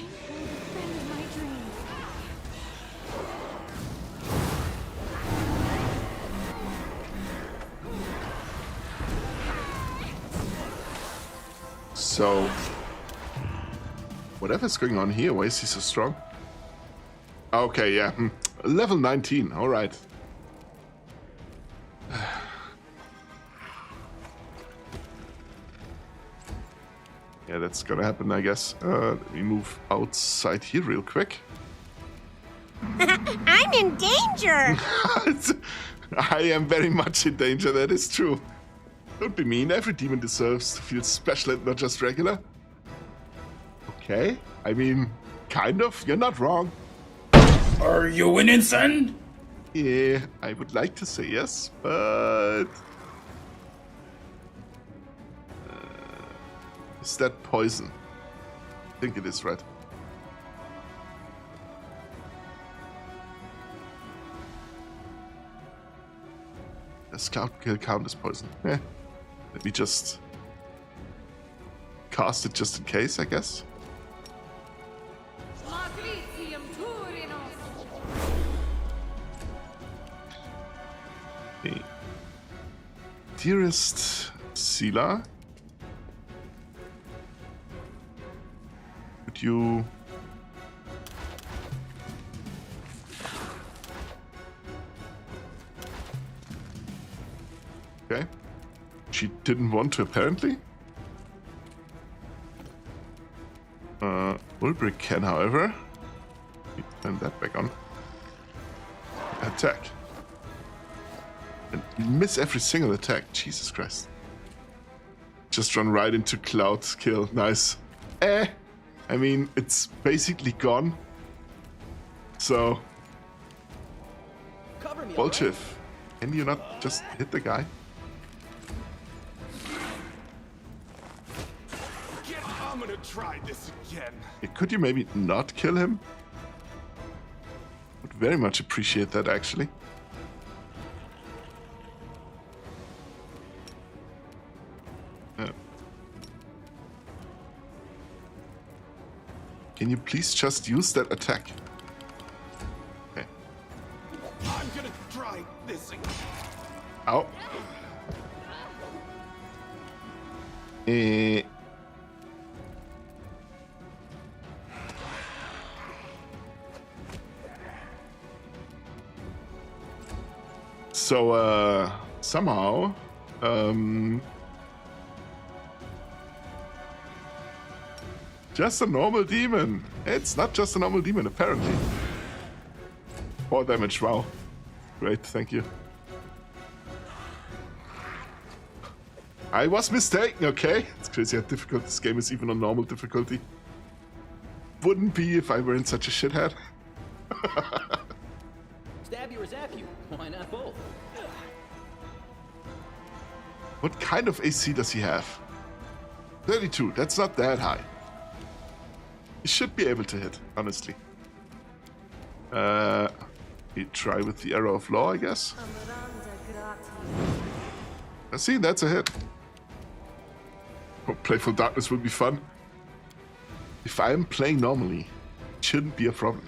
So, whatever's going on here, why is he so strong? Okay, yeah. Level 19, alright. Yeah, that's gonna happen, I guess. Let me move outside here real quick. I'm in danger! I am very much in danger, that is true. Don't be mean, every demon deserves to feel special and not just regular. Okay, I mean, kind of, you're not wrong. Are you winning, son? Yeah, I would like to say yes, but... is that poison? I think it is, right? A scout kill count as poison. Eh. Let me just cast it just in case, I guess. Okay. Dearest Sila, could you... Okay. She didn't want to, apparently. Ulbrich can, however. Turn that back on. Attack. And miss every single attack. Jesus Christ. Just run right into Cloud kill. Nice. I mean, it's basically gone. So... Bolchev, can you not just hit the guy? I'm gonna try this again. Could you maybe not kill him? Would very much appreciate that, actually. Can you please just use that attack? Okay. I'm gonna try this again. Ow. So, somehow, just a normal demon. It's not just a normal demon, apparently. 4 damage, wow. Great, thank you. I was mistaken, okay? It's crazy how difficult this game is, even on normal difficulty. Wouldn't be if I were in such a shithead. Stab you or zap you? Why not both? What kind of AC does he have? 32, that's not that high. He should be able to hit, honestly. We try with the Arrow of Law, I guess. See, that's a hit. Oh, Playful Darkness would be fun. If I'm playing normally, it shouldn't be a problem.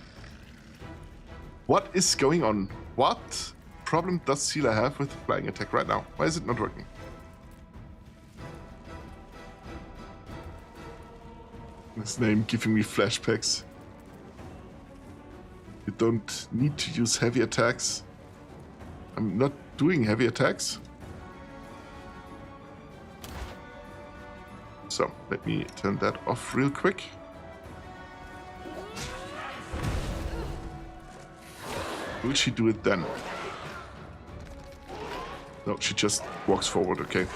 What is going on? What problem does Sealer have with flying attack right now? Why is it not working? His name giving me flashbacks. You don't need to use heavy attacks. I'm not doing heavy attacks. So, let me turn that off real quick. Will she do it then? No, she just walks forward, okay.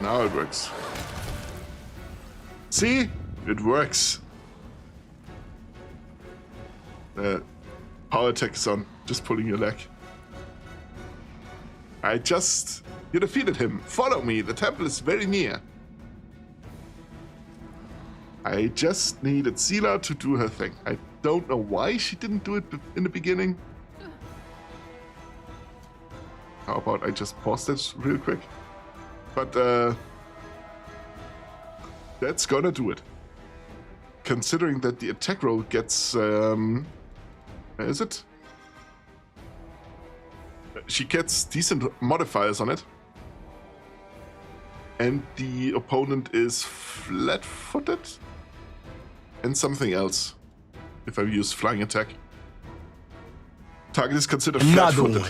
Now it works. See? It works. Power attack is on. Just pulling your leg. You defeated him. Follow me. The temple is very near. I just needed Sealer to do her thing. I don't know why she didn't do it in the beginning. How about I just pause this real quick? But that's gonna do it. Considering that the attack roll gets... where is it? She gets decent modifiers on it. And the opponent is flat-footed? And something else. If I use flying attack. Target is considered flat-footed.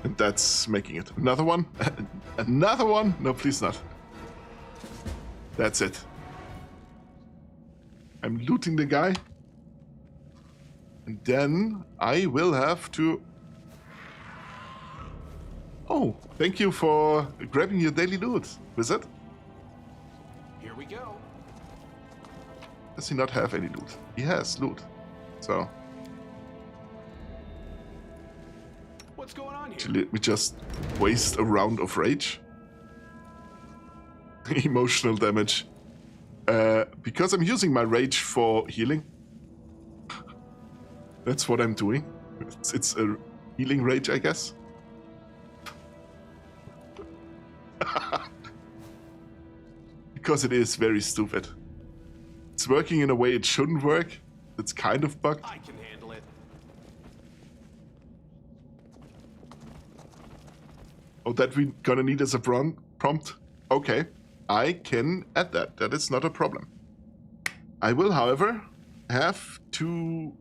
And that's making it. Another one? Another one? No, please not. That's it. I'm looting the guy. And then I will have to... Oh, thank you for grabbing your daily loot, wizard. Here we go. Does he not have any loot? He has loot. So... What's going on here? Actually, let me just waste a round of rage. Emotional damage. Because I'm using my rage for healing. That's what I'm doing. It's a healing rage, I guess. Because it is very stupid. It's working in a way it shouldn't work. It's kind of bugged. I can handle it. Oh, that we're gonna need as a prompt? Okay, I can add that. That is not a problem. I will, however, have to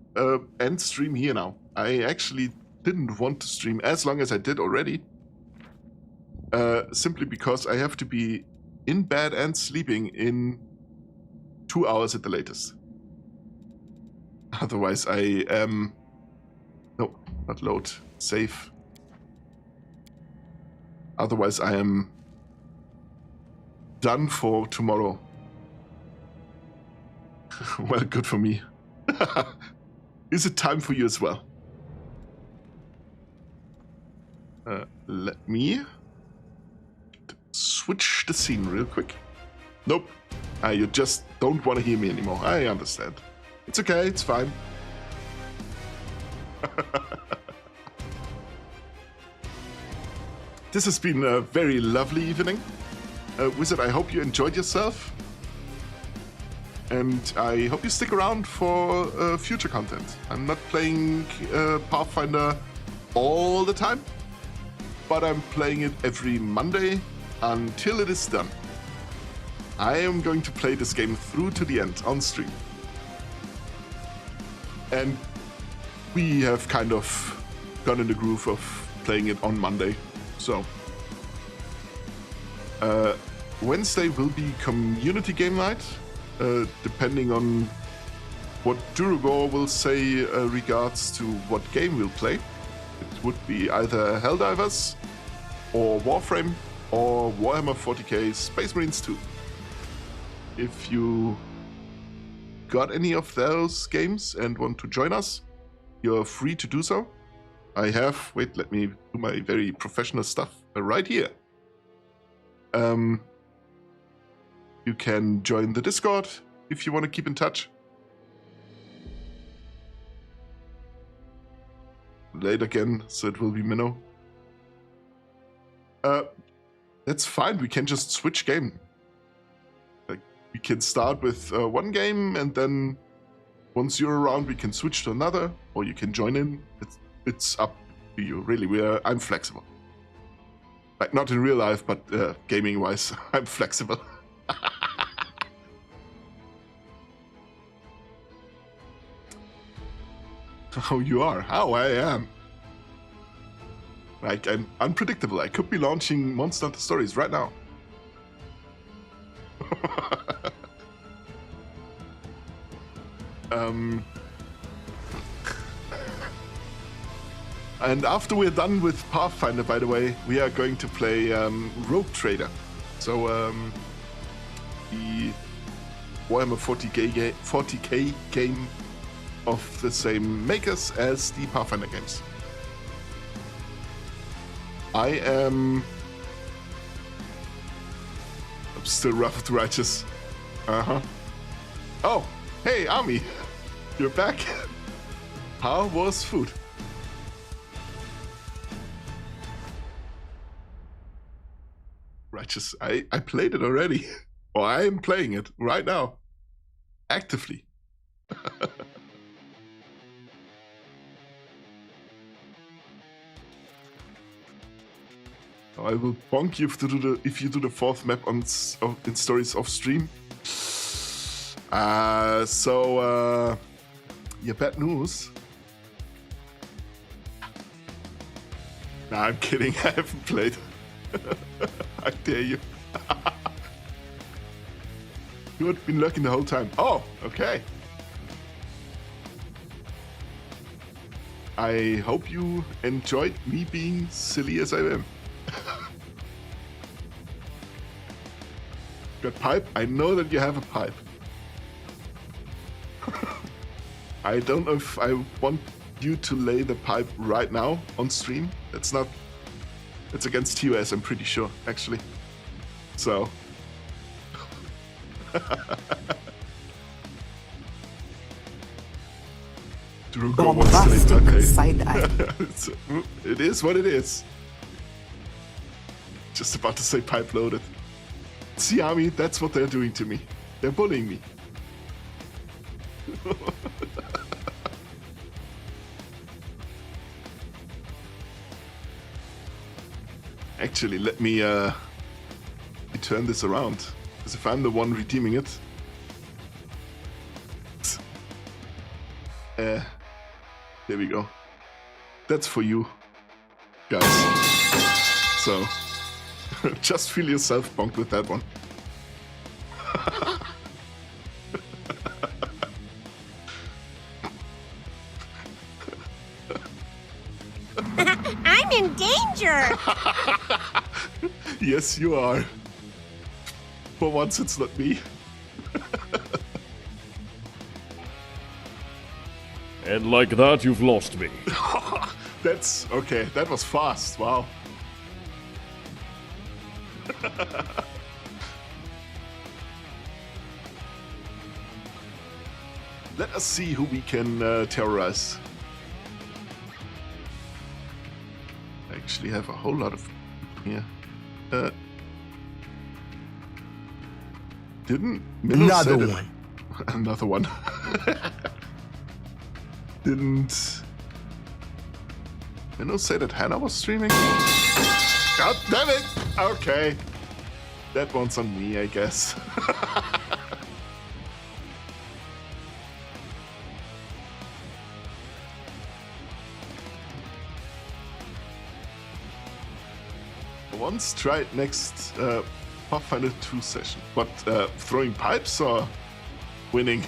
end stream here now. I actually didn't want to stream as long as I did already. Simply because I have to be in bed and sleeping in 2 hours at the latest. Otherwise I am... No, not load. Save. Otherwise I am done for tomorrow. Well, good for me. Is it time for you as well? Let me switch the scene real quick. Nope. You just don't want to hear me anymore. I understand. It's okay, it's fine. This has been a very lovely evening. Wizard, I hope you enjoyed yourself. And I hope you stick around for future content. I'm not playing Pathfinder all the time, but I'm playing it every Monday until it is done. I am going to play this game through to the end on stream. And we have kind of gone in the groove of playing it on Monday. So Wednesday will be community game night, depending on what Durugor will say regards to what game we'll play. It would be either Helldivers or Warframe or Warhammer 40k Space Marines 2. If you got any of those games and want to join us, you're free to do so. I have, wait, let me do my very professional stuff right here. You can join the Discord if you want to keep in touch. Late again, so it will be Minnow. That's fine. We can just switch game. Like, we can start with one game, and then once you're around, we can switch to another, or you can join in. It's up to you, really. I'm flexible. Like, not in real life, but gaming-wise, I'm flexible. How you are? How I am. Like, I'm unpredictable. I could be launching Monster Hunter Stories right now. And after we're done with Pathfinder, by the way, we are going to play Rogue Trader. So, the Warhammer 40k game of the same makers as the Pathfinder games. I'm still rough with righteous. Oh, hey, Army. You're back. How was food? Righteous, I played it already. Or I am playing it right now. Actively. I will bonk you if you do the fourth map in Stories off stream. Yeah, bad news. Nah, I'm kidding. I haven't played. I dare you. You had been lurking the whole time. Oh, okay. I hope you enjoyed me being silly as I am. Got pipe? I know that you have a pipe. I don't know if I want you to lay the pipe right now on stream. It's not... It's against TOS, I'm pretty sure, actually. So... Bombastic side eye. It is what it is. Just about to say pipe loaded. See, Army, that's what they're doing to me. They're bullying me. Actually, let me turn this around. Because if I'm the one redeeming it... there we go. That's for you, guys. So, just feel yourself bonked with that one. I'm in danger! Yes, you are. For once, it's not me. And like that, you've lost me. That's okay. That was fast. Wow. Let us see who we can terrorize. I actually have a whole lot of here. Didn't another one? Another one. Didn't Minnow say that Hannah was streaming? God damn it! Okay. That one's on me, I guess. Once tried next Pathfinder 2 session. What, throwing pipes or winning?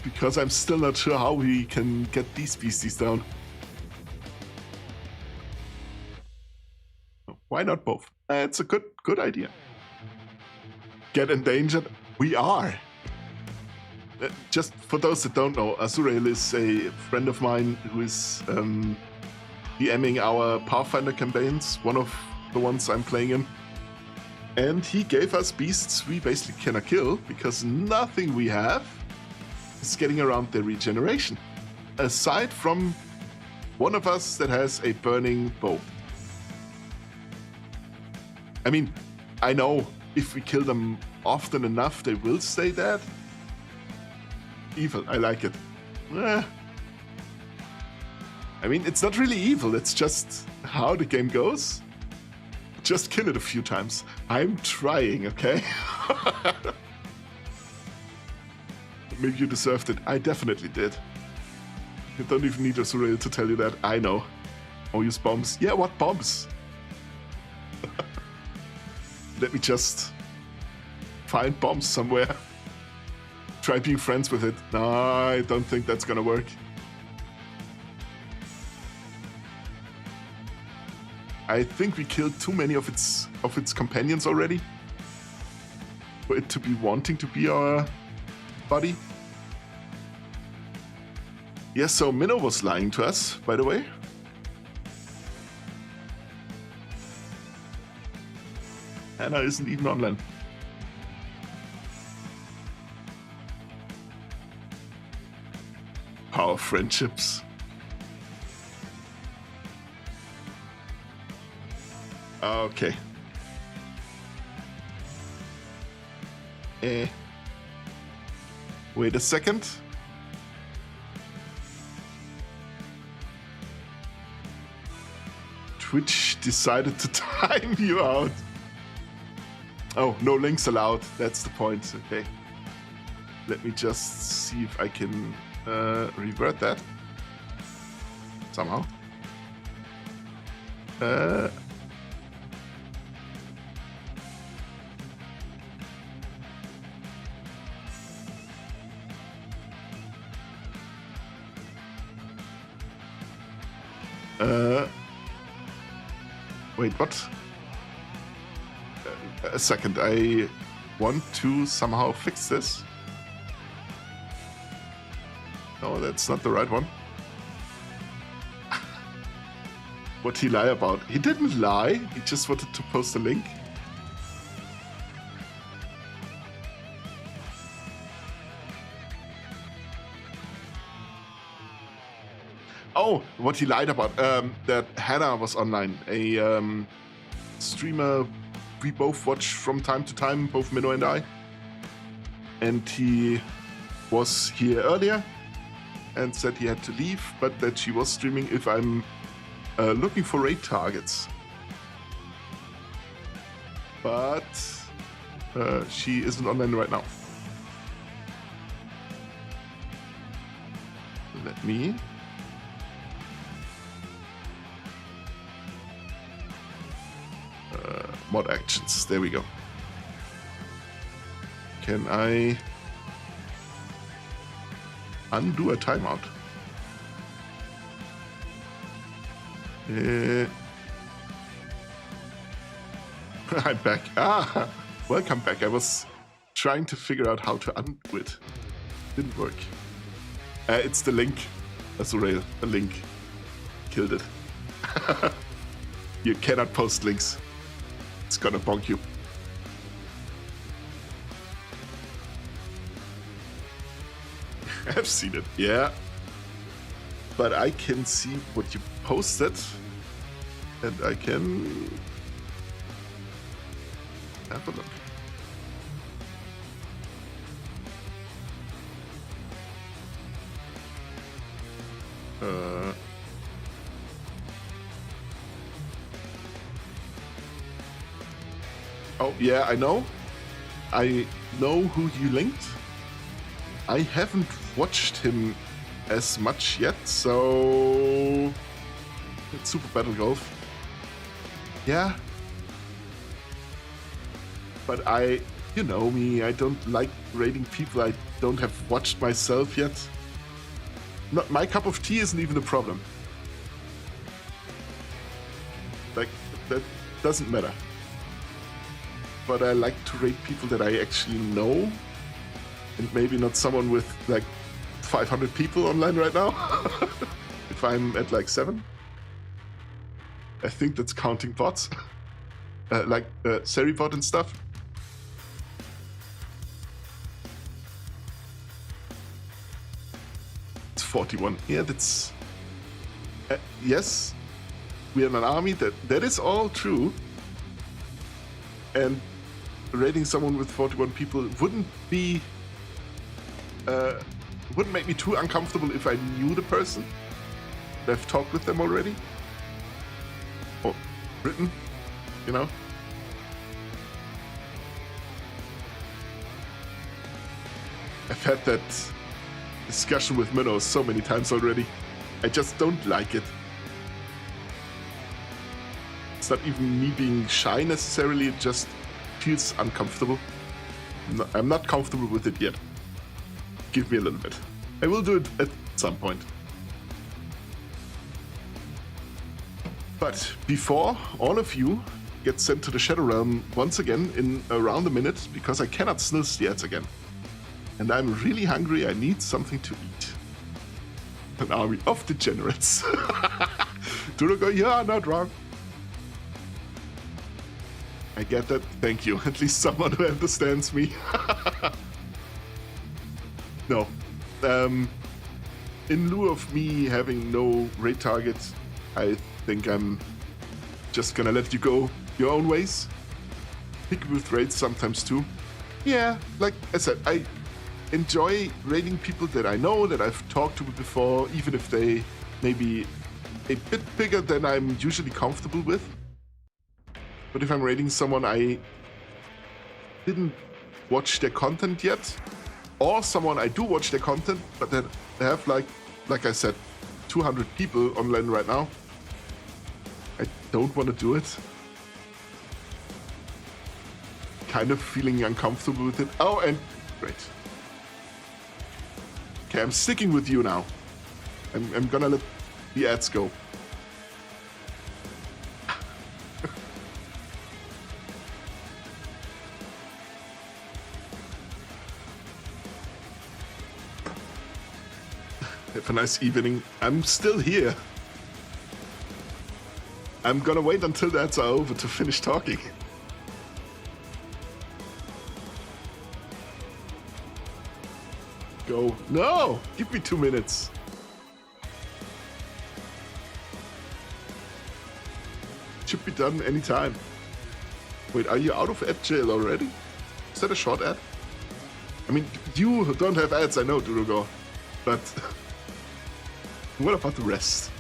Because I'm still not sure how we can get these beasties down. Why not both? It's a good idea. Get endangered? We are. Just for those that don't know, Azurael is a friend of mine who is DMing our Pathfinder campaigns, one of the ones I'm playing in. And he gave us beasts we basically cannot kill because nothing we have is getting around their regeneration. Aside from one of us that has a burning bow. I mean, I know if we kill them often enough, they will stay dead. Evil, I like it. I mean, it's not really evil, it's just how the game goes. Just kill it a few times. I'm trying, okay? Maybe you deserved it. I definitely did. You don't even need a Surreal to tell you that. I know. Oh, use bombs. Yeah, what bombs? Let me just find bombs somewhere. Try being friends with it. No, I don't think that's gonna work. I think we killed too many of its companions already for it to be wanting to be our buddy. Yes, so Minnow was lying to us, by the way. Hannah isn't even online. Power friendships. Okay. Wait a second. Twitch decided to time you out. Oh, no links allowed. That's the point. Okay. Let me just see if I can revert that. Somehow. Wait, what? A second, I want to somehow fix this. No, that's not the right one. What'd he lie about? He didn't lie, he just wanted to post a link. Oh, what he lied about, that Hannah was online, a streamer we both watch from time to time, both Minnow and I. And he was here earlier and said he had to leave, but that she was streaming if I'm looking for raid targets. But she isn't online right now. Let me... mod actions, there we go. Can I undo a timeout? I'm back. Ah, welcome back. I was trying to figure out how to undo it. Didn't work. It's the link. That's the link. Killed it. You cannot post links. It's gonna bonk you. I've seen it, yeah. But I can see what you posted, and I can have a look. Oh, yeah, I know. I know who you linked. I haven't watched him as much yet, so... It's Super Battle Golf. Yeah. But you know me, I don't like raiding people I don't have watched myself yet. Not my cup of tea isn't even a problem. Like, that doesn't matter. But I like to raid people that I actually know, and maybe not someone with like 500 people online right now. If I'm at like 7. I think that's counting bots. Like Seribot and stuff. It's 41. Yeah, that's... yes, we are an army. That is all true. And raiding someone with 41 people wouldn't be... wouldn't make me too uncomfortable if I knew the person. I've talked with them already. Or written, you know? I've had that discussion with Minnow so many times already. I just don't like it. It's not even me being shy necessarily, it just feels uncomfortable. I'm not comfortable with it yet. Give me a little bit. I will do it at some point. But before all of you get sent to the Shadow Realm once again in around a minute, because I cannot snooze yet again. And I'm really hungry, I need something to eat. An army of degenerates. Durogo, you are not wrong. I get that, thank you. At least someone who understands me. No. In lieu of me having no raid target, I think I'm just gonna let you go your own ways. Pick with raids sometimes too. Yeah, like I said, I enjoy raiding people that I know, that I've talked to before, even if they may be a bit bigger than I'm usually comfortable with. But if I'm raiding someone I didn't watch their content yet, or someone I do watch their content, but that they have like I said, 200 people online right now, I don't want to do it. Kind of feeling uncomfortable with it. Oh, and great. Okay, I'm sticking with you now. I'm gonna let the ads go. Have a nice evening. I'm still here. I'm gonna wait until the ads are over to finish talking. Go. No! Give me 2 minutes. Should be done anytime. Wait, are you out of ad jail already? Is that a short ad? I mean, you don't have ads, I know, Durugo. But what about the rest?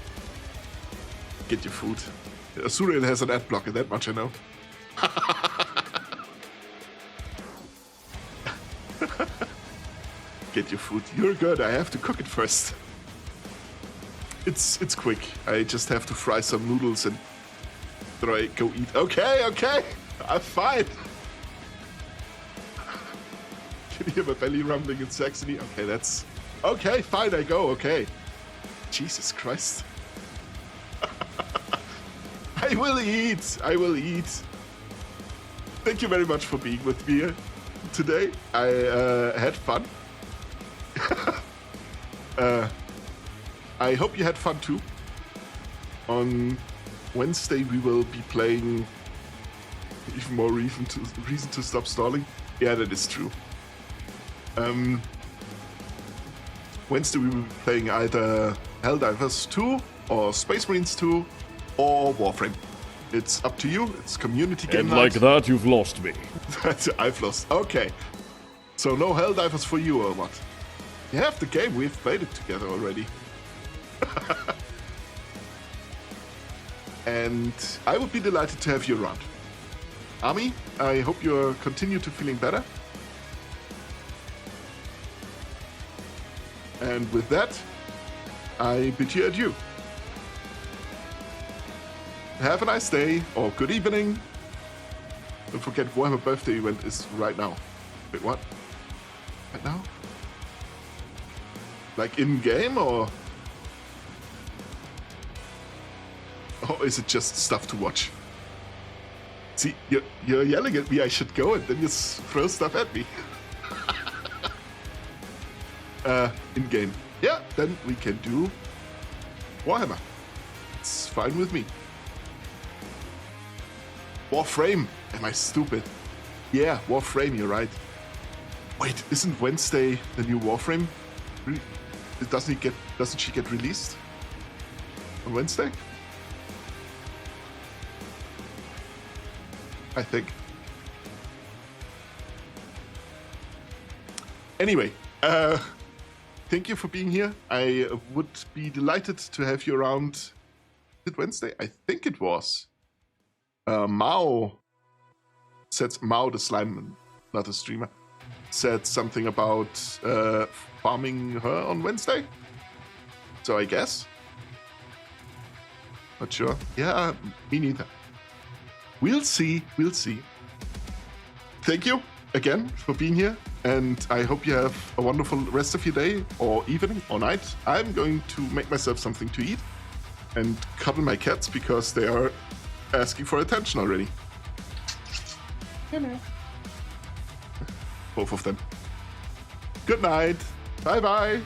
Get your food. Suriel has an ad blocker, that much I know. Get your food. You're good, I have to cook it first. It's quick. I just have to fry some noodles and go eat. Okay, I'm fine. Can you hear my belly rumbling in Saxony? Okay, that's... Okay, fine, I go, okay. Jesus Christ. I will eat. Thank you very much for being with me today. I had fun. I hope you had fun too. On Wednesday we will be playing even more reason to stop stalling. Yeah, that is true. Wednesday we will be playing either Helldivers 2 or Space Marines 2 or Warframe. It's up to you. It's community game And night. like that, you've lost me. I've lost. Okay. So no Helldivers for you or what? You have the game. We've played it together already. And I would be delighted to have you around. Ami, I hope you continue to feeling better. And with that, I bid you adieu. Have a nice day, or good evening. Don't forget, Warhammer birthday event is right now. Wait, what? Right now? Like in-game, or is it just stuff to watch? See, you're yelling at me I should go, and then you throw stuff at me. In-game. Yeah, then we can do Warhammer. It's fine with me. Warframe. Am I stupid? Yeah, Warframe, you're right. Wait, isn't Wednesday the new Warframe? Doesn't she get released on Wednesday? I think. Anyway, thank you for being here. I would be delighted to have you around. Is it Wednesday? I think it was. Mao said, Mao the slime, not a streamer, said something about farming her on Wednesday. So I guess. Not sure. Yeah, me neither. We'll see. We'll see. Thank you again for being here. And I hope you have a wonderful rest of your day or evening or night. I'm going to make myself something to eat and cuddle my cats because they are asking for attention already. Hello. Both of them. Good night. Bye-bye.